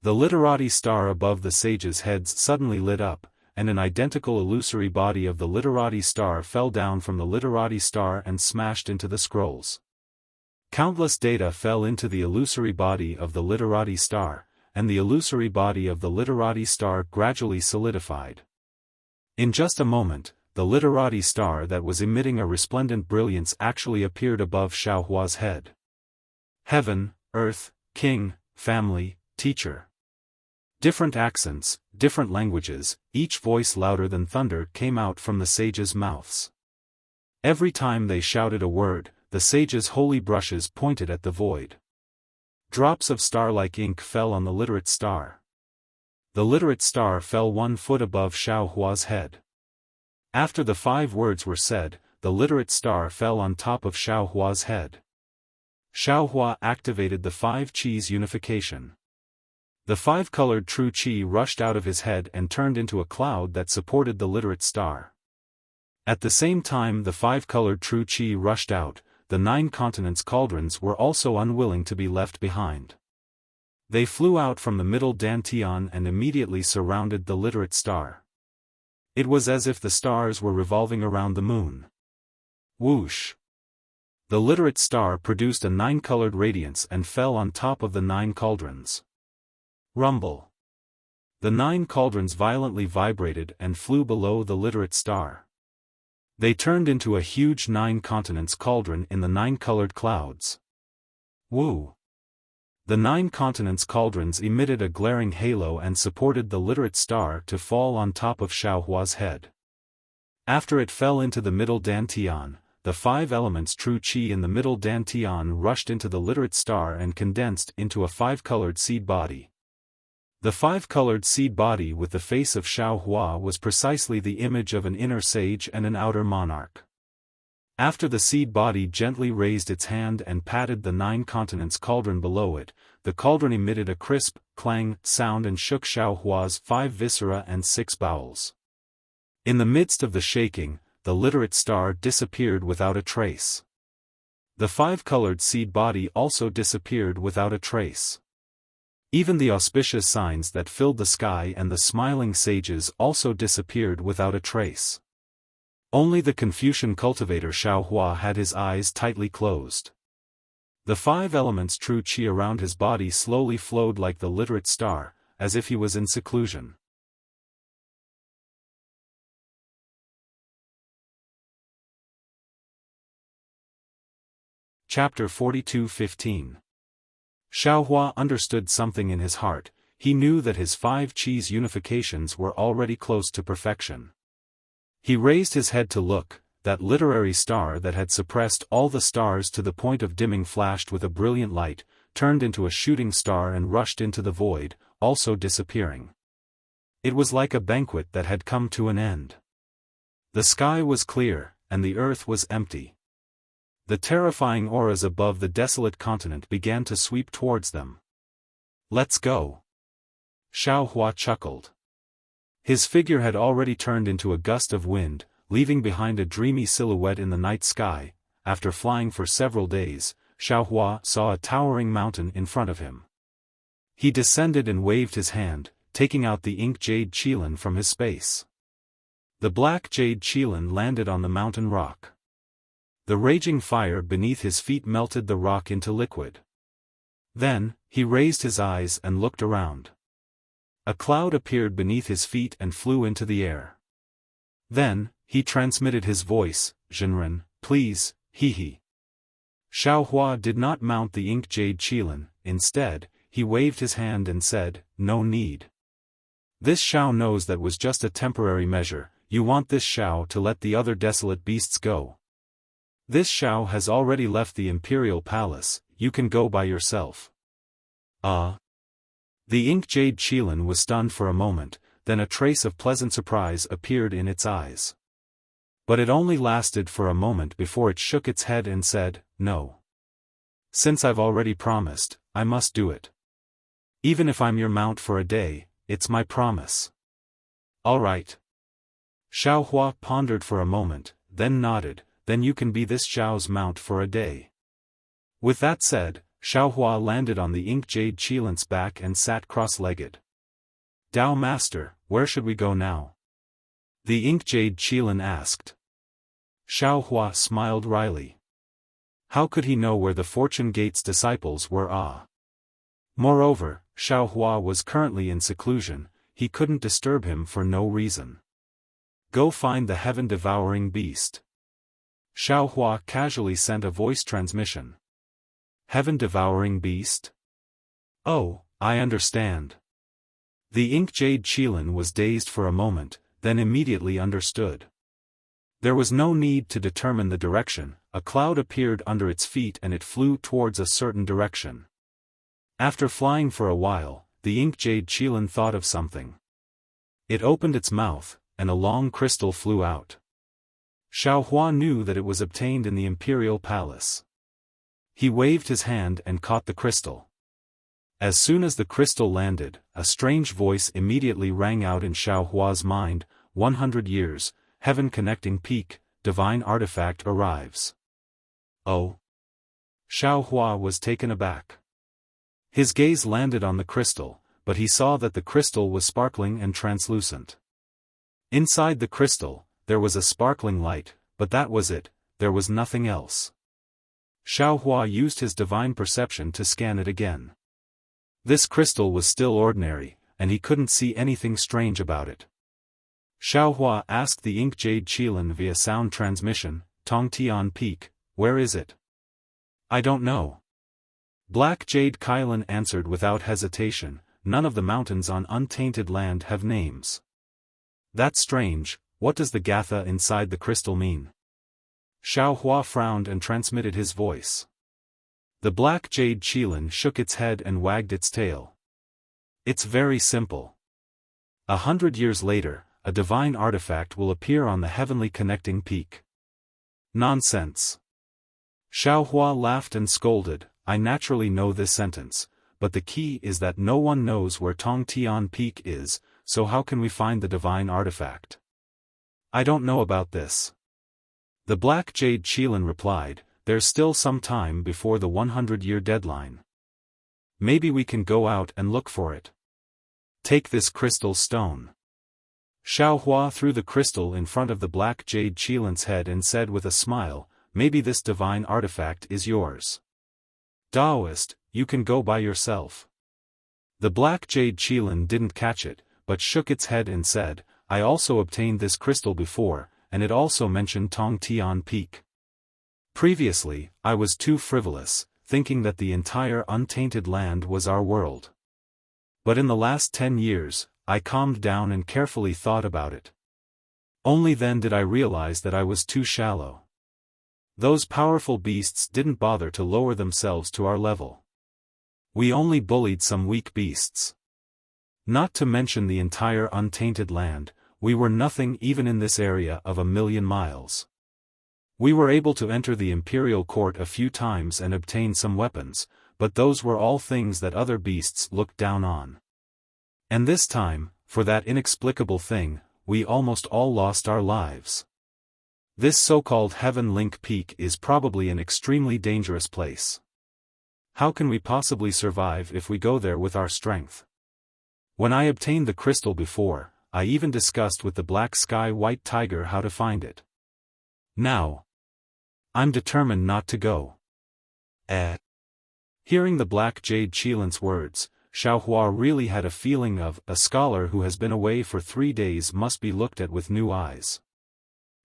The literati star above the sages' heads suddenly lit up, and an identical illusory body of the literati star fell down from the literati star and smashed into the scrolls. Countless data fell into the illusory body of the literati star, and the illusory body of the literati star gradually solidified. In just a moment, the literati star that was emitting a resplendent brilliance actually appeared above Xiao Hua's head. Heaven, earth, king, family, teacher. Different accents, different languages, each voice louder than thunder came out from the sages' mouths. Every time they shouted a word, the sages' holy brushes pointed at the void. Drops of star-like ink fell on the literate star. The literate star fell 1 foot above Xiao Hua's head. After the 5 words were said, the literate star fell on top of Xiao Hua's head. Xiao Hua activated the 5 Qis unification. The 5-colored true Qi rushed out of his head and turned into a cloud that supported the literate star. At the same time the 5-colored true Qi rushed out, the 9 continents cauldrons were also unwilling to be left behind. They flew out from the middle dantian and immediately surrounded the literate star. It was as if the stars were revolving around the moon. Whoosh! The literate star produced a 9-colored radiance and fell on top of the 9 cauldrons. Rumble! The 9 cauldrons violently vibrated and flew below the literate star. They turned into a huge 9 continents cauldron in the 9-colored clouds. Woo! The 9 continents cauldrons emitted a glaring halo and supported the literate star to fall on top of Xiao Hua's head. After it fell into the middle dantian, the 5 elements true Qi in the middle dantian rushed into the literate star and condensed into a 5-colored seed body. The 5-colored seed body with the face of Xiao Hua was precisely the image of an inner sage and an outer monarch. After the seed body gently raised its hand and patted the 9 continents cauldron below it, the cauldron emitted a crisp, clang sound and shook Xiao Hua's 5 viscera and 6 bowels. In the midst of the shaking, the literate star disappeared without a trace. The 5-colored seed body also disappeared without a trace. Even the auspicious signs that filled the sky and the smiling sages also disappeared without a trace. Only the Confucian cultivator Xiao Hua had his eyes tightly closed. The 5 elements true Qi around his body slowly flowed like the literate star, as if he was in seclusion. Chapter 42:15. Xiao Hua understood something in his heart. He knew that his 5 Qis unifications were already close to perfection. He raised his head to look. That literary star that had suppressed all the stars to the point of dimming flashed with a brilliant light, turned into a shooting star and rushed into the void, also disappearing. It was like a banquet that had come to an end. The sky was clear, and the earth was empty. The terrifying auras above the desolate continent began to sweep towards them. "Let's go." Xiao Hua chuckled. His figure had already turned into a gust of wind, leaving behind a dreamy silhouette in the night sky. After flying for several days, Xiao Hua saw a towering mountain in front of him. He descended and waved his hand, taking out the ink jade qilin from his space. The black jade qilin landed on the mountain rock. The raging fire beneath his feet melted the rock into liquid. Then, he raised his eyes and looked around. A cloud appeared beneath his feet and flew into the air. Then, he transmitted his voice, "Zhenren, please, he." Xiao Hua did not mount the ink jade qilin. Instead, he waved his hand and said, "No need. This Xiao knows that was just a temporary measure. You want this Xiao to let the other desolate beasts go. This Xiao has already left the imperial palace, you can go by yourself." The ink jade qilin was stunned for a moment, then a trace of pleasant surprise appeared in its eyes. But it only lasted for a moment before it shook its head and said, "No. Since I've already promised, I must do it. Even if I'm your mount for a day, it's my promise." "All right." Xiao Hua pondered for a moment, then nodded, "Then you can be this Xiao's mount for a day." With that said, Xiao Hua landed on the ink jade qilin's back and sat cross-legged. "Dao Master, where should we go now?" the ink jade qilin asked. Xiao Hua smiled wryly. How could he know where the Fortune Gate's disciples were? Moreover, Xiao Hua was currently in seclusion, he couldn't disturb him for no reason. "Go find the heaven-devouring beast." Xiao Hua casually sent a voice transmission. "Heaven-devouring beast? Oh, I understand." The ink jade qilin was dazed for a moment, then immediately understood. There was no need to determine the direction, a cloud appeared under its feet and it flew towards a certain direction. After flying for a while, the ink jade Qilin thought of something. It opened its mouth, and a long crystal flew out. Xiaofan knew that it was obtained in the imperial palace. He waved his hand and caught the crystal. As soon as the crystal landed, a strange voice immediately rang out in Xiaohua's mind, 100 years, heaven-connecting peak, divine artifact arrives. Oh! Xiaohua was taken aback. His gaze landed on the crystal, but he saw that the crystal was sparkling and translucent. Inside the crystal, there was a sparkling light, but that was it, there was nothing else. Xiaohua used his divine perception to scan it again. This crystal was still ordinary, and he couldn't see anything strange about it. Xiaohua asked the ink jade Qilin via sound transmission, Tongtian Peak, where is it? I don't know. Black Jade Qilin answered without hesitation, none of the mountains on untainted land have names. That's strange, what does the gatha inside the crystal mean? Xiaohua frowned and transmitted his voice. The black jade Qilin shook its head and wagged its tail. It's very simple. 100 years later, a divine artifact will appear on the heavenly connecting peak. Nonsense. Xiaohua laughed and scolded, I naturally know this sentence, but the key is that no one knows where Tongtian Peak is, so how can we find the divine artifact? I don't know about this. The black jade Qilin replied, there's still some time before the 100-year deadline. Maybe we can go out and look for it. Take this crystal stone. Xiaohua threw the crystal in front of the black jade Qilin's head and said with a smile, maybe this divine artifact is yours. Taoist, you can go by yourself. The black jade Qilin didn't catch it, but shook its head and said, I also obtained this crystal before, and it also mentioned Tongtian Peak. Previously, I was too frivolous, thinking that the entire untainted land was our world. But in the last 10 years, I calmed down and carefully thought about it. Only then did I realize that I was too shallow. Those powerful beasts didn't bother to lower themselves to our level. We only bullied some weak beasts. Not to mention the entire untainted land, we were nothing even in this area of 1,000,000 miles. We were able to enter the imperial court a few times and obtain some weapons, but those were all things that other beasts looked down on. And this time, for that inexplicable thing, we almost all lost our lives. This so-called Heaven Link Peak is probably an extremely dangerous place. How can we possibly survive if we go there with our strength? When I obtained the crystal before, I even discussed with the Black Sky White Tiger how to find it. Now, I'm determined not to go. Hearing the Black Jade Qilin's words, Xiaohua really had a feeling of, a scholar who has been away for 3 days must be looked at with new eyes.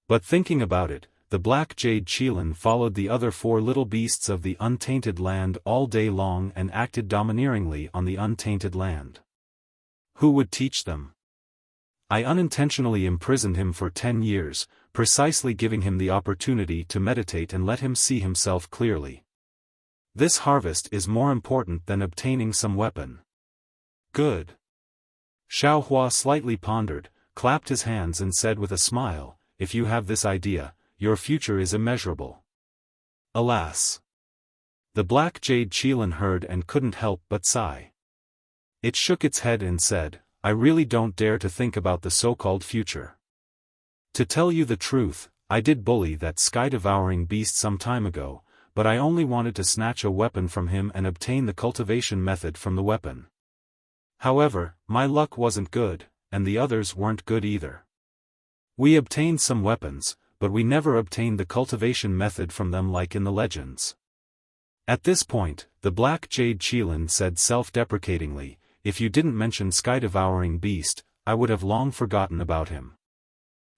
But thinking about it, the black jade Qilin followed the other 4 little beasts of the untainted land all day long and acted domineeringly on the untainted land. Who would teach them? I unintentionally imprisoned him for 10 years, precisely giving him the opportunity to meditate and let him see himself clearly. This harvest is more important than obtaining some weapon. Good. Xiaohua slightly pondered, clapped his hands and said with a smile, if you have this idea, your future is immeasurable. Alas! The black jade Qilin heard and couldn't help but sigh. It shook its head and said, I really don't dare to think about the so-called future. To tell you the truth, I did bully that sky-devouring beast some time ago, but I only wanted to snatch a weapon from him and obtain the cultivation method from the weapon. However, my luck wasn't good, and the others weren't good either. We obtained some weapons, but we never obtained the cultivation method from them like in the legends. At this point, the black jade Qilin said self-deprecatingly, if you didn't mention sky-devouring beast, I would have long forgotten about him.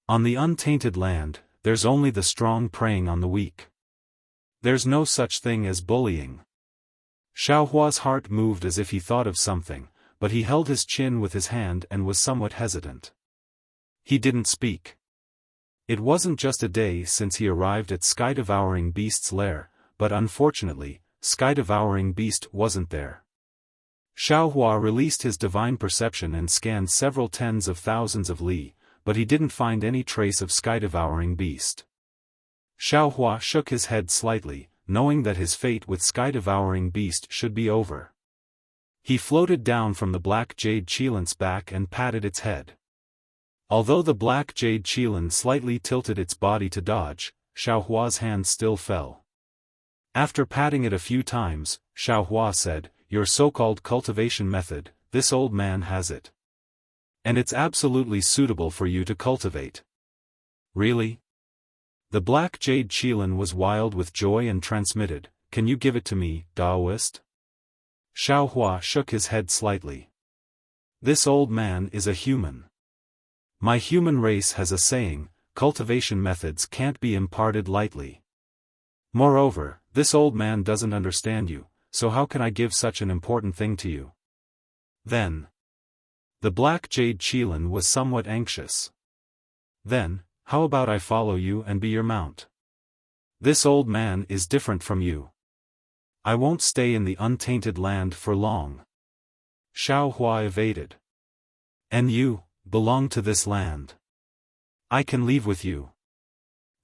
On the untainted land, there's only the strong preying on the weak. There's no such thing as bullying. Xiaohua's heart moved as if he thought of something, but he held his chin with his hand and was somewhat hesitant. He didn't speak. It wasn't just a day since he arrived at Sky-Devouring Beast's lair, but unfortunately, Sky-Devouring Beast wasn't there. Xiaohua released his divine perception and scanned several tens of thousands of li, but he didn't find any trace of sky-devouring beast. Xiaohua shook his head slightly, knowing that his fate with sky-devouring beast should be over. He floated down from the black jade qilin's back and patted its head. Although the black jade qilin slightly tilted its body to dodge, Xiaohua's hand still fell. After patting it a few times, Xiaohua said, "Your so-called cultivation method, this old man has it. And it's absolutely suitable for you to cultivate." "Really?" The black jade qilin was wild with joy and transmitted, "Can you give it to me, Taoist?" Xiaohua shook his head slightly. "This old man is a human. My human race has a saying, cultivation methods can't be imparted lightly. Moreover, this old man doesn't understand you, so how can I give such an important thing to you?" Then, the black jade qilin was somewhat anxious. "Then, how about I follow you and be your mount? This old man is different from you. I won't stay in the untainted land for long." Xiaohua evaded. "And you belong to this land. I can leave with you."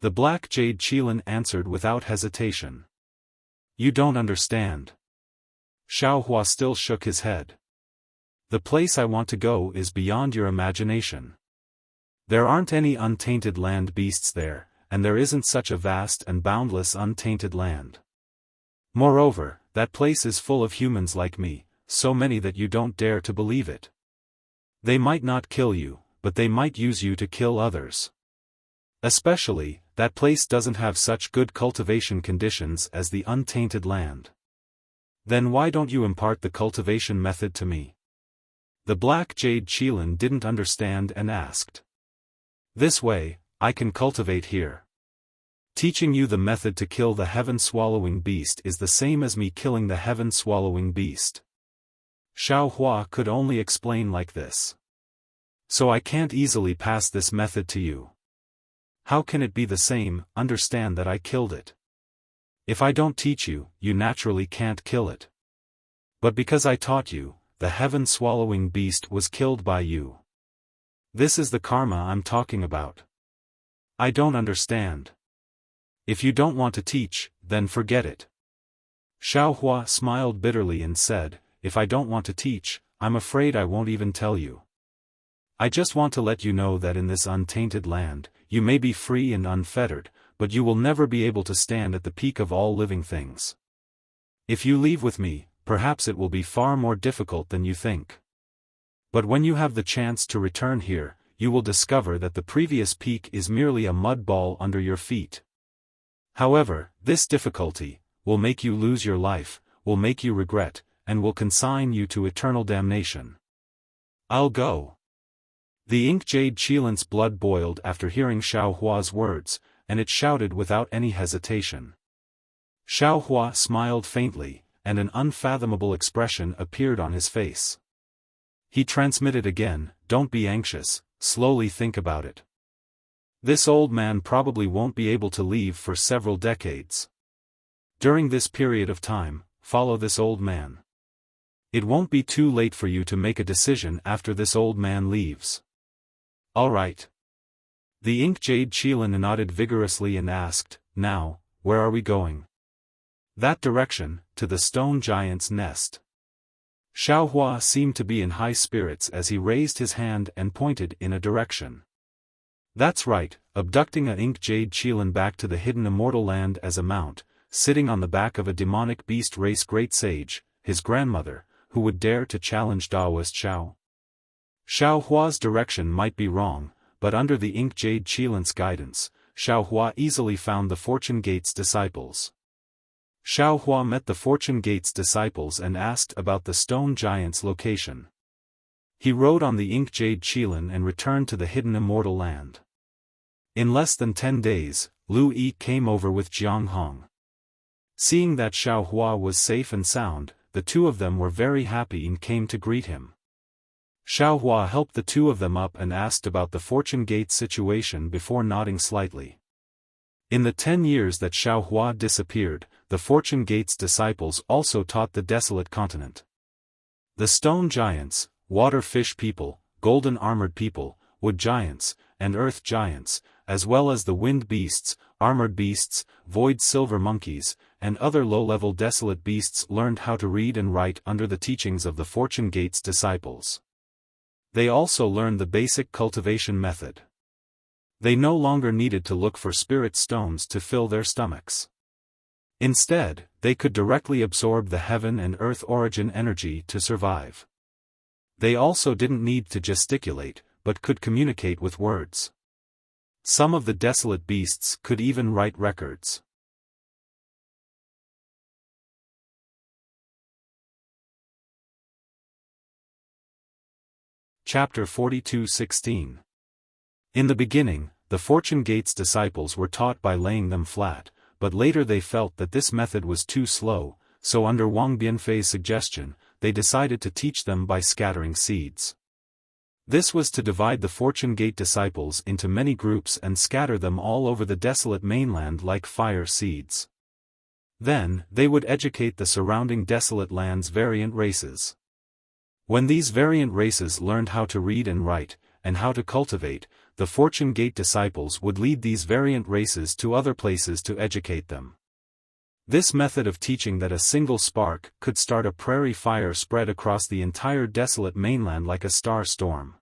The black jade qilin answered without hesitation. "You don't understand." Xiaohua still shook his head. "The place I want to go is beyond your imagination. There aren't any untainted land beasts there, and there isn't such a vast and boundless untainted land. Moreover, that place is full of humans like me, so many that you don't dare to believe it. They might not kill you, but they might use you to kill others. Especially, that place doesn't have such good cultivation conditions as the untainted land. Then why don't you impart the cultivation method to me?" The black jade qilin didn't understand and asked. "This way, I can cultivate here. Teaching you the method to kill the heaven-swallowing beast is the same as me killing the heaven-swallowing beast." Xiaohua could only explain like this. "So I can't easily pass this method to you. How can it be the same? Understand that I killed it. If I don't teach you, you naturally can't kill it. But because I taught you, the heaven-swallowing beast was killed by you. This is the karma I'm talking about. I don't understand. If you don't want to teach, then forget it." Xiaohua smiled bitterly and said, "If I don't want to teach, I'm afraid I won't even tell you. I just want to let you know that in this untainted land, you may be free and unfettered, but you will never be able to stand at the peak of all living things. If you leave with me, perhaps it will be far more difficult than you think. But when you have the chance to return here, you will discover that the previous peak is merely a mud ball under your feet. However, this difficulty will make you lose your life, will make you regret, and will consign you to eternal damnation. I'll go." The ink jade qilin's blood boiled after hearing Xiaohua's words, and it shouted without any hesitation. Xiaohua smiled faintly, and an unfathomable expression appeared on his face. He transmitted again, "Don't be anxious, slowly think about it. This old man probably won't be able to leave for several decades. During this period of time, follow this old man. It won't be too late for you to make a decision after this old man leaves." "All right." The ink jade qilin nodded vigorously and asked, "Now, where are we going?" "That direction, to the stone giant's nest." Xiaohua seemed to be in high spirits as he raised his hand and pointed in a direction. "That's right," abducting a ink jade qilin back to the hidden immortal land as a mount, sitting on the back of a demonic beast race great sage, his grandmother, who would dare to challenge Taoist Xiao. Xiaohua's direction might be wrong, but under the ink jade qilin's guidance, Xiaohua easily found the Fortune Gate's disciples. Xiaohua met the Fortune Gate's disciples and asked about the stone giant's location. He rode on the ink jade qilin and returned to the hidden immortal land. In less than 10 days, Lu Yi came over with Jiang Hong. Seeing that Xiaohua was safe and sound, the two of them were very happy and came to greet him. Xiaohua helped the two of them up and asked about the Fortune Gate situation before nodding slightly. In the 10 years that Xiaohua disappeared, the Fortune Gate's disciples also taught the desolate continent. The stone giants, water fish people, golden armored people, wood giants, and earth giants, as well as the wind beasts, armored beasts, void silver monkeys, and other low-level desolate beasts learned how to read and write under the teachings of the Fortune Gate's disciples. They also learned the basic cultivation method. They no longer needed to look for spirit stones to fill their stomachs. Instead, they could directly absorb the heaven and earth origin energy to survive. They also didn't need to gesticulate, but could communicate with words. Some of the desolate beasts could even write records. Chapter 42:16. In the beginning, the Fortune Gate's disciples were taught by laying them flat, but later they felt that this method was too slow, so under Wang Bianfei's suggestion, they decided to teach them by scattering seeds. This was to divide the Fortune Gate disciples into many groups and scatter them all over the desolate mainland like fire seeds. Then, they would educate the surrounding desolate land's variant races. When these variant races learned how to read and write, and how to cultivate, the Fortune Gate disciples would lead these variant races to other places to educate them. This method of teaching that a single spark could start a prairie fire spread across the entire desolate mainland like a star storm.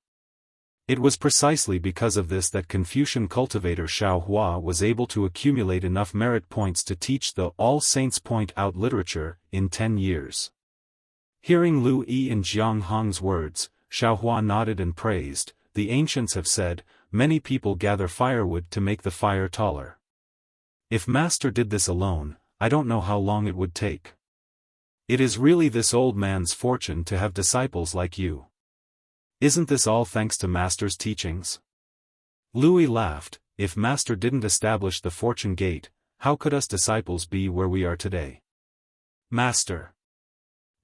It was precisely because of this that Confucian cultivator Xiaofan was able to accumulate enough merit points to teach the All Saints Point Out literature in 10 years. Hearing Lu Yi and Jiang Hong's words, Xiaofan nodded and praised. The ancients have said, many people gather firewood to make the fire taller. If Master did this alone, I don't know how long it would take. It is really this old man's fortune to have disciples like you. Isn't this all thanks to Master's teachings? Louis laughed. If Master didn't establish the Fortune Gate, how could us disciples be where we are today? Master.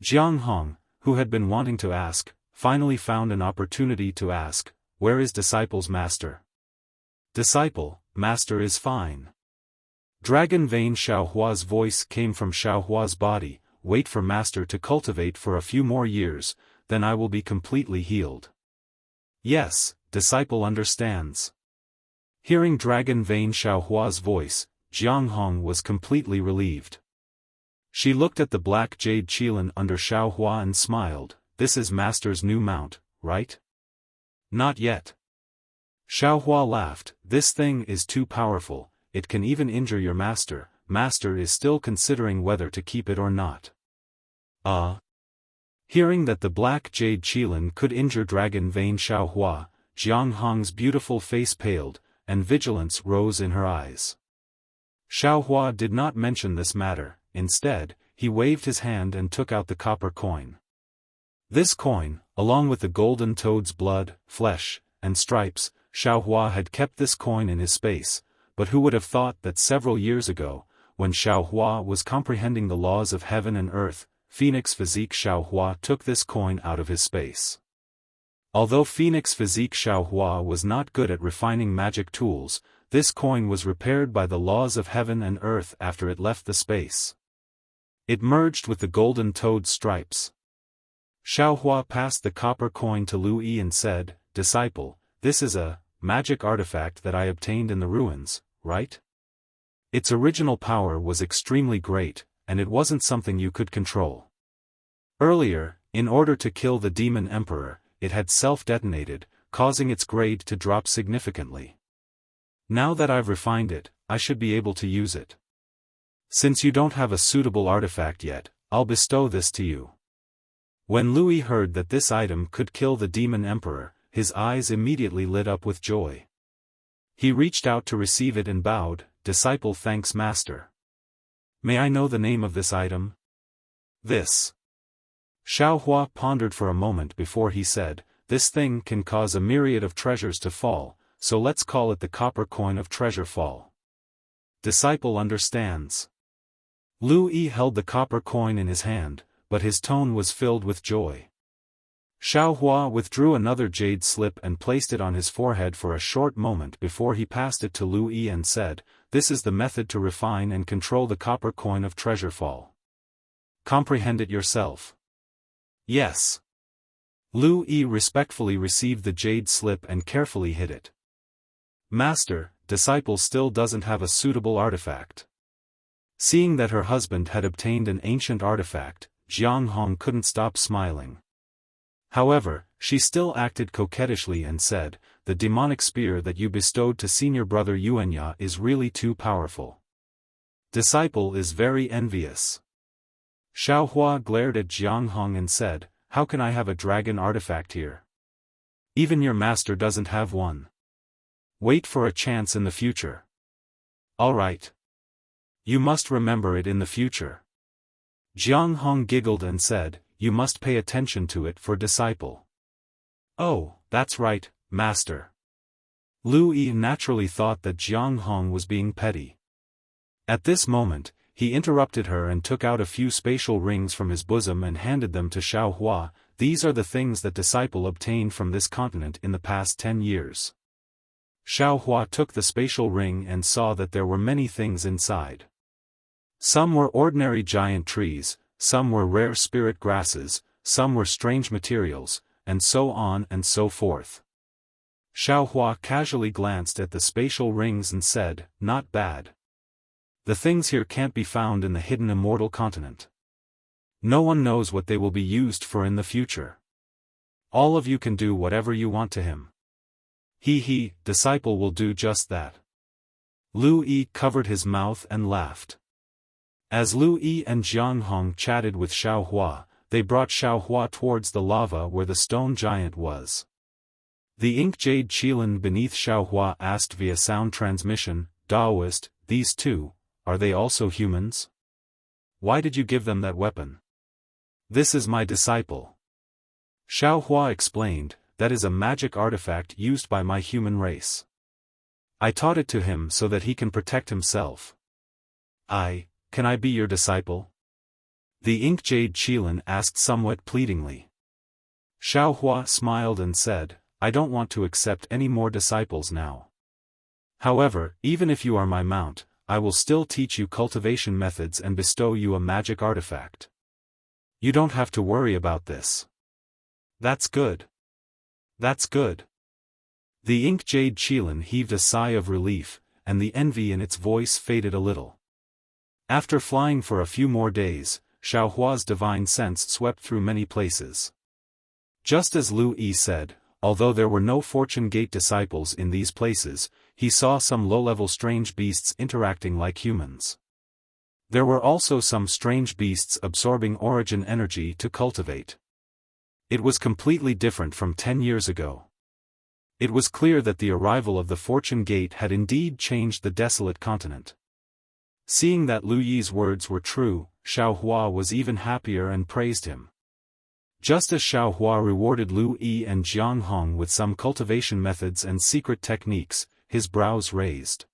Jiang Hong, who had been wanting to ask, finally found an opportunity to ask, where is disciple's master? Disciple, master is fine. Dragon Vein Xiaohua's voice came from Xiaohua's body. Wait for master to cultivate for a few more years, then I will be completely healed. Yes, disciple understands. Hearing Dragon Vein Xiaohua's voice, Jiang Hong was completely relieved. She looked at the black jade qilin under Xiaohua and smiled. This is master's new mount, right? Not yet. Xiaohua laughed. This thing is too powerful, it can even injure your master. Master is still considering whether to keep it or not. Hearing that the black jade qilin could injure Dragon Vein Xiaohua, Jiang Hong's beautiful face paled, and vigilance rose in her eyes. Xiaohua did not mention this matter. Instead, he waved his hand and took out the copper coin. This coin, along with the golden toad's blood, flesh, and stripes, Xiaohua had kept this coin in his space, but who would have thought that several years ago, when Xiaohua was comprehending the laws of heaven and earth, Phoenix Physique Xiaohua took this coin out of his space. Although Phoenix Physique Xiaohua was not good at refining magic tools, this coin was repaired by the laws of heaven and earth after it left the space. It merged with the golden toad's stripes. Xiaohua passed the copper coin to Lu Yi and said, Disciple, this is a magic artifact that I obtained in the ruins, right? Its original power was extremely great, and it wasn't something you could control. Earlier, in order to kill the demon emperor, it had self-detonated, causing its grade to drop significantly. Now that I've refined it, I should be able to use it. Since you don't have a suitable artifact yet, I'll bestow this to you. When Louis heard that this item could kill the demon emperor, his eyes immediately lit up with joy. He reached out to receive it and bowed, Disciple thanks master. May I know the name of this item? This. Xiaohua pondered for a moment before he said, This thing can cause a myriad of treasures to fall, so let's call it the copper coin of treasure fall. Disciple understands. Lu Yi held the copper coin in his hand, but his tone was filled with joy. Xiaohua withdrew another jade slip and placed it on his forehead for a short moment before he passed it to Lu Yi and said, This is the method to refine and control the copper coin of treasure fall. Comprehend it yourself. Yes. Lu Yi respectfully received the jade slip and carefully hid it. Master, disciple still doesn't have a suitable artifact. Seeing that her husband had obtained an ancient artifact, Jiang Hong couldn't stop smiling. However, she still acted coquettishly and said, "The demonic spear that you bestowed to senior brother Yuanya is really too powerful. Disciple is very envious." Xiaohua glared at Jiang Hong and said, "How can I have a dragon artifact here? Even your master doesn't have one. Wait for a chance in the future." "All right. You must remember it in the future." Jiang Hong giggled and said, "You must pay attention to it for disciple." "Oh, that's right, master." Lu Yi naturally thought that Jiang Hong was being petty. At this moment, he interrupted her and took out a few spatial rings from his bosom and handed them to Xiaohua. "These are the things that disciple obtained from this continent in the past 10 years. Xiaohua took the spatial ring and saw that there were many things inside. Some were ordinary giant trees, some were rare spirit grasses, some were strange materials, and so on and so forth. Xiaohua casually glanced at the spatial rings and said, "Not bad. The things here can't be found in the hidden immortal continent. No one knows what they will be used for in the future. All of you can do whatever you want to him." He, disciple will do just that." Lu Yi covered his mouth and laughed. As Lu Yi and Jiang Hong chatted with Xiaohua, they brought Xiaohua towards the lava where the stone giant was. The ink jade Qilin beneath Xiaohua asked via sound transmission, "Daoist, these two, are they also humans? Why did you give them that weapon?" "This is my disciple." Xiaohua explained, "That is a magic artifact used by my human race. I taught it to him so that he can protect himself." Can I be your disciple?" The ink jade Qilin asked somewhat pleadingly. Xiaohua smiled and said, "I don't want to accept any more disciples now. However, even if you are my mount, I will still teach you cultivation methods and bestow you a magic artifact. You don't have to worry about this." "That's good. That's good." The ink jade Qilin heaved a sigh of relief, and the envy in its voice faded a little. After flying for a few more days, Xiaohua's divine sense swept through many places. Just as Lu Yi said, although there were no Fortune Gate disciples in these places, he saw some low-level strange beasts interacting like humans. There were also some strange beasts absorbing origin energy to cultivate. It was completely different from 10 years ago. It was clear that the arrival of the Fortune Gate had indeed changed the desolate continent. Seeing that Lu Yi's words were true, Xiaohua was even happier and praised him. Just as Xiaohua rewarded Lu Yi and Jiang Hong with some cultivation methods and secret techniques, his brows raised.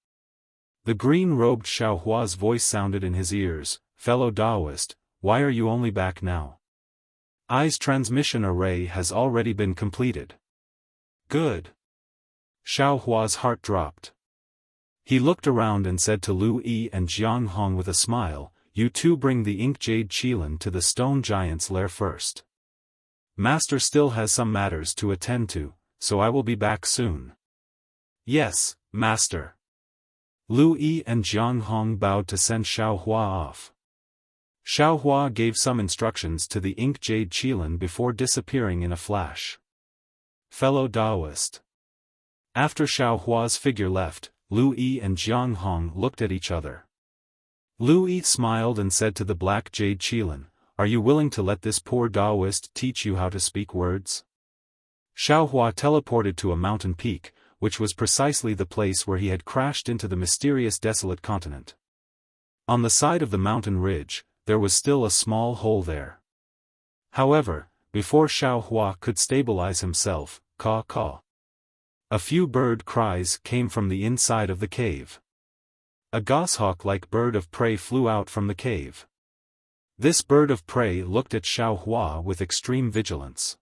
The green-robed Xiaohua's voice sounded in his ears, "Fellow Daoist, why are you only back now? I's transmission array has already been completed." "Good." Xiaohua's heart dropped. He looked around and said to Lu Yi and Jiang Hong with a smile, "You two bring the ink jade Qilin to the stone giant's lair first. Master still has some matters to attend to, so I will be back soon." "Yes, master." Lu Yi and Jiang Hong bowed to send Xiaohua off. Xiaohua gave some instructions to the ink jade Qilin before disappearing in a flash. "Fellow Daoist." After Xiaohua's figure left, Lu Yi and Jiang Hong looked at each other. Lu Yi smiled and said to the black jade Qilin, "Are you willing to let this poor Daoist teach you how to speak words?" Xiaohua teleported to a mountain peak, which was precisely the place where he had crashed into the mysterious desolate continent. On the side of the mountain ridge, there was still a small hole there. However, before Xiaohua could stabilize himself, caw. A few bird cries came from the inside of the cave. A goshawk-like bird of prey flew out from the cave. This bird of prey looked at Xiaohua with extreme vigilance.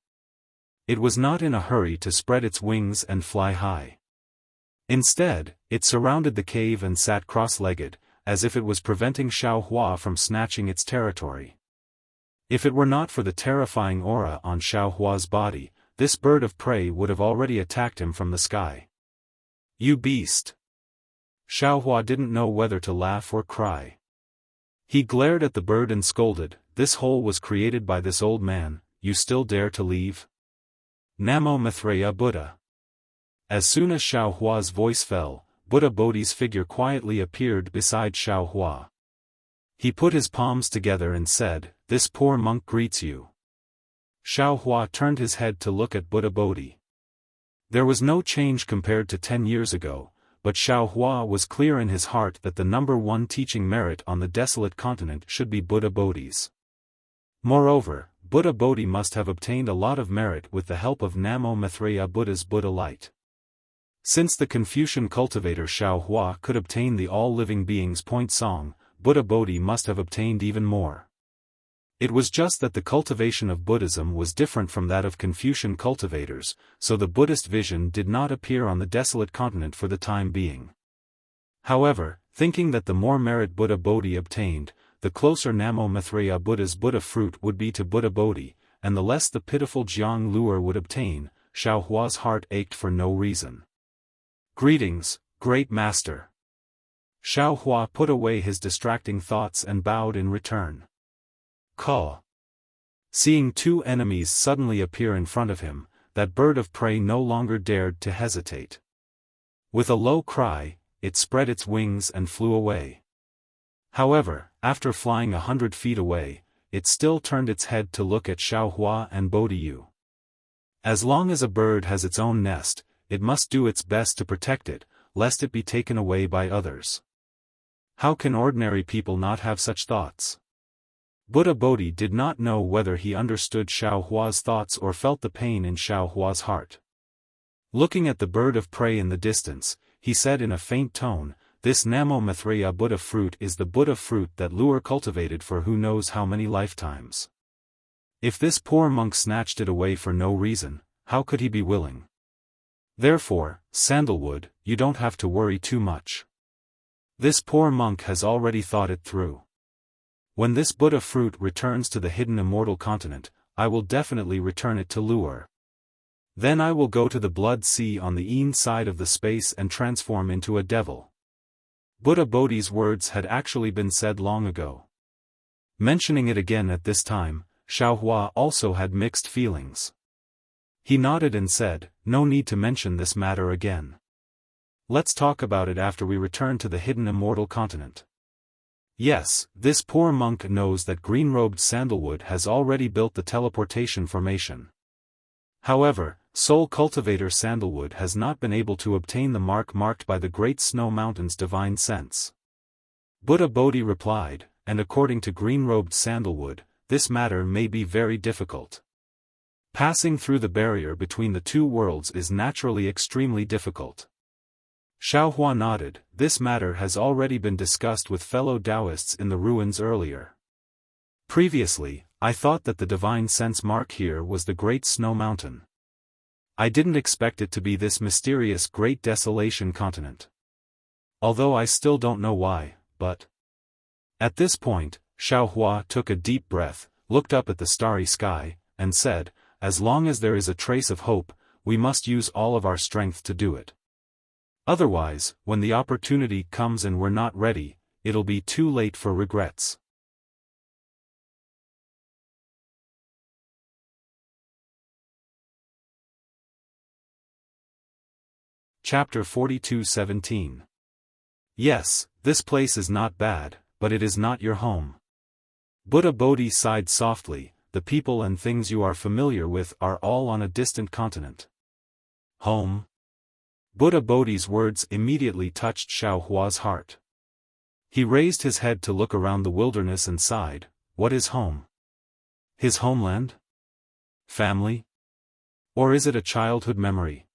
It was not in a hurry to spread its wings and fly high. Instead, it surrounded the cave and sat cross-legged, as if it was preventing Xiaohua from snatching its territory. If it were not for the terrifying aura on Xiaohua's body, this bird of prey would have already attacked him from the sky. You beast! Xiaohua didn't know whether to laugh or cry. He glared at the bird and scolded, "This hole was created by this old man, you still dare to leave? Namo Maitreya Buddha." As soon as Xiaohua's voice fell, Buddha Bodhi's figure quietly appeared beside Xiaohua. He put his palms together and said, "This poor monk greets you." Xiaohua turned his head to look at Buddha Bodhi. There was no change compared to 10 years ago, but Xiaohua was clear in his heart that the number one teaching merit on the desolate continent should be Buddha Bodhi's. Moreover, Buddha Bodhi must have obtained a lot of merit with the help of Namo Maitreya Buddha's Buddha light. Since the Confucian cultivator Xiaohua could obtain the all-living being's point song, Buddha Bodhi must have obtained even more. It was just that the cultivation of Buddhism was different from that of Confucian cultivators, so the Buddhist vision did not appear on the desolate continent for the time being. However, thinking that the more merit Buddha Bodhi obtained, the closer Namo Maitreya Buddha's Buddha fruit would be to Buddha Bodhi, and the less the pitiful Jiang Lure would obtain, Xiaohua's heart ached for no reason. "Greetings, great master." Xiaohua put away his distracting thoughts and bowed in return. Caw. Seeing two enemies suddenly appear in front of him, that bird of prey no longer dared to hesitate. With a low cry, it spread its wings and flew away. However, after flying 100 feet away, it still turned its head to look at Xiaohua and Bodhiyu. As long as a bird has its own nest, it must do its best to protect it, lest it be taken away by others. How can ordinary people not have such thoughts? Buddha Bodhi did not know whether he understood Xiaohua's thoughts or felt the pain in Xiaohua's heart. Looking at the bird of prey in the distance, he said in a faint tone, "This Namo Maitreya Buddha fruit is the Buddha fruit that Lure cultivated for who knows how many lifetimes. If this poor monk snatched it away for no reason, how could he be willing? Therefore, Sandalwood, you don't have to worry too much. This poor monk has already thought it through. When this Buddha fruit returns to the hidden immortal continent, I will definitely return it to Lure. Then I will go to the blood sea on the Een side of the space and transform into a devil." Buddha Bodhi's words had actually been said long ago. Mentioning it again at this time, Xiaohua also had mixed feelings. He nodded and said, "No need to mention this matter again. Let's talk about it after we return to the hidden immortal continent. Yes, this poor monk knows that green-robed Sandalwood has already built the teleportation formation. However, Soul Cultivator Sandalwood has not been able to obtain the mark marked by the Great Snow Mountain's divine sense." Buddha Bodhi replied, "And according to green-robed Sandalwood, this matter may be very difficult. Passing through the barrier between the two worlds is naturally extremely difficult." Xiaohua nodded. "This matter has already been discussed with fellow Taoists in the ruins earlier. Previously, I thought that the divine sense mark here was the Great Snow Mountain. I didn't expect it to be this mysterious Great Desolation continent. Although I still don't know why, but..." At this point, Xiaohua took a deep breath, looked up at the starry sky, and said, "As long as there is a trace of hope, we must use all of our strength to do it. Otherwise, when the opportunity comes and we're not ready, it'll be too late for regrets." Chapter 42:17. Yes, this place is not bad, but it is not your home. Buddha Bodhi sighed softly. The people and things you are familiar with are all on a distant continent. Home? Buddha Bodhi's words immediately touched Xiaohua's heart. He raised his head to look around the wilderness and sighed, "What is home? His homeland? Family? Or is it a childhood memory?"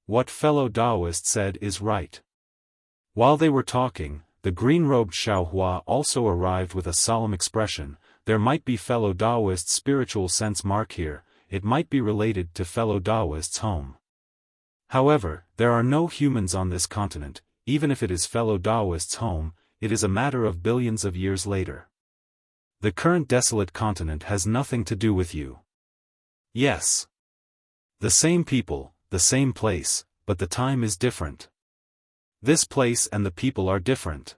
What fellow Taoist said is right. While they were talking, the green-robed Xiaohua also arrived with a solemn expression. There might be fellow Taoist's spiritual sense mark here, it might be related to fellow Taoist's home. However, there are no humans on this continent. Even if it is fellow Taoist's home, it is a matter of billions of years later. The current desolate continent has nothing to do with you. Yes. The same people, the same place, but the time is different. This place and the people are different.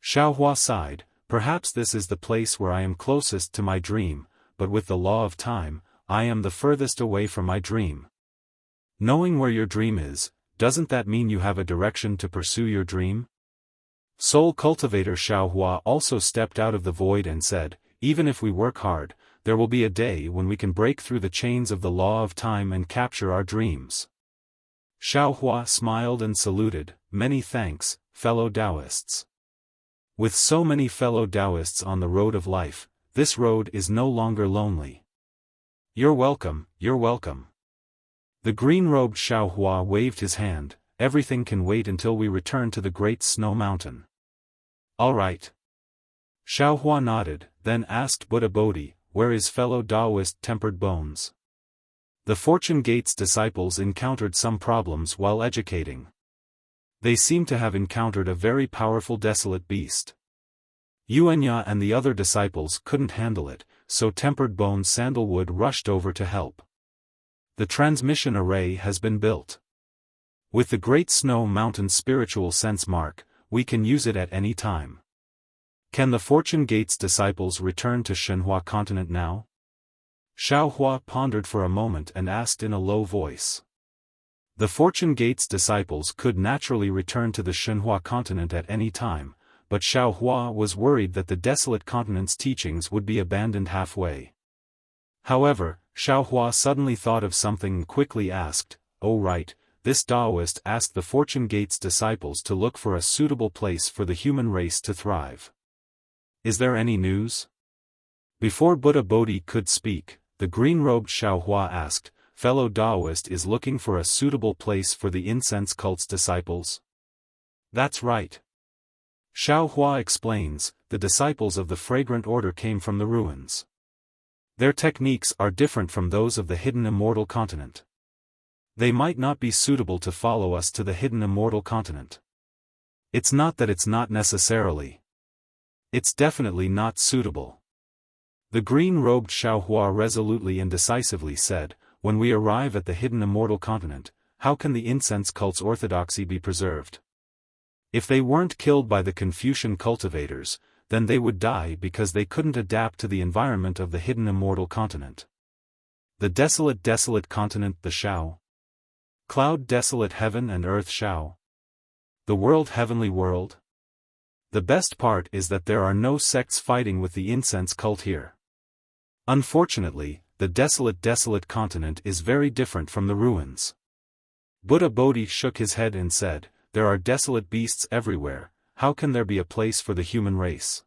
Xiaohua sighed. Perhaps this is the place where I am closest to my dream, but with the law of time, I am the furthest away from my dream. Knowing where your dream is, doesn't that mean you have a direction to pursue your dream? Soul Cultivator Xiaohua also stepped out of the void and said, even if we work hard, there will be a day when we can break through the chains of the law of time and capture our dreams. Xiaohua smiled and saluted, many thanks, fellow Taoists. With so many fellow Taoists on the road of life, this road is no longer lonely. You're welcome, you're welcome. The green-robed Xiaohua waved his hand. Everything can wait until we return to the Great Snow Mountain. All right. Xiaohua nodded, then asked Buddha Bodhi, where is fellow Taoist Tempered Bones? The Fortune Gate's disciples encountered some problems while educating. They seem to have encountered a very powerful desolate beast. Yuanya and the other disciples couldn't handle it, so Tempered Bones Sandalwood rushed over to help. The transmission array has been built. With the Great Snow Mountain spiritual sense mark, we can use it at any time. Can the Fortune Gate's disciples return to Shenhua continent now? Xiaohua pondered for a moment and asked in a low voice. The Fortune Gate's disciples could naturally return to the Shenhua continent at any time, but Xiaohua was worried that the desolate continent's teachings would be abandoned halfway. However, Xiaohua suddenly thought of something and quickly asked, "Oh right, this Taoist asked the Fortune Gate's disciples to look for a suitable place for the human race to thrive. Is there any news?" Before Buddha Bodhi could speak, the green-robed Xiaohua asked, "Fellow Taoist is looking for a suitable place for the incense cult's disciples?" "That's right." Xiaohua explains, the disciples of the fragrant order came from the ruins. Their techniques are different from those of the hidden immortal continent. They might not be suitable to follow us to the hidden immortal continent. It's not that it's not necessarily. It's definitely not suitable. The green-robed Xiaohua resolutely and decisively said, when we arrive at the hidden immortal continent, how can the incense cult's orthodoxy be preserved? If they weren't killed by the Confucian cultivators, then they would die because they couldn't adapt to the environment of the hidden immortal continent. The desolate continent, the Shao. Cloud desolate heaven and earth Shao. The world heavenly world. The best part is that there are no sects fighting with the incense cult here. Unfortunately, the desolate continent is very different from the ruins. Buddha Bodhi shook his head and said, there are desolate beasts everywhere, how can there be a place for the human race?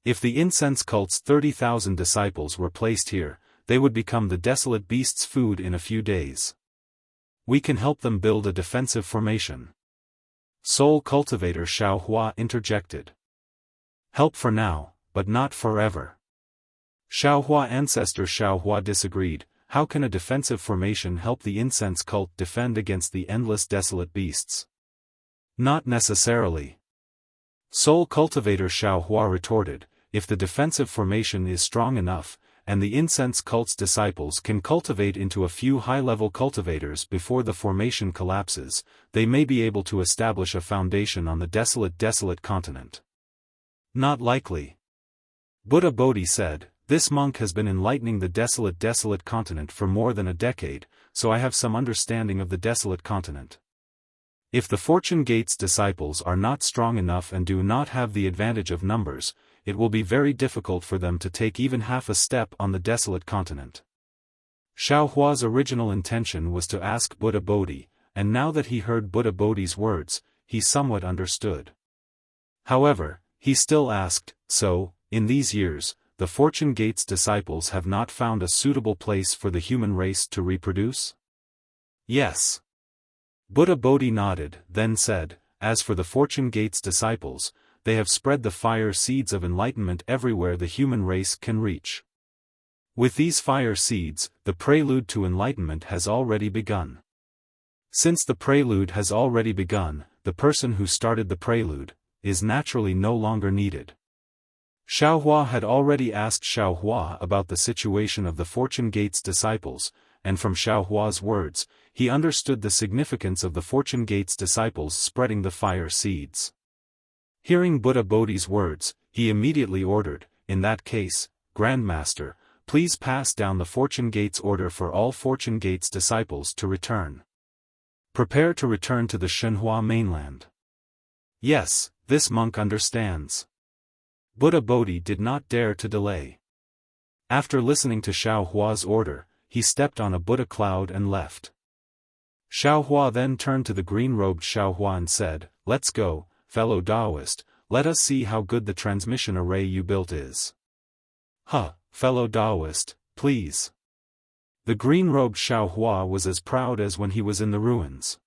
If the incense cult's 30,000 disciples were placed here, they would become the desolate beasts' food in a few days. We can help them build a defensive formation. Soul Cultivator Xiaohua interjected. Help for now, but not forever. Xiaohua ancestor Xiaohua disagreed, how can a defensive formation help the incense cult defend against the endless desolate beasts? Not necessarily. Soul Cultivator Xiaohua retorted, if the defensive formation is strong enough, and the incense cult's disciples can cultivate into a few high-level cultivators before the formation collapses, they may be able to establish a foundation on the desolate continent. Not likely. Buddha Bodhi said, this monk has been enlightening the desolate continent for more than a decade, so I have some understanding of the desolate continent. If the Fortune Gate's disciples are not strong enough and do not have the advantage of numbers, it will be very difficult for them to take even half a step on the desolate continent. Xiaohua's original intention was to ask Buddha Bodhi, and now that he heard Buddha Bodhi's words, he somewhat understood. However, he still asked, so, in these years, the Fortune Gate's disciples have not found a suitable place for the human race to reproduce? Yes. Buddha Bodhi nodded, then said, as for the Fortune Gate's disciples, they have spread the fire seeds of enlightenment everywhere the human race can reach. With these fire seeds, the prelude to enlightenment has already begun. Since the prelude has already begun, the person who started the prelude is naturally no longer needed. Xiaohua had already asked Xiaohua about the situation of the Fortune Gate's disciples, and from Xiaohua's words, he understood the significance of the Fortune Gate's disciples spreading the fire seeds. Hearing Buddha Bodhi's words, he immediately ordered, "In that case, Grandmaster, please pass down the Fortune Gate's order for all Fortune Gate's disciples to return. Prepare to return to the Shenhua mainland." Yes, this monk understands. Buddha Bodhi did not dare to delay. After listening to Xiaohua's order, he stepped on a Buddha cloud and left. Xiaohua then turned to the green-robed Xiaohua and said, "Let's go, fellow Taoist, let us see how good the transmission array you built is." Fellow Taoist, please." The green-robed Xiaohua was as proud as when he was in the ruins.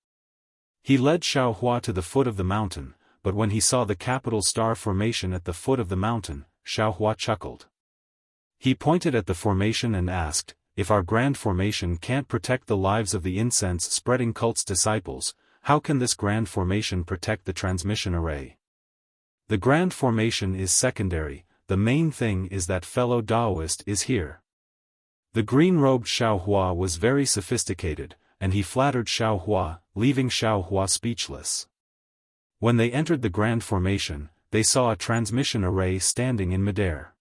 He led Xiaohua to the foot of the mountain, but when he saw the capital star formation at the foot of the mountain, Xiaohua chuckled. He pointed at the formation and asked, "If our grand formation can't protect the lives of the incense-spreading cult's disciples, how can this grand formation protect the transmission array?" The grand formation is secondary, the main thing is that fellow Taoist is here. The green-robed Xiaohua was very sophisticated, and he flattered Xiaohua, leaving Xiaohua speechless. When they entered the grand formation, they saw a transmission array standing in midair.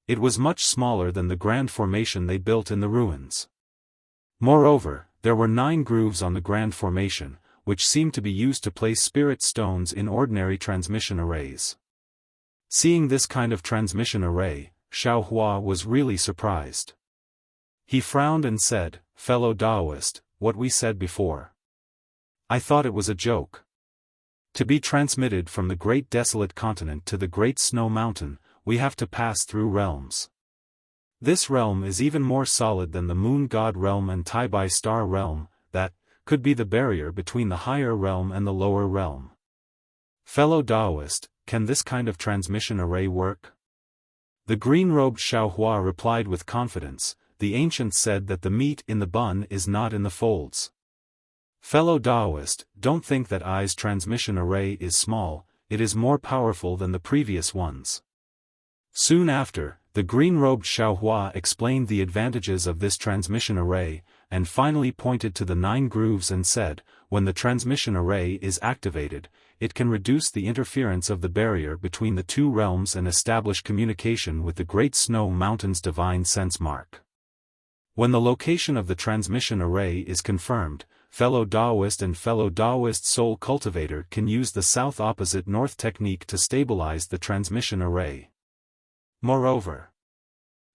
It was much smaller than the grand formation they built in the ruins. Moreover, there were 9 grooves on the grand formation, which seemed to be used to place spirit stones in ordinary transmission arrays. Seeing this kind of transmission array, Xiaohua was really surprised. He frowned and said, "Fellow Taoist, what we said before. I thought it was a joke. To be transmitted from the great desolate continent to the great snow mountain, we have to pass through realms. This realm is even more solid than the moon god realm and Taibai star realm, that could be the barrier between the higher realm and the lower realm. Fellow Taoist, can this kind of transmission array work?" The green-robed Xiaohua replied with confidence, "The ancients said that the meat in the bun is not in the folds. Fellow Taoist, don't think that I's transmission array is small, it is more powerful than the previous ones." Soon after, the green-robed Xiaohua explained the advantages of this transmission array, and finally pointed to the 9 grooves and said, "When the transmission array is activated, it can reduce the interference of the barrier between the 2 realms and establish communication with the Great Snow Mountain's divine sense mark. When the location of the transmission array is confirmed, fellow Taoist and fellow Taoist soul cultivator can use the south opposite north technique to stabilize the transmission array." Moreover,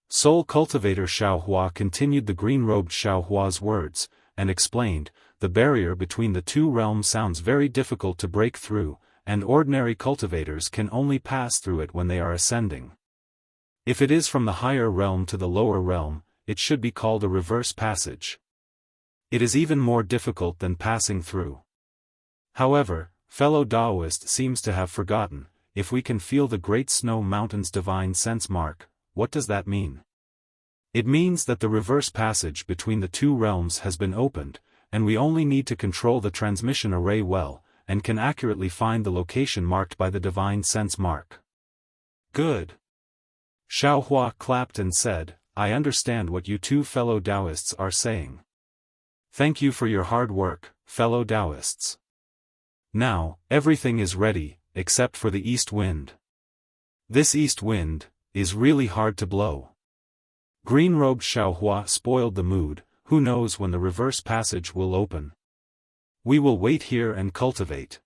soul cultivator Xiaohua continued the green-robed Xiaohua's words, and explained, "The barrier between the 2 realms sounds very difficult to break through, and ordinary cultivators can only pass through it when they are ascending. If it is from the higher realm to the lower realm, it should be called a reverse passage. It is even more difficult than passing through. However, fellow Taoist seems to have forgotten, if we can feel the Great Snow Mountain's divine sense mark, what does that mean? It means that the reverse passage between the 2 realms has been opened, and we only need to control the transmission array well, and can accurately find the location marked by the divine sense mark." "Good." Xiaohua clapped and said, "I understand what you 2 fellow Taoists are saying. Thank you for your hard work, fellow Taoists. Now, everything is ready, except for the east wind. This east wind is really hard to blow." Green-robed Xiaohua spoiled the mood, "Who knows when the reverse passage will open? We will wait here and cultivate."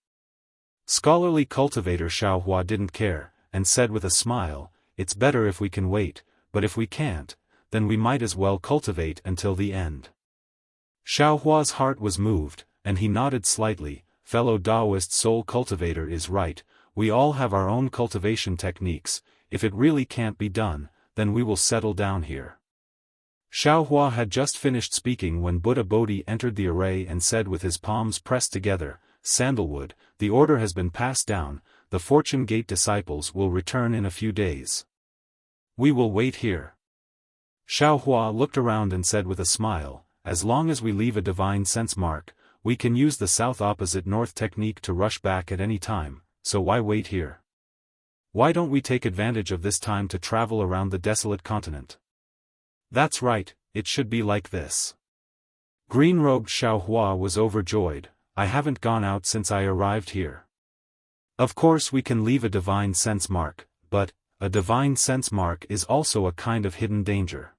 Scholarly cultivator Xiaohua didn't care, and said with a smile, "It's better if we can wait, but if we can't, then we might as well cultivate until the end." Xiaohua's heart was moved, and he nodded slightly, "Fellow Taoist soul cultivator is right, we all have our own cultivation techniques, if it really can't be done, then we will settle down here." Xiaohua had just finished speaking when Buddha Bodhi entered the array and said with his palms pressed together, "Sandalwood, the order has been passed down, the Fortune Gate disciples will return in a few days. We will wait here." Xiaohua looked around and said with a smile, "As long as we leave a divine sense mark, we can use the south opposite north technique to rush back at any time, so why wait here?" Why don't we take advantage of this time to travel around the desolate continent? That's right, it should be like this. Green-robed Xiaohua was overjoyed. I haven't gone out since I arrived here. Of course we can leave a divine sense mark, but a divine sense mark is also a kind of hidden danger.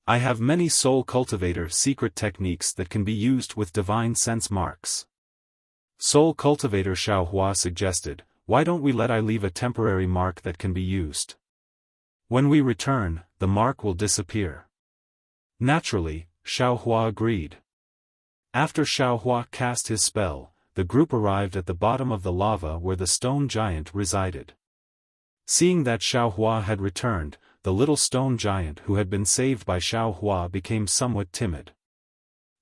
I have many soul cultivator secret techniques that can be used with divine sense marks. Soul cultivator Xiaohua suggested, why don't we let I leave a temporary mark that can be used? When we return, the mark will disappear. Naturally, Xiaohua agreed. After Xiaohua cast his spell, the group arrived at the bottom of the lava where the stone giant resided. Seeing that Xiaohua had returned, the little stone giant who had been saved by Xiaohua became somewhat timid.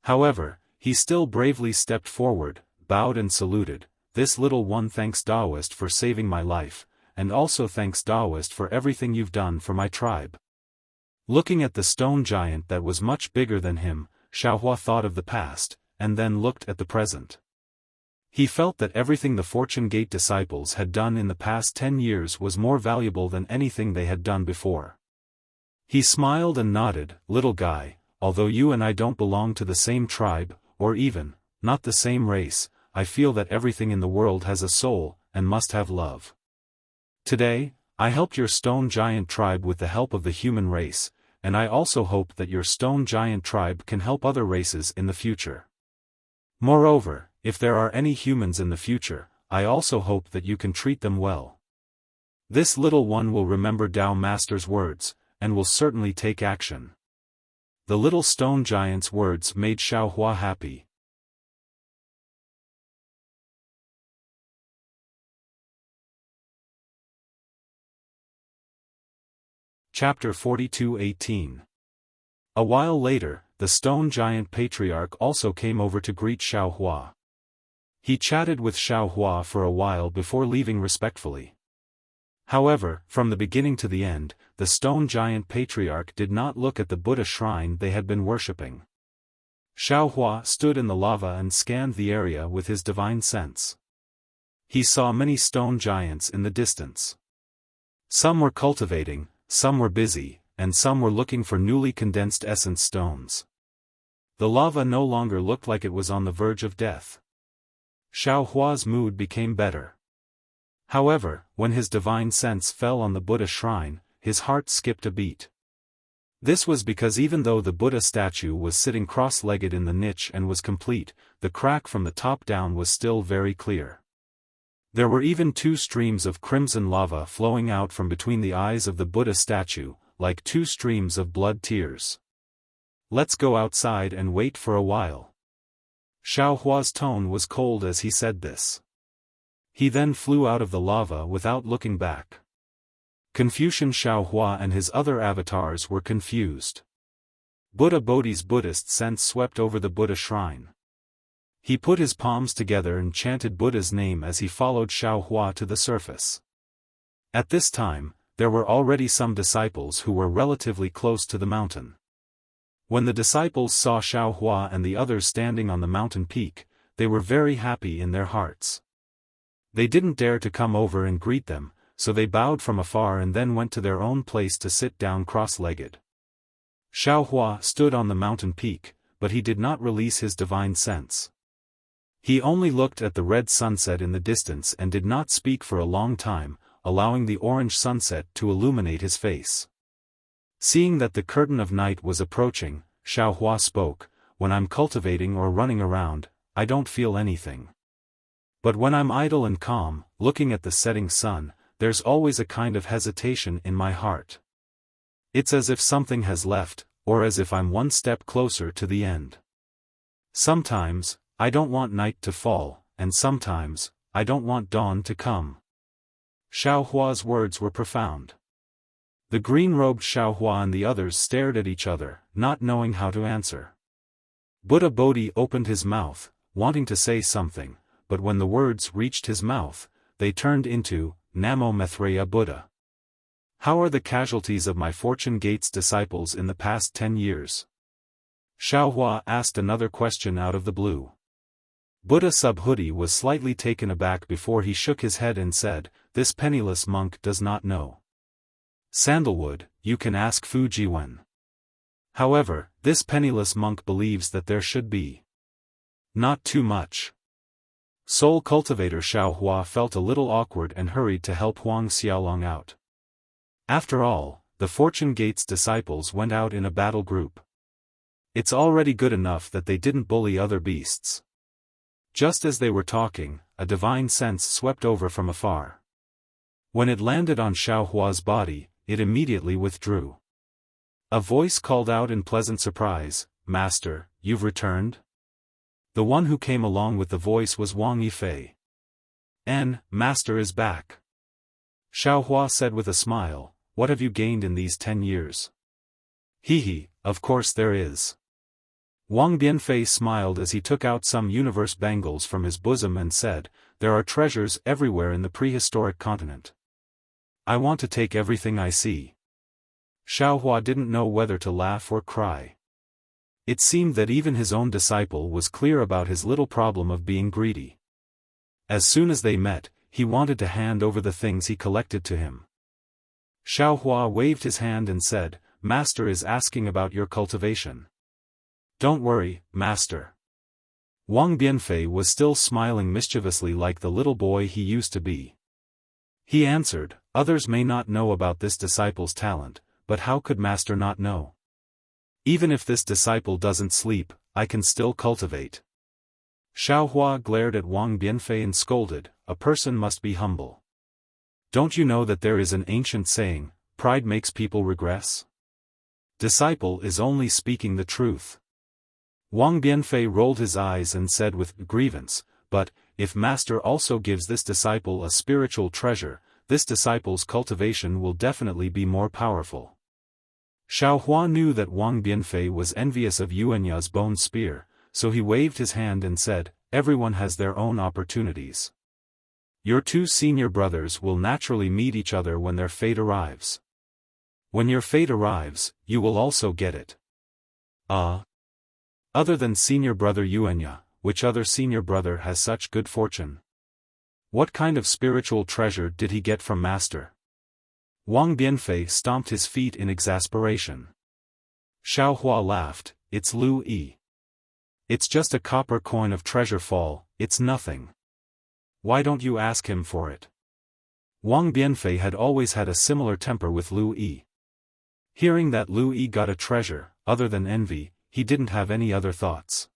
However, he still bravely stepped forward, bowed and saluted. This little one thanks Taoist for saving my life, and also thanks Taoist for everything you've done for my tribe. Looking at the stone giant that was much bigger than him, Xiaohua thought of the past, and then looked at the present. He felt that everything the Fortune Gate disciples had done in the past 10 years was more valuable than anything they had done before. He smiled and nodded, little guy, although you and I don't belong to the same tribe, or even, not the same race, I feel that everything in the world has a soul, and must have love. Today, I helped your stone giant tribe with the help of the human race, and I also hope that your stone giant tribe can help other races in the future. Moreover, if there are any humans in the future, I also hope that you can treat them well. This little one will remember Tao Master's words, and will certainly take action. The little stone giant's words made Xiaohua happy. Chapter 42:18. A while later, the stone giant patriarch also came over to greet Xiaohua. He chatted with Xiaohua for a while before leaving respectfully. However, from the beginning to the end, the stone giant patriarch did not look at the Buddha shrine they had been worshipping. Xiaohua stood in the lava and scanned the area with his divine sense. He saw many stone giants in the distance. Some were cultivating, some were busy, and some were looking for newly condensed essence stones. The lava no longer looked like it was on the verge of death. Xiaohua's mood became better. However, when his divine sense fell on the Buddha shrine, his heart skipped a beat. This was because even though the Buddha statue was sitting cross-legged in the niche and was complete, the crack from the top down was still very clear. There were even 2 streams of crimson lava flowing out from between the eyes of the Buddha statue, like 2 streams of blood tears. Let's go outside and wait for a while. Xiaohua's tone was cold as he said this. He then flew out of the lava without looking back. Confucian Xiaohua and his other avatars were confused. Buddha Bodhi's Buddhist sense swept over the Buddha shrine. He put his palms together and chanted Buddha's name as he followed Xiaohua to the surface. At this time, there were already some disciples who were relatively close to the mountain. When the disciples saw Xiaohua and the others standing on the mountain peak, they were very happy in their hearts. They didn't dare to come over and greet them, so they bowed from afar and then went to their own place to sit down cross-legged. Xiaohua stood on the mountain peak, but he did not release his divine sense. He only looked at the red sunset in the distance and did not speak for a long time, allowing the orange sunset to illuminate his face. Seeing that the curtain of night was approaching, Xiaohua spoke, "When I'm cultivating or running around, I don't feel anything. But when I'm idle and calm, looking at the setting sun, there's always a kind of hesitation in my heart. It's as if something has left, or as if I'm one step closer to the end. Sometimes, I don't want night to fall, and sometimes, I don't want dawn to come." Xiaohua's words were profound. The green-robed Xiaohua and the others stared at each other, not knowing how to answer. Buddha Bodhi opened his mouth, wanting to say something, but when the words reached his mouth, they turned into, "Namo Maitreya Buddha." How are the casualties of my Fortune Gate's disciples in the past 10 years? Xiaohua asked another question out of the blue. Buddha Subhuti was slightly taken aback before he shook his head and said, "This penniless monk does not know. Sandalwood, you can ask Fujiwen." However, this penniless monk believes that there should be not too much. Soul Cultivator Xiaohua felt a little awkward and hurried to help Huang Xiaolong out. After all, the Fortune Gate's disciples went out in a battle group. It's already good enough that they didn't bully other beasts. Just as they were talking, a divine sense swept over from afar. When it landed on Xiaohua's body, it immediately withdrew. A voice called out in pleasant surprise, "Master, you've returned?" The one who came along with the voice was Wang Yifei. Master is back." Xiaohua said with a smile, "What have you gained in these 10 years? He, of course there is." Wang Bianfei smiled as he took out some universe bangles from his bosom and said, "There are treasures everywhere in the prehistoric continent. I want to take everything I see." Xiaohua didn't know whether to laugh or cry. It seemed that even his own disciple was clear about his little problem of being greedy. As soon as they met, he wanted to hand over the things he collected to him. Xiaohua waved his hand and said, "Master is asking about your cultivation." "Don't worry, Master." Wang Bianfei was still smiling mischievously like the little boy he used to be. He answered, "Others may not know about this disciple's talent, but how could Master not know? Even if this disciple doesn't sleep, I can still cultivate." Xiaohua glared at Wang Bianfei and scolded, "A person must be humble. Don't you know that there is an ancient saying, pride makes people regress? Disciple is only speaking the truth." Wang Bianfei rolled his eyes and said with grievance, "But, if Master also gives this disciple a spiritual treasure, this disciple's cultivation will definitely be more powerful." Xiaohua knew that Wang Bianfei was envious of Yuanya's bone spear, so he waved his hand and said, "Everyone has their own opportunities. Your two senior brothers will naturally meet each other when their fate arrives. When your fate arrives, you will also get it." Other than senior brother Yuanya, which other senior brother has such good fortune? What kind of spiritual treasure did he get from Master? Wang Bianfei stomped his feet in exasperation. Xiaohua laughed, "It's Lu Yi. It's just a copper coin of treasure fall, it's nothing. Why don't you ask him for it?" Wang Bianfei had always had a similar temper with Lu Yi. Hearing that Lu Yi got a treasure, other than envy, he didn't have any other thoughts.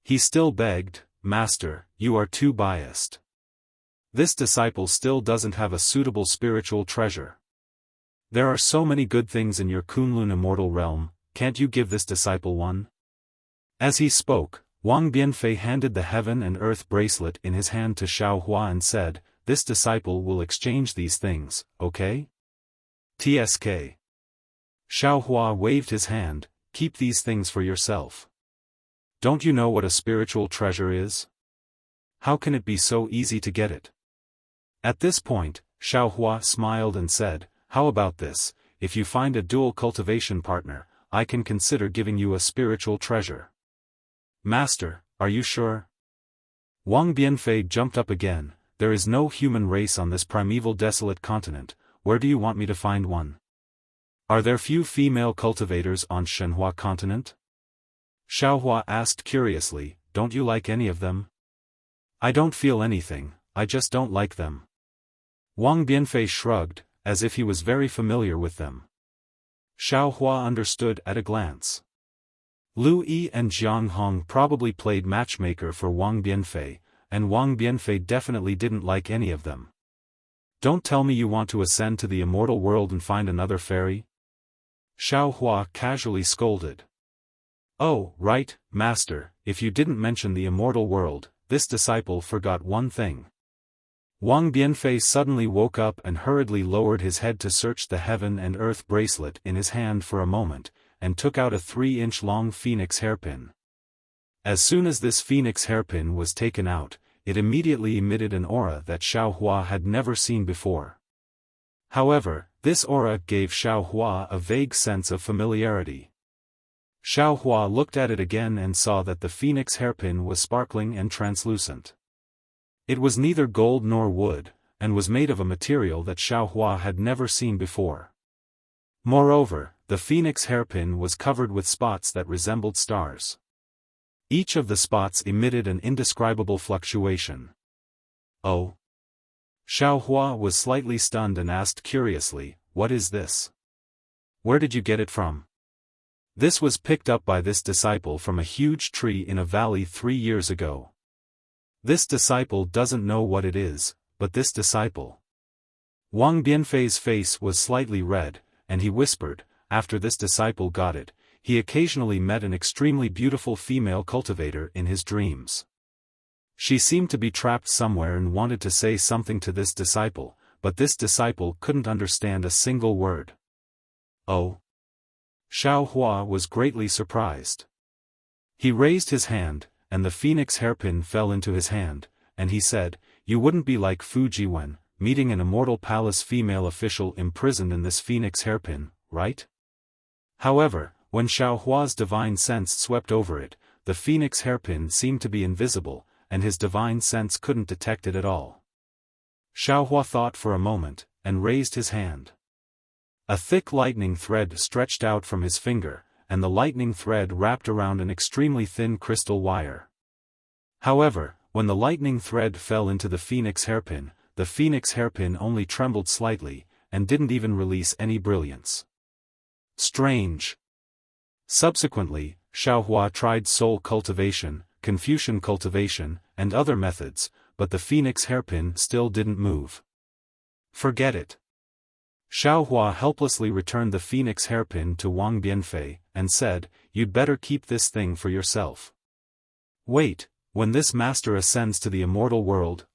He still begged, "Master, you are too biased. This disciple still doesn't have a suitable spiritual treasure. There are so many good things in your Kunlun immortal realm, can't you give this disciple one?" As he spoke, Wang Bianfei handed the heaven and earth bracelet in his hand to Xiaohua and said, "This disciple will exchange these things, okay?" "TSK." Xiaohua waved his hand, "Keep these things for yourself. Don't you know what a spiritual treasure is? How can it be so easy to get it?" At this point, Xiaohua smiled and said, "How about this, if you find a dual cultivation partner, I can consider giving you a spiritual treasure." "Master, are you sure?" Wang Bianfei jumped up again, "There is no human race on this primeval desolate continent, where do you want me to find one? Are there few female cultivators on Shenhua continent?" Xiaohua asked curiously, "Don't you like any of them?" "I don't feel anything, I just don't like them." Wang Bianfei shrugged, as if he was very familiar with them. Xiaohua understood at a glance. Lu Yi and Jiang Hong probably played matchmaker for Wang Bianfei, and Wang Bianfei definitely didn't like any of them. "Don't tell me you want to ascend to the immortal world and find another fairy?" Xiaohua casually scolded. "Oh, right, Master, if you didn't mention the immortal world, this disciple forgot one thing." Wang Bianfei suddenly woke up and hurriedly lowered his head to search the heaven and earth bracelet in his hand for a moment, and took out a 3-inch long phoenix hairpin. As soon as this phoenix hairpin was taken out, it immediately emitted an aura that Xiaohua had never seen before. However, this aura gave Xiaohua a vague sense of familiarity. Xiaohua looked at it again and saw that the phoenix hairpin was sparkling and translucent. It was neither gold nor wood, and was made of a material that Xiaohua had never seen before. Moreover, the phoenix hairpin was covered with spots that resembled stars. Each of the spots emitted an indescribable fluctuation. Oh! Xiaohua was slightly stunned and asked curiously, "What is this? Where did you get it from?" "This was picked up by this disciple from a huge tree in a valley 3 years ago. This disciple doesn't know what it is, but this disciple." Wang Bianfei's face was slightly red, and he whispered, after this disciple got it, he occasionally met an extremely beautiful female cultivator in his dreams. She seemed to be trapped somewhere and wanted to say something to this disciple, but this disciple couldn't understand a single word. Oh! Xiaohua was greatly surprised. He raised his hand, and the phoenix hairpin fell into his hand, and he said, "You wouldn't be like Fujiwen, meeting an immortal palace female official imprisoned in this phoenix hairpin, right?" However, when Xiaohua's divine sense swept over it, the phoenix hairpin seemed to be invisible, and his divine sense couldn't detect it at all. Xiaohua thought for a moment, and raised his hand. A thick lightning thread stretched out from his finger, and the lightning thread wrapped around an extremely thin crystal wire. However, when the lightning thread fell into the phoenix hairpin only trembled slightly, and didn't even release any brilliance. Strange. Subsequently, Xiaohua tried soul cultivation, Confucian cultivation, and other methods, but the phoenix hairpin still didn't move. Forget it. Xiaohua helplessly returned the phoenix hairpin to Wang Bianfei, and said, "You'd better keep this thing for yourself. Wait, when this master ascends to the immortal world,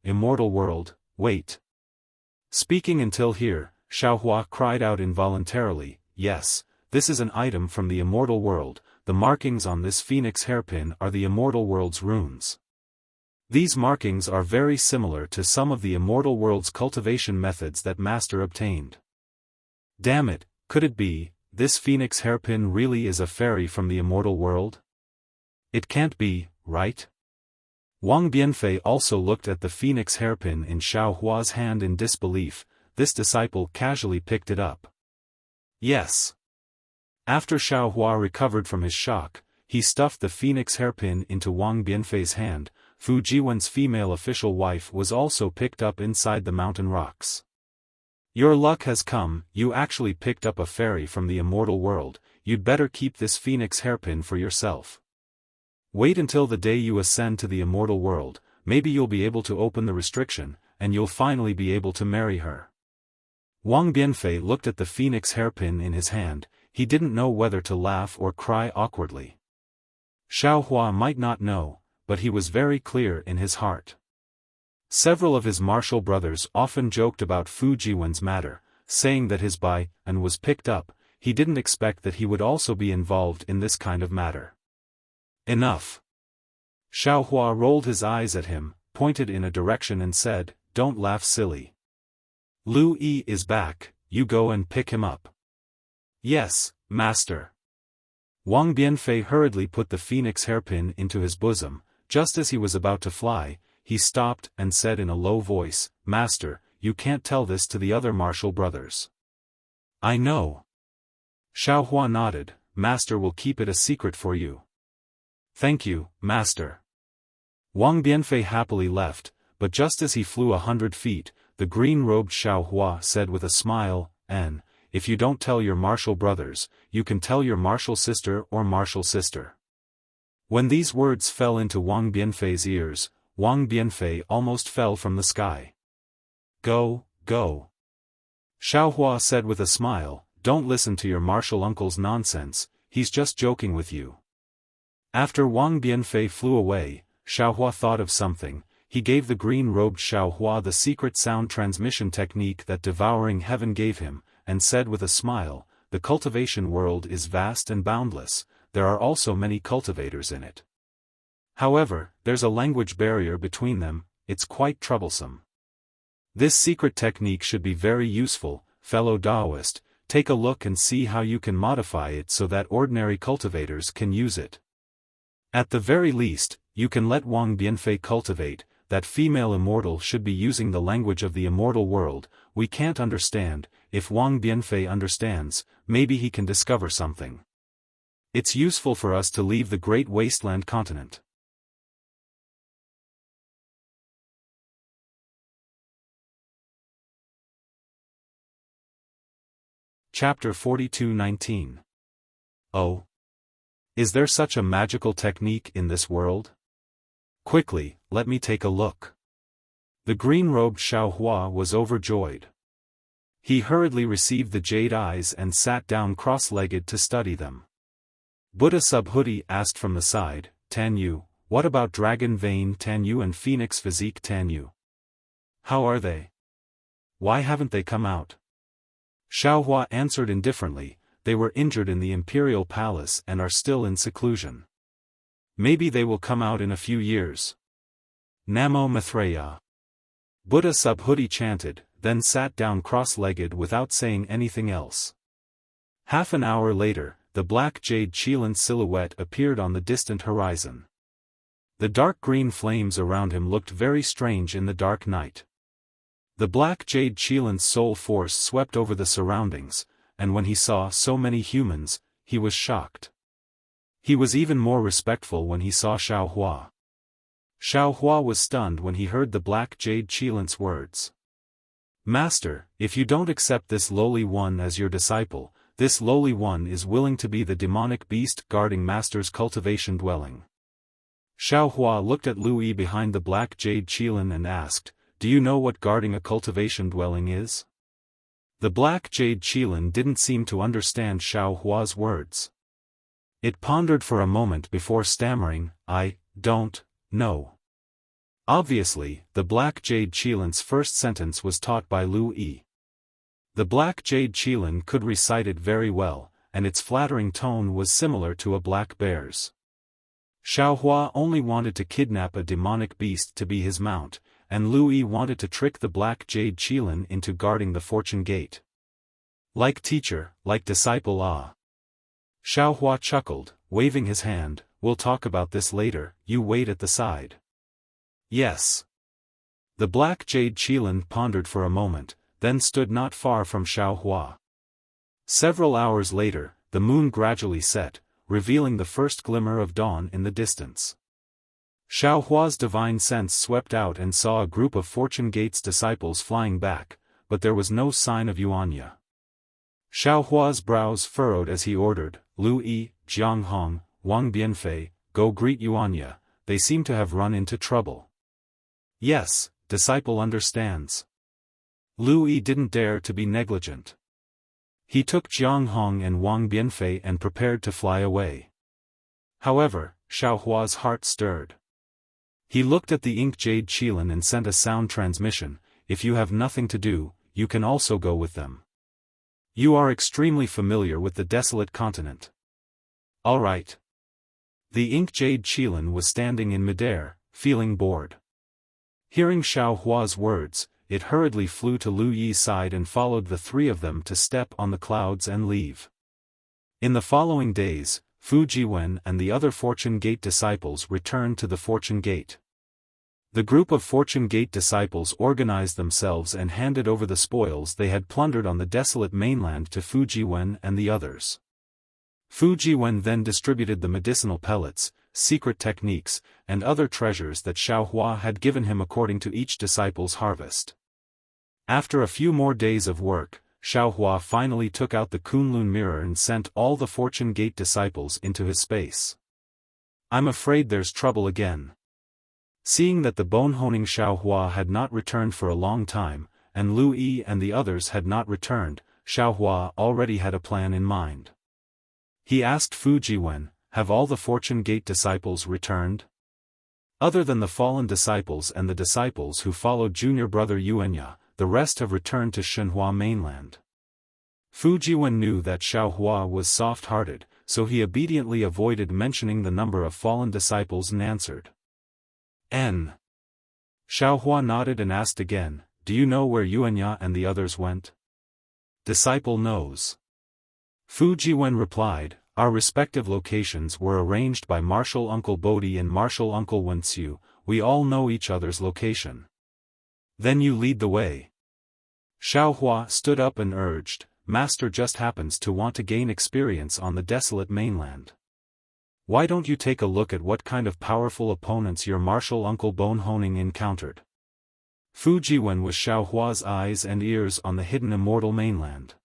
immortal world, wait." Speaking until here, Xiaohua cried out involuntarily, "Yes, this is an item from the immortal world, the markings on this phoenix hairpin are the immortal world's runes. These markings are very similar to some of the immortal world's cultivation methods that master obtained. Damn it, could it be, this phoenix hairpin really is a fairy from the immortal world? It can't be, right?" Wang Bianfei also looked at the phoenix hairpin in Xiaohua's hand in disbelief. This disciple casually picked it up. Yes. After Xiaohua recovered from his shock, he stuffed the phoenix hairpin into Wang Bianfei's hand. Fu Jiwen's female official wife was also picked up inside the mountain rocks. "Your luck has come, you actually picked up a fairy from the immortal world, you'd better keep this phoenix hairpin for yourself. Wait until the day you ascend to the immortal world, maybe you'll be able to open the restriction, and you'll finally be able to marry her." Wang Bianfei looked at the phoenix hairpin in his hand, he didn't know whether to laugh or cry awkwardly. Xiaohua might not know, but he was very clear in his heart. Several of his martial brothers often joked about Fu Jiwen's matter, saying that his and was picked up, he didn't expect that he would also be involved in this kind of matter. Enough. Xiaohua rolled his eyes at him, pointed in a direction and said, "Don't laugh silly. Lu Yi is back, you go and pick him up." "Yes, master." Wang Bianfei hurriedly put the phoenix hairpin into his bosom. Just as he was about to fly, he stopped and said in a low voice, "Master, you can't tell this to the other martial brothers." "I know." Xiaohua nodded, "Master will keep it a secret for you." "Thank you, master." Wang Bianfei happily left, but just as he flew 100 feet, the green-robed Xiaohua said with a smile, "If you don't tell your martial brothers, you can tell your martial sister or martial sister." When these words fell into Wang Bianfei's ears, Wang Bianfei almost fell from the sky. "Go, go." Xiaohua said with a smile, "Don't listen to your martial uncle's nonsense, he's just joking with you." After Wang Bianfei flew away, Xiaohua thought of something. He gave the green-robed Xiaohua the secret sound transmission technique that Devouring Heaven gave him, and said with a smile, "The cultivation world is vast and boundless, there are also many cultivators in it. However, there's a language barrier between them, it's quite troublesome. This secret technique should be very useful, fellow Taoist, Take a look and see how you can modify it so that ordinary cultivators can use it. At the very least, you can let Wang Bianfei cultivate. That female immortal should be using the language of the immortal world. We can't understand. If Wang Bianfei understands, maybe he can discover something. It's useful for us to leave the great wasteland continent. Chapter 42:19. Oh. Is there such a magical technique in this world? Quickly, let me take a look. The green-robed Xiaohua was overjoyed. He hurriedly received the jade eyes and sat down cross-legged to study them. Buddha Subhuti asked from the side, Tan Yu, what about Dragon Vein Tan Yu and Phoenix Physique Tan Yu? How are they? Why haven't they come out? Xiaohua answered indifferently, they were injured in the imperial palace and are still in seclusion. Maybe they will come out in a few years. Namo Maitreya. Buddha Subhuti chanted, then sat down cross-legged without saying anything else. Half an hour later, the black jade Qilin's silhouette appeared on the distant horizon. The dark green flames around him looked very strange in the dark night. The black jade Qilin's soul force swept over the surroundings, and when he saw so many humans, he was shocked. He was even more respectful when he saw Xiaohua. Xiaohua was stunned when he heard the black jade Qilin's words. Master, if you don't accept this lowly one as your disciple, this lowly one is willing to be the demonic beast guarding Master's cultivation dwelling. Xiaohua looked at Lu Yi behind the black jade Qilin and asked, do you know what guarding a cultivation dwelling is? The black jade Qilin didn't seem to understand Xiaohua's words. It pondered for a moment before stammering, I don't know. Obviously, the black jade Qilin's first sentence was taught by Lu Yi. The black jade Qilin could recite it very well, and its flattering tone was similar to a black bear's. Xiaohua only wanted to kidnap a demonic beast to be his mount, and Lu Yi wanted to trick the black jade Qilin into guarding the fortune gate. Like teacher, like disciple ah. Xiaohua chuckled, waving his hand, we'll talk about this later, you wait at the side. Yes. The black jade Qilin pondered for a moment, then stood not far from Xiaohua. Several hours later, the moon gradually set, revealing the first glimmer of dawn in the distance. Xiaohua's divine sense swept out and saw a group of Fortune Gate's disciples flying back, but there was no sign of Yuanya. Xiaohua's brows furrowed as he ordered, Lu Yi, Jiang Hong, Wang Bianfei, go greet Yuanya, they seem to have run into trouble. Yes, disciple understands. Lu Yi didn't dare to be negligent. He took Jiang Hong and Wang Bianfei and prepared to fly away. However, Xiaohua's heart stirred. He looked at the ink jade Qilin and sent a sound transmission, if you have nothing to do, you can also go with them. You are extremely familiar with the desolate continent. All right. The ink jade Qilin was standing in midair, feeling bored. Hearing Xiaohua's words, it hurriedly flew to Lu Yi's side and followed the three of them to step on the clouds and leave. In the following days, Fu Jiwen and the other Fortune Gate disciples returned to the Fortune Gate. The group of Fortune Gate disciples organized themselves and handed over the spoils they had plundered on the desolate mainland to Fu Jiwen and the others. Fu Jiwen then distributed the medicinal pellets, secret techniques, and other treasures that Xiaohua had given him according to each disciple's harvest. After a few more days of work, Xiaohua finally took out the Kunlun mirror and sent all the Fortune Gate disciples into his space. I'm afraid there's trouble again. Seeing that the bone-honing Xiaohua had not returned for a long time, and Lu Yi and the others had not returned, Xiaohua already had a plan in mind. He asked Fu Jiwen, have all the Fortune Gate disciples returned? Other than the fallen disciples and the disciples who followed junior brother Yuanya, the rest have returned to Shenhua mainland. Fu Jiwen knew that Xiaohua was soft-hearted, so he obediently avoided mentioning the number of fallen disciples and answered. N. Xiaohua nodded and asked again, do you know where Yuanya and the others went? Disciple knows. Fu Jiwen replied, "Our respective locations were arranged by Martial Uncle Bodhi and Martial Uncle Wuxia. We all know each other's location. Then you lead the way." Xiaohua stood up and urged, "Master just happens to want to gain experience on the desolate mainland. Why don't you take a look at what kind of powerful opponents your martial uncle Bone Honing encountered?" Fu Jiwen was Xiaohua's eyes and ears on the hidden immortal mainland.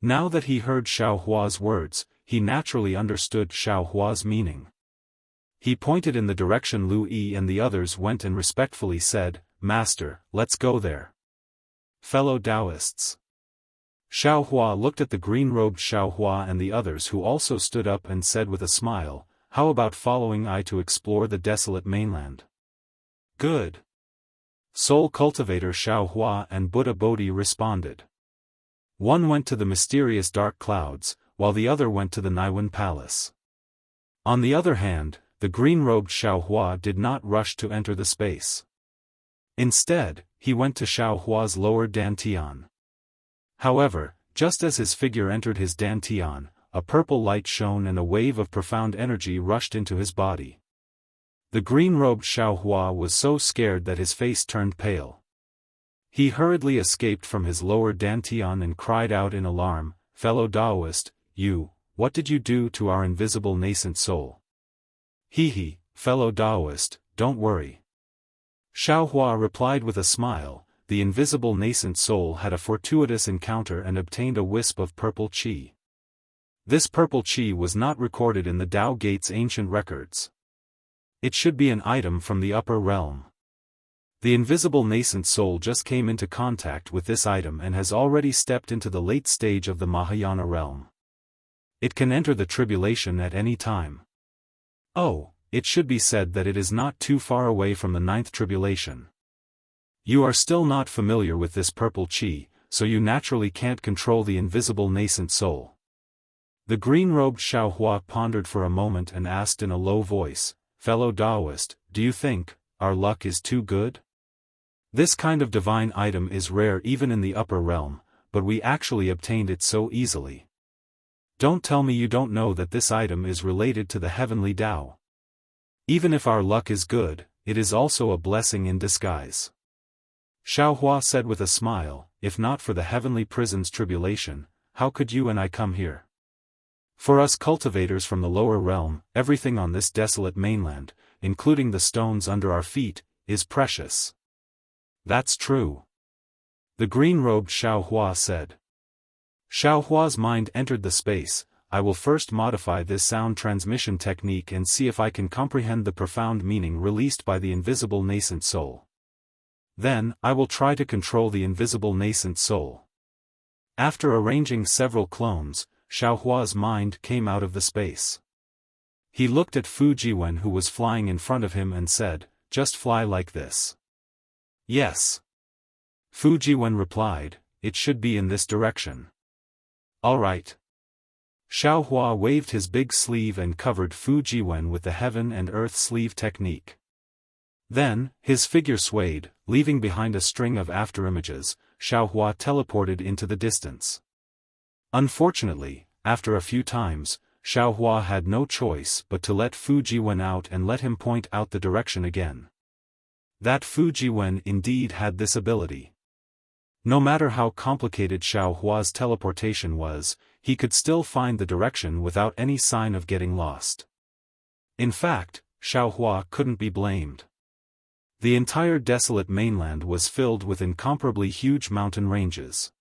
Now that he heard Xiaohua's words, he naturally understood Xiaohua's meaning. He pointed in the direction Lu Yi and the others went and respectfully said, "Master, let's go there." Fellow Taoists. Xiaohua looked at the green-robed Xiaohua and the others who also stood up and said with a smile, "How about following I to explore the desolate mainland?" "Good." Soul Cultivator Xiaohua and Buddha Bodhi responded. One went to the mysterious dark clouds, while the other went to the Naiwan Palace. On the other hand, the green-robed Xiaohua did not rush to enter the space. Instead, he went to Xiaohua's lower dantian. However, just as his figure entered his dantian, a purple light shone and a wave of profound energy rushed into his body. The green-robed Xiaohua was so scared that his face turned pale. He hurriedly escaped from his lower dantian and cried out in alarm, "Fellow Taoist, what did you do to our invisible nascent soul?" "He, fellow Taoist, don't worry." Xiaohua replied with a smile, "The invisible nascent soul had a fortuitous encounter and obtained a wisp of purple qi. This purple qi was not recorded in the Tao Gate's ancient records. It should be an item from the upper realm. The invisible nascent soul just came into contact with this item and has already stepped into the late stage of the Mahayana realm. It can enter the tribulation at any time. Oh, it should be said that it is not too far away from the ninth tribulation. You are still not familiar with this purple qi, so you naturally can't control the invisible nascent soul." The green-robed Xiaohua pondered for a moment and asked in a low voice, "Fellow Taoist, do you think our luck is too good? This kind of divine item is rare even in the upper realm, but we actually obtained it so easily. Don't tell me you don't know that this item is related to the heavenly Tao. Even if our luck is good, it is also a blessing in disguise." Xiaohua said with a smile, "If not for the heavenly prison's tribulation, how could you and I come here? For us cultivators from the lower realm, everything on this desolate mainland, including the stones under our feet, is precious." "That's true." The green-robed Xiaohua said. Xiaohua's mind entered the space. "I will first modify this sound transmission technique and see if I can comprehend the profound meaning released by the invisible nascent soul. Then, I will try to control the invisible nascent soul." After arranging several clones, Xiaohua's mind came out of the space. He looked at Fu Jiwen who was flying in front of him and said, "Just fly like this." "Yes." Fu Jiwen replied, "It should be in this direction." "All right." Xiaohua waved his big sleeve and covered Fu Jiwen with the heaven and earth sleeve technique. Then, his figure swayed, leaving behind a string of afterimages. Xiaohua teleported into the distance. Unfortunately, after a few times, Xiaohua had no choice but to let Fu Jiwen out and let him point out the direction again. That Fu Jiwen indeed had this ability. No matter how complicated Xiaohua's teleportation was, he could still find the direction without any sign of getting lost. In fact, Xiaohua couldn't be blamed. The entire desolate mainland was filled with incomparably huge mountain ranges.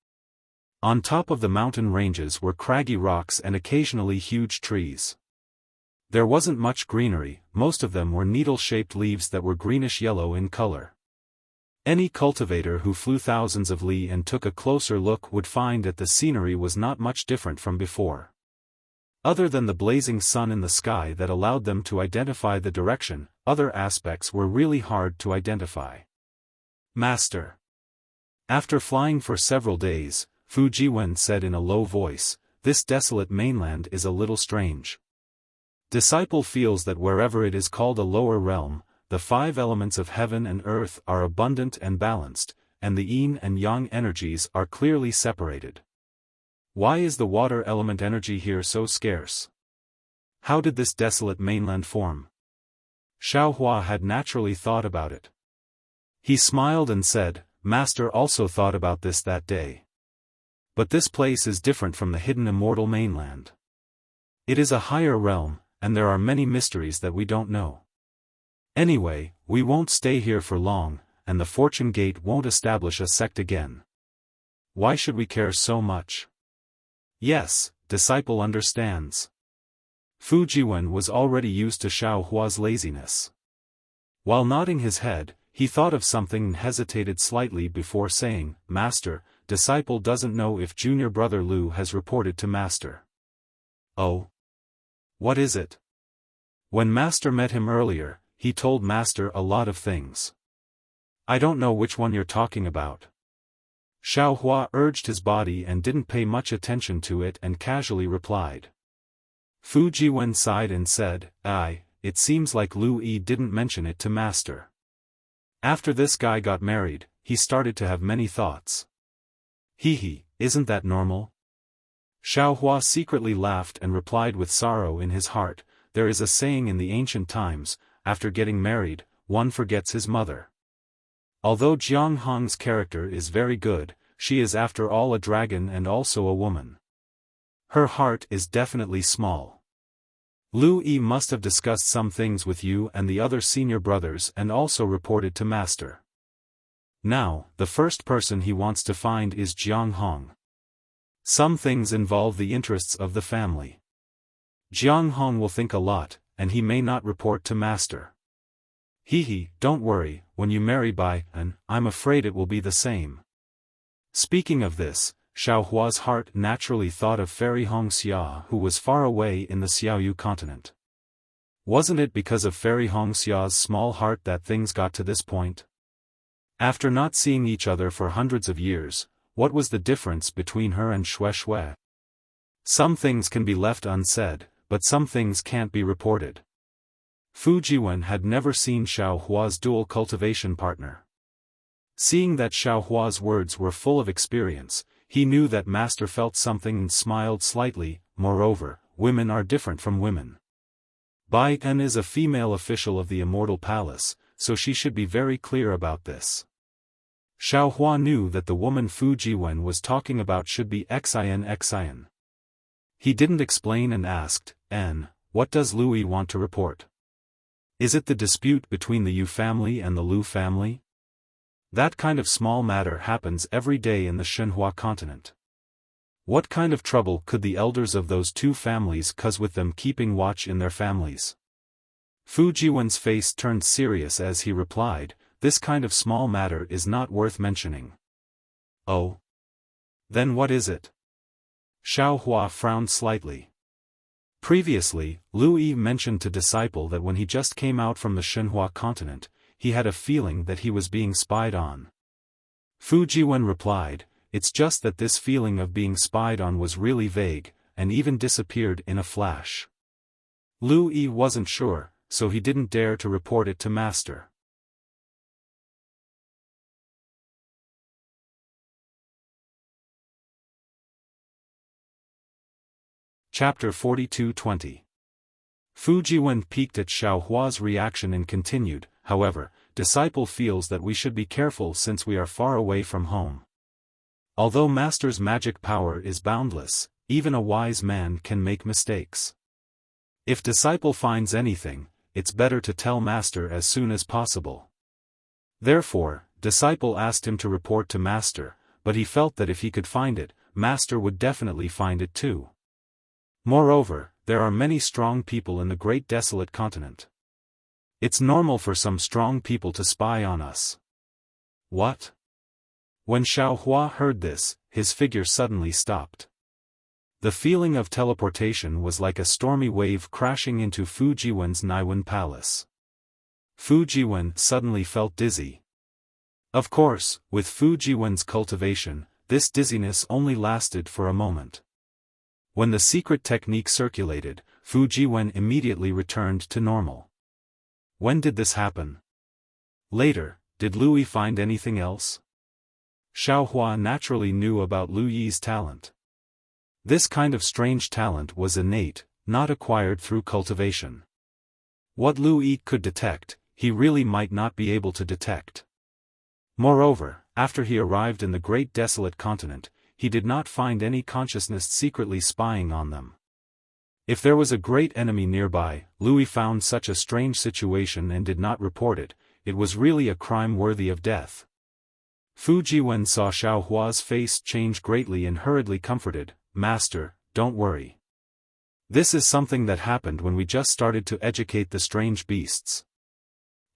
On top of the mountain ranges were craggy rocks and occasionally huge trees. There wasn't much greenery, most of them were needle-shaped leaves that were greenish-yellow in color. Any cultivator who flew thousands of li and took a closer look would find that the scenery was not much different from before. Other than the blazing sun in the sky that allowed them to identify the direction, other aspects were really hard to identify. "Master." After flying for several days, Fu Jiwen said in a low voice, "This desolate mainland is a little strange. Disciple feels that wherever it is called a lower realm, the 5 elements of heaven and earth are abundant and balanced, and the yin and yang energies are clearly separated. Why is the water element energy here so scarce? How did this desolate mainland form? Xiaohua had naturally thought about it. He smiled and said, Master also thought about this that day. But this place is different from the hidden immortal mainland. It is a higher realm, and there are many mysteries that we don't know. Anyway, we won't stay here for long, and the Fortune Gate won't establish a sect again. Why should we care so much? Yes, disciple understands. Fu Jiwen was already used to Xiaohua's laziness. While nodding his head, he thought of something and hesitated slightly before saying, Master, disciple doesn't know if junior brother Lu has reported to Master. Oh? What is it? When Master met him earlier, he told Master a lot of things. I don't know which one you're talking about. Xiaohua urged his body and didn't pay much attention to it and casually replied. Fu Jiwen sighed and said, it seems like Lu Yi didn't mention it to Master. After this guy got married, he started to have many thoughts. Isn't that normal? Xiaohua secretly laughed and replied with sorrow in his heart, there is a saying in the ancient times, after getting married, one forgets his mother. Although Jiang Hong's character is very good, she is after all a dragon and also a woman. Her heart is definitely small. Lu Yi must have discussed some things with you and the other senior brothers and also reported to Master. Now, the first person he wants to find is Jiang Hong. Some things involve the interests of the family. Jiang Hong will think a lot, and he may not report to Master. Don't worry, when you marry I'm afraid it will be the same. Speaking of this, Xiaohua's heart naturally thought of Fairy Hongxia who was far away in the Xiaoyu continent. Wasn't it because of Fairy Hongxia's small heart that things got to this point? After not seeing each other for hundreds of years, what was the difference between her and Xue Xue? Some things can be left unsaid, but some things can't be reported. Fu Jiwen had never seen Xiaohua's dual cultivation partner. Seeing that Xiaohua's words were full of experience, he knew that Master felt something and smiled slightly. Moreover, women are different from women. Bai En is a female official of the Immortal Palace, so she should be very clear about this. Xiaohua knew that the woman Fu Jiwen was talking about should be Xin. He didn't explain and asked, what does Lu Yi want to report? Is it the dispute between the Yu family and the Lu family? That kind of small matter happens every day in the Shenhua continent. What kind of trouble could the elders of those two families cause with them keeping watch in their families? Fu Jiwen's face turned serious as he replied, this kind of small matter is not worth mentioning. Oh? Then what is it? Xiaohua frowned slightly. Previously, Lu Yi mentioned to Disciple that when he just came out from the Shenhua continent, he had a feeling that he was being spied on. Fu Jiwen replied, it's just that this feeling of being spied on was really vague, and even disappeared in a flash. Lu Yi wasn't sure, so he didn't dare to report it to Master. Chapter 42-20. Fu Jiwen peeked at Xiaohua's reaction and continued, however, Disciple feels that we should be careful since we are far away from home. Although Master's magic power is boundless, even a wise man can make mistakes. If Disciple finds anything, it's better to tell Master as soon as possible. Therefore, Disciple asked him to report to Master, but he felt that if he could find it, Master would definitely find it too. Moreover, there are many strong people in the great desolate continent. It's normal for some strong people to spy on us. What? When Xiaohua heard this, his figure suddenly stopped. The feeling of teleportation was like a stormy wave crashing into Fu Jiwen's Naiwen palace. Fu Jiwen suddenly felt dizzy. Of course, with Fu Jiwen's cultivation, this dizziness only lasted for a moment. When the secret technique circulated, Fu Jiwen immediately returned to normal. When did this happen? Later, did Lu Yi find anything else? Xiaohua naturally knew about Lu Yi's talent. This kind of strange talent was innate, not acquired through cultivation. What Lu Yi could detect, he really might not be able to detect. Moreover, after he arrived in the great desolate continent, he did not find any consciousness secretly spying on them. If there was a great enemy nearby, Lu Yi found such a strange situation and did not report it, it was really a crime worthy of death. Fu Jiwen saw Xiao Hua's face change greatly and hurriedly comforted, "Master, don't worry. This is something that happened when we just started to educate the strange beasts.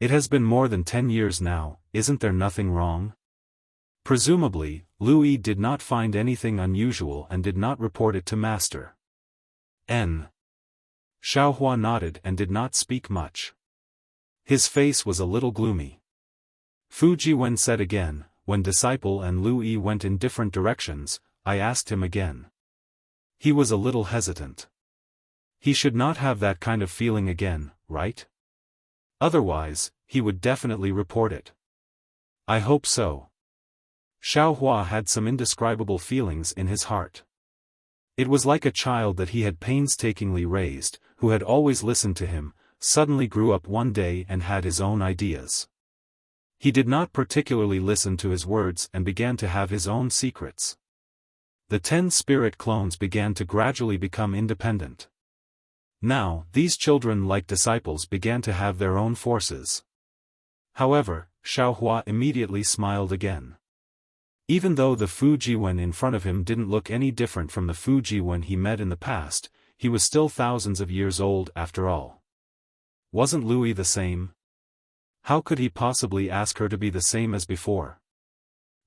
It has been more than 10 years now, isn't there nothing wrong?" Presumably, Lu Yi did not find anything unusual and did not report it to Master. Xiao Hua nodded and did not speak much. His face was a little gloomy. Fu Jiwen said again, "When Disciple and Lu Yi went in different directions, I asked him again. He was a little hesitant. He should not have that kind of feeling again, right? Otherwise, he would definitely report it." "I hope so." Xiao Hua had some indescribable feelings in his heart. It was like a child that he had painstakingly raised, who had always listened to him, suddenly grew up one day and had his own ideas. He did not particularly listen to his words and began to have his own secrets. The 10 spirit clones began to gradually become independent. Now, these children like disciples began to have their own forces. However, Xiao Hua immediately smiled again. Even though the Fu Jiwen in front of him didn't look any different from the Fu Jiwen he met in the past, he was still thousands of years old after all. Wasn't Lu Yi the same? How could he possibly ask her to be the same as before?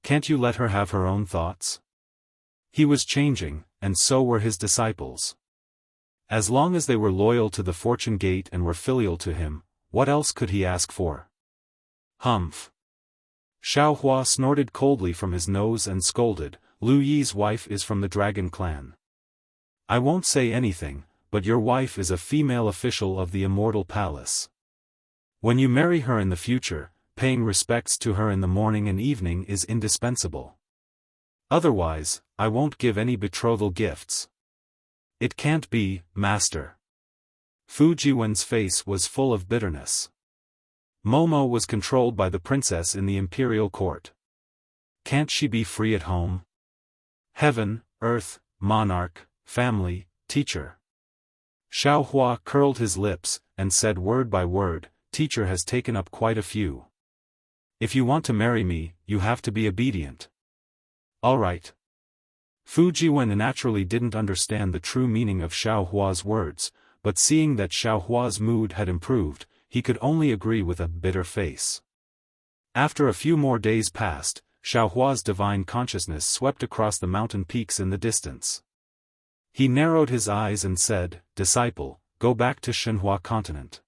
Can't you let her have her own thoughts? He was changing, and so were his disciples. As long as they were loyal to the Fortune Gate and were filial to him, what else could he ask for? Humph. Xiao Hua snorted coldly from his nose and scolded, "Lu Yi's wife is from the Dragon Clan. I won't say anything, but your wife is a female official of the Immortal Palace. When you marry her in the future, paying respects to her in the morning and evening is indispensable. Otherwise, I won't give any betrothal gifts." "It can't be, Master." Fu Jiwen's face was full of bitterness. Momo was controlled by the princess in the imperial court. Can't she be free at home? Heaven, earth, monarch, family, teacher. Xiao Hua curled his lips, and said word by word, "Teacher has taken up quite a few. If you want to marry me, you have to be obedient." "All right." Fu Jiwen naturally didn't understand the true meaning of Xiao Hua's words, but seeing that Xiao Hua's mood had improved, he could only agree with a bitter face. After a few more days passed, Xiao Hua's divine consciousness swept across the mountain peaks in the distance. He narrowed his eyes and said, "Disciple, go back to Shenhua continent.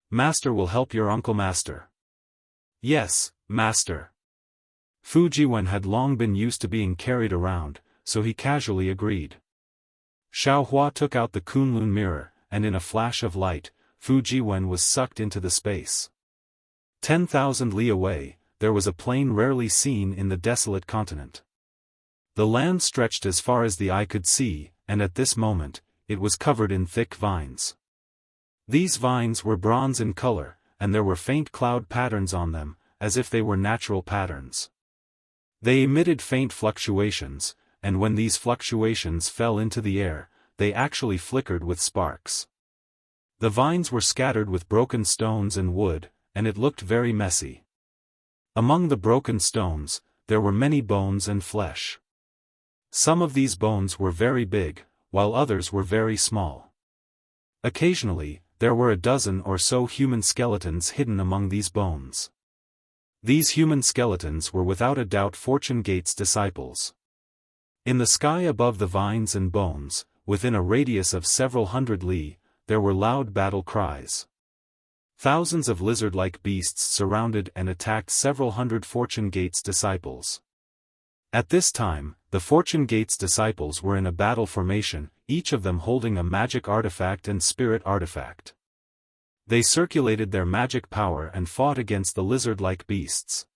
Master will help your uncle Master." "Yes, Master." Fu Jiwen had long been used to being carried around, so he casually agreed. Xiao Hua took out the Kunlun mirror, and in a flash of light, Fu Jiwen was sucked into the space. 10,000 li away, there was a plain rarely seen in the desolate continent. The land stretched as far as the eye could see, and at this moment, it was covered in thick vines. These vines were bronze in color, and there were faint cloud patterns on them, as if they were natural patterns. They emitted faint fluctuations, and when these fluctuations fell into the air, they actually flickered with sparks. The vines were scattered with broken stones and wood, and it looked very messy. Among the broken stones, there were many bones and flesh. Some of these bones were very big, while others were very small. Occasionally, there were a dozen or so human skeletons hidden among these bones. These human skeletons were without a doubt Fortune Gate's disciples. In the sky above the vines and bones, within a radius of several hundred li, there were loud battle cries. Thousands of lizard-like beasts surrounded and attacked several hundred Fortune Gate's disciples. At this time, the Fortune Gate's disciples were in a battle formation, each of them holding a magic artifact and spirit artifact. They circulated their magic power and fought against the lizard-like beasts.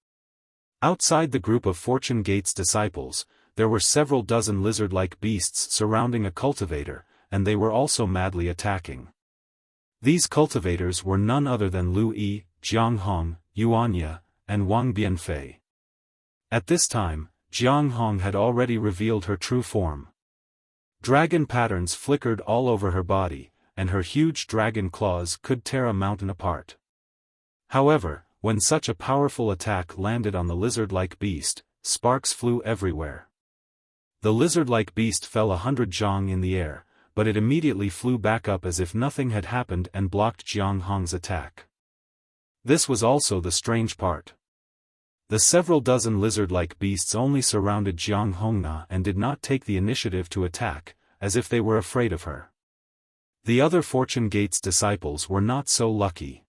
Outside the group of Fortune Gate's disciples, there were several dozen lizard-like beasts surrounding a cultivator, and they were also madly attacking. These cultivators were none other than Lu Yi, Jiang Hong, Yuanya, and Wang Bianfei. At this time, Jiang Hong had already revealed her true form. Dragon patterns flickered all over her body, and her huge dragon claws could tear a mountain apart. However, when such a powerful attack landed on the lizard-like beast, sparks flew everywhere. The lizard-like beast fell 100 zhang in the air, but it immediately flew back up as if nothing had happened and blocked Jiang Hong's attack. This was also the strange part. The several dozen lizard-like beasts only surrounded Jiang Hongna and did not take the initiative to attack, as if they were afraid of her. The other Fortune Gate's disciples were not so lucky.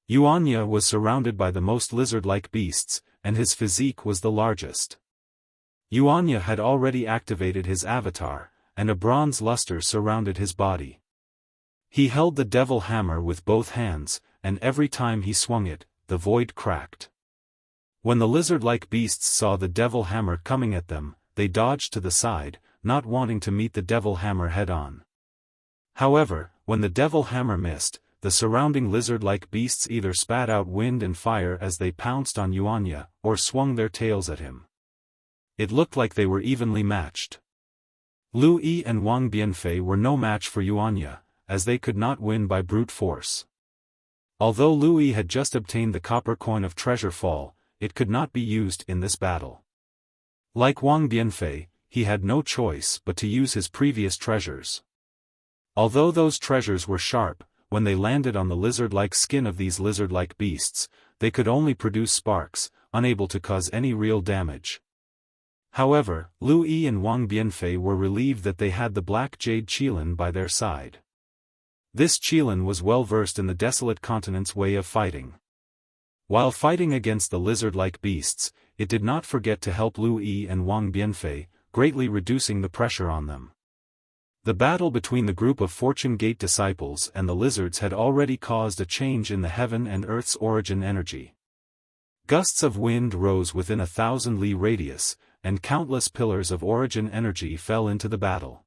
Yuanya was surrounded by the most lizard-like beasts, and his physique was the largest. Yuanya had already activated his avatar, and a bronze luster surrounded his body. He held the devil hammer with both hands, and every time he swung it, the void cracked. When the lizard-like beasts saw the devil hammer coming at them, they dodged to the side, not wanting to meet the devil hammer head-on. However, when the devil hammer missed, the surrounding lizard-like beasts either spat out wind and fire as they pounced on Yuanya, or swung their tails at him. It looked like they were evenly matched. Lu Yi and Wang Bianfei were no match for Yuanya, as they could not win by brute force. Although Lu Yi had just obtained the copper coin of Treasure Fall, it could not be used in this battle. Like Wang Bianfei, he had no choice but to use his previous treasures. Although those treasures were sharp, when they landed on the lizard-like skin of these lizard-like beasts, they could only produce sparks, unable to cause any real damage. However, Lu Yi and Wang Bianfei were relieved that they had the black jade Qilin by their side. This Qilin was well versed in the Desolate Continent's way of fighting. While fighting against the lizard-like beasts, it did not forget to help Lu Yi and Wang Bianfei, greatly reducing the pressure on them. The battle between the group of Fortune Gate disciples and the lizards had already caused a change in the heaven and earth's origin energy. Gusts of wind rose within 1,000 li radius, and countless pillars of origin energy fell into the battle.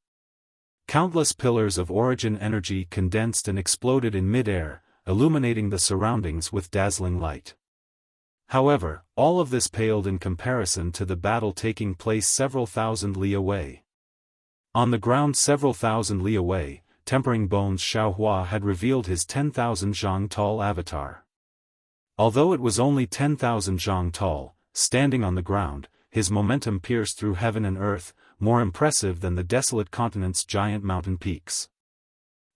Countless pillars of origin energy condensed and exploded in mid-air, illuminating the surroundings with dazzling light. However, all of this paled in comparison to the battle taking place several thousand li away. On the ground several thousand li away, Tempering Bones Xiaohua had revealed his 10,000 zhang tall avatar. Although it was only 10,000 zhang tall, standing on the ground, his momentum pierced through heaven and earth, more impressive than the Desolate Continent's giant mountain peaks.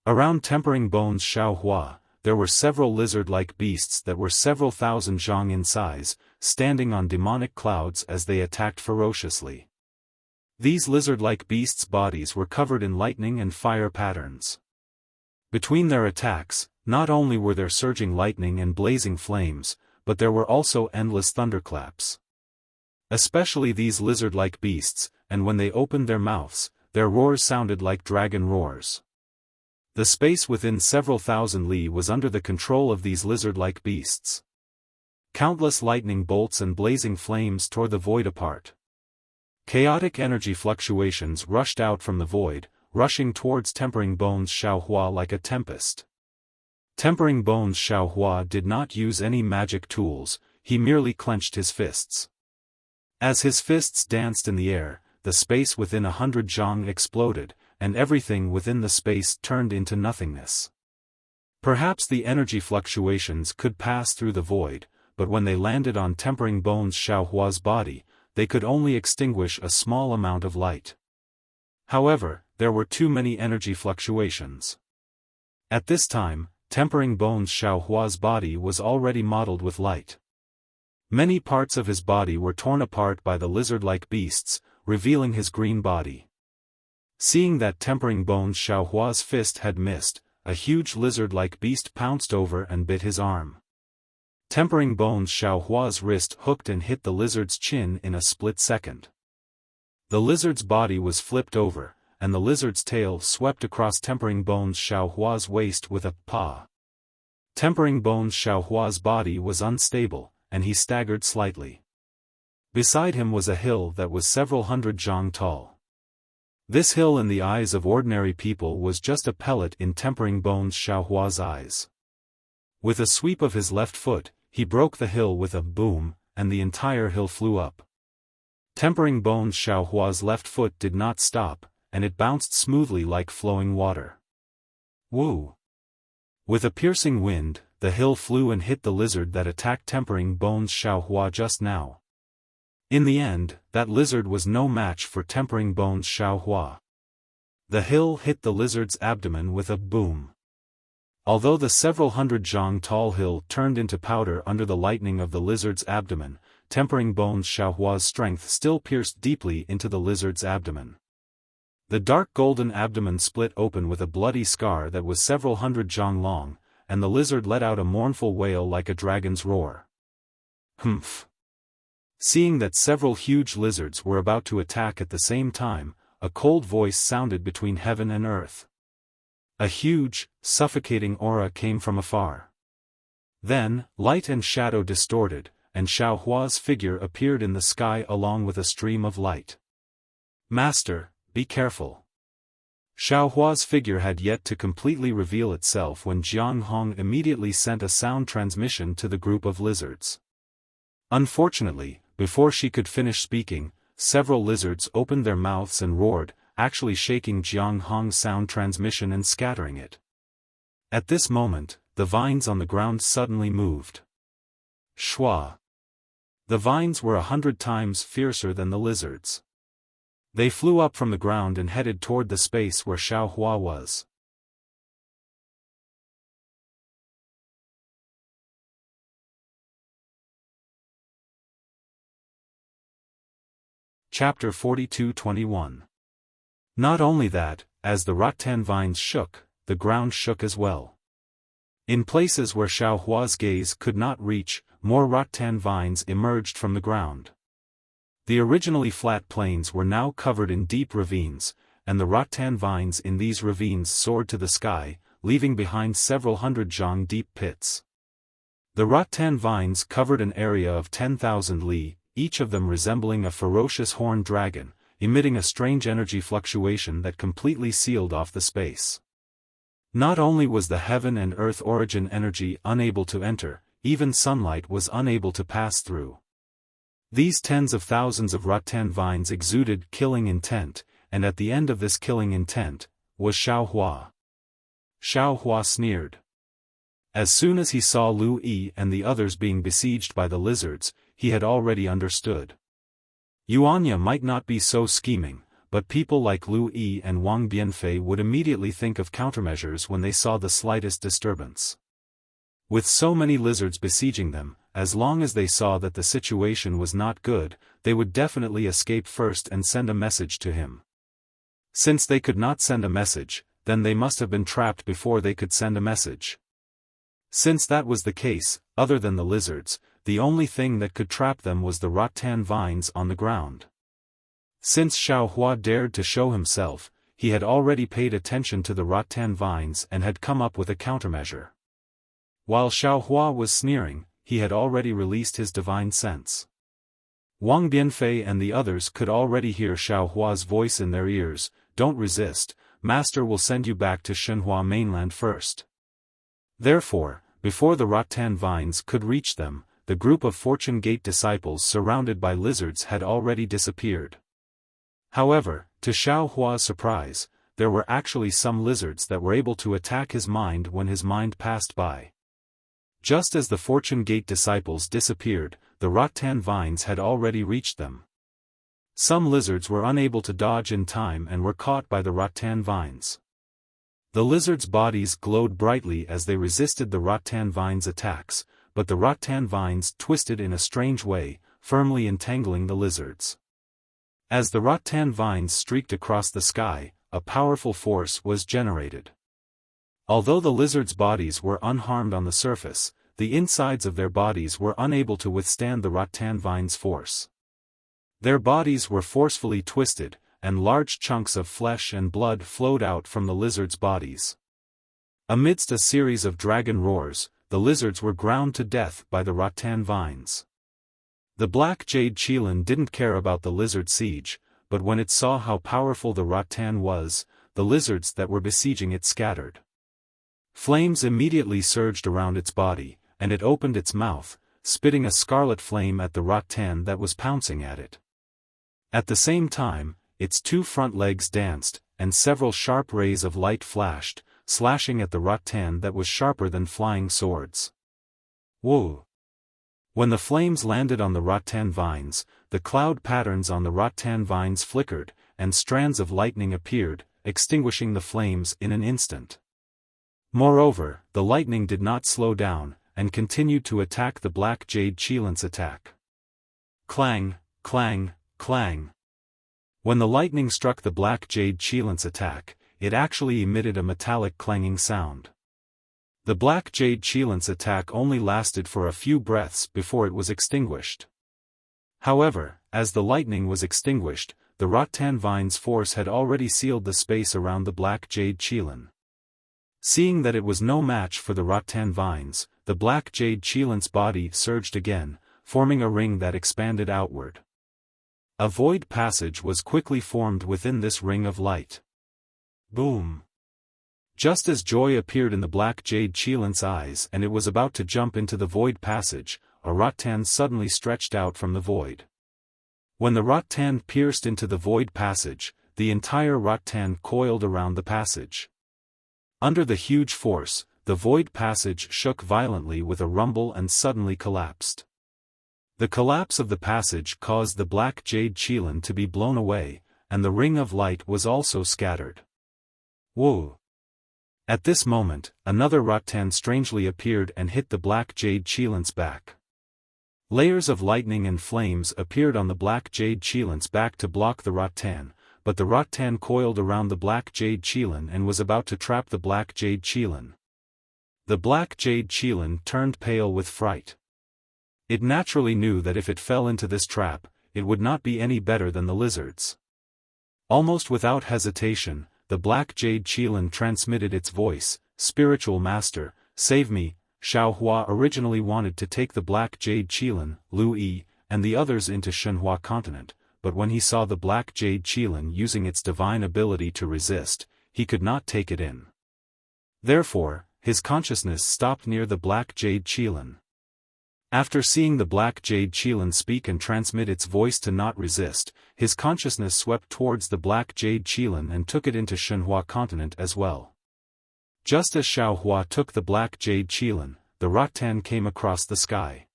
Around Tempering Bones Xiaohua, there were several lizard-like beasts that were several thousand zhang in size, standing on demonic clouds as they attacked ferociously. These lizard-like beasts' bodies were covered in lightning and fire patterns. Between their attacks, not only were there surging lightning and blazing flames, but there were also endless thunderclaps. Especially these lizard-like beasts, and when they opened their mouths, their roars sounded like dragon roars. The space within several thousand li was under the control of these lizard-like beasts. Countless lightning bolts and blazing flames tore the void apart. Chaotic energy fluctuations rushed out from the void, rushing towards Tempering Bones Xiaohua like a tempest. Tempering Bones Xiaohua did not use any magic tools, he merely clenched his fists. As his fists danced in the air, the space within 100 zhang exploded, and everything within the space turned into nothingness. Perhaps the energy fluctuations could pass through the void, but when they landed on Tempering Bones Xiaohua's body, they could only extinguish a small amount of light. However, there were too many energy fluctuations. At this time, Tempering Bones Xiaohua's body was already mottled with light. Many parts of his body were torn apart by the lizard-like beasts, revealing his green body. Seeing that Tempering Bones Xiaohua's fist had missed, a huge lizard-like beast pounced over and bit his arm. Tempering Bones Xiaohua's wrist hooked and hit the lizard's chin in a split second. The lizard's body was flipped over, and the lizard's tail swept across Tempering Bones Xiaohua's waist with a paw. Tempering Bones Xiaohua's body was unstable, and he staggered slightly. Beside him was a hill that was several hundred zhang tall. This hill in the eyes of ordinary people was just a pellet in Tempering Bones Xiaohua's eyes. With a sweep of his left foot, he broke the hill with a boom, and the entire hill flew up. Tempering Bones Xiaohua's left foot did not stop, and it bounced smoothly like flowing water. Woo! With a piercing wind, the hill flew and hit the lizard that attacked Tempering Bones Xiaohua just now. In the end, that lizard was no match for Tempering Bones Xiaohua. The hill hit the lizard's abdomen with a boom. Although the several hundred zhang tall hill turned into powder under the lightning of the lizard's abdomen, Tempering Bones Xiaohua's strength still pierced deeply into the lizard's abdomen. The dark golden abdomen split open with a bloody scar that was several hundred zhang long, and the lizard let out a mournful wail like a dragon's roar. Humph! Seeing that several huge lizards were about to attack at the same time, a cold voice sounded between heaven and earth. A huge, suffocating aura came from afar. Then, light and shadow distorted, and Xiaohua's figure appeared in the sky along with a stream of light. Master, be careful. Xiaohua's figure had yet to completely reveal itself when Jiang Hong immediately sent a sound transmission to the group of lizards. Unfortunately, before she could finish speaking, several lizards opened their mouths and roared, actually shaking Jiang Hong's sound transmission and scattering it. At this moment, the vines on the ground suddenly moved. Shwa! The vines were 100 times fiercer than the lizards. They flew up from the ground and headed toward the space where Xiaohua was. Chapter 42-21. Not only that, as the rattan vines shook, the ground shook as well. In places where Xiaohua's gaze could not reach, more rattan vines emerged from the ground. The originally flat plains were now covered in deep ravines, and the rattan vines in these ravines soared to the sky, leaving behind several hundred zhang deep pits. The rattan vines covered an area of 10,000 li, each of them resembling a ferocious horned dragon, emitting a strange energy fluctuation that completely sealed off the space. Not only was the heaven and earth origin energy unable to enter, even sunlight was unable to pass through. These tens of thousands of rattan vines exuded killing intent, and at the end of this killing intent, was Xiaohua. Xiaohua sneered. As soon as he saw Lu Yi and the others being besieged by the lizards, he had already understood. Yuanya might not be so scheming, but people like Lu Yi and Wang Bianfei would immediately think of countermeasures when they saw the slightest disturbance. With so many lizards besieging them, as long as they saw that the situation was not good, they would definitely escape first and send a message to him. Since they could not send a message, then they must have been trapped before they could send a message. Since that was the case, other than the lizards, the only thing that could trap them was the rattan vines on the ground. Since Xiaohua dared to show himself, he had already paid attention to the rattan vines and had come up with a countermeasure. While Xiaohua was sneering, he had already released his divine sense. Wang Bianfei and the others could already hear Xiaohua's voice in their ears, "Don't resist, Master will send you back to Shenhua mainland first." Therefore, before the rattan vines could reach them, the group of Fortune Gate disciples surrounded by lizards had already disappeared. However, to Xiaohua's surprise, there were actually some lizards that were able to attack his mind when his mind passed by. Just as the Fortune Gate disciples disappeared, the rattan vines had already reached them. Some lizards were unable to dodge in time and were caught by the rattan vines. The lizards' bodies glowed brightly as they resisted the rattan vines' attacks, but the rattan vines twisted in a strange way, firmly entangling the lizards. As the rattan vines streaked across the sky, a powerful force was generated. Although the lizards' bodies were unharmed on the surface, the insides of their bodies were unable to withstand the rattan vines' force. Their bodies were forcefully twisted, and large chunks of flesh and blood flowed out from the lizards' bodies. Amidst a series of dragon roars, the lizards were ground to death by the rattan vines. The black jade Qilin didn't care about the lizard siege, but when it saw how powerful the rattan was, the lizards that were besieging it scattered. Flames immediately surged around its body, and it opened its mouth, spitting a scarlet flame at the rattan that was pouncing at it. At the same time, its two front legs danced, and several sharp rays of light flashed, slashing at the rattan that was sharper than flying swords. Whoa! When the flames landed on the rattan vines, the cloud patterns on the rattan vines flickered, and strands of lightning appeared, extinguishing the flames in an instant. Moreover, the lightning did not slow down, and continued to attack the black jade Qilin's attack. Clang, clang, clang. When the lightning struck the black jade Qilin's attack, it actually emitted a metallic clanging sound. The black jade Qilin's attack only lasted for a few breaths before it was extinguished. However, as the lightning was extinguished, the rattan vine's force had already sealed the space around the black jade Qilin. Seeing that it was no match for the rattan vines, the black jade Qilin's body surged again, forming a ring that expanded outward. A void passage was quickly formed within this ring of light. Boom! Just as joy appeared in the black jade Qilin's eyes and it was about to jump into the void passage, a rattan suddenly stretched out from the void. When the rattan pierced into the void passage, the entire rattan coiled around the passage. Under the huge force, the void passage shook violently with a rumble and suddenly collapsed. The collapse of the passage caused the black jade Qilin to be blown away, and the ring of light was also scattered. Whoa! At this moment, another rattan strangely appeared and hit the black jade Qilin's back. Layers of lightning and flames appeared on the black jade Qilin's back to block the rattan, but the rattan coiled around the black jade Qilin and was about to trap the black jade Qilin. The black jade Qilin turned pale with fright. It naturally knew that if it fell into this trap, it would not be any better than the lizards. Almost without hesitation, the black jade Qilin transmitted its voice, "Spiritual Master, save me." Xiaofan originally wanted to take the black jade Qilin, Lu Yi, and the others into Shenhua continent, but when he saw the black jade Qilin using its divine ability to resist, he could not take it in. Therefore, his consciousness stopped near the black jade Qilin. After seeing the black jade Qilin speak and transmit its voice to not resist, his consciousness swept towards the black jade Qilin and took it into Shenhua continent as well. Just as Xiaofan took the black jade Qilin, the rattan came across the sky.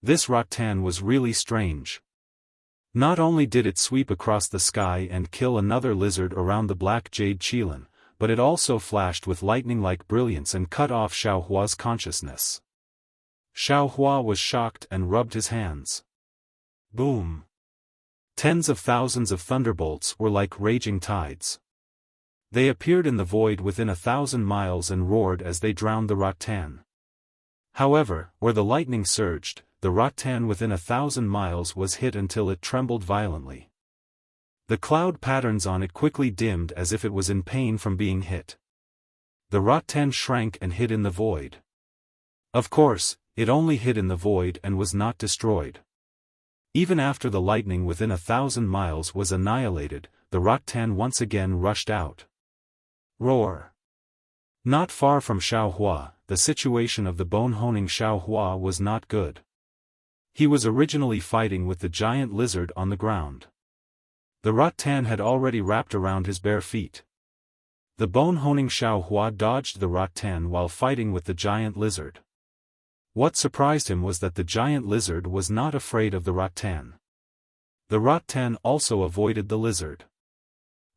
This rattan was really strange. Not only did it sweep across the sky and kill another lizard around the black jade Qilin, but it also flashed with lightning-like brilliance and cut off Xiaohua's consciousness. Xiaofan was shocked and rubbed his hands. Boom! Tens of thousands of thunderbolts were like raging tides. They appeared in the void within 1,000 miles and roared as they drowned the rattan. However, where the lightning surged, the rattan within 1,000 miles was hit until it trembled violently. The cloud patterns on it quickly dimmed as if it was in pain from being hit. The rattan shrank and hid in the void. Of course, it only hid in the void and was not destroyed. Even after the lightning within 1,000 miles was annihilated, the rattan once again rushed out. Roar! Not far from Xiaofan, the situation of the bone-honing Xiaofan was not good. He was originally fighting with the giant lizard on the ground. The rattan had already wrapped around his bare feet. The bone-honing Xiaofan dodged the rattan while fighting with the giant lizard. What surprised him was that the giant lizard was not afraid of the rattan. The rattan also avoided the lizard.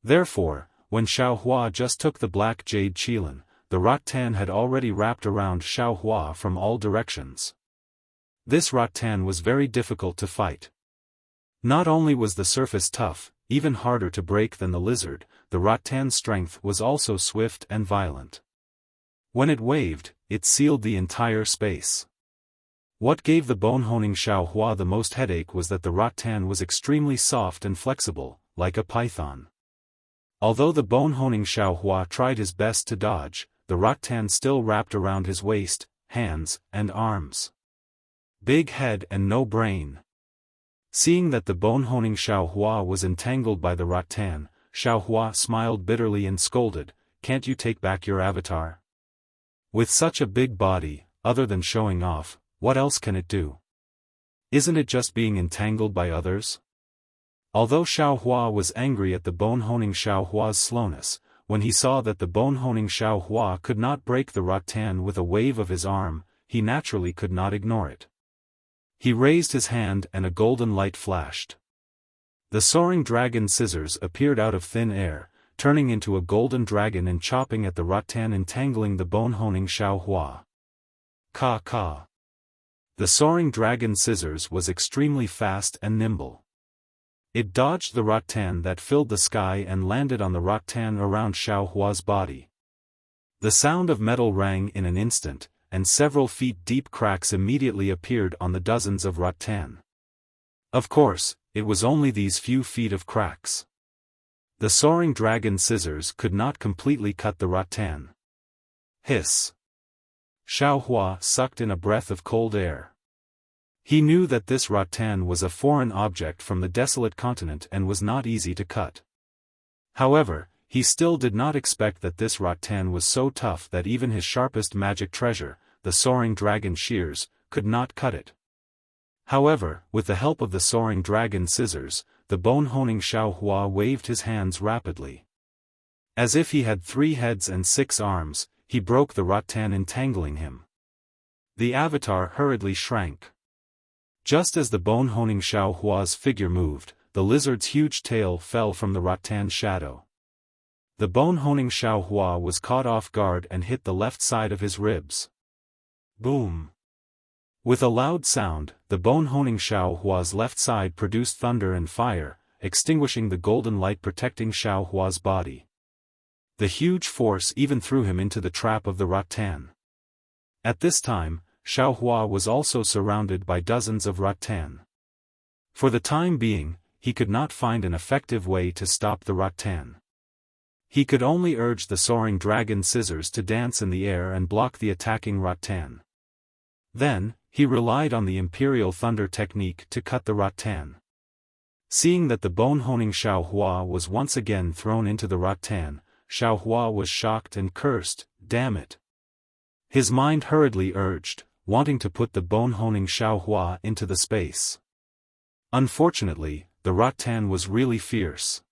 Therefore, when Xiaofan just took the black jade Qilin, the rattan had already wrapped around Xiaofan from all directions. This rattan was very difficult to fight. Not only was the surface tough, even harder to break than the lizard, the rattan's strength was also swift and violent. When it waved, it sealed the entire space. What gave the bone-honing Xiaofan the most headache was that the rattan was extremely soft and flexible, like a python. Although the bone-honing Xiaofan tried his best to dodge, the rattan still wrapped around his waist, hands, and arms. Big head and no brain. Seeing that the bone-honing Xiaohua was entangled by the rattan, Xiaohua smiled bitterly and scolded, "Can't you take back your avatar? With such a big body, other than showing off, what else can it do? Isn't it just being entangled by others?" Although Xiaohua was angry at the bone-honing Xiaohua's slowness, when he saw that the bone-honing Xiaohua could not break the rattan with a wave of his arm, he naturally could not ignore it. He raised his hand and a golden light flashed. The soaring dragon scissors appeared out of thin air, turning into a golden dragon and chopping at the rattan entangling the bone-honing Xiaohua. Ka. The soaring dragon scissors was extremely fast and nimble. It dodged the rattan that filled the sky and landed on the rattan around Xiaohua's body. The sound of metal rang in an instant, and several feet deep cracks immediately appeared on the dozens of rattan. Of course, it was only these few feet of cracks. The soaring dragon scissors could not completely cut the rattan. Hiss. Xiaohua sucked in a breath of cold air. He knew that this rattan was a foreign object from the desolate continent and was not easy to cut. However, he still did not expect that this rattan was so tough that even his sharpest magic treasure, the soaring dragon shears, could not cut it. However, with the help of the soaring dragon scissors, the bone-honing Xiaohua waved his hands rapidly. As if he had 3 heads and 6 arms, he broke the rattan entangling him. The avatar hurriedly shrank. Just as the bone-honing Xiaohua's figure moved, the lizard's huge tail fell from the rattan's shadow. The bone-honing Xiaohua was caught off guard and hit the left side of his ribs. Boom! With a loud sound, the bone-honing Xiaohua's left side produced thunder and fire, extinguishing the golden light protecting Xiaohua's body. The huge force even threw him into the trap of the rattan. At this time, Xiaohua was also surrounded by dozens of rattan. For the time being, he could not find an effective way to stop the rattan. He could only urge the soaring dragon scissors to dance in the air and block the attacking rattan. Then, he relied on the imperial thunder technique to cut the rattan. Seeing that the bone-honing Xiaohua was once again thrown into the rattan, Xiaohua was shocked and cursed, "Damn it." His mind hurriedly urged, wanting to put the bone-honing Xiaohua into the space. Unfortunately, the rattan was really fierce.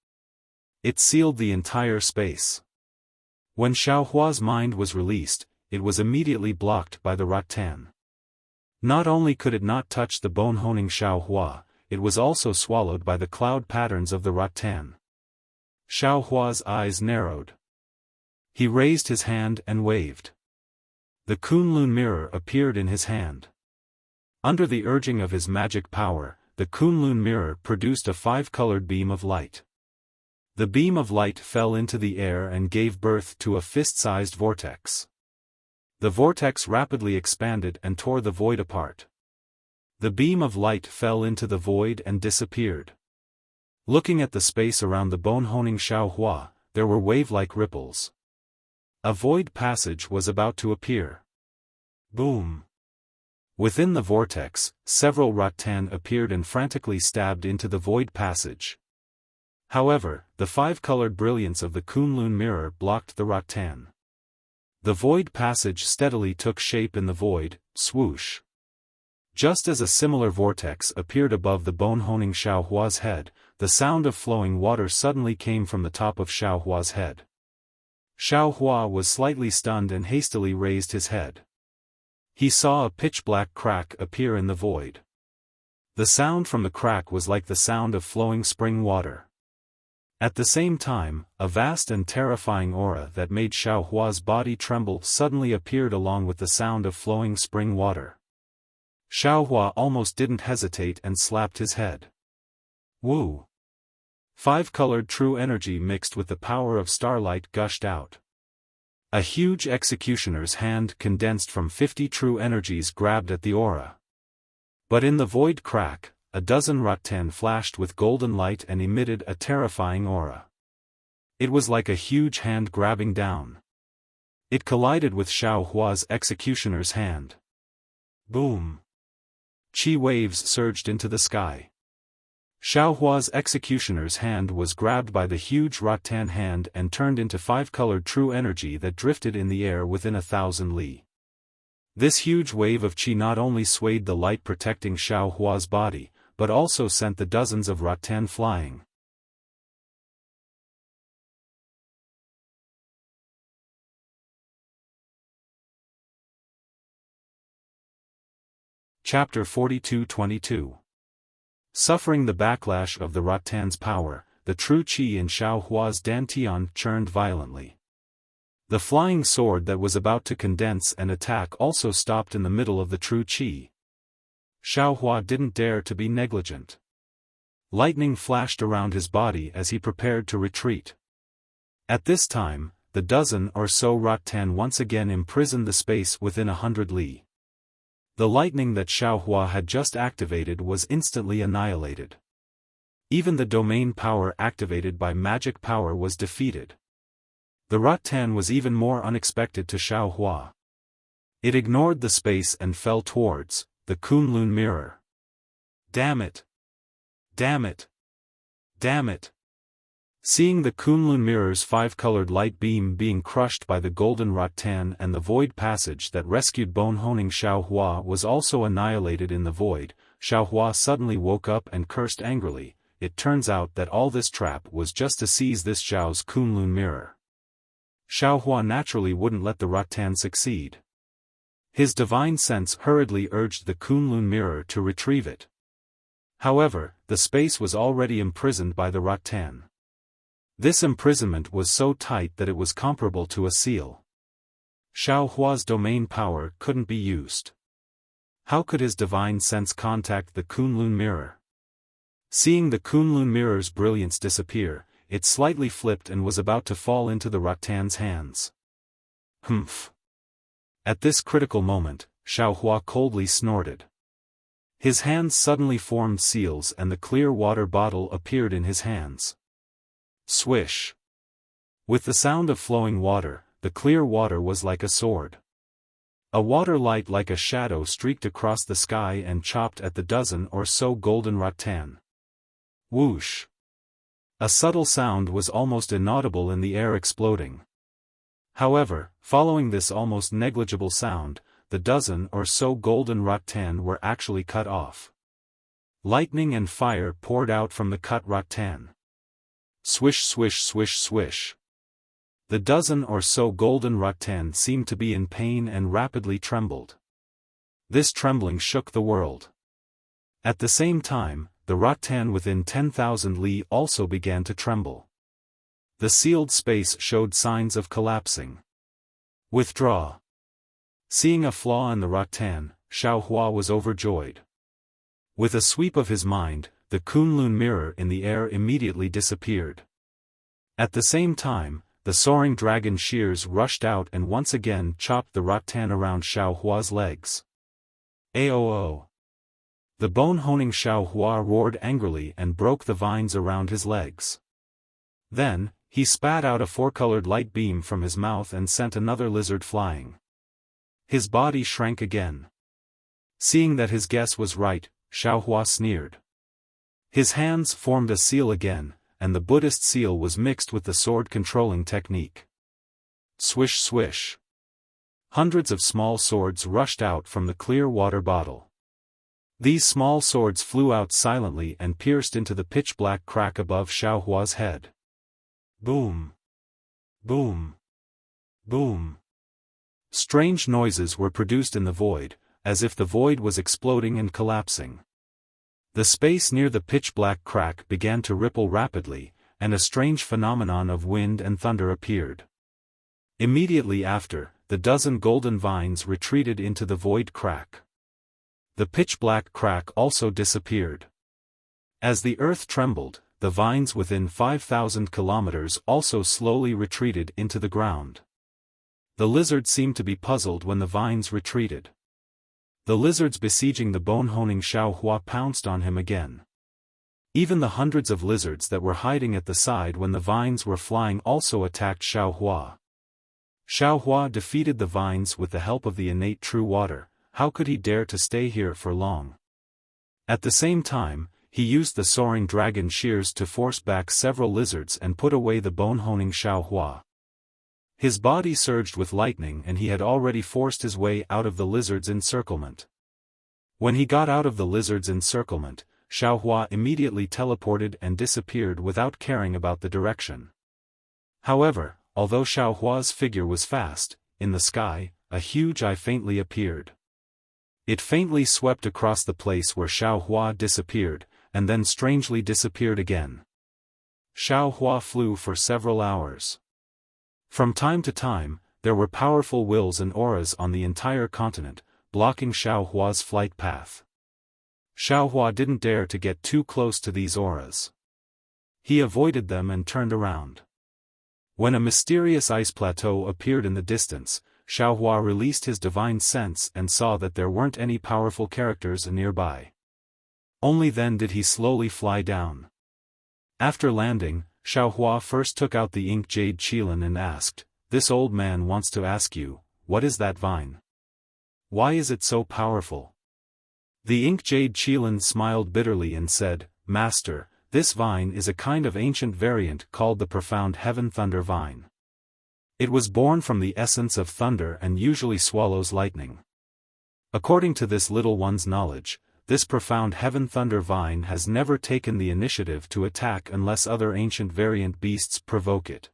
It sealed the entire space. When Xiaohua's mind was released, it was immediately blocked by the rattan. Not only could it not touch the bone-honing Xiaohua, it was also swallowed by the cloud patterns of the rattan. Xiaohua's eyes narrowed. He raised his hand and waved. The Kunlun mirror appeared in his hand. Under the urging of his magic power, the Kunlun mirror produced a 5-colored beam of light. The beam of light fell into the air and gave birth to a fist-sized vortex. The vortex rapidly expanded and tore the void apart. The beam of light fell into the void and disappeared. Looking at the space around the bone-honing Xiaohua, there were wave-like ripples. A void passage was about to appear. Boom! Within the vortex, several rattan appeared and frantically stabbed into the void passage. However, the 5-colored brilliance of the Kunlun mirror blocked the rattan. The void passage steadily took shape in the void, swoosh. Just as a similar vortex appeared above the bone-honing Xiaohua's head, the sound of flowing water suddenly came from the top of Xiaohua's head. Xiaohua was slightly stunned and hastily raised his head. He saw a pitch-black crack appear in the void. The sound from the crack was like the sound of flowing spring water. At the same time, a vast and terrifying aura that made Xiaohua's body tremble suddenly appeared along with the sound of flowing spring water. Xiaohua almost didn't hesitate and slapped his head. Woo! 5-colored true energy mixed with the power of starlight gushed out. A huge executioner's hand condensed from 50 true energies grabbed at the aura. But in the void crack, a dozen rattan flashed with golden light and emitted a terrifying aura. It was like a huge hand grabbing down. It collided with Xiaohua's executioner's hand. Boom! Qi waves surged into the sky. Xiaohua's executioner's hand was grabbed by the huge rattan hand and turned into five-colored true energy that drifted in the air within 1,000 li. This huge wave of qi not only swayed the light protecting Xiaohua's body, but also sent the dozens of rattan flying. Chapter 42-22. Suffering the backlash of the rattan's power, the true qi in Xiaohua's dantian churned violently. The flying sword that was about to condense and attack also stopped in the middle of the true qi. Xiaohua didn't dare to be negligent. Lightning flashed around his body as he prepared to retreat. At this time, the dozen or so rattan once again imprisoned the space within 100 li. The lightning that Xiaohua had just activated was instantly annihilated. Even the domain power activated by magic power was defeated. The rattan was even more unexpected to Xiaohua. It ignored the space and fell towards the Kunlun mirror. Damn it! Damn it! Damn it! Seeing the Kunlun mirror's five-colored light beam being crushed by the golden rattan and the void passage that rescued bone-honing Xiaohua was also annihilated in the void, Xiaohua suddenly woke up and cursed angrily. It turns out that all this trap was just to seize this Zhao's Kunlun mirror. Xiaohua naturally wouldn't let the rattan succeed. His divine sense hurriedly urged the Kunlun mirror to retrieve it. However, the space was already imprisoned by the rattan. This imprisonment was so tight that it was comparable to a seal. Xiaohua's domain power couldn't be used. How could his divine sense contact the Kunlun mirror? Seeing the Kunlun mirror's brilliance disappear, it slightly flipped and was about to fall into the rattan's hands. Humph! At this critical moment, Xiaohua coldly snorted. His hands suddenly formed seals and the clear water bottle appeared in his hands. Swish! With the sound of flowing water, the clear water was like a sword. A water light like a shadow streaked across the sky and chopped at the dozen or so golden rattan. Whoosh! A subtle sound was almost inaudible in the air exploding. However, following this almost negligible sound, the dozen or so golden rattan were actually cut off. Lightning and fire poured out from the cut rattan. Swish swish swish swish. The dozen or so golden rattan seemed to be in pain and rapidly trembled. This trembling shook the world. At the same time, the rattan within 10,000 li also began to tremble. The sealed space showed signs of collapsing. Withdraw! Seeing a flaw in the rattan, Xiaohua was overjoyed. With a sweep of his mind, the Kunlun mirror in the air immediately disappeared. At the same time, the soaring dragon shears rushed out and once again chopped the rattan around Xiaohua's legs. Aoo! The bone-honing Xiaohua roared angrily and broke the vines around his legs. Then, he spat out a four-colored light beam from his mouth and sent another lizard flying. His body shrank again. Seeing that his guess was right, Xiaohua sneered. His hands formed a seal again, and the Buddhist seal was mixed with the sword-controlling technique. Swish swish. Hundreds of small swords rushed out from the clear water bottle. These small swords flew out silently and pierced into the pitch-black crack above Xiaohua's head. Boom! Boom! Boom! Strange noises were produced in the void, as if the void was exploding and collapsing. The space near the pitch-black crack began to ripple rapidly, and a strange phenomenon of wind and thunder appeared. Immediately after, the dozen golden vines retreated into the void crack. The pitch-black crack also disappeared. As the earth trembled, the vines within 5,000 kilometers also slowly retreated into the ground. The lizard seemed to be puzzled when the vines retreated. The lizards besieging the bone-honing Xiaohua pounced on him again. Even the hundreds of lizards that were hiding at the side when the vines were flying also attacked Xiaohua. Xiaohua defeated the vines with the help of the innate true water. How could he dare to stay here for long? At the same time, he used the soaring dragon shears to force back several lizards and put away the bone-honing Xiaohua. His body surged with lightning and he had already forced his way out of the lizard's encirclement. When he got out of the lizard's encirclement, Xiaohua immediately teleported and disappeared without caring about the direction. However, although Xiaohua's figure was fast, in the sky, a huge eye faintly appeared. It faintly swept across the place where Xiaohua disappeared, and then strangely disappeared again. Xiaohua flew for several hours. From time to time, there were powerful wills and auras on the entire continent, blocking Xiaohua's flight path. Xiaohua didn't dare to get too close to these auras. He avoided them and turned around. When a mysterious ice plateau appeared in the distance, Xiaohua released his divine sense and saw that there weren't any powerful characters nearby. Only then did he slowly fly down. After landing, Xiaohua first took out the ink jade qilin and asked, "This old man wants to ask you, what is that vine? Why is it so powerful?" The ink jade qilin smiled bitterly and said, "Master, this vine is a kind of ancient variant called the profound heaven thunder vine. It was born from the essence of thunder and usually swallows lightning. According to this little one's knowledge, this profound heaven thunder vine has never taken the initiative to attack unless other ancient variant beasts provoke it.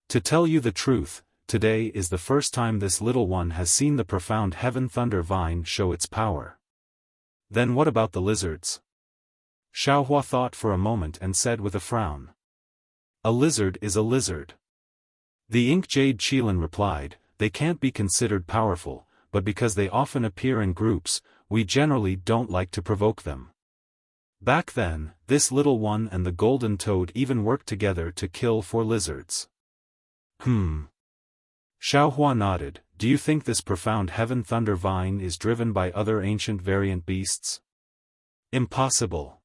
To tell you the truth, today is the first time this little one has seen the profound heaven thunder vine show its power." "Then what about the lizards?" Xiaohua thought for a moment and said with a frown. "A lizard is a lizard." The ink jade qilin replied, "They can't be considered powerful, but because they often appear in groups, we generally don't like to provoke them. Back then, this little one and the golden toad even worked together to kill 4 lizards." Xiaohua nodded. "Do you think this profound heaven thunder vine is driven by other ancient variant beasts?" "Impossible."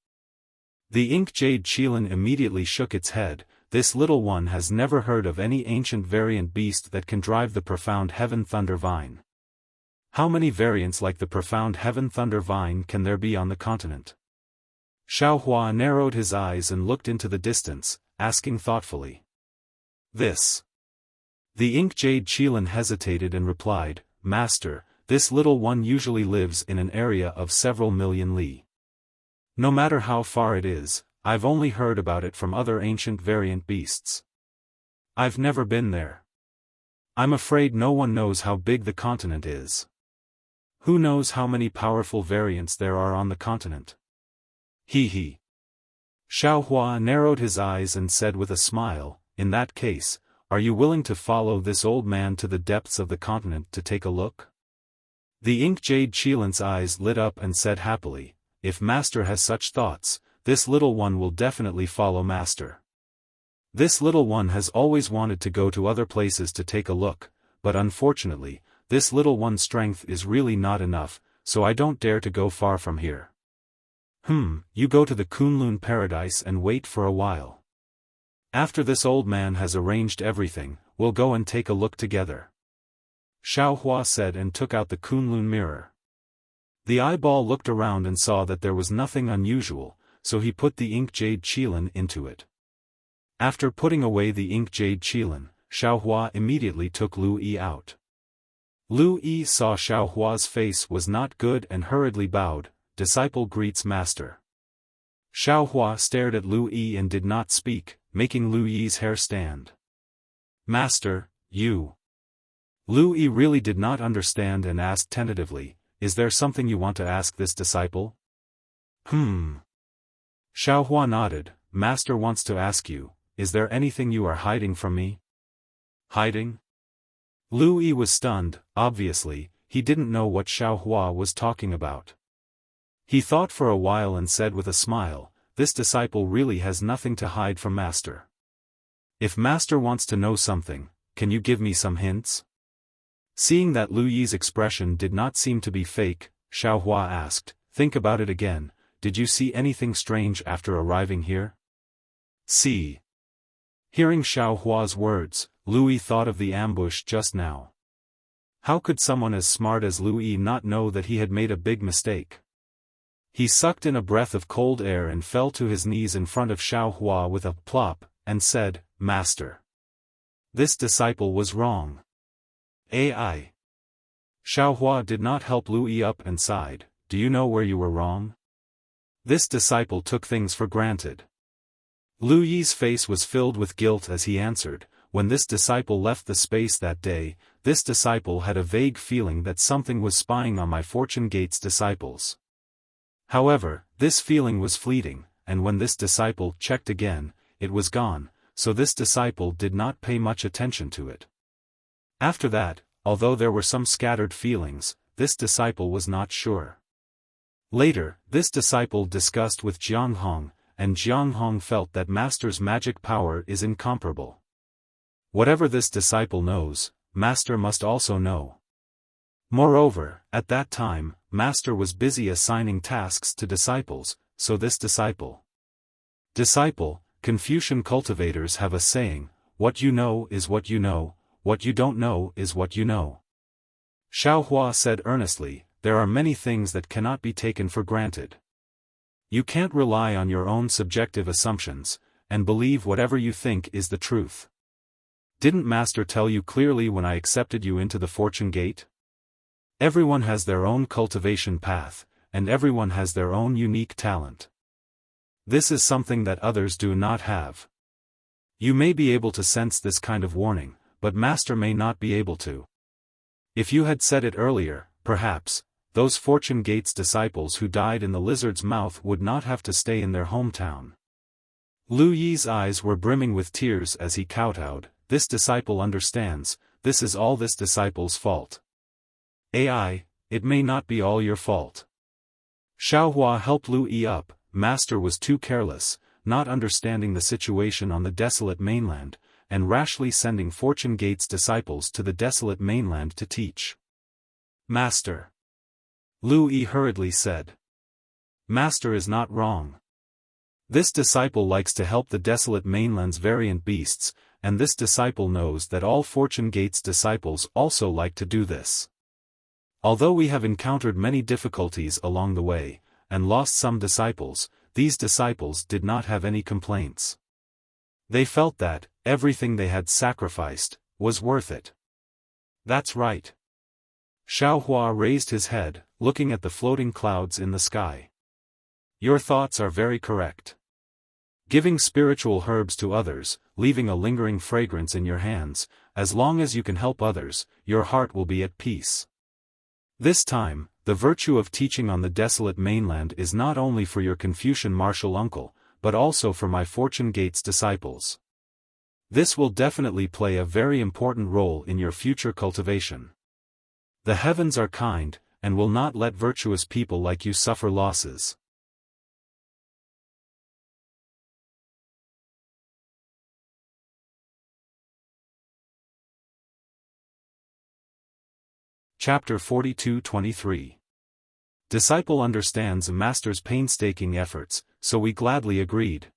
The ink jade qilin immediately shook its head. "This little one has never heard of any ancient variant beast that can drive the profound heaven thunder vine. How many variants like the profound heaven thunder vine can there be on the continent?" Xiaohua narrowed his eyes and looked into the distance, asking thoughtfully. "This." The ink jade qilin hesitated and replied, "Master, this little one usually lives in an area of several million li. No matter how far it is, I've only heard about it from other ancient variant beasts. I've never been there. I'm afraid no one knows how big the continent is. Who knows how many powerful variants there are on the continent?" He. Xiaohua narrowed his eyes and said with a smile, "In that case, are you willing to follow this old man to the depths of the continent to take a look?" The ink jade qilin's eyes lit up and said happily, "If Master has such thoughts, this little one will definitely follow Master. This little one has always wanted to go to other places to take a look, but unfortunately, this little one's strength is really not enough, so I don't dare to go far from here." You go to the Kunlun paradise and wait for a while. After this old man has arranged everything, we'll go and take a look together." Xiaohua said and took out the Kunlun mirror. The eyeball looked around and saw that there was nothing unusual, so he put the ink jade qilin into it. After putting away the ink jade qilin, Xiaohua immediately took Lu Yi out. Lu Yi saw Xiaohua's face was not good and hurriedly bowed, "Disciple greets Master." Xiaohua stared at Lu Yi and did not speak, making Lu Yi's hair stand. "Master, you..." Lu Yi really did not understand and asked tentatively, "Is there something you want to ask this disciple?" Xiaohua nodded. "Master wants to ask you, is there anything you are hiding from me?" "Hiding?" Lu Yi was stunned. Obviously, he didn't know what Xiaohua was talking about. He thought for a while and said with a smile, "This disciple really has nothing to hide from Master. If Master wants to know something, can you give me some hints?" Seeing that Lu Yi's expression did not seem to be fake, Xiaohua asked, "Think about it again, did you see anything strange after arriving here?" "See." Hearing Xiaohua's words, Lu Yi thought of the ambush just now. How could someone as smart as Lu Yi not know that he had made a big mistake? He sucked in a breath of cold air and fell to his knees in front of Xiao Hua with a plop, and said, "Master. This disciple was wrong." AI. Xiao Hua did not help Lu Yi up and sighed, "Do you know where you were wrong? This disciple took things for granted." Lu Yi's face was filled with guilt as he answered, "When this disciple left the space that day, this disciple had a vague feeling that something was spying on my Fortune Gate's disciples. However, this feeling was fleeting, and when this disciple checked again, it was gone, so this disciple did not pay much attention to it. After that, although there were some scattered feelings, this disciple was not sure. Later, this disciple discussed with Jiang Hong, and Jiang Hong felt that Master's magic power is incomparable. Whatever this disciple knows, Master must also know. Moreover, at that time, Master was busy assigning tasks to disciples, so this disciple. Confucian cultivators have a saying, "What you know is what you know, what you don't know is what you know." Xiao Hua said earnestly, "There are many things that cannot be taken for granted. You can't rely on your own subjective assumptions, and believe whatever you think is the truth. Didn't Master tell you clearly when I accepted you into the Fortune Gate? Everyone has their own cultivation path, and everyone has their own unique talent. This is something that others do not have. You may be able to sense this kind of warning, but Master may not be able to. If you had said it earlier, perhaps, those Fortune Gate's disciples who died in the lizard's mouth would not have to stay in their hometown." Lu Yi's eyes were brimming with tears as he kowtowed, "This disciple understands, this is all this disciple's fault. AI, it may not be all your fault." Xiao Hua helped Lu Yi up. Master was too careless, not understanding the situation on the desolate mainland, and rashly sending Fortune Gate's disciples to the desolate mainland to teach. "Master," Lu Yi hurriedly said. "Master is not wrong. This disciple likes to help the desolate mainland's variant beasts, and this disciple knows that all Fortune Gate's disciples also like to do this. Although we have encountered many difficulties along the way, and lost some disciples, these disciples did not have any complaints. They felt that, everything they had sacrificed, was worth it." "That's right." Xiao Hua raised his head, looking at the floating clouds in the sky. "Your thoughts are very correct. Giving spiritual herbs to others, leaving a lingering fragrance in your hands, as long as you can help others, your heart will be at peace. This time, the virtue of teaching on the desolate mainland is not only for your Confucian martial uncle, but also for my Fortune Gate's disciples. This will definitely play a very important role in your future cultivation. The heavens are kind, and will not let virtuous people like you suffer losses." Chapter 42-23. Disciple understands a master's painstaking efforts, so we gladly agreed.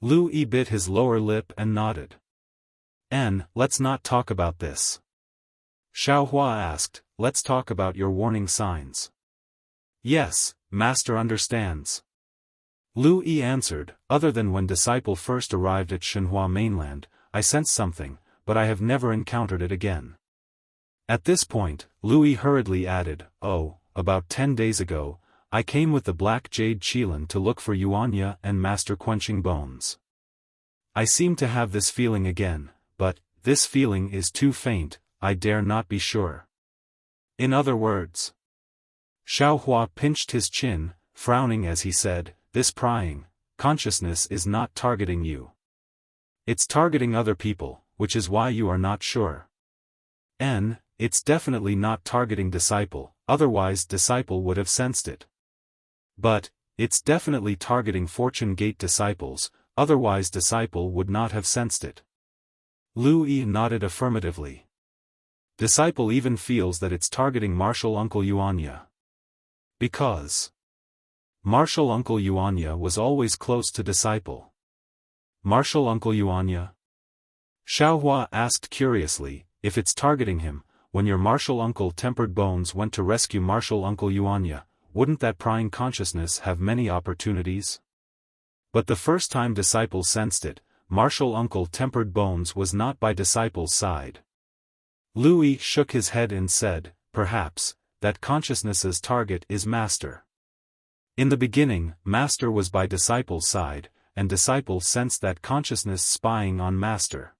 Lu Yi bit his lower lip and nodded. Let's not talk about this." Xiao Hua asked, "Let's talk about your warning signs." "Yes, Master understands." Lu Yi answered, "Other than when disciple first arrived at Shenhua mainland, I sensed something, but I have never encountered it again." At this point, Lu Yi hurriedly added, "Oh, about 10 days ago, I came with the black jade Qilin to look for Yuanya and Master Quenching Bones. I seem to have this feeling again, but, this feeling is too faint, I dare not be sure." "In other words?" Xiao Hua pinched his chin, frowning as he said, "This prying consciousness is not targeting you. It's targeting other people, which is why you are not sure. It's definitely not targeting disciple, otherwise disciple would have sensed it. But, it's definitely targeting Fortune Gate disciples, otherwise disciple would not have sensed it." Lu Yi nodded affirmatively. "Disciple even feels that it's targeting Martial Uncle Yuanya. Because Martial Uncle Yuanya was always close to disciple." "Martial Uncle Yuanya?" Xiao Hua asked curiously, "If it's targeting him, when your martial uncle Tempered Bones went to rescue Martial Uncle Yuanya, wouldn't that prying consciousness have many opportunities? But the first time disciple sensed it, martial uncle Tempered Bones was not by disciple's side. Louis shook his head and said, perhaps, that consciousness's target is master. In the beginning, master was by disciple's side, and disciple sensed that consciousness spying on master.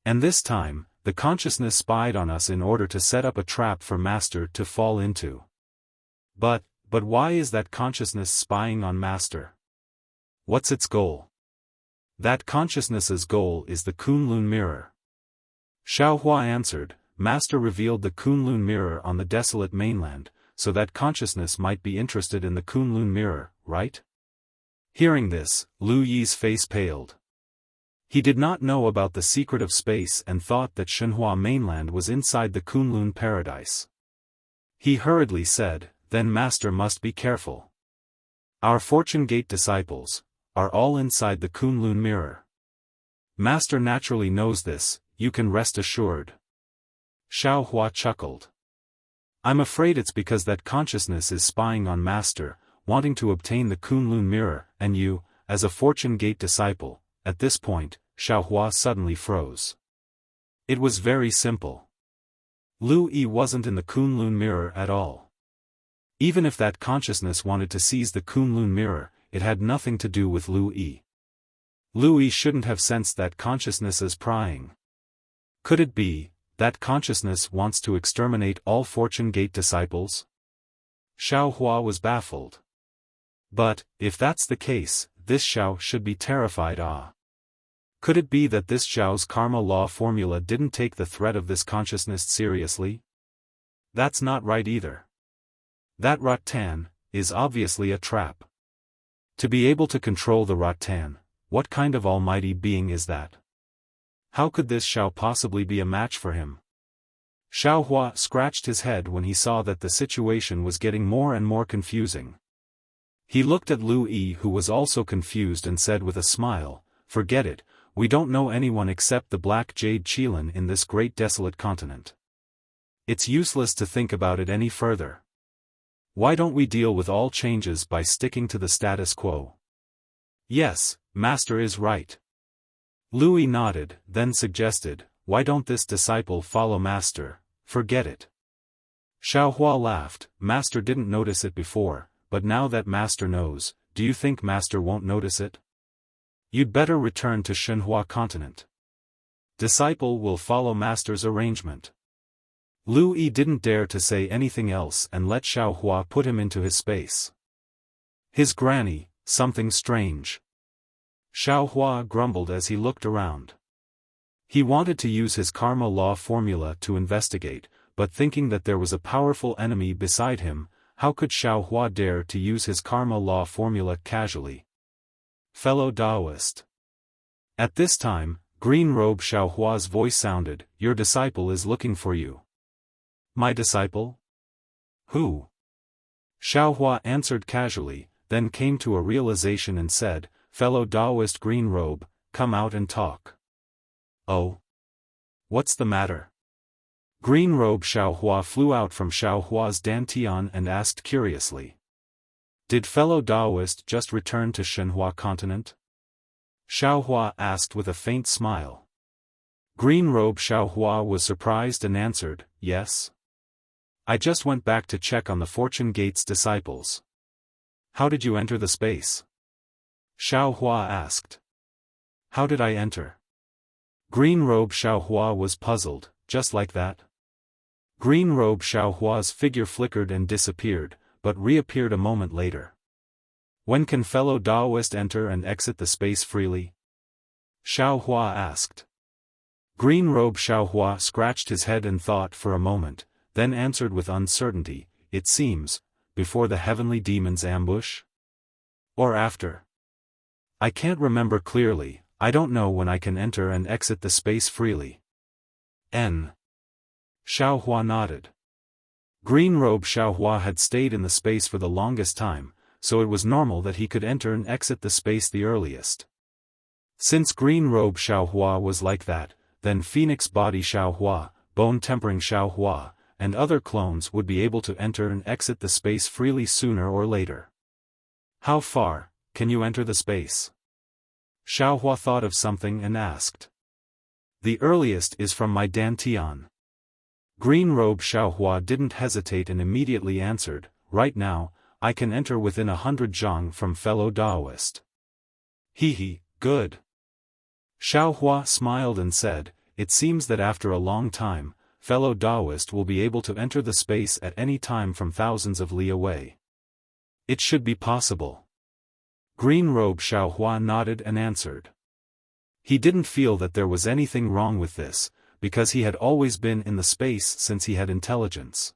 And this time, the consciousness spied on us in order to set up a trap for master to fall into. But why is that consciousness spying on master? What's its goal? That consciousness's goal is the Kunlun mirror. Xiaohua answered, master revealed the Kunlun mirror on the desolate mainland, so that consciousness might be interested in the Kunlun mirror, right? Hearing this, Lu Yi's face paled. He did not know about the secret of space and thought that Shenhua mainland was inside the Kunlun paradise. He hurriedly said, then master must be careful. Our Fortune Gate disciples are all inside the Kunlun mirror. Master naturally knows this, you can rest assured. Xiaohua chuckled. I'm afraid it's because that consciousness is spying on master, wanting to obtain the Kunlun mirror, and you, as a Fortune Gate disciple. At this point, Xiaohua suddenly froze. It was very simple. Lu Yi wasn't in the Kunlun mirror at all. Even if that consciousness wanted to seize the Kunlun mirror, it had nothing to do with Lu Yi. Lu Yi shouldn't have sensed that consciousness as prying. Could it be that consciousness wants to exterminate all Fortune Gate disciples? Xiaohua was baffled. But, if that's the case, this Xiao should be terrified. Could it be that this Xiao's karma law formula didn't take the threat of this consciousness seriously? That's not right either. That rattan is obviously a trap. To be able to control the rattan, what kind of almighty being is that? How could this Xiao possibly be a match for him? Xiaohua scratched his head when he saw that the situation was getting more and more confusing. He looked at Lu Yi, who was also confused, and said with a smile, forget it, we don't know anyone except the Black Jade Qilin in this great desolate continent. It's useless to think about it any further. Why don't we deal with all changes by sticking to the status quo? Yes, master is right. Lu Yi nodded, then suggested, why don't this disciple follow master? Forget it. Xiaohua laughed, master didn't notice it before, but now that master knows, do you think master won't notice it? You'd better return to Shenhua continent. Disciple will follow master's arrangement. Lu Yi didn't dare to say anything else and let Xiaohua put him into his space. His granny, something strange. Xiaohua grumbled as he looked around. He wanted to use his karma law formula to investigate, but thinking that there was a powerful enemy beside him, how could Xiaohua dare to use his karma law formula casually? Fellow Taoist. At this time, green robe Xiaohua's voice sounded, your disciple is looking for you. My disciple? Who? Xiaohua answered casually, then came to a realization and said, fellow Taoist green robe, come out and talk. Oh? What's the matter? Green robe Xiaohua flew out from Xiaohua's dantian and asked curiously. Did fellow Taoist just return to Shenhua continent? Xiaohua asked with a faint smile. Green robe Xiaohua was surprised and answered, yes. I just went back to check on the Fortune Gate's disciples. How did you enter the space? Xiaohua asked. How did I enter? Green robe Xiaohua was puzzled, just like that. Green robe Xiaohua's figure flickered and disappeared, but reappeared a moment later. When can fellow Taoist enter and exit the space freely? Xiaohua asked. Green robe Xiaohua scratched his head and thought for a moment, then answered with uncertainty, it seems, before the heavenly demon's ambush? Or after? I can't remember clearly, I don't know when I can enter and exit the space freely. Xiaohua nodded. Green robe Xiaohua had stayed in the space for the longest time, so it was normal that he could enter and exit the space the earliest. Since green robe Xiaohua was like that, then phoenix body Xiaohua, bone tempering Xiaohua, and other clones would be able to enter and exit the space freely sooner or later. How far can you enter the space? Xiaohua thought of something and asked. The earliest is from my Dantian. Green Robe Xiaohua didn't hesitate and immediately answered, right now, I can enter within 100 zhang from fellow Daoist. He, good. Xiaohua smiled and said, it seems that after a long time, fellow Daoist will be able to enter the space at any time from thousands of li away. It should be possible. Green Robe Xiaohua nodded and answered. He didn't feel that there was anything wrong with this, because he had always been in the space since he had intelligence.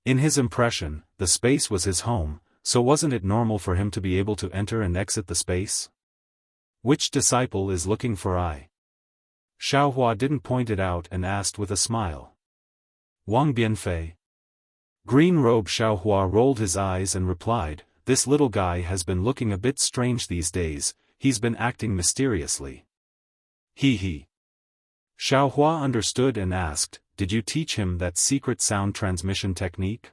In his impression, the space was his home, so wasn't it normal for him to be able to enter and exit the space? Which disciple is looking for I? Xiaohua didn't point it out and asked with a smile. Wang Bianfei. Green Robe Xiaohua rolled his eyes and replied, this little guy has been looking a bit strange these days, he's been acting mysteriously. He. Xiaohua understood and asked, did you teach him that secret sound transmission technique?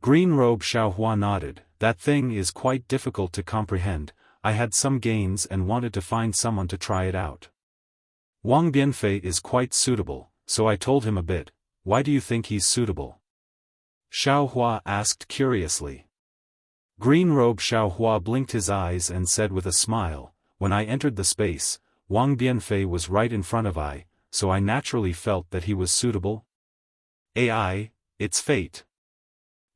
Green Robe Xiaohua nodded, that thing is quite difficult to comprehend, I had some gains and wanted to find someone to try it out. Wang Bianfei is quite suitable, so I told him a bit. Why do you think he's suitable? Xiaohua asked curiously. Green Robe Xiaohua blinked his eyes and said with a smile, when I entered the space, Wang Bianfei was right in front of I, so I naturally felt that he was suitable. AI, it's fate.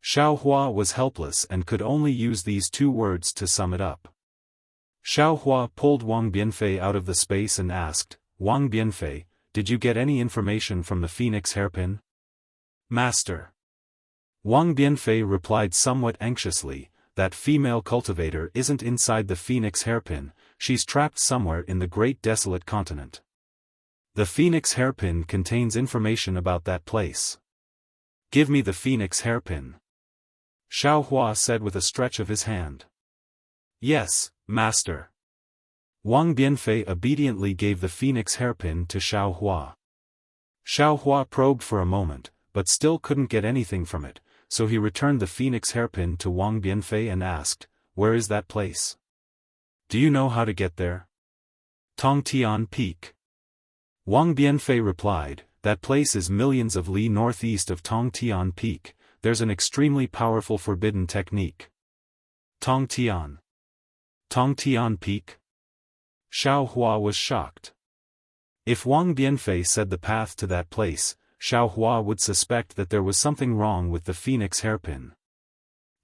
Xiaohua was helpless and could only use these two words to sum it up. Xiaohua pulled Wang Bianfei out of the space and asked, Wang Bianfei, did you get any information from the Phoenix hairpin? Master. Wang Bianfei replied somewhat anxiously, that female cultivator isn't inside the Phoenix hairpin, she's trapped somewhere in the Great Desolate Continent. The Phoenix hairpin contains information about that place. Give me the Phoenix hairpin. Xiaohua said with a stretch of his hand. Yes, master. Wang Bianfei obediently gave the Phoenix hairpin to Xiaohua. Xiaohua probed for a moment, but still couldn't get anything from it, so he returned the Phoenix hairpin to Wang Bianfei and asked, where is that place? Do you know how to get there? Tongtian Peak. Wang Bianfei replied, that place is millions of li northeast of Tongtian Peak, there's an extremely powerful forbidden technique. Tongtian Peak? Xiaohua was shocked. If Wang Bianfei said the path to that place, Xiaohua would suspect that there was something wrong with the Phoenix hairpin.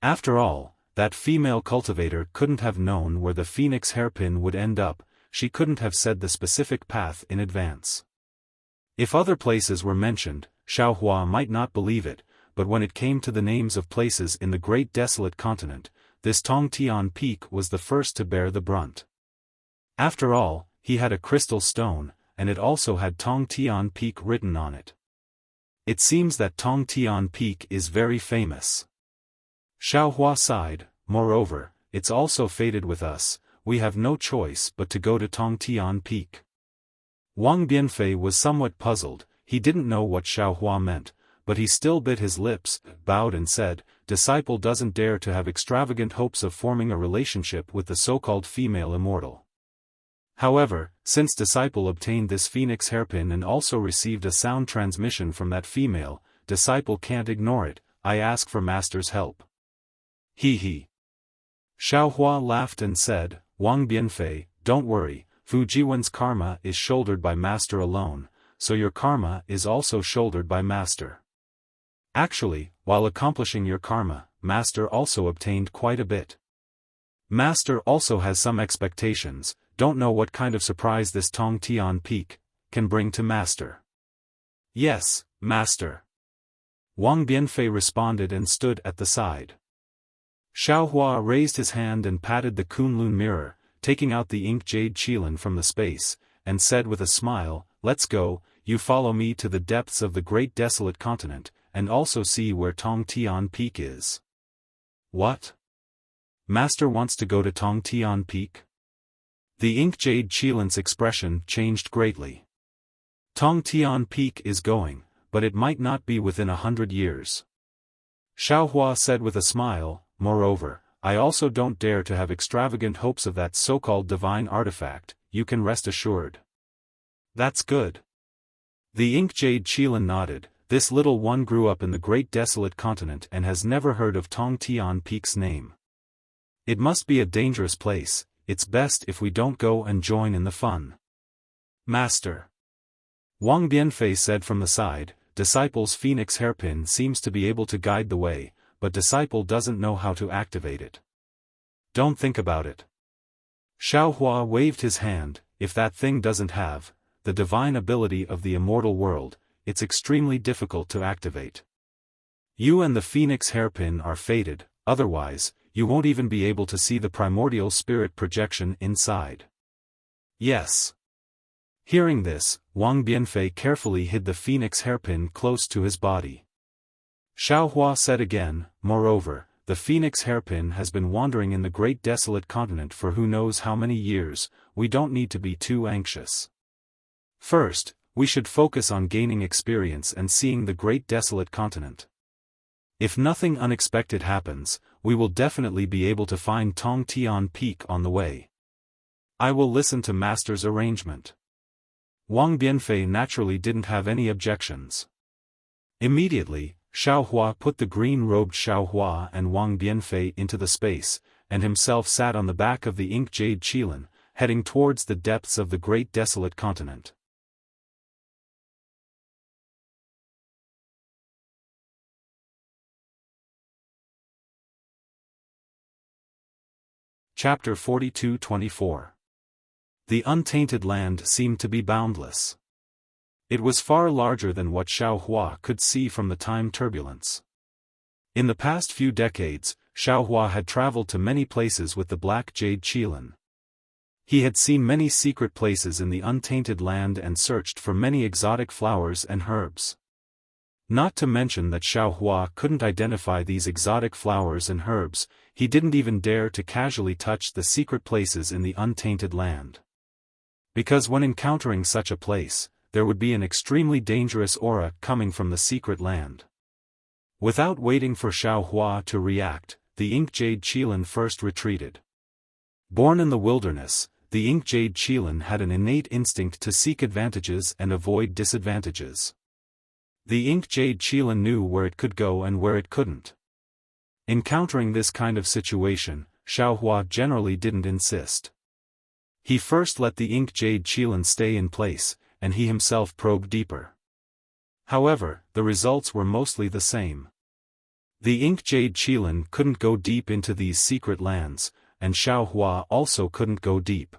After all, that female cultivator couldn't have known where the Phoenix hairpin would end up, she couldn't have said the specific path in advance. If other places were mentioned, Xiaohua might not believe it, but when it came to the names of places in the Great Desolate Continent, this Tongtian Peak was the first to bear the brunt. After all, he had a crystal stone, and it also had Tongtian Peak written on it. It seems that Tongtian Peak is very famous. Xiaohua sighed, moreover, it's also fated with us, we have no choice but to go to Tongtian Peak. Wang Bianfei was somewhat puzzled, he didn't know what Xiaohua meant, but he still bit his lips, bowed and said, disciple doesn't dare to have extravagant hopes of forming a relationship with the so-called female immortal. However, since disciple obtained this Phoenix hairpin and also received a sound transmission from that female, disciple can't ignore it, I ask for master's help. He. Xiaohua laughed and said, Wang Bianfei, don't worry, Fujiwan's karma is shouldered by master alone, so your karma is also shouldered by master. Actually, while accomplishing your karma, master also obtained quite a bit. Master also has some expectations, don't know what kind of surprise this Tongtian Peak can bring to master. Yes, master. Wang Bianfei responded and stood at the side. Xiaohua raised his hand and patted the Kunlun mirror, taking out the ink jade qilin from the space, and said with a smile, let's go, you follow me to the depths of the Great Desolate Continent, and also see where Tongtian Peak is. What? Master wants to go to Tongtian Peak? The ink jade qilin's expression changed greatly. Tongtian Peak is going, but it might not be within 100 years. Xiaohua said with a smile, moreover, I also don't dare to have extravagant hopes of that so-called divine artifact, you can rest assured. That's good. The ink jade Qilin nodded. This little one grew up in the great desolate continent and has never heard of Tongtian Peak's name. It must be a dangerous place, it's best if we don't go and join in the fun. Master. Wang Bianfei said from the side, Disciple's phoenix hairpin seems to be able to guide the way, but Disciple doesn't know how to activate it. Don't think about it. Xiaohua waved his hand, if that thing doesn't have the divine ability of the immortal world, it's extremely difficult to activate. You and the phoenix hairpin are fated, otherwise, you won't even be able to see the primordial spirit projection inside. Yes. Hearing this, Wang Bianfei carefully hid the phoenix hairpin close to his body. Xiaohua said again, moreover, the phoenix hairpin has been wandering in the great desolate continent for who knows how many years, we don't need to be too anxious. First, we should focus on gaining experience and seeing the great desolate continent. If nothing unexpected happens, we will definitely be able to find Tongtian Peak on the way. I will listen to Master's arrangement. Wang Bianfei naturally didn't have any objections. Immediately, Xiaohua put the green-robed Xiaohua and Wang Bianfei into the space, and himself sat on the back of the ink jade Qilin, heading towards the depths of the great desolate continent. Chapter 42-24. The untainted land seemed to be boundless. It was far larger than what Xiaohua could see from the time turbulence. In the past few decades, Xiaohua had traveled to many places with the black jade Qilin. He had seen many secret places in the untainted land and searched for many exotic flowers and herbs. Not to mention that Xiaohua couldn't identify these exotic flowers and herbs, he didn't even dare to casually touch the secret places in the untainted land. Because when encountering such a place, there would be an extremely dangerous aura coming from the secret land. Without waiting for Xiaohua to react, the ink jade Qilin first retreated. Born in the wilderness, the ink jade Qilin had an innate instinct to seek advantages and avoid disadvantages. The ink jade Qilin knew where it could go and where it couldn't. Encountering this kind of situation, Xiaohua generally didn't insist. He first let the ink jade Qilin stay in place, and he himself probed deeper. However, the results were mostly the same. The ink jade Qilin couldn't go deep into these secret lands, and Xiaohua also couldn't go deep.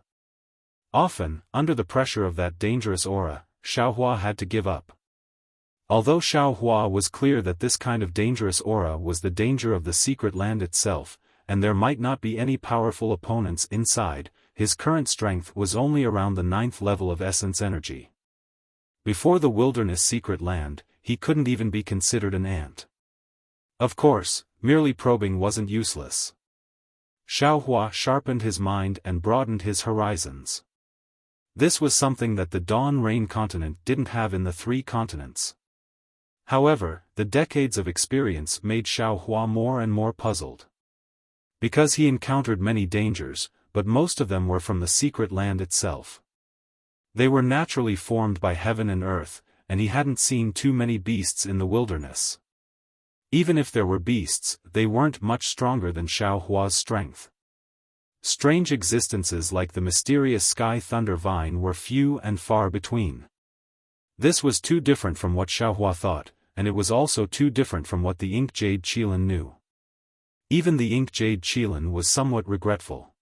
Often, under the pressure of that dangerous aura, Xiaohua had to give up. Although Xiaohua was clear that this kind of dangerous aura was the danger of the secret land itself, and there might not be any powerful opponents inside, his current strength was only around the 9th level of essence energy. Before the wilderness secret land, he couldn't even be considered an ant. Of course, merely probing wasn't useless. Xiaohua sharpened his mind and broadened his horizons. This was something that the Dawn Rain continent didn't have in the 3 continents. However, the decades of experience made Xiaohua more and more puzzled. Because he encountered many dangers, but most of them were from the secret land itself. They were naturally formed by heaven and earth, and he hadn't seen too many beasts in the wilderness. Even if there were beasts, they weren't much stronger than Xiaohua's strength. Strange existences like the mysterious sky thunder vine were few and far between. This was too different from what Xiaohua thought, and it was also too different from what the ink jade Qilin knew. Even the ink jade Qilin was somewhat regretful.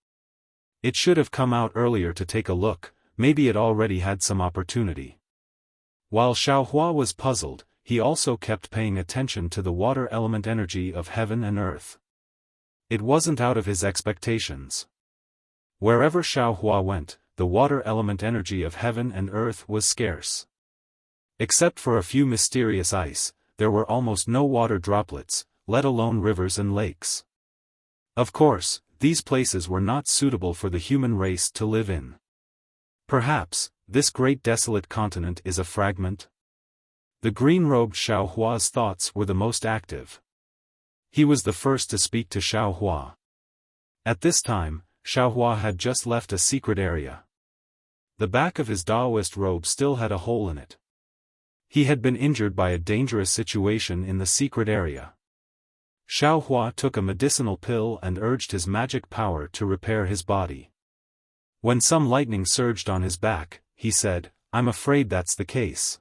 It should have come out earlier to take a look, maybe it already had some opportunity. While Xiaohua was puzzled, he also kept paying attention to the water element energy of heaven and earth. It wasn't out of his expectations. Wherever Xiaohua went, the water element energy of heaven and earth was scarce. Except for a few mysterious ice, there were almost no water droplets, let alone rivers and lakes. Of course, these places were not suitable for the human race to live in. Perhaps, this great desolate continent is a fragment? The green-robed Xiao Hua's thoughts were the most active. He was the first to speak to Xiao Hua. At this time, Xiao Hua had just left a secret area. The back of his Daoist robe still had a hole in it. He had been injured by a dangerous situation in the secret area. Xiao Hua took a medicinal pill and urged his magic power to repair his body. When some lightning surged on his back, he said, "I'm afraid that's the case.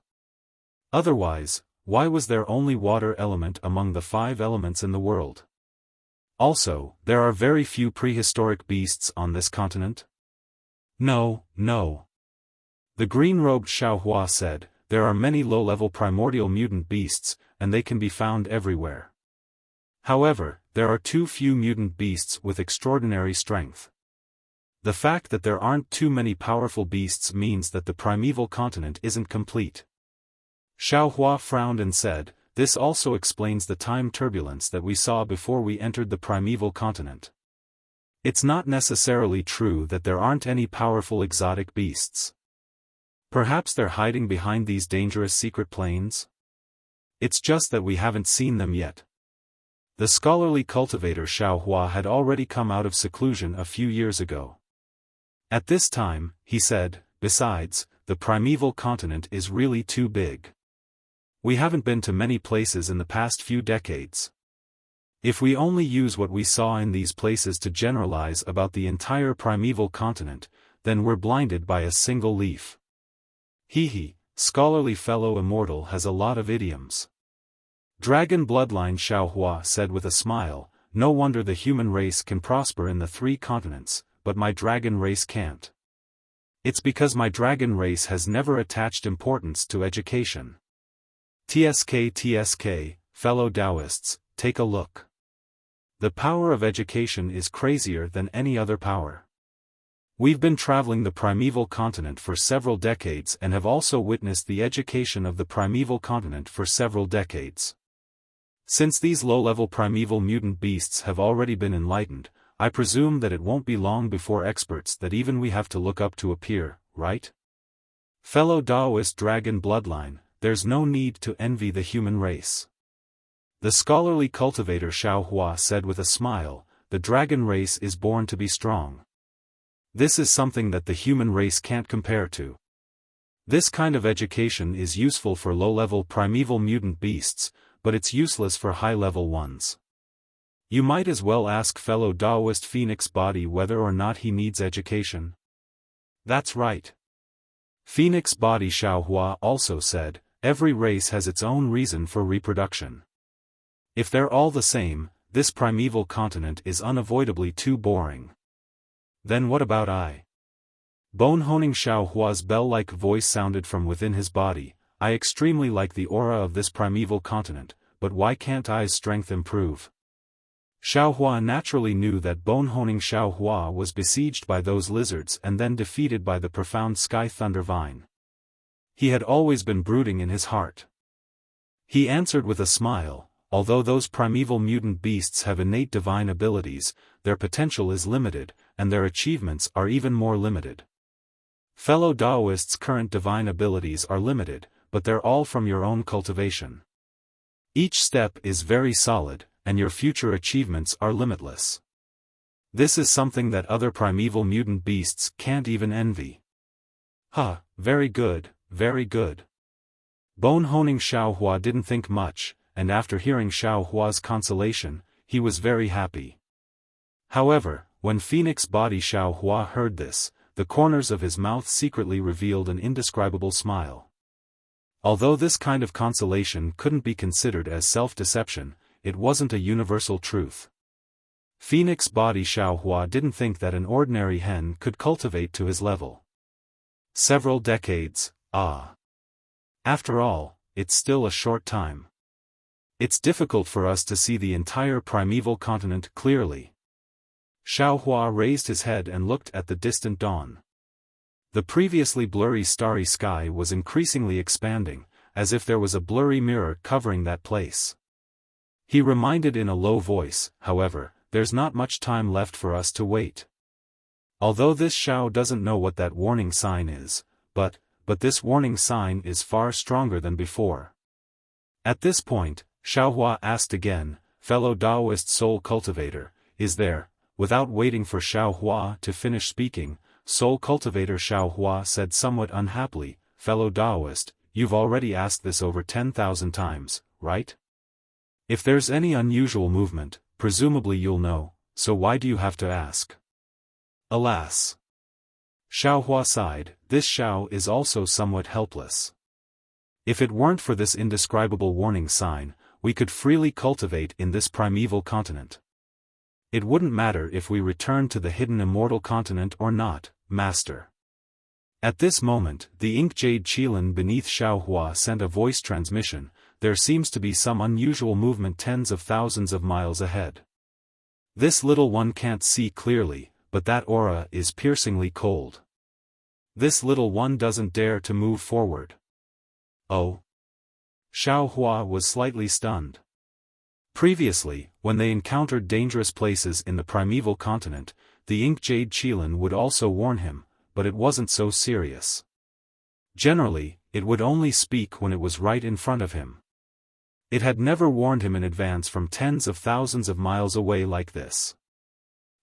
Otherwise, why was there only water element among the 5 elements in the world? Also, there are very few prehistoric beasts on this continent." "No, no." The green-robed Xiao Hua said, "There are many low-level primordial mutant beasts, and they can be found everywhere. However, there are too few mutant beasts with extraordinary strength. The fact that there aren't too many powerful beasts means that the primeval continent isn't complete." Xiao Hua frowned and said, "This also explains the time turbulence that we saw before we entered the primeval continent. It's not necessarily true that there aren't any powerful exotic beasts. Perhaps they're hiding behind these dangerous secret plains? It's just that we haven't seen them yet." The scholarly cultivator Xiao Hua had already come out of seclusion a few years ago. At this time, he said, "Besides, the primeval continent is really too big. We haven't been to many places in the past few decades. If we only use what we saw in these places to generalize about the entire primeval continent, then we're blinded by a single leaf." He, scholarly fellow immortal, has a lot of idioms. Dragon bloodline Xiao Hua said with a smile, "No wonder the human race can prosper in the 3 continents, but my dragon race can't. It's because my dragon race has never attached importance to education. TSK, fellow Taoists, take a look. The power of education is crazier than any other power. We've been traveling the primeval continent for several decades and have also witnessed the education of the primeval continent for several decades. Since these low-level primeval mutant beasts have already been enlightened, I presume that it won't be long before experts that even we have to look up to appear, right? Fellow Daoist dragon bloodline, there's no need to envy the human race." The scholarly cultivator Xiao Hua said with a smile, "The dragon race is born to be strong. This is something that the human race can't compare to. This kind of education is useful for low-level primeval mutant beasts, but it's useless for high-level ones. You might as well ask fellow Daoist Phoenix Body whether or not he needs education." "That's right." Phoenix Body Xiao Hua also said, "Every race has its own reason for reproduction. If they're all the same, this primeval continent is unavoidably too boring. Then what about I?" Bone-honing Xiao Hua's bell-like voice sounded from within his body, "I extremely like the aura of this primeval continent, but why can't I's strength improve?" Xiao Hua naturally knew that bone-honing Xiao Hua was besieged by those lizards and then defeated by the profound Sky Thunder Vine. He had always been brooding in his heart. He answered with a smile, "Although those primeval mutant beasts have innate divine abilities, their potential is limited, and their achievements are even more limited. Fellow Daoists' current divine abilities are limited, but they're all from your own cultivation. Each step is very solid, and your future achievements are limitless. This is something that other primeval mutant beasts can't even envy." "Huh, very good, very good." Bone-honing Xiao Hua didn't think much, and after hearing Xiao Hua's consolation, he was very happy. However, when Phoenix Body Xiao Hua heard this, the corners of his mouth secretly revealed an indescribable smile. Although this kind of consolation couldn't be considered as self-deception, it wasn't a universal truth. Phoenix Body Xiao Hua didn't think that an ordinary hen could cultivate to his level. Several decades, After all, it's still a short time. It's difficult for us to see the entire primeval continent clearly. Xiao Hua raised his head and looked at the distant dawn. The previously blurry starry sky was increasingly expanding, as if there was a blurry mirror covering that place. He reminded in a low voice, "However, there's not much time left for us to wait. Although this Xiao doesn't know what that warning sign is, but this warning sign is far stronger than before. At this point, Xiaohua asked again, "Fellow Taoist soul cultivator, is there?" Without waiting for Xiaohua to finish speaking, soul cultivator Xiaohua said somewhat unhappily, "Fellow Taoist, you've already asked this over 10,000 times, right? If there's any unusual movement, presumably you'll know, so why do you have to ask?" Alas! Xiaohua sighed, this Xiao is also somewhat helpless. If it weren't for this indescribable warning sign, we could freely cultivate in this primeval continent. It wouldn't matter if we returned to the hidden immortal continent or not, Master. At this moment, the ink jade Qilin beneath Xiaohua sent a voice transmission. There seems to be some unusual movement tens of thousands of miles ahead. This little one can't see clearly, but that aura is piercingly cold. This little one doesn't dare to move forward. Oh? Xiaohua was slightly stunned. Previously, when they encountered dangerous places in the primeval continent, the ink jade Qilin would also warn him, but it wasn't so serious. Generally, it would only speak when it was right in front of him. It had never warned him in advance from tens of thousands of miles away like this.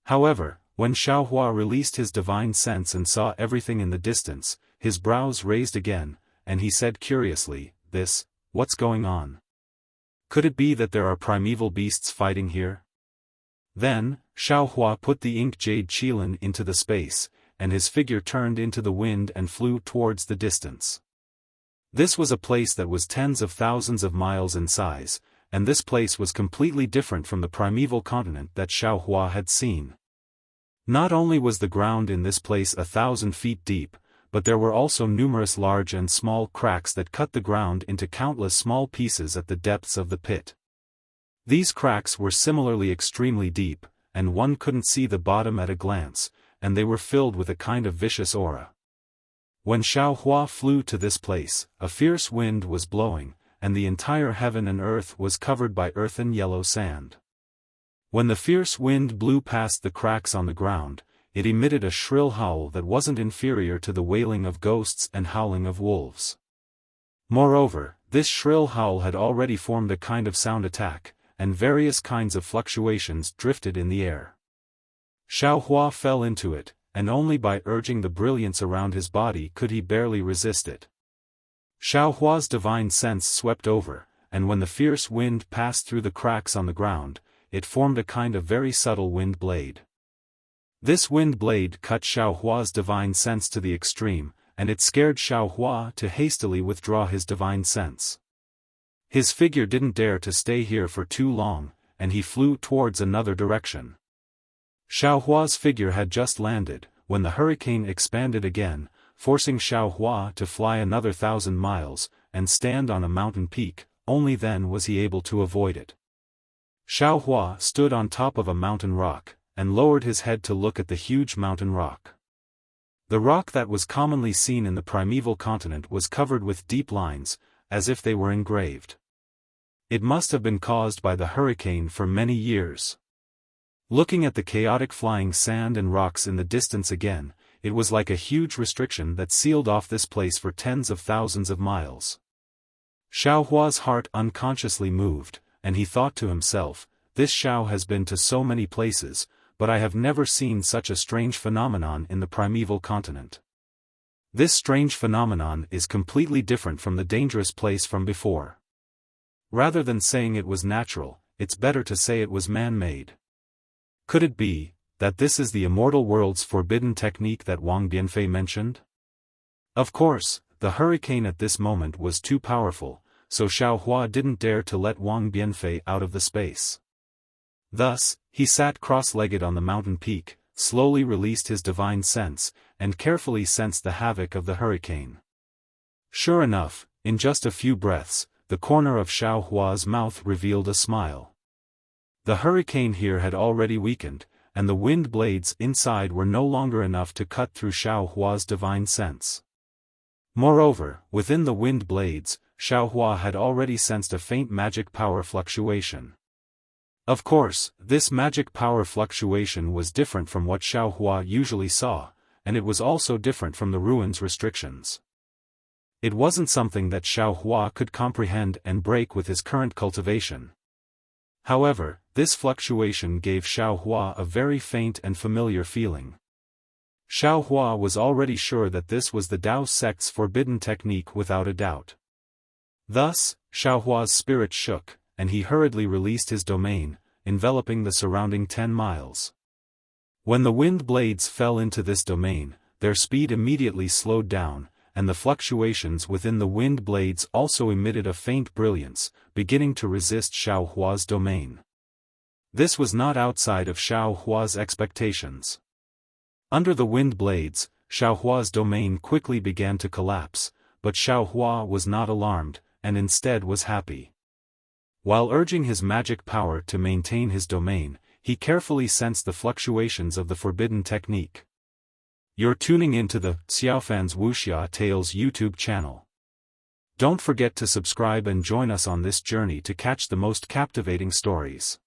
However, when Xiaohua released his divine sense and saw everything in the distance, his brows raised again, and he said curiously, what's going on? Could it be that there are primeval beasts fighting here? Then, Xiaohua put the ink jade Qilin into the space, and his figure turned into the wind and flew towards the distance. This was a place that was tens of thousands of miles in size, and this place was completely different from the primeval continent that Xiaohua had seen. Not only was the ground in this place 1,000 feet deep, but there were also numerous large and small cracks that cut the ground into countless small pieces at the depths of the pit. These cracks were similarly extremely deep, and one couldn't see the bottom at a glance, and they were filled with a kind of vicious aura. When Xiaohua flew to this place, a fierce wind was blowing, and the entire heaven and earth was covered by earthen yellow sand. When the fierce wind blew past the cracks on the ground, it emitted a shrill howl that wasn't inferior to the wailing of ghosts and howling of wolves. Moreover, this shrill howl had already formed a kind of sound attack, and various kinds of fluctuations drifted in the air. Xiaohua fell into it, and only by urging the brilliance around his body could he barely resist it. Xiaohua's divine sense swept over, and when the fierce wind passed through the cracks on the ground, it formed a kind of very subtle wind blade. This wind blade cut Xiaohua's divine sense to the extreme, and it scared Xiaohua to hastily withdraw his divine sense. His figure didn't dare to stay here for too long, and he flew towards another direction. Xiaohua's figure had just landed, when the hurricane expanded again, forcing Xiaohua to fly another 1,000 miles, and stand on a mountain peak. Only then was he able to avoid it. Xiaohua stood on top of a mountain rock, and lowered his head to look at the huge mountain rock. The rock that was commonly seen in the primeval continent was covered with deep lines, as if they were engraved. It must have been caused by the hurricane for many years. Looking at the chaotic flying sand and rocks in the distance again, it was like a huge restriction that sealed off this place for tens of thousands of miles. Xiaohua's heart unconsciously moved, and he thought to himself, this Xiao has been to so many places, but I have never seen such a strange phenomenon in the primeval continent. This strange phenomenon is completely different from the dangerous place from before. Rather than saying it was natural, it's better to say it was man-made. Could it be that this is the immortal world's forbidden technique that Wang Bianfei mentioned? Of course, the hurricane at this moment was too powerful, so Xiaohua didn't dare to let Wang Bianfei out of the space. Thus, he sat cross-legged on the mountain peak, slowly released his divine sense, and carefully sensed the havoc of the hurricane. Sure enough, in just a few breaths, the corner of Xiaohua's mouth revealed a smile. The hurricane here had already weakened, and the wind blades inside were no longer enough to cut through Xiaohua's divine sense. Moreover, within the wind blades, Xiaohua had already sensed a faint magic power fluctuation. Of course, this magic power fluctuation was different from what Xiaohua usually saw, and it was also different from the ruins' restrictions. It wasn't something that Xiaohua could comprehend and break with his current cultivation. However, this fluctuation gave Xiaohua a very faint and familiar feeling. Xiaohua was already sure that this was the Dao sect's forbidden technique without a doubt. Thus, Xiaohua's spirit shook, and he hurriedly released his domain, enveloping the surrounding 10 miles. When the wind blades fell into this domain, their speed immediately slowed down, and the fluctuations within the wind blades also emitted a faint brilliance, beginning to resist Xiaohua's domain. This was not outside of Xiaohua's expectations. Under the wind blades, Xiaohua's domain quickly began to collapse, but Xiaohua was not alarmed, and instead was happy. While urging his magic power to maintain his domain, he carefully sensed the fluctuations of the forbidden technique. You're tuning into the Xiaofan's Wuxia Tales YouTube channel. Don't forget to subscribe and join us on this journey to catch the most captivating stories.